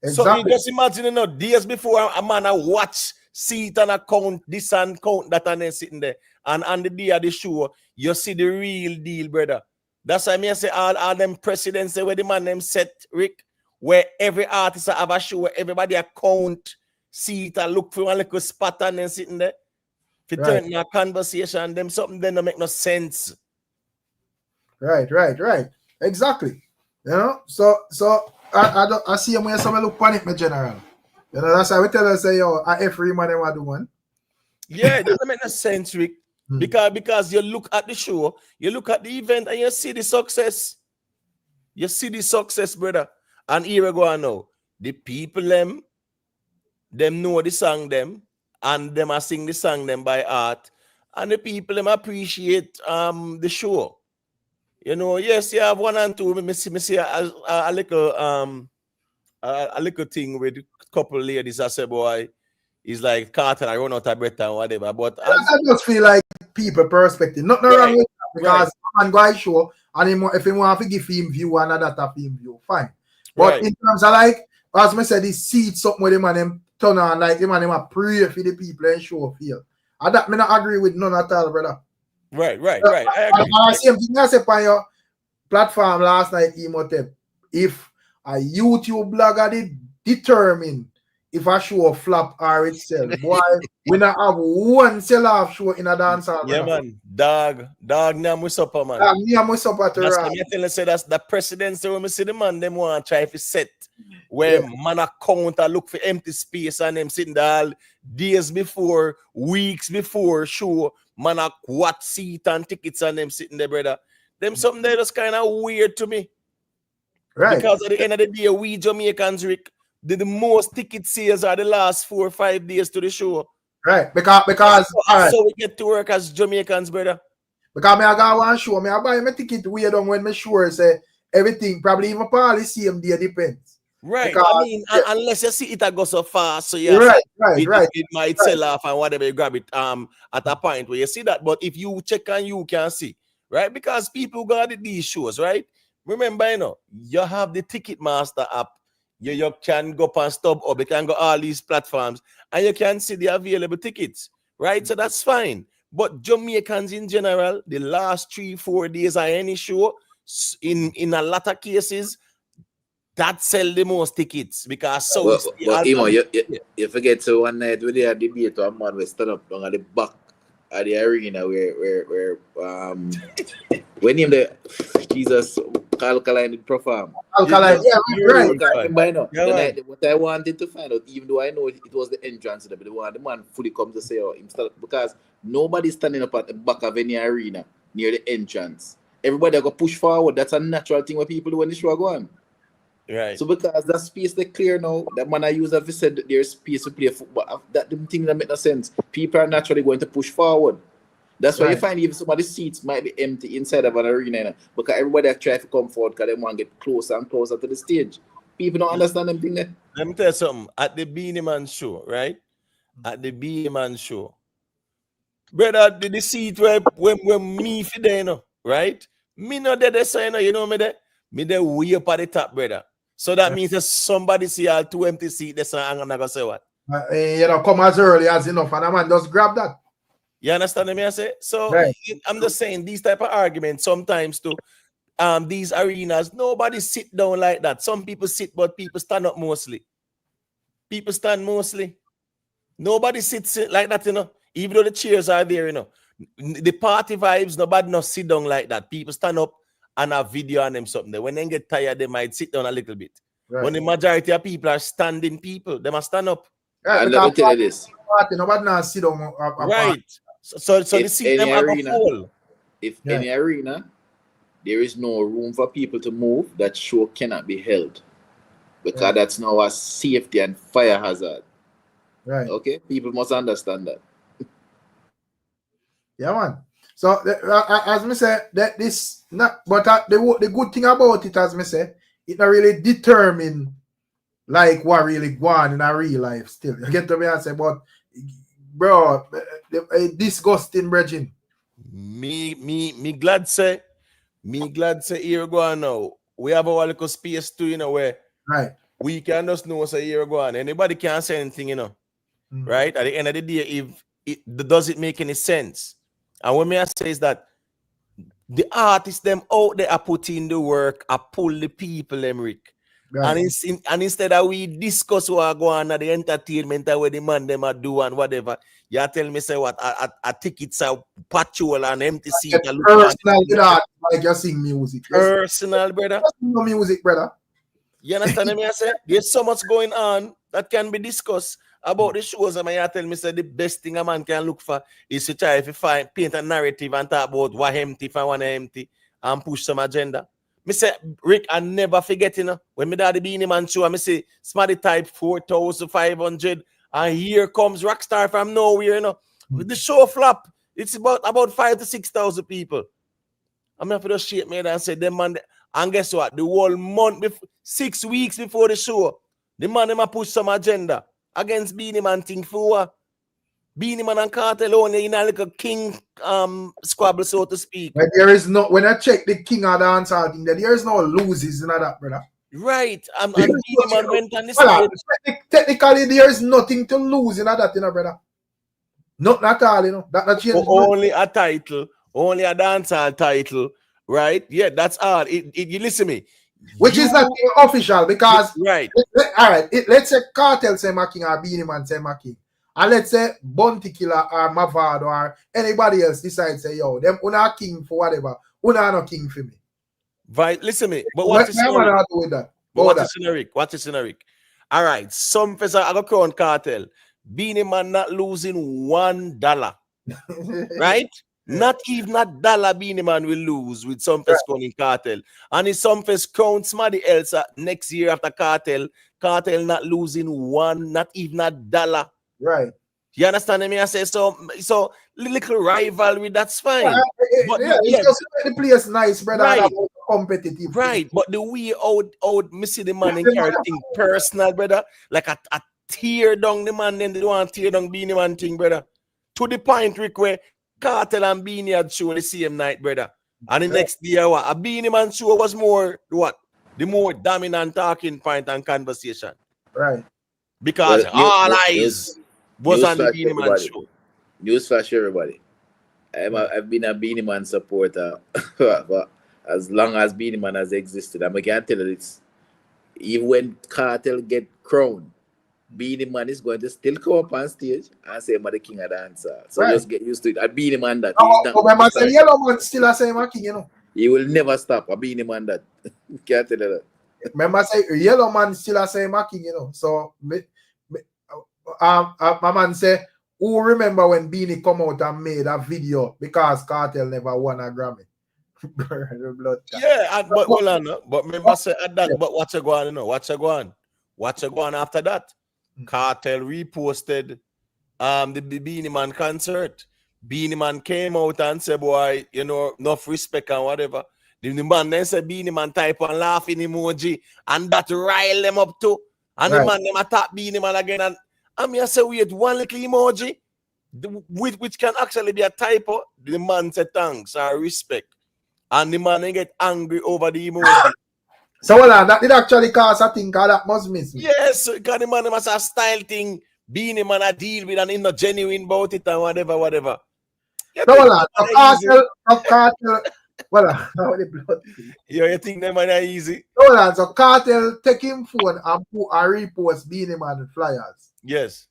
Exactly. So you just imagine, you know, days before a man watch seat and count this and count that and then sitting there. And on the day of the show, you see the real deal, brother. That's why I say all them precedents where the man them set, Rick, where every artist have a show where everybody count seat and look for one little spot and then sitting there. If you turn in a conversation, them something then don't make no sense. Right. Exactly. You know, so I see him when someone look panic, my general. You know, that's how we tell us say, yo, every man want to do one. Yeah, it doesn't make no sense, Rick. Because you look at the show, you look at the event, and you see the success. You see the success, brother. And here we go on now. The people them know the song them, and them are sing the song them by heart. And the people them appreciate the show. You know, yes, you have one and two. Me see a little thing with a couple ladies. I say, boy, it's like Cartel, I run out of breath and whatever. But I just feel like people perspective. Nothing wrong with that, because man go and show, and if he want to give him view and that him view, fine. But in terms of like, as I said, this seed something with him and them turn on, like him and him a pray for the people and show feel. And that me not agree with none at all, brother. Right. I agree. And same thing I said on your platform last night, Imhotep. If a YouTube blogger did determine if a show flop or itself, boy, we not have one sell-off show in a dancehall. Yeah, man. Dog, now we supper, man. Me and my supper to that's me telling say that's the presidency when we see the man, them want to try to set where man a count and look for empty space and them sitting there days before, weeks before show, man a what seat and tickets and them sitting there, brother. Them something that is kind of weird to me. Right. Because at the end of the day, we Jamaicans, Rick, the most ticket sales are the last 4 or 5 days to the show. Right. Because so we get to work as Jamaicans, brother. Because me I got one show, me I buy my ticket weird on when me sure say everything, probably even probably same day depends. Right. Because, I mean, unless you see it go so fast, so yeah, right. It might sell off and whatever, you grab it at a point where you see that. But if you check and you can see, right? Because people got these shows, right? Remember, you know, you have the Ticketmaster app. You can go on StubHub, you can go all these platforms, and you can see the available tickets, right? So that's fine. But Jamaicans in general, the last 3-4 days of any show, in a lot of cases, that sell the most tickets because you forget so one night we had a debate one man we stand up down at the back of the arena where when him the Jesus Alkaline did perform. Alkaline, right. What I wanted to find out, even though I know it was the entrance, but the man fully comes to say himself, because nobody's standing up at the back of any arena near the entrance. Everybody go push forward. That's a natural thing what people do when the show go on. Right. So because that space they clear now, that man I use have said there's space to play football. That the thing that make no sense. People are naturally going to push forward. That's why you find even some of the seats might be empty inside of an arena, because everybody try to come forward because they want to get closer and closer to the stage. People don't understand them thing there. Let me tell you something. At the Beanie Man show, right? At the Beanie Man show, brother, the seat where me for there, you know, right? Me not there, so you know me there. Me there way up at the top, brother. So that means that somebody see all 2 empty seats there, so I'm not gonna say what. You know, come as early as enough, and a man just grab that. You understand what I say? So I'm just saying these type of arguments sometimes too. These arenas, nobody sit down like that. Some people sit, but people stand up mostly. People stand mostly. Nobody sits like that, you know. Even though the chairs are there, you know. The party vibes, nobody not sit down like that. People stand up and have video on them something. When they get tired, they might sit down a little bit. Right. When the majority of people are standing people, they must stand up. And let me tell you this. Nobody not sit down. Right. So the seat them are full. If any arena, there is no room for people to move, that show cannot be held. Because that's now a safety and fire hazard. Right. Okay? People must understand that. Yeah, man. So, as me say, that this not, but the good thing about it, as me say, it not really determine like what really go on in a real life. Still, you get to me and say, but bro, disgusting, brethren. Me glad say here go on now. We have our little space too, you know, where we can just know say here go on. Anybody can say anything, you know, right? At the end of the day, if does it make any sense? And what me I say is that the artists them out there are putting the work, are pull the people them, Rick. Right. And instead of we discuss what go on at the entertainment where the man them are do and whatever, you tell me say what a tickets are patrol and empty seat. Personal, like you sing music. Personal, brother. No music, brother. You understand me? I say there's so much going on that can be discussed about the shows. And I tell me say the best thing a man can look for is to try to paint a narrative and talk about what empty if I want to empty and push some agenda. Me say, Rick, I never forget, you know, when me daddy Beanie Man show, I say, Smarty type 4,500, and here comes Rockstar from nowhere, you know. With the show flop, it's about 5,000 to 6,000 people. I'm not for the shit, man, and say, them man, and guess what? The whole month, 6 weeks before the show, the man, them push some agenda against Beanie Man thing for Beanie Man and Cartel only in a little king squabble, so to speak. But there is no, when I check the king of dancehall thing, there is no loses in that, brother. Right. And Beanie Man went on the side. Technically, there is nothing to lose in that, you know, brother. Not at all, you know. That change. Only a title, only a dancehall title, right? Yeah, that's all. You listen to me. Which is not official because, right. All right, let's say Cartel say my king or Beanie Man say my king. And let's say Bounty Killer or Mavad or anybody else decides say, yo, them una king for whatever. Una no king for me. Right, listen to me. But what is with that? What is generic? What is generic? All right, some person I got crown Cartel. Beanie Man not losing $1. Right? Not even a dollar Beanie Man will lose with some first crown in Cartel. And if some first crown somebody else next year after Cartel not losing not even a dollar. Right. You understand me? I say so little rivalry, that's fine. But it's just the place nice, brother. Right. Competitive. Right. But the way out me see the man in thing personal, brother, like a tear down the man, then they don't want to tear down Beanie Man thing, brother. To the point, Rick, where Cartel and Beanie had show the same night, brother. And the next day, what? A Beanie Man show was more what? The more dominant talking point and conversation. Right. Because all eyes was on the Beanie Man show. Newsflash, everybody. I've been a Beanie Man supporter but as long as Beanie Man has existed. And I can tell you this. Even when Cartel get crowned, Beanie Man is going to still come up on stage and say, I'm the king of dancer. So just get used to it. A Beanie Man that. Remember, say Yellow Man still a say my king, you know. He will never stop. A Beanie Man that. Can't tell you that. Remember, say Yellow Man still a say my king, you know. So, my man say, who remember when Beanie come out and made a video because Cartel never won a Grammy? Yeah, but hold on, but remember say at that, but what's going on, you know? What's going on after that? Cartel reposted the Beanie Man concert. Beanie Man came out and said, boy, you know, enough respect and whatever. The man then said Beanie Man type and laughing emoji, and that rile them up too. And the man them attack Beanie Man again, and I mean I say wait, one little emoji which can actually be a typo. The man said thanks or respect. And the man get angry over the emoji. So hold on, that did actually cause a thing called that must miss me. Yes, because the man must have style thing, Beanie Man a deal with and him not genuine about it and whatever. So hold on, Cartel, well, you think them man are easy? So hold on, so Cartel take him phone and put a repost Beanie Man flyers. Yes.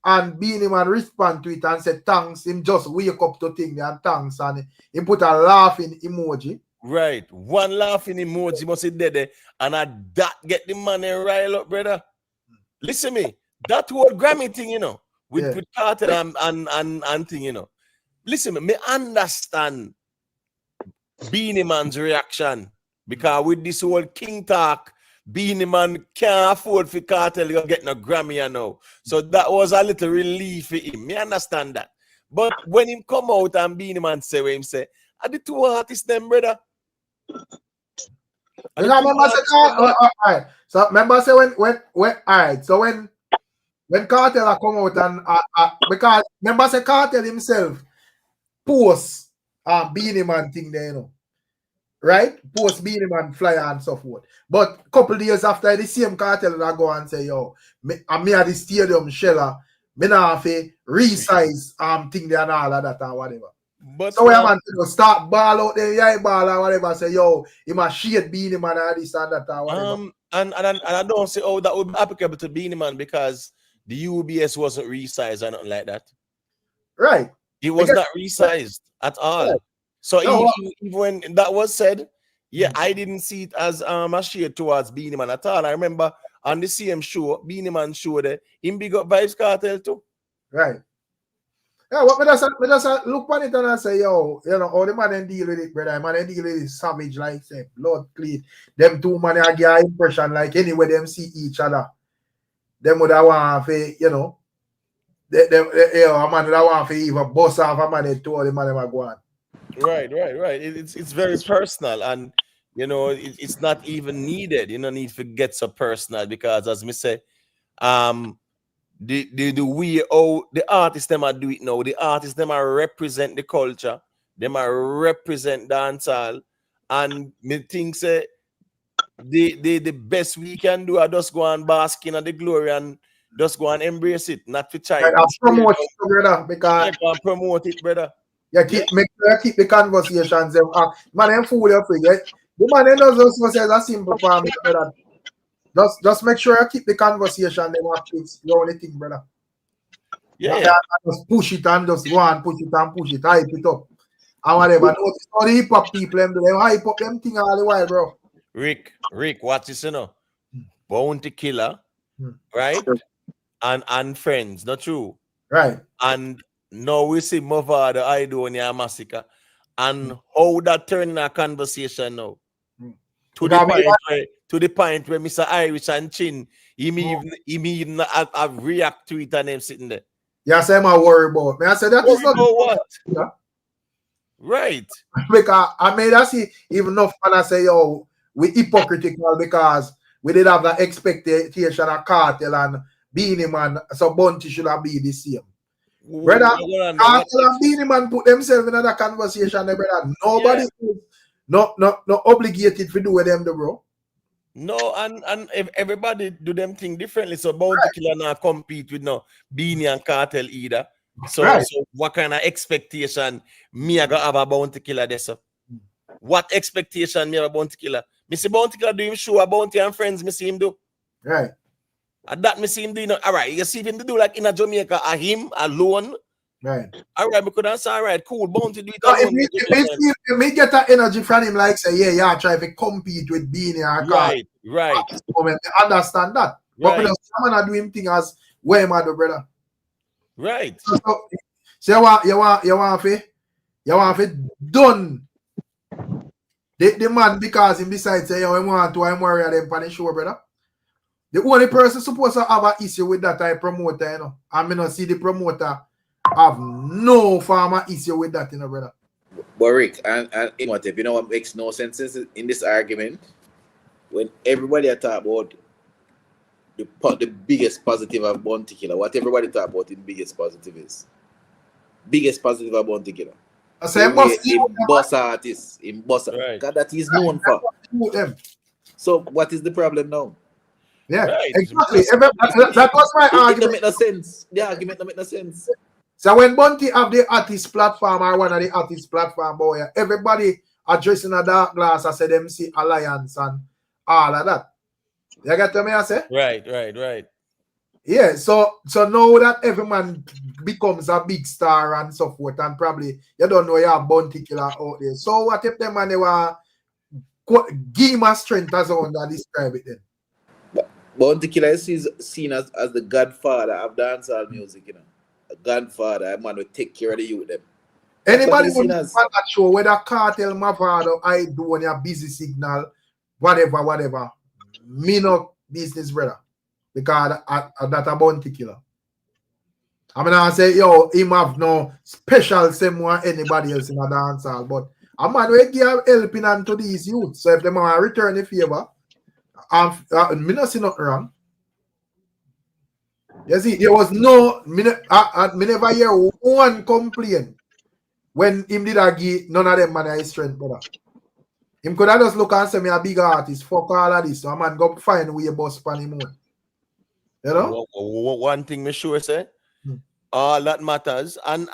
And Beanie Man respond to it and said thanks. Him just wake up to thing and thanks, and he put a laughing emoji. Right, one laughing emoji must be dead, and that get the money rile up, brother. Listen me, that whole Grammy thing, you know, with Cartel and thing, you know. Listen me understand Beanie Man's reaction because with this whole king talk, Beanie Man can't afford for Cartel to get no Grammy, you know. So that was a little relief for him. Me understand that. But when him come out and Beanie Man say what him say, are the two artists them, brother? Remember say, all right. So remember say when all right. So when Cartel come out and because remember say Cartel himself post Beanie Man thing there, you know. Right? Post Beanie Man flyer and so forth. But a couple days after the same Cartel I go and say, yo, me at the stadium sheller, me now have to resize thing there and all of that and whatever. But so we man to start ball out there, yeah, ball or whatever, say, yo, he must shade Beanie Man and this and that or whatever. And I don't say, oh, that would be applicable to Beanie Man because the UBS wasn't resized or nothing like that. Right. It was not resized at all. Right. So even when that was said, yeah, I didn't see it as a shade towards Beanie Man at all. I remember on the same show, Beanie Man show there, him big up Vybz Cartel too. Right. Yeah, what me just look on it and I say, yo, you know, all the man and deal with it, brother. Man and deal with it savage like say, Lord clean. Them two man I get an impression like anywhere them see each other. Them would have want to, you know, a man would have want to even bust off a man and two of the man them go on. Right. It's very personal, and you know, it's not even needed. You don't need to get so personal because, as me say, the artists them are do it now. The artists them are represent the culture. Them are represent dancehall, and me think say the best we can do are just go and bask in the glory and just go and embrace it, not to try to promote it, brother, because promote it, brother. Yeah, keep the conversations. Man, I'm fool you for it. The man ain't just say a simple for me, brother. Just make sure you keep the conversation. Them it's the only thing, brother. Yeah. Just push it and just go and push it and push it, hype it up. And whatever. Notice all the hip hop people them do them hype up them thing all the while, bro. Rick, watch this, you know. Bounty Killer, right? And friends, not true. Right. And now we see Mova, the Idonia Massacre, and how that turn in a conversation now. To the point where Mr. Irish and Chin, he even have react to it and them sitting there. Yeah, say my worry about. Me I say that is not what? Yeah. Right. Because I mean I see even enough when I say yo, we hypocritical because we did have the expectation of Cartel and Beanie Man, so Bunty should have been the same. Brother, Cartel and Beanie Man put themselves in another conversation, brother. Nobody is not obligated to do with them, bro. No, and if everybody do them thing differently. So Bounty Killer not compete with no Beanie and Cartel either. So, so what kind of expectation me I got have a Bounty Killer there? So what expectation me have a Bounty Killer? Me see Bounty Killer do him show a Bounty and friends, me see him do. Right. And that me see him do, you know, all right, you see him to do like in a Jamaica, a him alone. Right. All right, because that's all right, cool. Bounty do it so alone. if me get that energy from him, like say, yeah, try to compete with Beanie and Cartel. Right. I understand that. But we just come and do him thing as way my brother. Right. So you want to done the man because him decides say yo, I want to I'm worried them for the show, brother. The only person supposed to have an issue with that type promoter, you know. I mean, see the promoter have no farmer issue with that, you know, brother. But Rick, and you know what makes no sense in this argument? When everybody talk about the biggest positive of Bounty Killer, what everybody talk about the biggest positive is. Biggest positive of Bounty Killer. In boss artists, in boss God that he's known for. So what is the problem now? Yeah, exactly. That was my argument. It don't make no sense. The argument don't make no sense. So when Bounty have the artist platform or one of the artist platform, boy, everybody addressing a dark glass, I say them see alliance and all of that. You get to me, I say? Right. Yeah, so now that every man becomes a big star and so forth, and probably you don't know you have Bounty Killer out there. So what if them man they were give him a strength as on that describe it then? Bounty Killer is seen as the godfather of dancehall music, you know. A godfather, a man will take care of the youth them. Anybody who on that show, whether Cartel, Mavado, I do on your busy signal, whatever. Me no business, brother. Because that a Bounty Killer. I mean, I say, yo, him have no special same one anybody else in a dancehall, but a man will give helping on to these youth. So if they want to return the favor, me not see nothing wrong. You see, there was no, me never hear one complaint when him did give none of them man his strength, brother. Him could have just look and say me a big artist, fuck all of this, so a man go find where you bust pan him on. You know? One thing me sure say, all that matters, and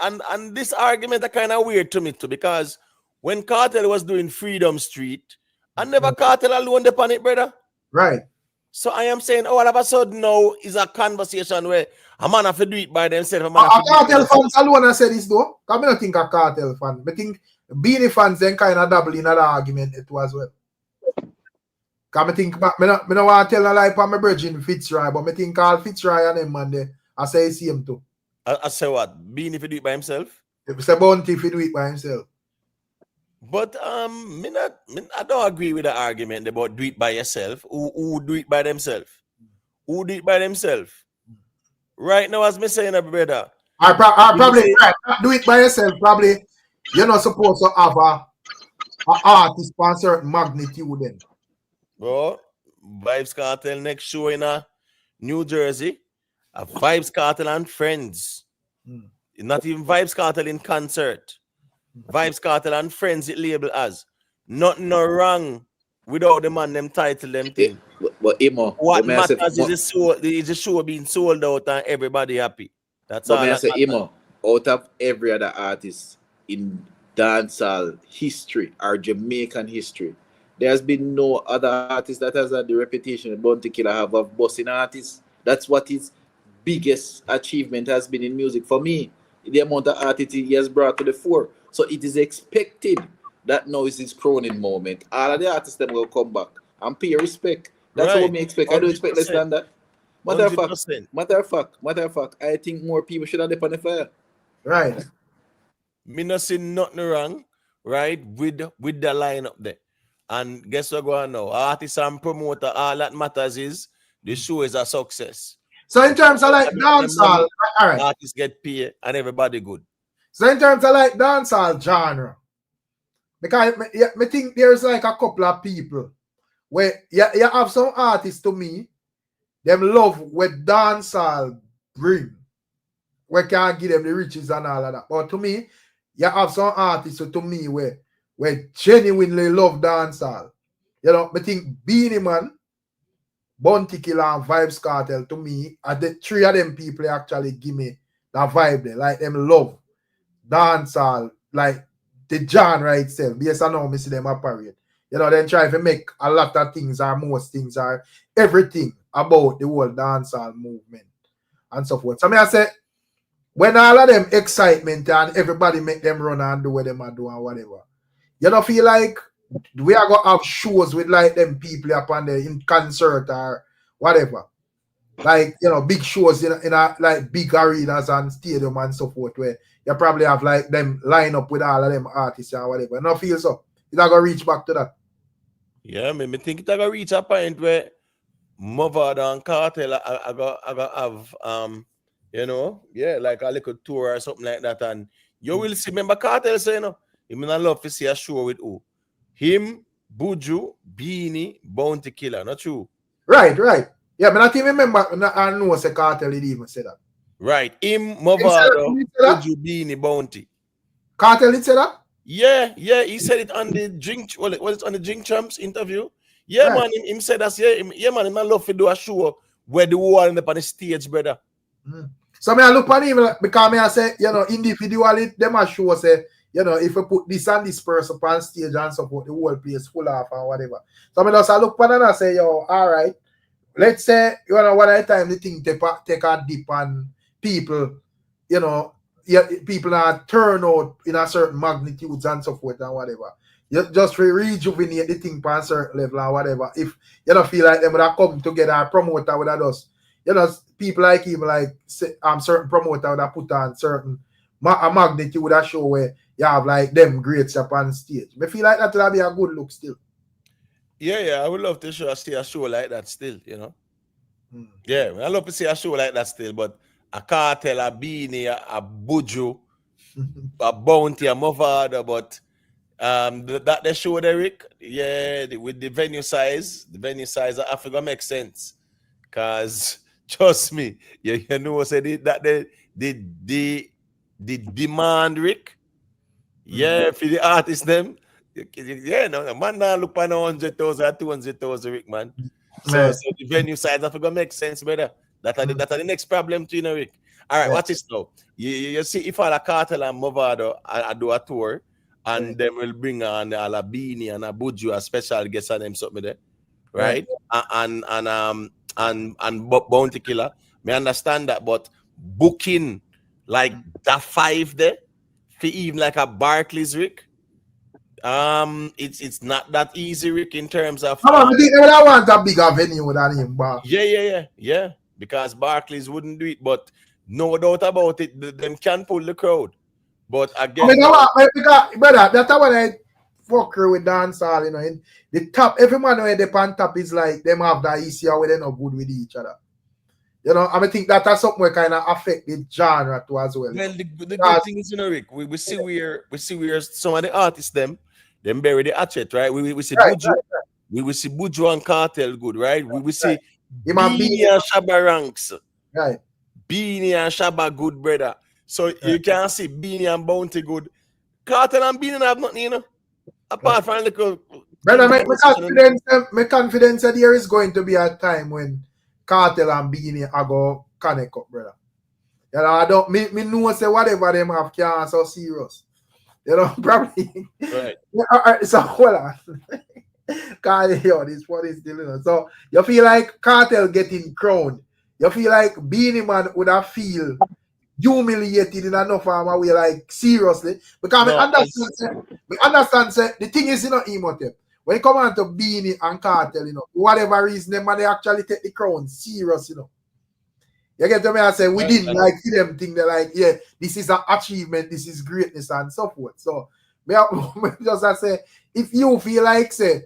this argument are kind of weird to me too, because when Cartel was doing Freedom Street, I never Cartel alone upon it, brother. Right. So I am saying all of a sudden now is a conversation where a man have to do it by themselves. A Cartel fans alone I say this though. I don't think a Cartel fan. I think Beanie fans then kind of double in that argument too as well. Because I think, I don't want to tell a lie for my virgin Fitzroy, but I think all Fitzroy and him man there, I say see him too. I say what? Bean if he do it by himself? If it's a Bounty if he do it by himself. But I don't agree with the argument about do it by yourself. Who do it by themselves? Who do it by themselves? Right now, as me saying, brother. I probably right. Do it by yourself. Probably you're not supposed to have a artist for a certain magnitude then. Bro, Vybz Cartel next show in New Jersey. A Vybz Cartel and Friends. Not even Vybz Cartel in concert. Vybz Cartel and Friends it label as. Nothing no wrong without the man them title them thing. But Imo, what matters is the show being sold out and everybody happy. That's all. But I say Imo, out of every other artist in dancehall history or Jamaican history, there has been no other artist that has had the reputation of Bounty Killer have of bossing artists. That's what his biggest achievement has been in music for me. The amount of artists he has brought to the fore. So it is expected that now is his crowning moment. All of the artists them will come back and pay respect. That's what we expect. 100%. I don't expect less than that. Matter of fact, I think more people should have dip on the fire. Right. Me not see nothing wrong, right, with the line up there. And guess what going now? Artists and promoter, all that matters is the show is a success. So in terms of like dancehall, all right. Artists get paid and everybody good. So in terms of like dancehall genre, because I think there's like a couple of people where you have some artists to me, them love what dancehall bring. We can't give them the riches and all of that. But to me, you have some artists to me where genuinely love dancehall. You know, I think Beanie Man, Bounty Killer and Vybz Cartel to me, are the three of them people actually give me that vibe there. Like them love dancehall, like the genre itself. Yes, I know me see them operate. You know, then try to make a lot of things or most things or everything about the whole dancehall movement and so forth. So I say, when all of them excitement and everybody make them run and do what them are doing and whatever, you don't feel like we are going to have shows with like them people up on there in concert or whatever. Like, you know, big shows in a like big arenas and stadium and so forth where you probably have like them line up with all of them artists and whatever. You don't feel so. It's not going to reach back to that. Yeah, I think it's going to reach a point where Mavado and Cartel I got have you know, yeah, like a little tour or something like that. And you will see, remember Cartel say, you know, him I love to see a show with who? Him, Buju, Beanie, Bounty Killer, not true? Right. Yeah, but I think remember, I know say Cartel did even say that. Right, him, Mavado, Buju, Beanie, Bounty. Cartel did say that? Yeah, he said it on the Drink, was it on the Drink Champs interview? Yeah, right. Man, him said that, yeah, man, I love to do a show where the whole end up on the stage, brother. So I look at him because I say, you know, individually, them a show say, you know, if we put this and this person on stage and support the whole place full of and whatever. So I just look at and I say, yo, all right, let's say, you know, one at a time the thing take a dip and people, you know, people are turn out in a certain magnitudes and so forth and whatever. You just rejuvenate the thing on a certain level and whatever. If you don't feel like them would have come together and promoter would have just, you know, people like him, like certain promoter would have put on certain a magnitude would have show where you have like them greats up on stage. I feel like that would be a good look still. Yeah, I would love to see a show like that still, you know. Yeah, I love to see a show like that still, but a Cartel, a Beanie, a Buju, a Bounty, a Mavado, but that they showed Eric, yeah, with the venue size of Africa makes sense. Cause trust me, you know say that the demand, Rick. Yeah, for the artists them. Yeah, no man now look on 100,000, 200,000, Rick, man. So the venue size of Africa makes sense, brother. That are the next problem to you know, Rick. All right, watch this now. You see if all a Cartel and Mavado I do a tour and them will bring on a Beanie and a Buju, a special guest on them something there. Right? And Bounty Killer. Me understand that, but booking like that 5 there for even like a Barclays, Rick. It's not that easy, Rick, in terms of I think they would want a bigger venue than him, but yeah. Because Barclays wouldn't do it, but No doubt about it. Them can pull the crowd. But again, brother, that's what I fuck with dancehall, you know. In the top, every man where they on top is like them have that easier where they're not good with each other. You know, I think that has something kind of affect the genre too as well. Well, the good thing is, you know, Rick, we see where some of the artists them bury the hatchet, right? We see BUJU, we will see BUJU and Cartel good, right? We will see Beanie and Shabba ranks. Right. Beanie and Shabba good, brother. So you can see Beanie and Bounty good. Cartel and Beanie have nothing, you know. Apart from the brother, my confidence that there is going to be a time when Cartel and Beanie are going to connect up, brother. You know, I don't me know say whatever them have can so serious. You know, probably right. So well on. Cartel, this what is still, you know. So you feel like Cartel getting crowned. You feel like Beanie Man would have feel humiliated in enough way, like seriously. Because we understand say, the thing is, you know, emotive. When it come on to Beanie and Cartel, you know, whatever reason them they actually take the crown serious, you know. You get to me and say we didn't like see them think they're like, yeah, this is an achievement, this is greatness and so forth. So me just say if you feel like say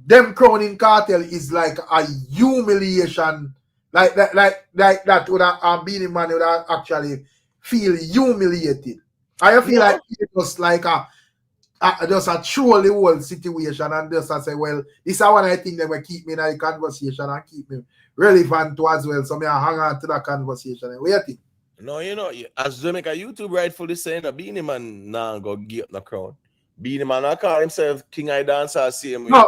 them crowning Cartel is like a humiliation, like that would have Beanie Man would have actually feel humiliated. I feel like it was like just a truly whole situation, and just I say, well, this is one I think that will keep me in the conversation and keep me relevant to as well. So me I hang on to that conversation. What you think? No, you know, as Jamaica YouTube rightfully saying, a Beanie Man now go give up the crowd. Beanie Man I call himself King I Dancer same way. No,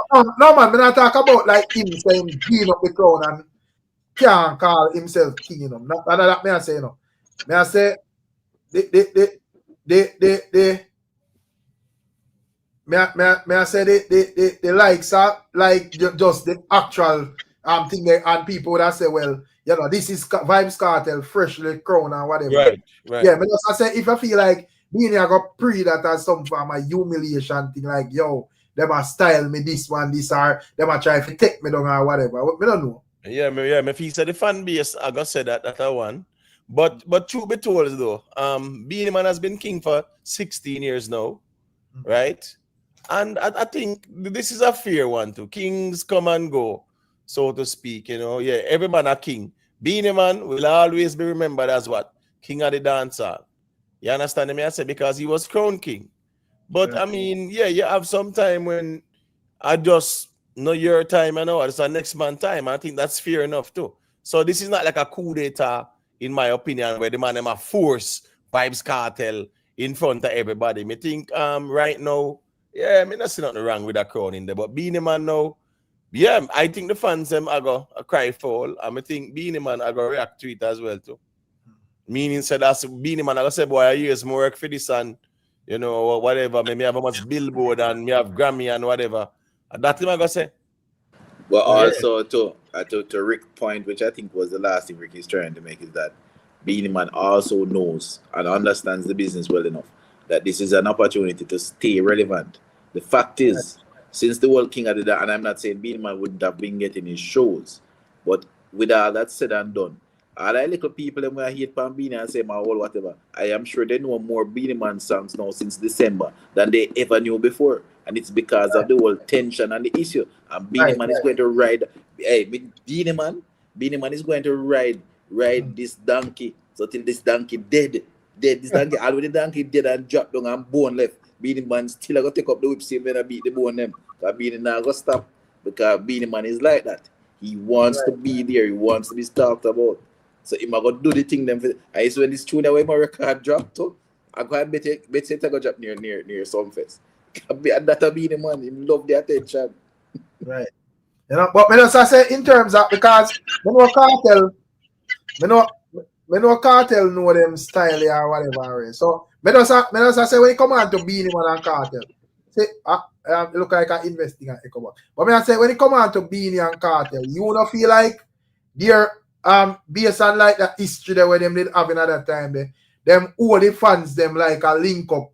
man, when I talk about like him saying being up the crowd and can't call himself king, you know. That may I say, you know. May I say May I say the likes are like just the actual thing there, and people that say, well, you know, this is Vybz Cartel freshly crowned and whatever. Right. Yeah, but just I say if I feel like being I got pre that as some form of humiliation thing, like yo, them a style me this one, this or them a try to take me down or whatever. I don't know. Yeah, me feel say the fan base I got said that one. But truth be told though, Beanie Man has been king for 16 years now, right? And I think this is a fair one too. Kings come and go, so to speak, you know. Yeah, every man a king. Beanie Man will always be remembered as what? King of the dancehall. You understand me? I say because he was crowned king. But I mean, yeah, you have some time when I just know your time and all. It's a next man time. I think that's fair enough too. So this is not like a coup d'etat, in my opinion, where the man them a force Vybz Cartel in front of everybody. Me think right now, yeah, I mean that's nothing wrong with that crown in there. But Beanie Man now, yeah, I think the fans them are go cry foul. And I think Beanie Man are go react to it as well too. Meaning said that's Beanie Man I go say, boy, I use more work for this and you know, whatever. Maybe have a much billboard and me have Grammy and whatever. And that thing I go say. But also to Rick's point, which I think was the last thing Rick is trying to make, is that Beanie Man also knows and understands the business well enough that this is an opportunity to stay relevant. The fact is, since the World King of the and I'm not saying Beanie Man wouldn't have been getting his shows, but with all that said and done, all the little people that I hate from Beanie and say my whole whatever, I am sure they know more Beanie Man songs now since December than they ever knew before. And it's because of the whole tension and the issue. And Beanie Man is going to ride. Hey, Beanie Man is going to ride this donkey. So till this donkey dead. This donkey, already the donkey dead and dropped down and bone left. Beanie Man still going to take up the whip same when I beat the bone them. Because Beanie not going to stop. Because Beanie Man is like that. He wants to be there. He wants to be talked about. So he might go do the thing them. I used when this tune away my record dropped too. I go and bet it go drop near Sunfest. That'll be the man. He love the attention. Right. You know, but me just say in terms of because me know Cartel know them style or whatever. So me just say when you come on to Beanie Man and Cartel, say look like I'm investing at Echo. But me say when you come on to Beanie and Cartel, you wanna feel like they're based on like that history that where them did have another time them all the fans them like a link up.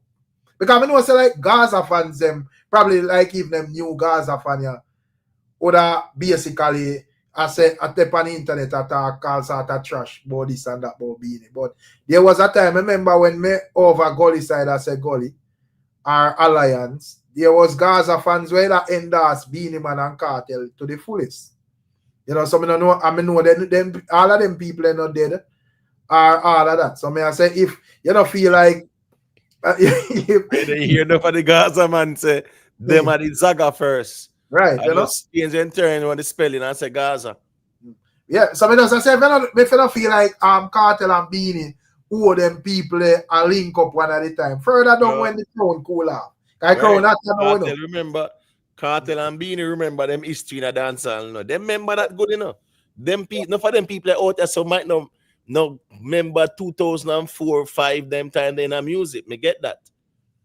Because I know say like Gaza fans them probably like even them new Gaza fan yeah would basically I say I tap on the internet I talk all sort of trash about this and that about Beanie. But there was a time, I remember when me over Gully side, I said Gully, our alliance, there was Gaza fans where that endorse Beanie Man and Cartel to the fullest. You know, so I don't know, I mean, know them all of them people are not dead, are all of that. So I say, if you don't feel like you hear enough of the Gaza man say them are the Zaga first. Right, you know, change and turn on the spelling and say Gaza. Yeah, so I say if you don't feel like Cartel and Beanie, who them people are link up one at a time. Further down when the crown cool off. Cartel, remember, Cartel and Beanie, remember them history in a dancehall. No? Them remember that good enough. Them people, no for them people out there, so might no remember 2004, 5 them time they in a music. Me get that.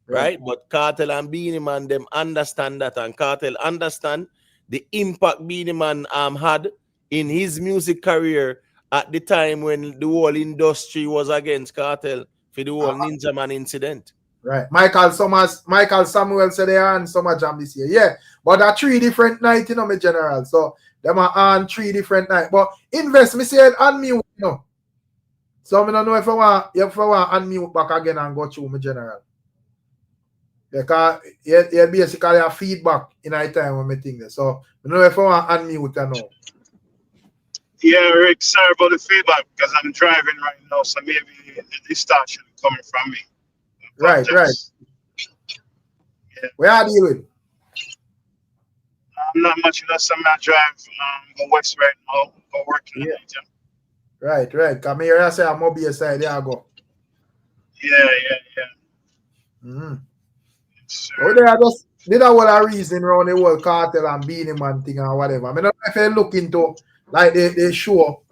Right? But Cartel and Beanie Man, them understand that, and Cartel understand the impact Beanie Man had in his music career at the time when the whole industry was against Cartel for the whole Ninja Man incident. Right. Michael Samuel said they are on Summer Jam this year. Yeah. But there are 3 different nights, you know, my general. So them are on 3 different nights. But invest, me say unmute, you know. So I don't know if I want unmute back again and go through my general. Because you basically have feedback in a time when I think that. So I don't know if I want unmute or no. Yeah, Rick, sorry about the feedback because I'm driving right now, so maybe the distortion coming from me. Right. Yeah. Where are you with? I'm not much enough, so I'm not driving go west right now, go working. Yeah. Right. Come here, I say I'm up your side, there I go. Yeah. Mm-hmm. Oh, they are just did a whole reason around the whole Cartel and Beanie Man thing or whatever. I mean, if you look into like they show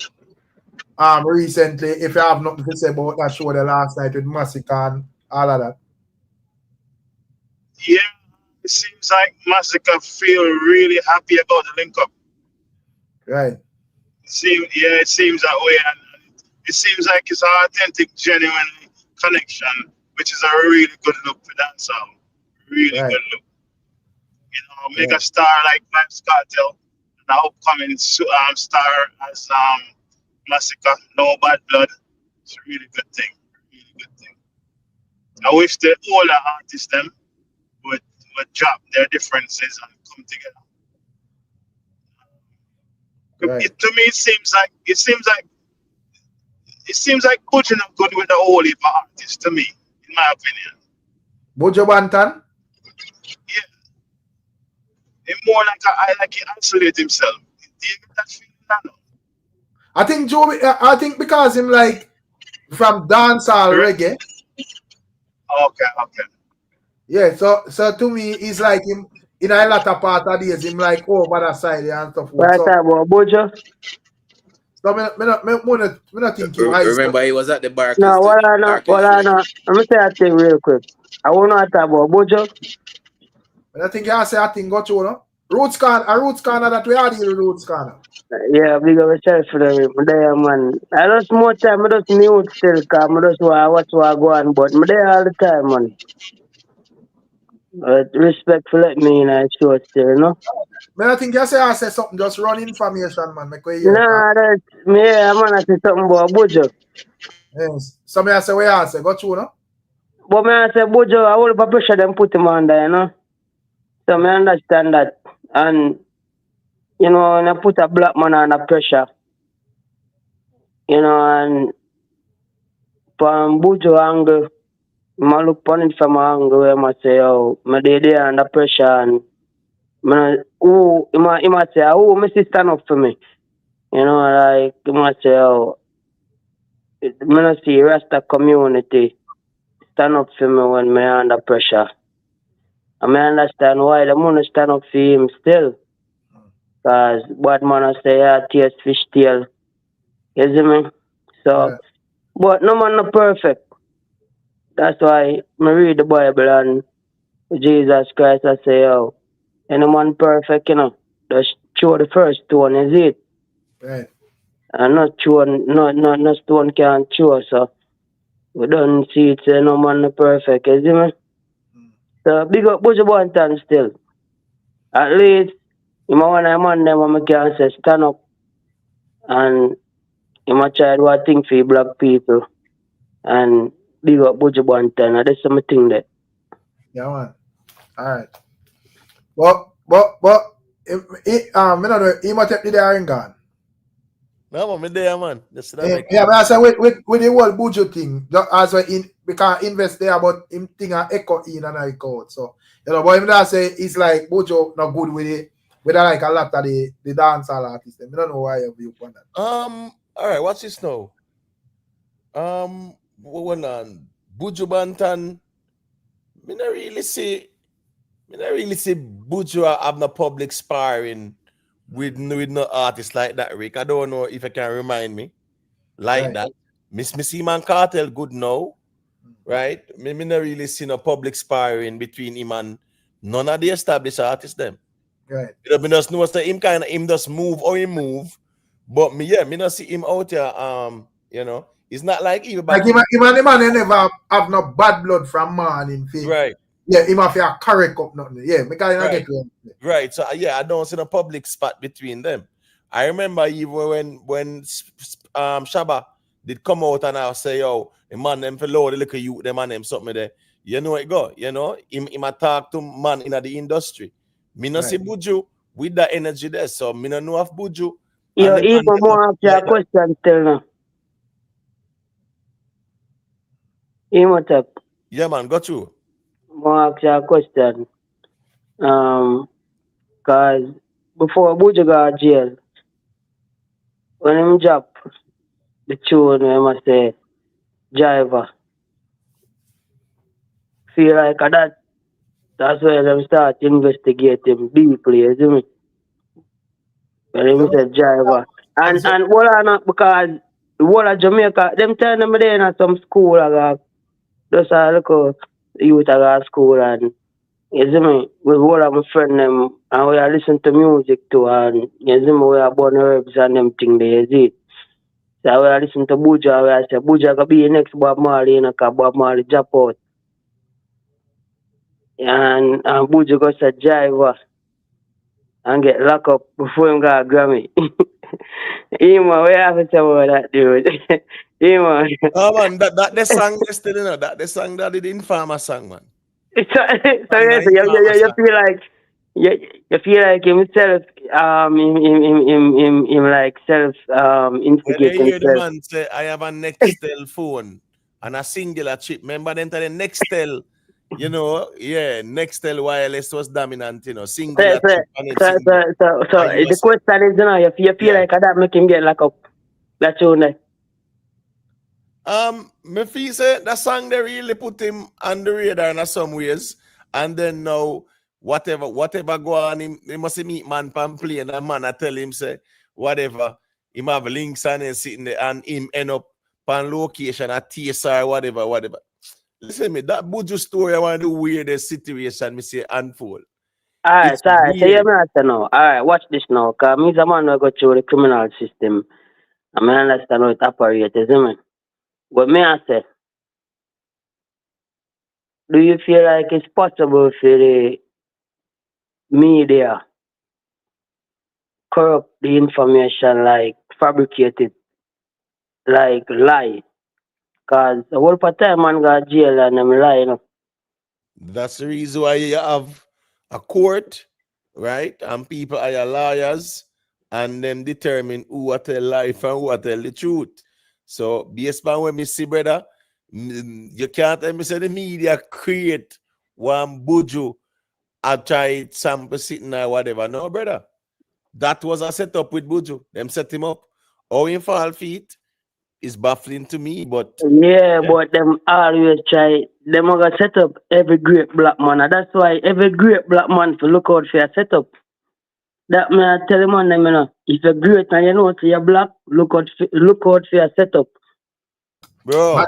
recently, if you have nothing to say about that show the last night with MASICKA and all of that. Yeah, it seems like MASICKA feel really happy about the link up. Right. It seems that way, and it seems like it's an authentic, genuine connection, which is a really good look for dancehall. Really good look. You know, make a star like VYBZ Cartel, an upcoming star as MASICKA, no bad blood. It's a really good thing. I wish the older artists them would drop their differences and come together. To me, it seems like BUJU not good with the whole heap of artists. To me, in my opinion. BUJU Banton? Yeah. It's more like he isolate himself. Do you get that feeling now? I think because him like from dancehall reggae. Okay. Yeah, so to me, it's like him in a lot of part of days, him like over that side and stuff. Right about BUJU. So me not think you remember he was at the bar. No, what I know. Let me say a thing real quick. I want to talk about BUJU. I think you say a thing go through, no? Roots corner that we are dealing with Roots corner. Yeah, big of a chance for them. There, man. I just more time, I just mute still, because I just watch what go on, but I'm there all the time, man. Respect for let me in a show still, you know? Man, I think you say something, just run information, man. Nah, that's me, man, I say something about BUJU. Yes. So I say, where I say, go through, no? But me, I say, BUJU, I will pressure them put him under, you know? So I understand that. And, you know, when I put a black man under pressure, you know, and from BUJU angle, I look upon it from an angle where I say, oh, my day under pressure, and he might say, oh, my sister stand up for me. You know, like, he might say, oh, I see Rasta community stand up for me when I'm under pressure. And I understand why the money stand up for him still. Because bad man say, yeah, taste fish tail. You see me? So, but no man not perfect. That's why I read the Bible and Jesus Christ, I say, oh, any man perfect, you know, just show the first stone, is it? Right. And not stone can't show, so we don't see it, say no man not perfect, you see me? So big up BUJU Banton still. At least, you know, when I'm on them, I can say, stand up And I try to do a thing for black people. And big up BUJU BANTON. And that's something that. Yeah, man. All right. I don't know, he might take the iron gun. No, man, there, man. Just Yeah, but I say with the whole BUJU thing, as well we can invest there, but him thing and echo in and echo out. So, but him that say it's like BUJU not good with it, with like a lot of the dancehall artists. I don't know why you view on that. All right, what's this now? What on BUJU BANTON? Me not really see BUJU have no public sparring with no artists like that, Rick. I don't know if I can remind me like that. Miss man Cartel good now, right? Me not really see no public sparring between him and none of the established artists them. Right. You know, me just know that him just move or he move, but me not see him out here. It's not like even like him and the man never have no bad blood from man in faith. Right. Yeah, him have to correct up nothing. Yeah, because I get you. Right. So I don't see a public spot between them. I remember even when Shabba did come out and I say, yo, the man them for load the little youth, the man them something there. You know it go. You know, him talk to man in the industry. Me not see BUJU with that energy there. So me not know of BUJU. Yo, even more after a question still now. Yeah, man, got you. More ask you a question. Cause before BUJU got jail, when him drop the tune, I must say, Jiver. Feel like that's where them start investigating deeply, you see me? When him said Jiver. And what I not because the whole of Jamaica, them turn them there in some school, just a local youth at school, and you see me, with all of my friends them, and we are listen to music too, and you see me, we are born herbs and them thing there, you see. So we are listen to BUJU, we are say BUJU could be the next Bob Marley, you know, because Bob Marley drop out. And BUJU go say Jiver and get locked up before him got a Grammy. Man, we have to say about that, dude. Man. Oh man, that the song yesterday, you know, that the song that the Informer song, man. So yes, you feel like you feel like himself him like self instigating. When you hear the man say I have a Nextel phone and a singular chip. Remember then to the Nextel, you know, Nextel wireless was dominant, you know, singular chip. So the question is, you know, you feel like that make him get locked up. That's all that. Me feel say that song they really put him on the radar in some ways, and then now whatever go on, he must meet man pan play and a man I tell him say whatever him have links and then sitting there and him end up pan location at TSR whatever. Listen me, that BUJU story I want the weirdest situation me say unfold. Alright, so you know. Alright, watch this now, cause me a man who go through the criminal system. I mean understand how it operates, you see me? But me I say, do you feel like it's possible for the media corrupt the information, like fabricate it, like lie? Cause the whole time man got jail and them lie, you know. That's the reason why you have a court, right? And people are your lawyers, and them determine who tell life and who tell the truth. So based on when me see, brother, you can't tell me say the media create one BUJU I try sample sitting or whatever. No, brother. That was a setup with BUJU. Them set him up. How in fall feet is baffling to me, but but them always try. Them are gonna set up every great black man, and that's why every great black man to look out for a setup. That man I tell them on them, you know, if you're great and you know you're black, look out for a setup. Bro,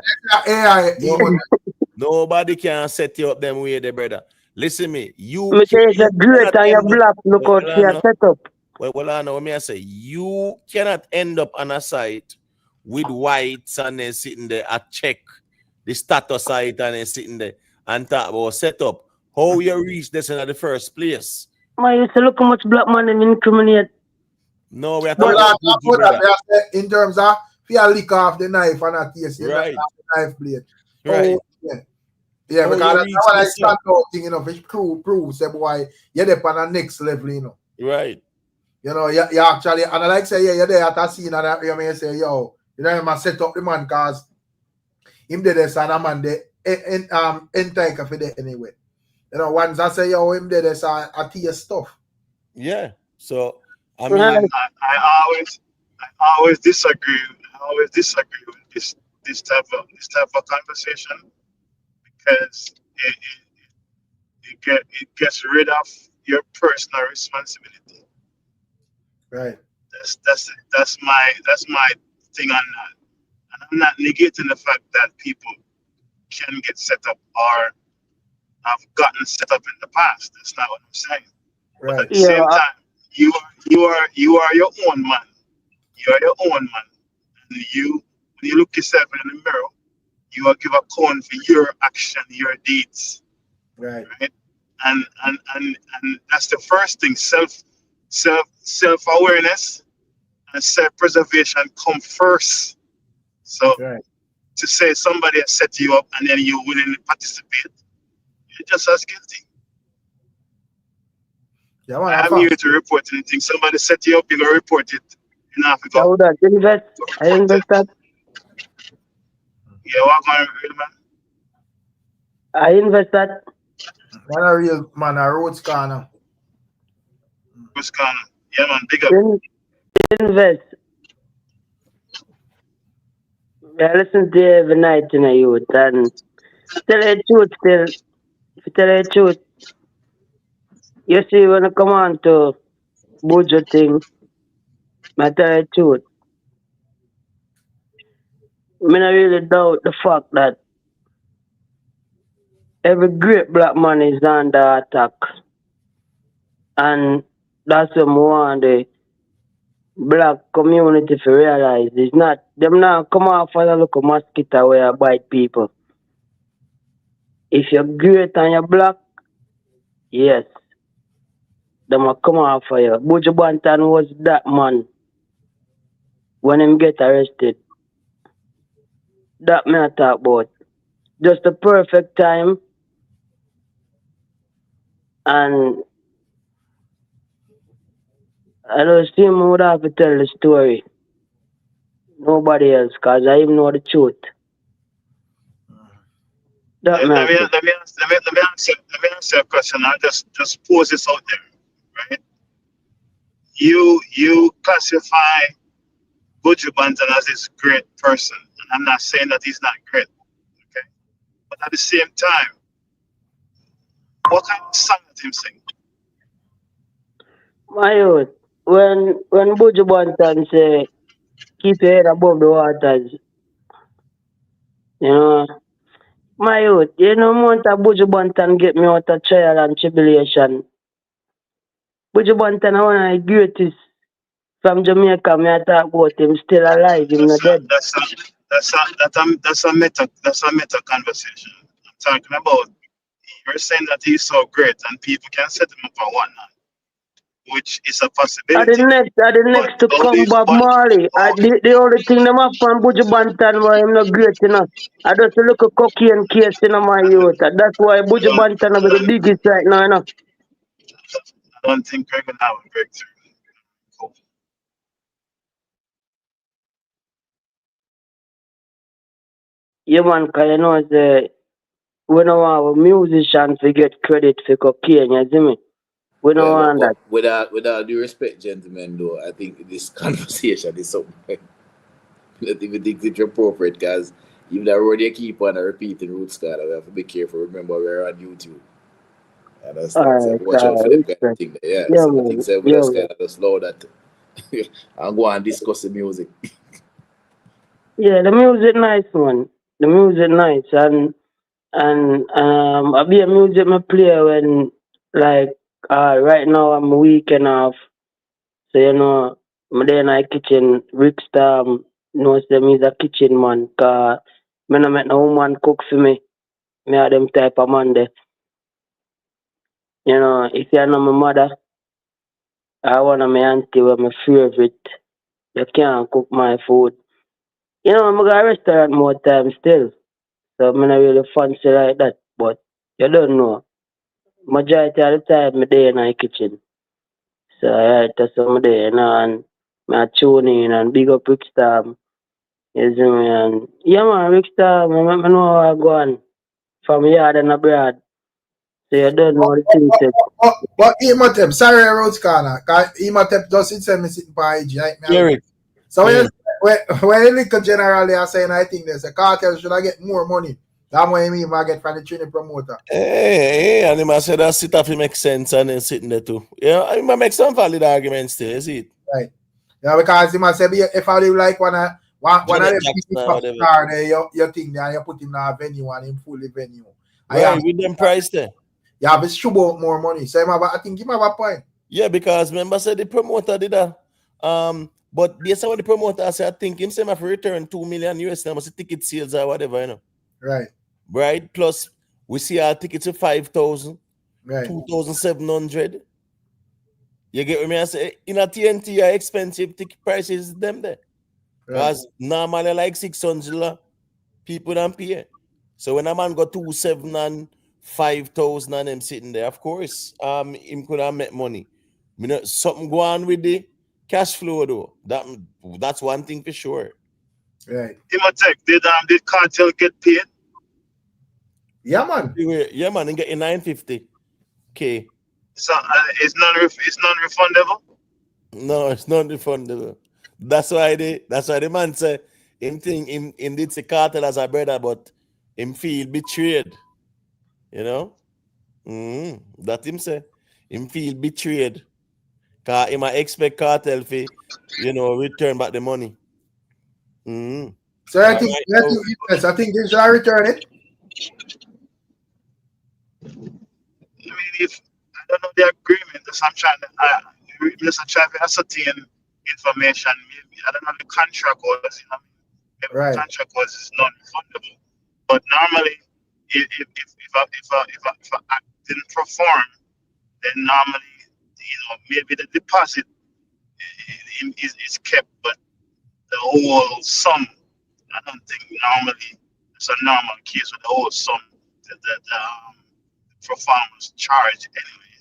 nobody can set you up them way, there, brother. Listen me, you say if you're great and you're black, look out for a setup. Well, I know what me I say. You cannot end up on a site with whites and then sitting there and check the status site and then sitting there and talk about setup. How you reach this in the first place? Man, you say look how much black man them incriminate. No, we are But talking about Buju, brother. in terms of if you lick off the knife and not taste Right. the knife blade. Right. Yeah, Oh, because that's what I this, stand out thing, you know, which prove say boy, you're there on the next level, you know. Right. You know, you actually, and I like say, yeah, you're there at a scene and you may say, yo, you know, you must set up the man because him did this and a man they take for that anyway. You know, once I say, yo, him did this, I taste stuff. Yeah. So I mean, mean, I always disagree. I always disagree with this type of conversation because it gets rid of your personal responsibility. Right. That's my thing on that. And I'm not negating the fact that people can get set up or have gotten set up in the past. That's not what I'm saying. Right. But at the same time, you are your own man. You are your own man. And when you look yourself in the mirror, you will give account for your action, your deeds. Right. Right? And that's the first thing. Self-awareness and self-preservation come first. So to say somebody has set you up and then you willingly participate, you're just as guilty. Yeah, man, I'm here to report anything. Somebody set you up, you're gonna report it in Africa. I would invest. I invest that. Yeah, what going on, man? I invest that. Man, a real man, a road scanner. Road scanner. Yeah, man, big up. Invest. I listen to you every night in a youth and tell the truth still. If you tell the truth, you see when I come on to BUJU thing, I tell the truth. I mean, I really doubt the fact that every great black man is under attack. And that's what I want the black community to realize. It's not, them now come off as a look mosquito where I bite people. If you're great and you're black, yes, them will come off for you. BUJU BANTON was that man when him get arrested. That me I talk about. Just the perfect time. And I don't see him would have to tell the story. Nobody else, because I even know the truth. Let me answer a question. I'll just pose this out there, right? You classify BUJU BANTON as this great person, and I'm not saying that he's not great, okay? But at the same time, what kind of song did him sing? My youth, when BUJU BANTON say, keep your head above the waters, you know, my youth, you know, month of BUJU BANTON get me out of trial and tribulation. BUJU BANTON is one of the greatest from Jamaica. Me I talk about him still alive, him not dead. That's a meta conversation. I'm talking about you're saying that he's so great and people can set him up or whatnot, which is a possibility. The next to come Bob Marley. The only thing them have from BUJU BANTON why him not great enough. I just look at cocaine case in my youth. That's why BUJU BANTON is the biggest right now, you know. I don't think we're gonna have a breakthrough. Cool. Yeah, man, because you know, we don't want a musician to get credit for cocaine, you see me? We don't want that. With all due respect, gentlemen, though, I think this conversation is something I don't even think it's appropriate because even the road you keep on repeating roots, God, we have to be careful. Remember, we're on YouTube. And that's watch out for them kind of thing. Yeah, so I think we just kind of just slow that and go and discuss the music. Yeah, the music nice, man. The music nice, and I be a music me play when like right now I'm weekend off, so you know I'm there in the kitchen. Ricstorm knows them he's a kitchen man, cause me no make no woman cook for me. Me are them type of man there. You know, if you know my mother, I want my auntie with my favorite. You can't cook my food. You know, I'm going to a restaurant more time still. So I'm not really fancy like that. But you don't know. Majority of the time, I'm there in the kitchen. So I had some day, you know, and I tune in and big up Ricstorm. You see me? And yeah, man, Ricstorm, I know how I go on from yard and abroad. So you don't know the things that. But Imhotep, sorry, Rhodes Corner, because Imhotep just send me sitting by IG. Like, so when you look generally, I'm saying I think there's a cartel should I get more money than what you mean I get from the training promoter. Hey, and I said that sit off it makes sense and then sitting there too. Yeah, I might make some valid arguments still, is it? Right. Yeah, because he must say if I do like one of them people car there, you think that you put him in a venue and him fully venue. Right, with them price there. Yeah, but should about more money. So I think he have a point. Yeah, because remember said the promoter did that. But based on what the promoter said, I think him say have return $2 million US now, ticket sales or whatever, you know. Right. Right. Plus we see our tickets to 5,000, right, 2,700. You get what I mean? I say in a TNT are expensive ticket prices them there. Because normally like 600 people don't pay. So when a man got 2,700 and 5,000 and them sitting there, of course, him could have make money. You know, something go on with the cash flow though. That's one thing for sure. Right. Imhotep, did Cartel get paid? Yeah, man. Yeah, man, and get in 950K. So it's non-refundable? No, it's not refundable. That's why the man say him think him did say Cartel as a brother, but him feel betrayed. You know? That him say. Him feel betrayed. Cause he might expect Cartel to, return back the money. So I think they should return it. I mean, if I don't know the agreement, so I'm trying to ascertain information. Maybe I don't know the contract was, maybe the contract was non-refundable. But normally, if I didn't perform, then normally, maybe the deposit is kept, but the whole sum, I don't think normally it's a normal case with the whole sum that the performance charge anyway.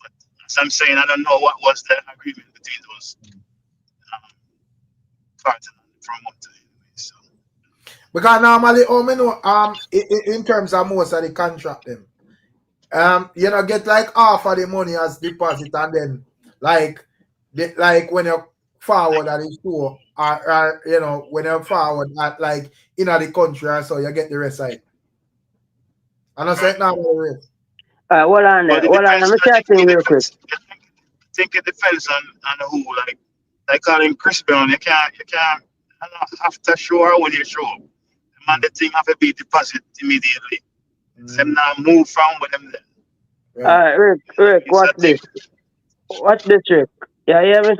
But as I'm saying, I don't know what was the agreement between those Cartel and the promoter anyway. So. Because normally, in terms of most of the contract them, get like half of the money as deposit, and then like when you forward at the store, or when you forward at like in the country, so you get the rest of it. And I said now the rest. Hold on, let me say something real quick. I think it depends on who, like calling Chris Brown, you can't after show when you show up. The man, the thing have to be deposit immediately. Them now move from with them then. Rick, watch this. Watch this, Rick. You hear me?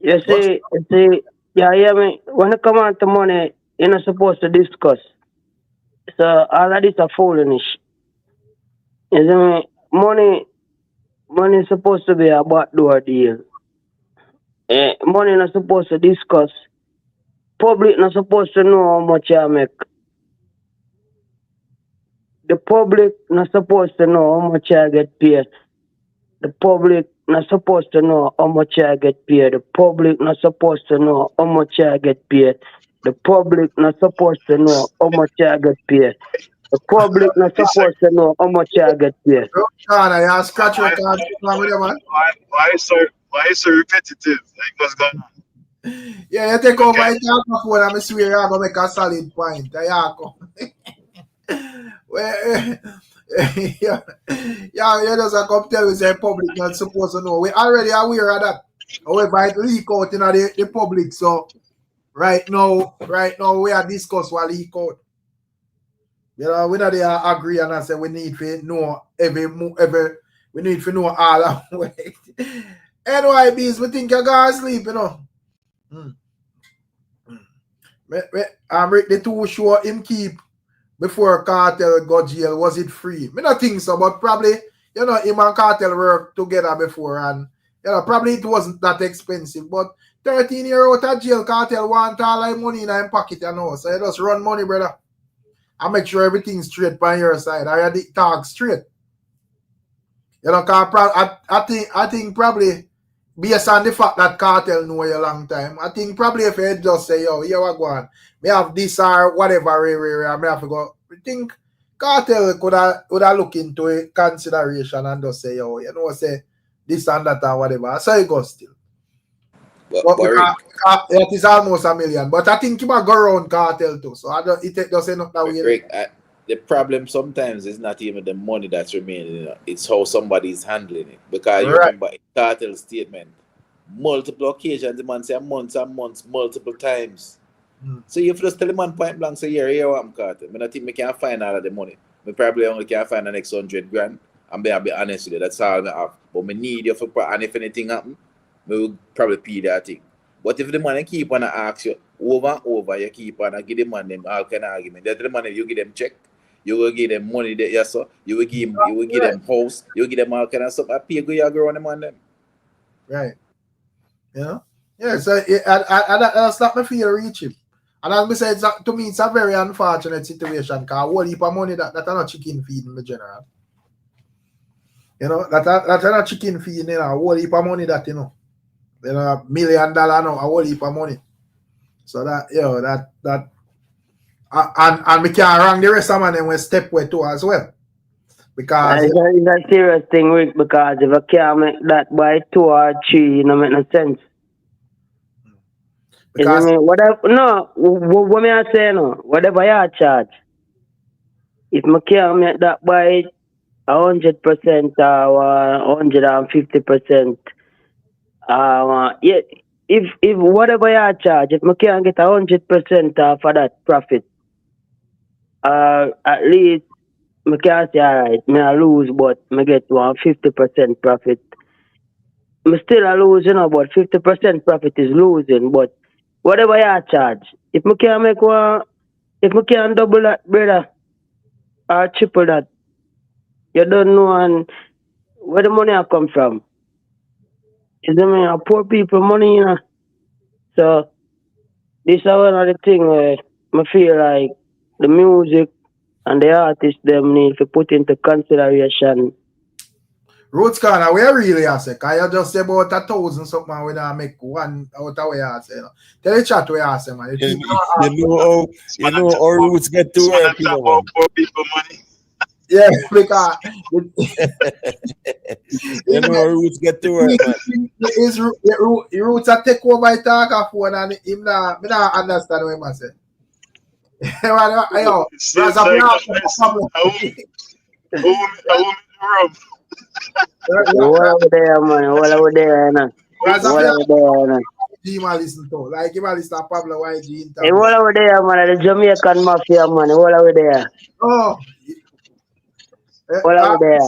You see, you hear me? When it come on to money, you're not supposed to discuss. So all of this are foolish. You see me? Money is supposed to be a backdoor deal. Money not supposed to discuss. Public not supposed to know how much you make. The public not supposed to know how much I get paid. The public not supposed to know how much I get paid. The public not supposed to know how much I get paid. The public not supposed to know how much I get paid. The public not supposed to know how much I get paid. Why so repetitive? Like what's going on? Yeah, you take over my phone and I swear you're gonna make a solid point. You just come tell us the public not supposed to know. We already aware of that. However, it leak out in the public. So right now we are discuss what leak out. We not agree and I say we need to know we need to know all of it. NYBs, we think you're gonna sleep, The two show him keep before Cartel got jail, was it free? I don't think so, but probably you know, him and Cartel worked together before, and you know, probably it wasn't that expensive, but 13 year out of jail, Cartel want all that money in his pocket, you know. So you just run money, brother. And make sure everything's straight by your side. I talk straight. You know, I think probably based on the fact that Cartel know you a long time, I think probably if you just say, yo, here we go on, me have this or whatever, I may have to go. I think Cartel would have look into a consideration and just say, yo, you know, say this and that or whatever. So it goes still. But because it is almost $1 million. But I think you might go around Cartel too. So it doesn't look that way. Rick, the problem sometimes is not even the money that's remaining, you know, it's how somebody's handling it. Because you remember in Cartel statement, multiple occasions the man say months and months, multiple times. So you just tell the man point blank, say, here I'm Cartel. I think I can't find all of the money. I probably only can find the next 100 grand. And I'll be honest with you, that's all I have. But I need you for, and if anything happens, I will probably pay that thing. But if the man keep on ask you over and over, you keep on give the man them all kind of argument. That the man, if you give them check, you will give them money that yes sir, you will give them house, you will give them all kind of stuff. I pay go you go on the man them. Right. You know? Yeah, so that's not my feel reach him. And as I said, to me, it's a very unfortunate situation because whole heap of money that are not chicken feed in the general. You know, that's not chicken feed, you know, a whole heap of money that, you know, $1 million now, a whole heap of money. So that, you know, that and we can't wrong the rest of them we step way too as well. Because it's a serious thing, Rick, because if I can't make that by 2 or 3, you know, make no sense. Because what me I say no, whatever you charge, if I can't make that by 100% or 150%, yeah, if whatever you charge, if I can't get 100% for that profit, at least I can't say alright, I lose, but I get 50% profit. I still a lose, you know, but 50% profit is losing. But whatever you charge, if I can't make one, if I can't double that, brother, or triple that, you don't know and where the money come from. You know, poor people money, you know. So this is one of the things where I feel like the music and the artists them need to put into consideration. Roots Corner, where really I say? Because you just say about 1,000 something when I make one out of where I say. You know. Tell the chat where I say, man. You know how Roots get to work, you know, man. Poor people money. Yeah, because you know how Roots get to work, man. His Roots are take over the talk phone and him not understand what I say. Yo, What over there, man? What over there, man? What over there, man? Listen to like you listen to Pablo YG. Hey, what over there, man? The Jamaican mafia, man. What over there? Oh, what over there?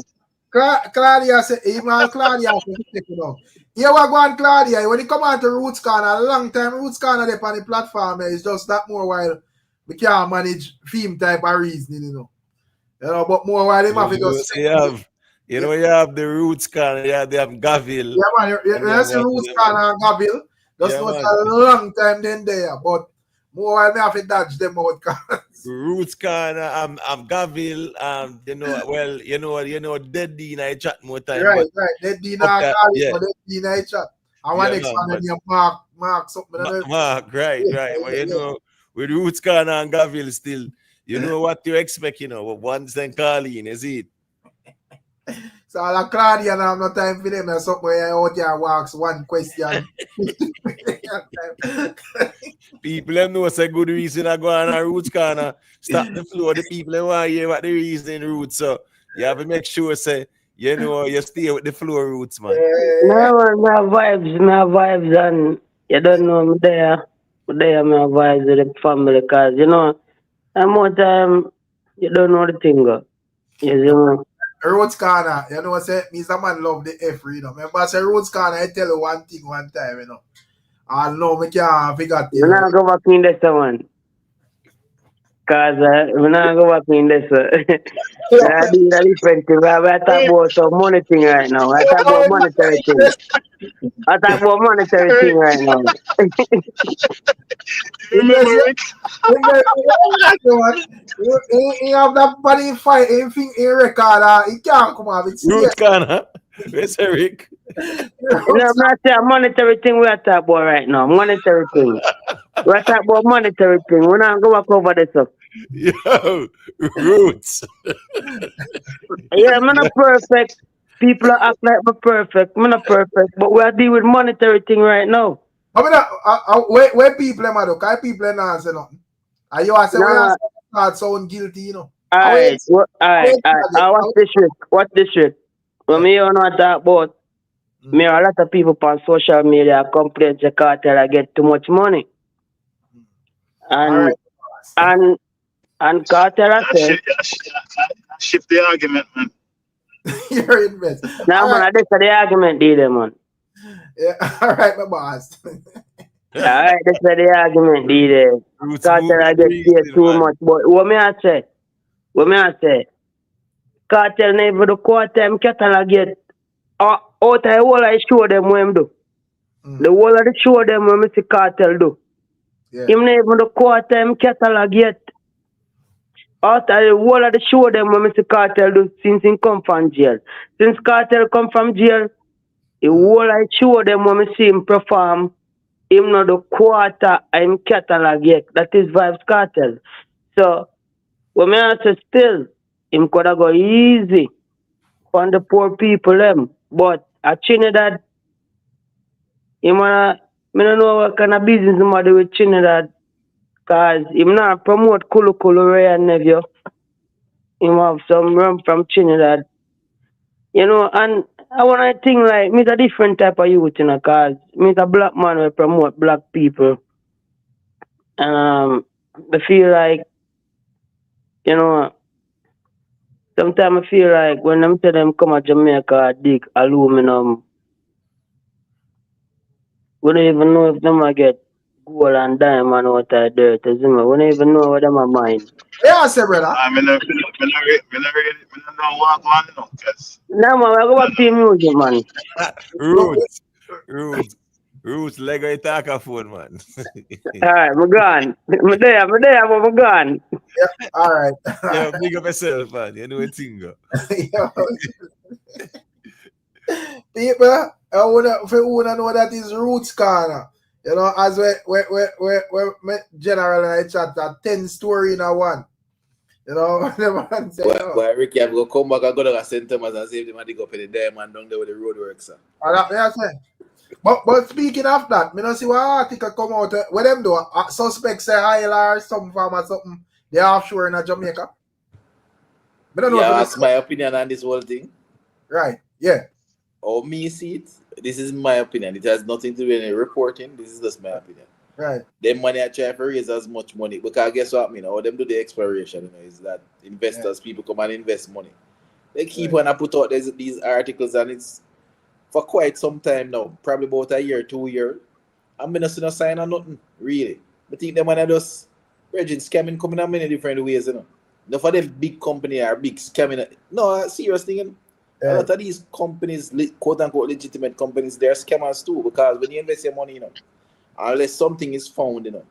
Claudia said, Claudia said, you know. Here we go on, Claudia. When you come on to Roots Corner, a long time Roots Corner there on the platform, it's just that more while we can't manage theme type of reasoning, you know. You know, but more while they have to just you have the Roots Corner, they have Gaville. Yeah, man, you see Roots Corner and Gaville. Just not a long time then there, but more while me have to dodge them out. Roots Corner, I'm Gaville, you know, well, you know, Dead Dean I chat more time. Right. Dead Dean I call it, but Dead Dean I chat. I want next one name Mark something. Mark, right. Well, you know, with Roots Corner and Gaville still, you know what you expect, you know, once then Carlene, is it? So like Claudia and I have no time for them. There's something where out here walks one question. People them know say good reason I go on a Roots Corner. Stop the flow. The people them want to hear what the reason Roots. So you have to make sure say, you know, you stay with the flow Roots, man. No, my vibes, and you don't know me there. There, my vibes with the family, because, you know, and more time, you don't know the thing, you know. Roots Corner, you know what I say? Me a man love the F, you know. Remember I say Roots Corner, I tell you one thing one time, you know. I know me can't figure it. You not go back in this one. Because when I go back in this, I do a different thing. I talk about some money thing right now. I talk about monetary thing. I talk about monetary thing right now. He have that body fight, anything in record, he can't come out. It's Roots Corner. Where's Eric? No, I'm not saying monetary thing we are talking about right now. Monetary thing. We are talking about monetary thing. We're not going to go over this stuff. Yo, Roots. Yeah, I'm not perfect. People act like we're perfect. I'm not perfect. But we are dealing with monetary thing right now. I mean, where people are, because people not say nothing. And you are saying, we are sound guilty, you know. Alright. What's this trick? What's this trick? When me you know talk about, me a lot of people on social media complain the cartel I get too much money. And cartel I say shift the argument, man. You're in bed. Nah, man, that's the argument, man. Yeah, all right, my boss. Alright, that's the argument, Cartel I get paid too much. But what me I say? Cartel never do quarter time catalog get out of the whole I show them what him do. The whole of the show them what me see Cartel do. Him never do quarter time catalog yet. Out of the whole of the show them what me see Cartel do since he come from jail. Since Cartel come from jail, the whole I show them what me see him perform. Him not the quarter in catalog yet. That is Vybz Cartel. So when me answer still, him could have go easy on the poor people them. But at Trinidad, him I don't know what kind of business him do with Trinidad. Cause him not promote Kulu Ray and nephew. Him have some rum from Trinidad. You know, and I wanna think like me's a different type of youth, you know, cause me's a black man who promote black people. I feel like, you know, sometimes I feel like when them tell them come to Jamaica dig aluminum, we don't even know if them will get gold and diamond out of dirt. We don't even know what them are mine. Yeah, I say, brother. I don't know what going on, cause no, man, I go back to music, man. Roots, Lego Itaka phone, man. Alright, I'm gone. I'm there, I'm gone. Yeah, alright. Yeah, big up yourself, man. You know what thing go. People, I wanna know that is Roots Corner. You know, as we generally chat that 10 story in a one. You know, the man say, Boy, Ricky, I'm gonna come back and go to St. Thomas and see if they go for the diamond down there with the roadworks, sir. But speaking of that, me not see what article come out. What them do? Suspects say Isla or something from or something. They offshore in Jamaica. Me don't know. Yeah, that's my opinion on this whole thing. Right. Yeah. Or me see it. This is my opinion. It has nothing to do with any reporting. This is just my opinion. Right. Them money I try to raise as much money because guess what? You know, them do the exploration. You know, is that investors, people come and invest money. They keep on put out these articles and it's for quite some time now, probably about a year, 2 years. I'm not seeing no sign of nothing, really. I think them when I just scamming coming in many different ways, you know. Not for them big company or big scamming. No, serious thing. You know? A lot of these companies, quote unquote legitimate companies, they're scammers too, because when you invest your money, you know, unless something is found, you know,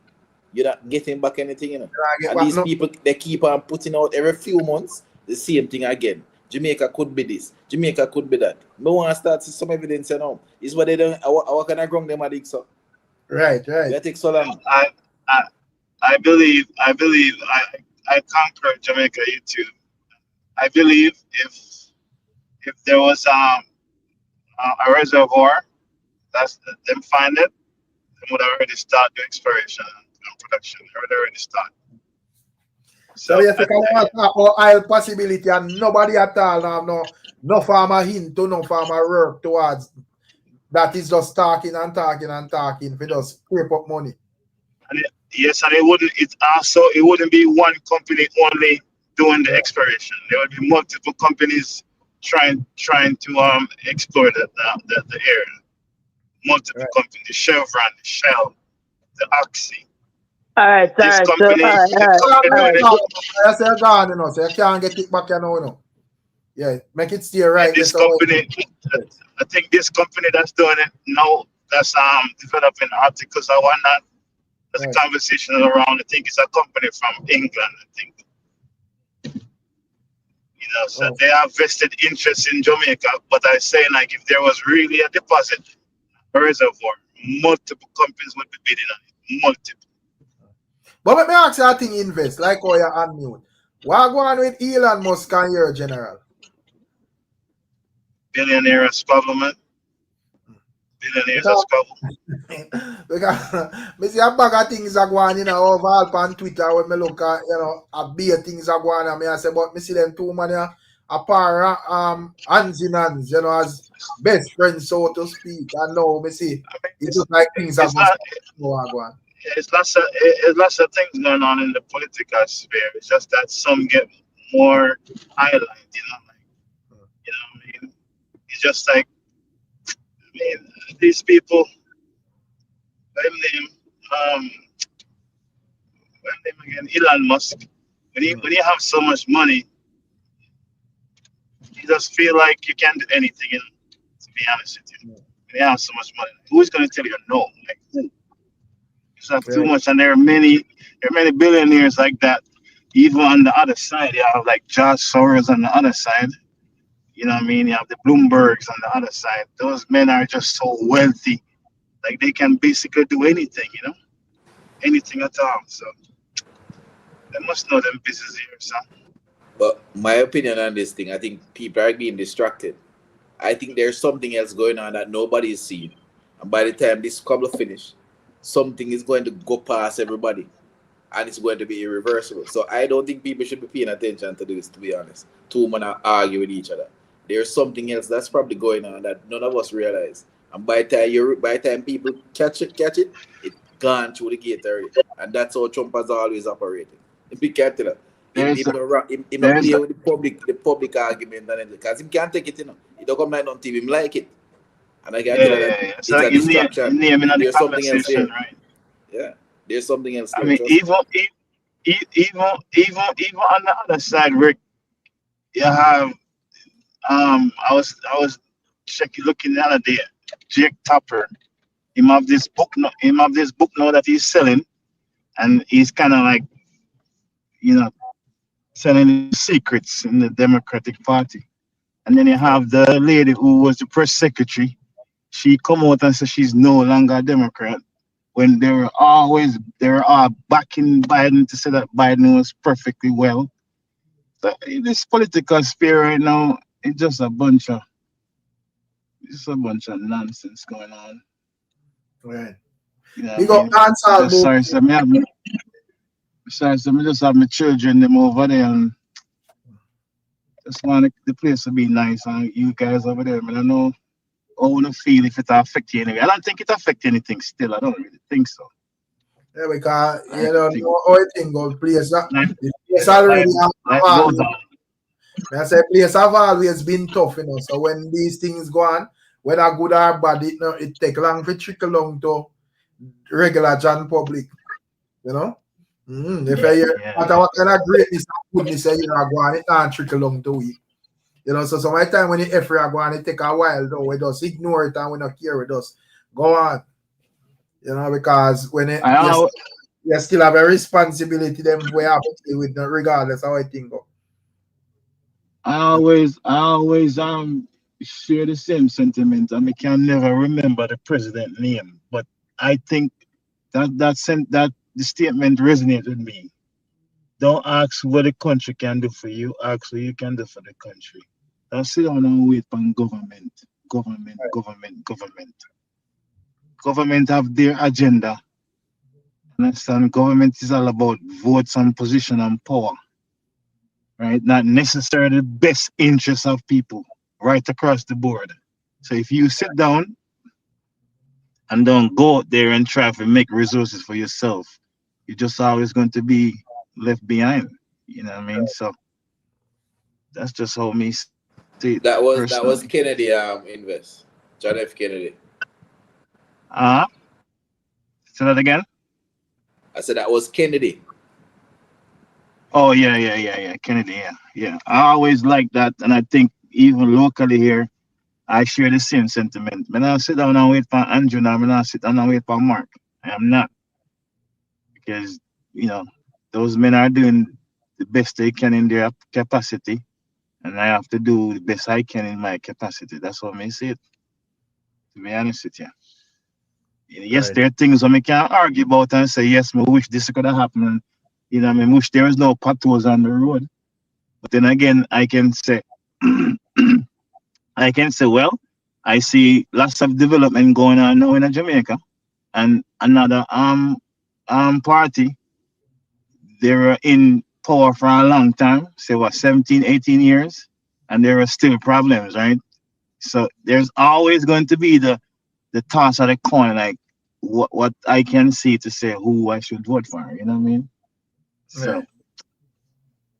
you're not getting back anything, you know. And these people, they keep on putting out every few months the same thing again. Jamaica could be this, Jamaica could be that. No one starts to see some evidence, you know. It's what they don't. How can I ground them at so? Right. That takes so long. I believe I conquer Jamaica YouTube. I believe if there was a reservoir, that's them find it, they would already start the exploration and production. They would already start. So you think I want to talk about oil possibility and nobody at all have no farmer hint to no farmer work towards that is just talking for just scrape up money. And it wouldn't be one company only doing the exploration. There would be multiple companies trying to explore the area. Multiple companies, the Chevron, the Shell, the Oxy. Alright, this alright, so company, I say gone, you know, so you can't get it back, you know. Yeah, make it stay right. this company, I think this company that's doing it now, that's developing articles I want that. There's a conversation around. I think it's a company from England. I think, you know, so they have vested interest in Jamaica. But I say, like, if there was really a deposit, a reservoir, multiple companies would be bidding on it. Multiple. But let me ask you a thing, invest, like how you're unmute. What go on with Elon Musk and your general? Billionaire squabble, man. Billionaires are squabble. Because me see a bag of things are going, you know, overall on Twitter when me look at, you know, a beer things are going and me I say, but me see them two man here, a pair hands in hands, you know, as best friends, so to speak. And now me see it's just like things are going. It's lots of things going on in the political sphere. It's just that some get more highlight, you know, like, you know what I mean? It's just like, I mean, these people, Elon Musk, when you have so much money, you just feel like you can't do anything, you know, to be honest with you. When you have so much money, who's going to tell you no? Like, who? You just have too much, and there are many billionaires like that. Even on the other side, you have like George Soros on the other side. You know what I mean? You have the Bloombergs on the other side. Those men are just so wealthy. Like, they can basically do anything, you know? Anything at all. So they must know them business here, son. But my opinion on this thing, I think people are being distracted. I think there's something else going on that nobody is seeing. And by the time this couple finish, something is going to go past everybody. And it's going to be irreversible. So I don't think people should be paying attention to this, to be honest. Two men are arguing with each other. There's something else that's probably going on that none of us realize. And by the time people catch it, it's gone through the gate already. And that's how Trump has always operated. Be careful. He not play with the public argument because he can't take it, you know. He don't come like on TV, him like it. And I can tell you that it's a distraction. There's something else there. Right? Yeah. There's something else there. I mean, even on the other side, Rick, you have I was looking the other day. Jake Tapper, him have this book now that he's selling, and he's kind of like, you know, selling secrets in the Democratic Party. And then you have the lady who was the press secretary. She come out and said she's no longer a Democrat, when they were all backing Biden to say that Biden was perfectly well. So this political sphere right now, it's just a bunch of nonsense going on. Right. You know, sorry, I just have my children them over there and just want the place to be nice, and you guys over there, man, I know how I want to feel if it affect you anyway. I don't think it affect anything still. I don't really think so. Yeah, because you don't know how it thing goes. Place already I say place have always been tough, you know. So when these things go on, whether good or bad, it take long to trickle down to regular John public, you know. If you matter what kind of greatness and goodness you are going, it can't trickle down to it. You know, so sometimes when the effort are going, it take a while though. We just ignore it and we don't care, we just go on. You know, because when you still have a responsibility them we have to deal with regardless of how it thing go. I always share the same sentiment. I can never remember the president's name, but I think that the statement resonated with me. Don't ask what the country can do for you, ask what you can do for the country. Don't sit down and wait on government. Government have their agenda. Understand? Government is all about votes and position and power. Right? Not necessarily the best interests of people right across the board. So if you sit down and don't go out there and try to make resources for yourself, you're just always going to be left behind. You know what I mean? So that's just how me see it. That was Kennedy invest. John F. Kennedy. Say that again? I said that was Kennedy. Oh yeah. Kennedy, yeah. I always like that, and I think even locally here, I share the same sentiment. I'm not sit down and wait for Andrew now. I'm not sit down and wait for Mark. I am not, because those men are doing the best they can in their capacity, and I have to do the best I can in my capacity. That's what I see it. To be honest with you. Yes, there are things I can't argue about and say, yes, I wish this could have happened. I wish there was no potholes on the road. But then again, I can say, well, I see lots of development going on now in Jamaica, and another party, they were in power for a long time, say what, 17, 18 years, and there are still problems, right? So there's always going to be the toss of the coin, like what I can see to say who I should vote for, you know what I mean? So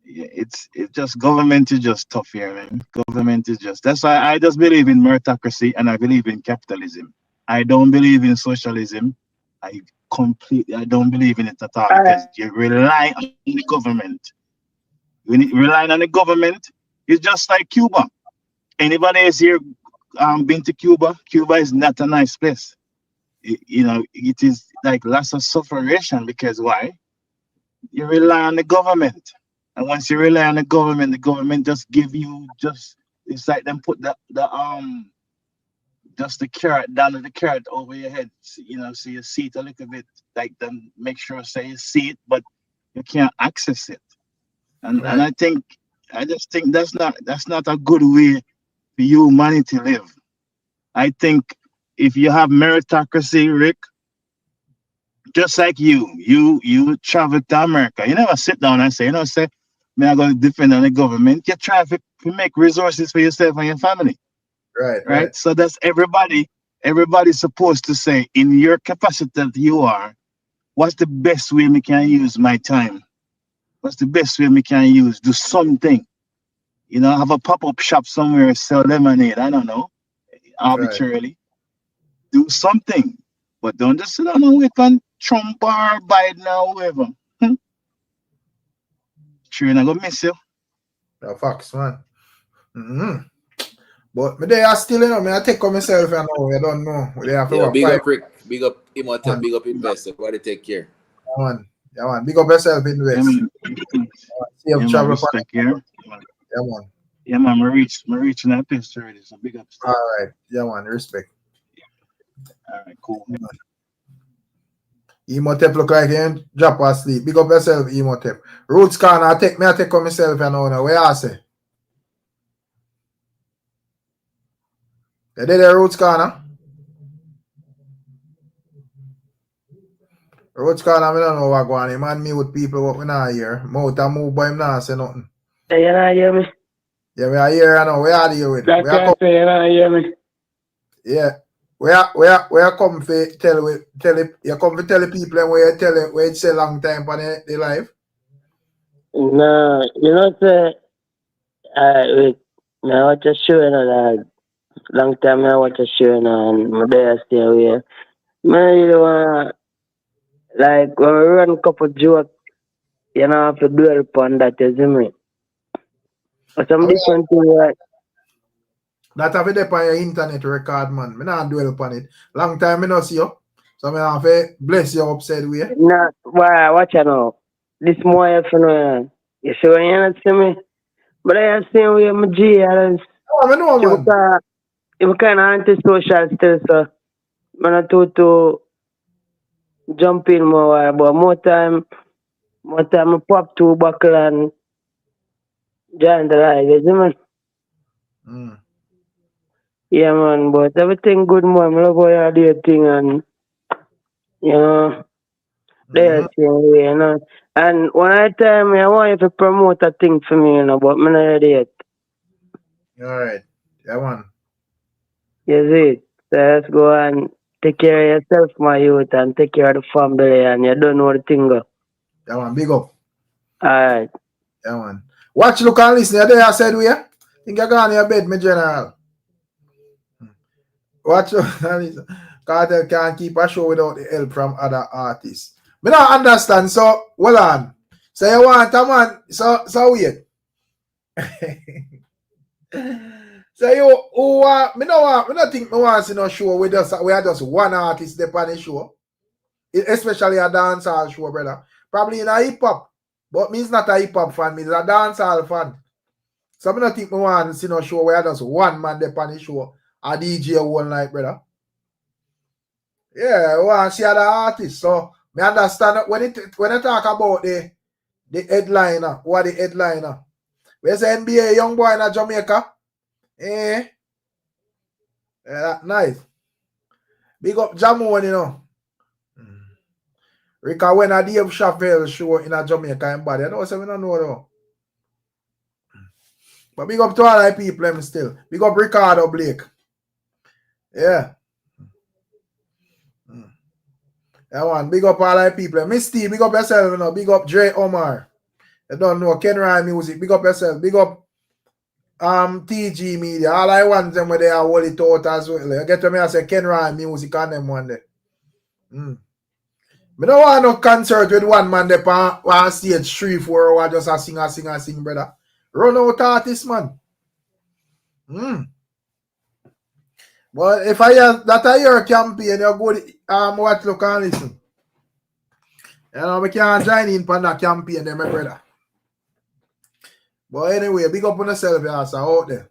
yeah, it's just, government is just tough here, man. Government is just, that's why I just believe in meritocracy and I believe in capitalism. I don't believe in socialism. I don't believe in it at all, because you rely on the government. When you rely on the government, it's just like Cuba. Anybody is here been to Cuba? Cuba is not a nice place. It is like lots of sufferation, because why? You rely on the government. And once you rely on the government just give you it's like them put just the carrot down to the carrot over your head. So you see it a little bit, like them make sure say you see it, but you can't access it. And I just think that's not a good way for humanity to live. I think if you have meritocracy, Rick, just like you travel to America, you never sit down and say, me I'm going to depend on the government. You try to make resources for yourself and your family. Right. So that's everybody's supposed to say, in your capacity that you are, what's the best way we can use my time? What's the best way we can use? Do something. Have a pop-up shop somewhere, sell lemonade. I don't know. Arbitrarily. Do something. But don't just sit down and wait on Trump or Biden or whoever. Sure, I'm gonna miss you. The facts, man. But me they are still, I take on myself and know. I don't know. They have to work. Big up Rick. Big up Imhotep. Big up Investor. Everybody take care. Yeah, man. Big up yourself, Invest. Safe travel. Respect here. Yeah, man. Yeah, man. I'm reaching that place already. So big up. All right. Yeah, man. Respect. All right, cool. Imhotep look like him drop asleep. Big up yourself, Imhotep. Roots Corner, I take on myself and now. Where I say? You did the Roots Corner? Roots Corner, I don't know what going on. Him and me with people what we not hear. Mouth and move by him now say nothing. You not hear me? Yeah, we are here now. Where are you with? That can't say you not hear me. Yeah. Where come for tell it you come to tell the people and where you tell it where it's a long time for the life? No, say wait, I watch a show like long time I watch a show and my day stay away. Man, want like when we run a couple jokes, have to dwell upon that, you see me? But some different thing like that have it up on your internet record, man. Me not dwell upon it. Long time me not see you. So me have to bless you upside way. Nah, why watch you now. This more if you know. You see when you not see me? But I have seen with my G and I know, man. I'm kinda antisocial still, so I'm not to jump in more, but more time I pop two buckle and join the ride, you see man? Yeah, man, but everything good, man. I love how you do your thing and, there's your way, And one at a time, I want you to promote a thing for me, but I'm not ready yet. All right. Yeah, man. You see? So let's go and take care of yourself, my youth, and take care of the family, and you don't know the thing go. Yeah, man. Big up. All right. Yeah, man. Watch, look, and listen. There I said, we think you're going to your bed, my general. Watch, Cartel can't keep a show without the help from other artists. Me don't understand. So, hold on. So you want a man, so wait. So you who me don't think me want to see no show we are just one artist there on the show. Especially a dancehall show, brother. Probably in a hip hop. But me is not a hip hop fan, me is a dancehall fan. So I don't think me want to see no show where just one man there on the show. A DJ one night, brother. Yeah, I want to see other artists. So me understand when I talk about the headliner, what the headliner. Where's the NBA young boy in Jamaica? Yeah, nice. Big up Jamon, you know. Rika when a Dave Chappelle show in a Jamaica and body. I don't say we don't know though. But big up to all the people them still. Big up Ricardo Blake. Yeah. Yeah, man. Big up all the people. Miss Steve, big up yourself, you know. Big up Dre Omar. You don't know. Ken Ryan Music. Big up yourself. Big up TG Media. All I want them where they are hold it out as well. You get to me, I say Ken Ryan Music on them one day. Me don't want no concert with one man there on stage 3-4 hours just a sing, brother. Run out artist, man. But if I hear that I hear a campaign, you go watch, look and listen. You know, we can't join in for that campaign, then, my brother. But anyway, big up on yourself, you out there.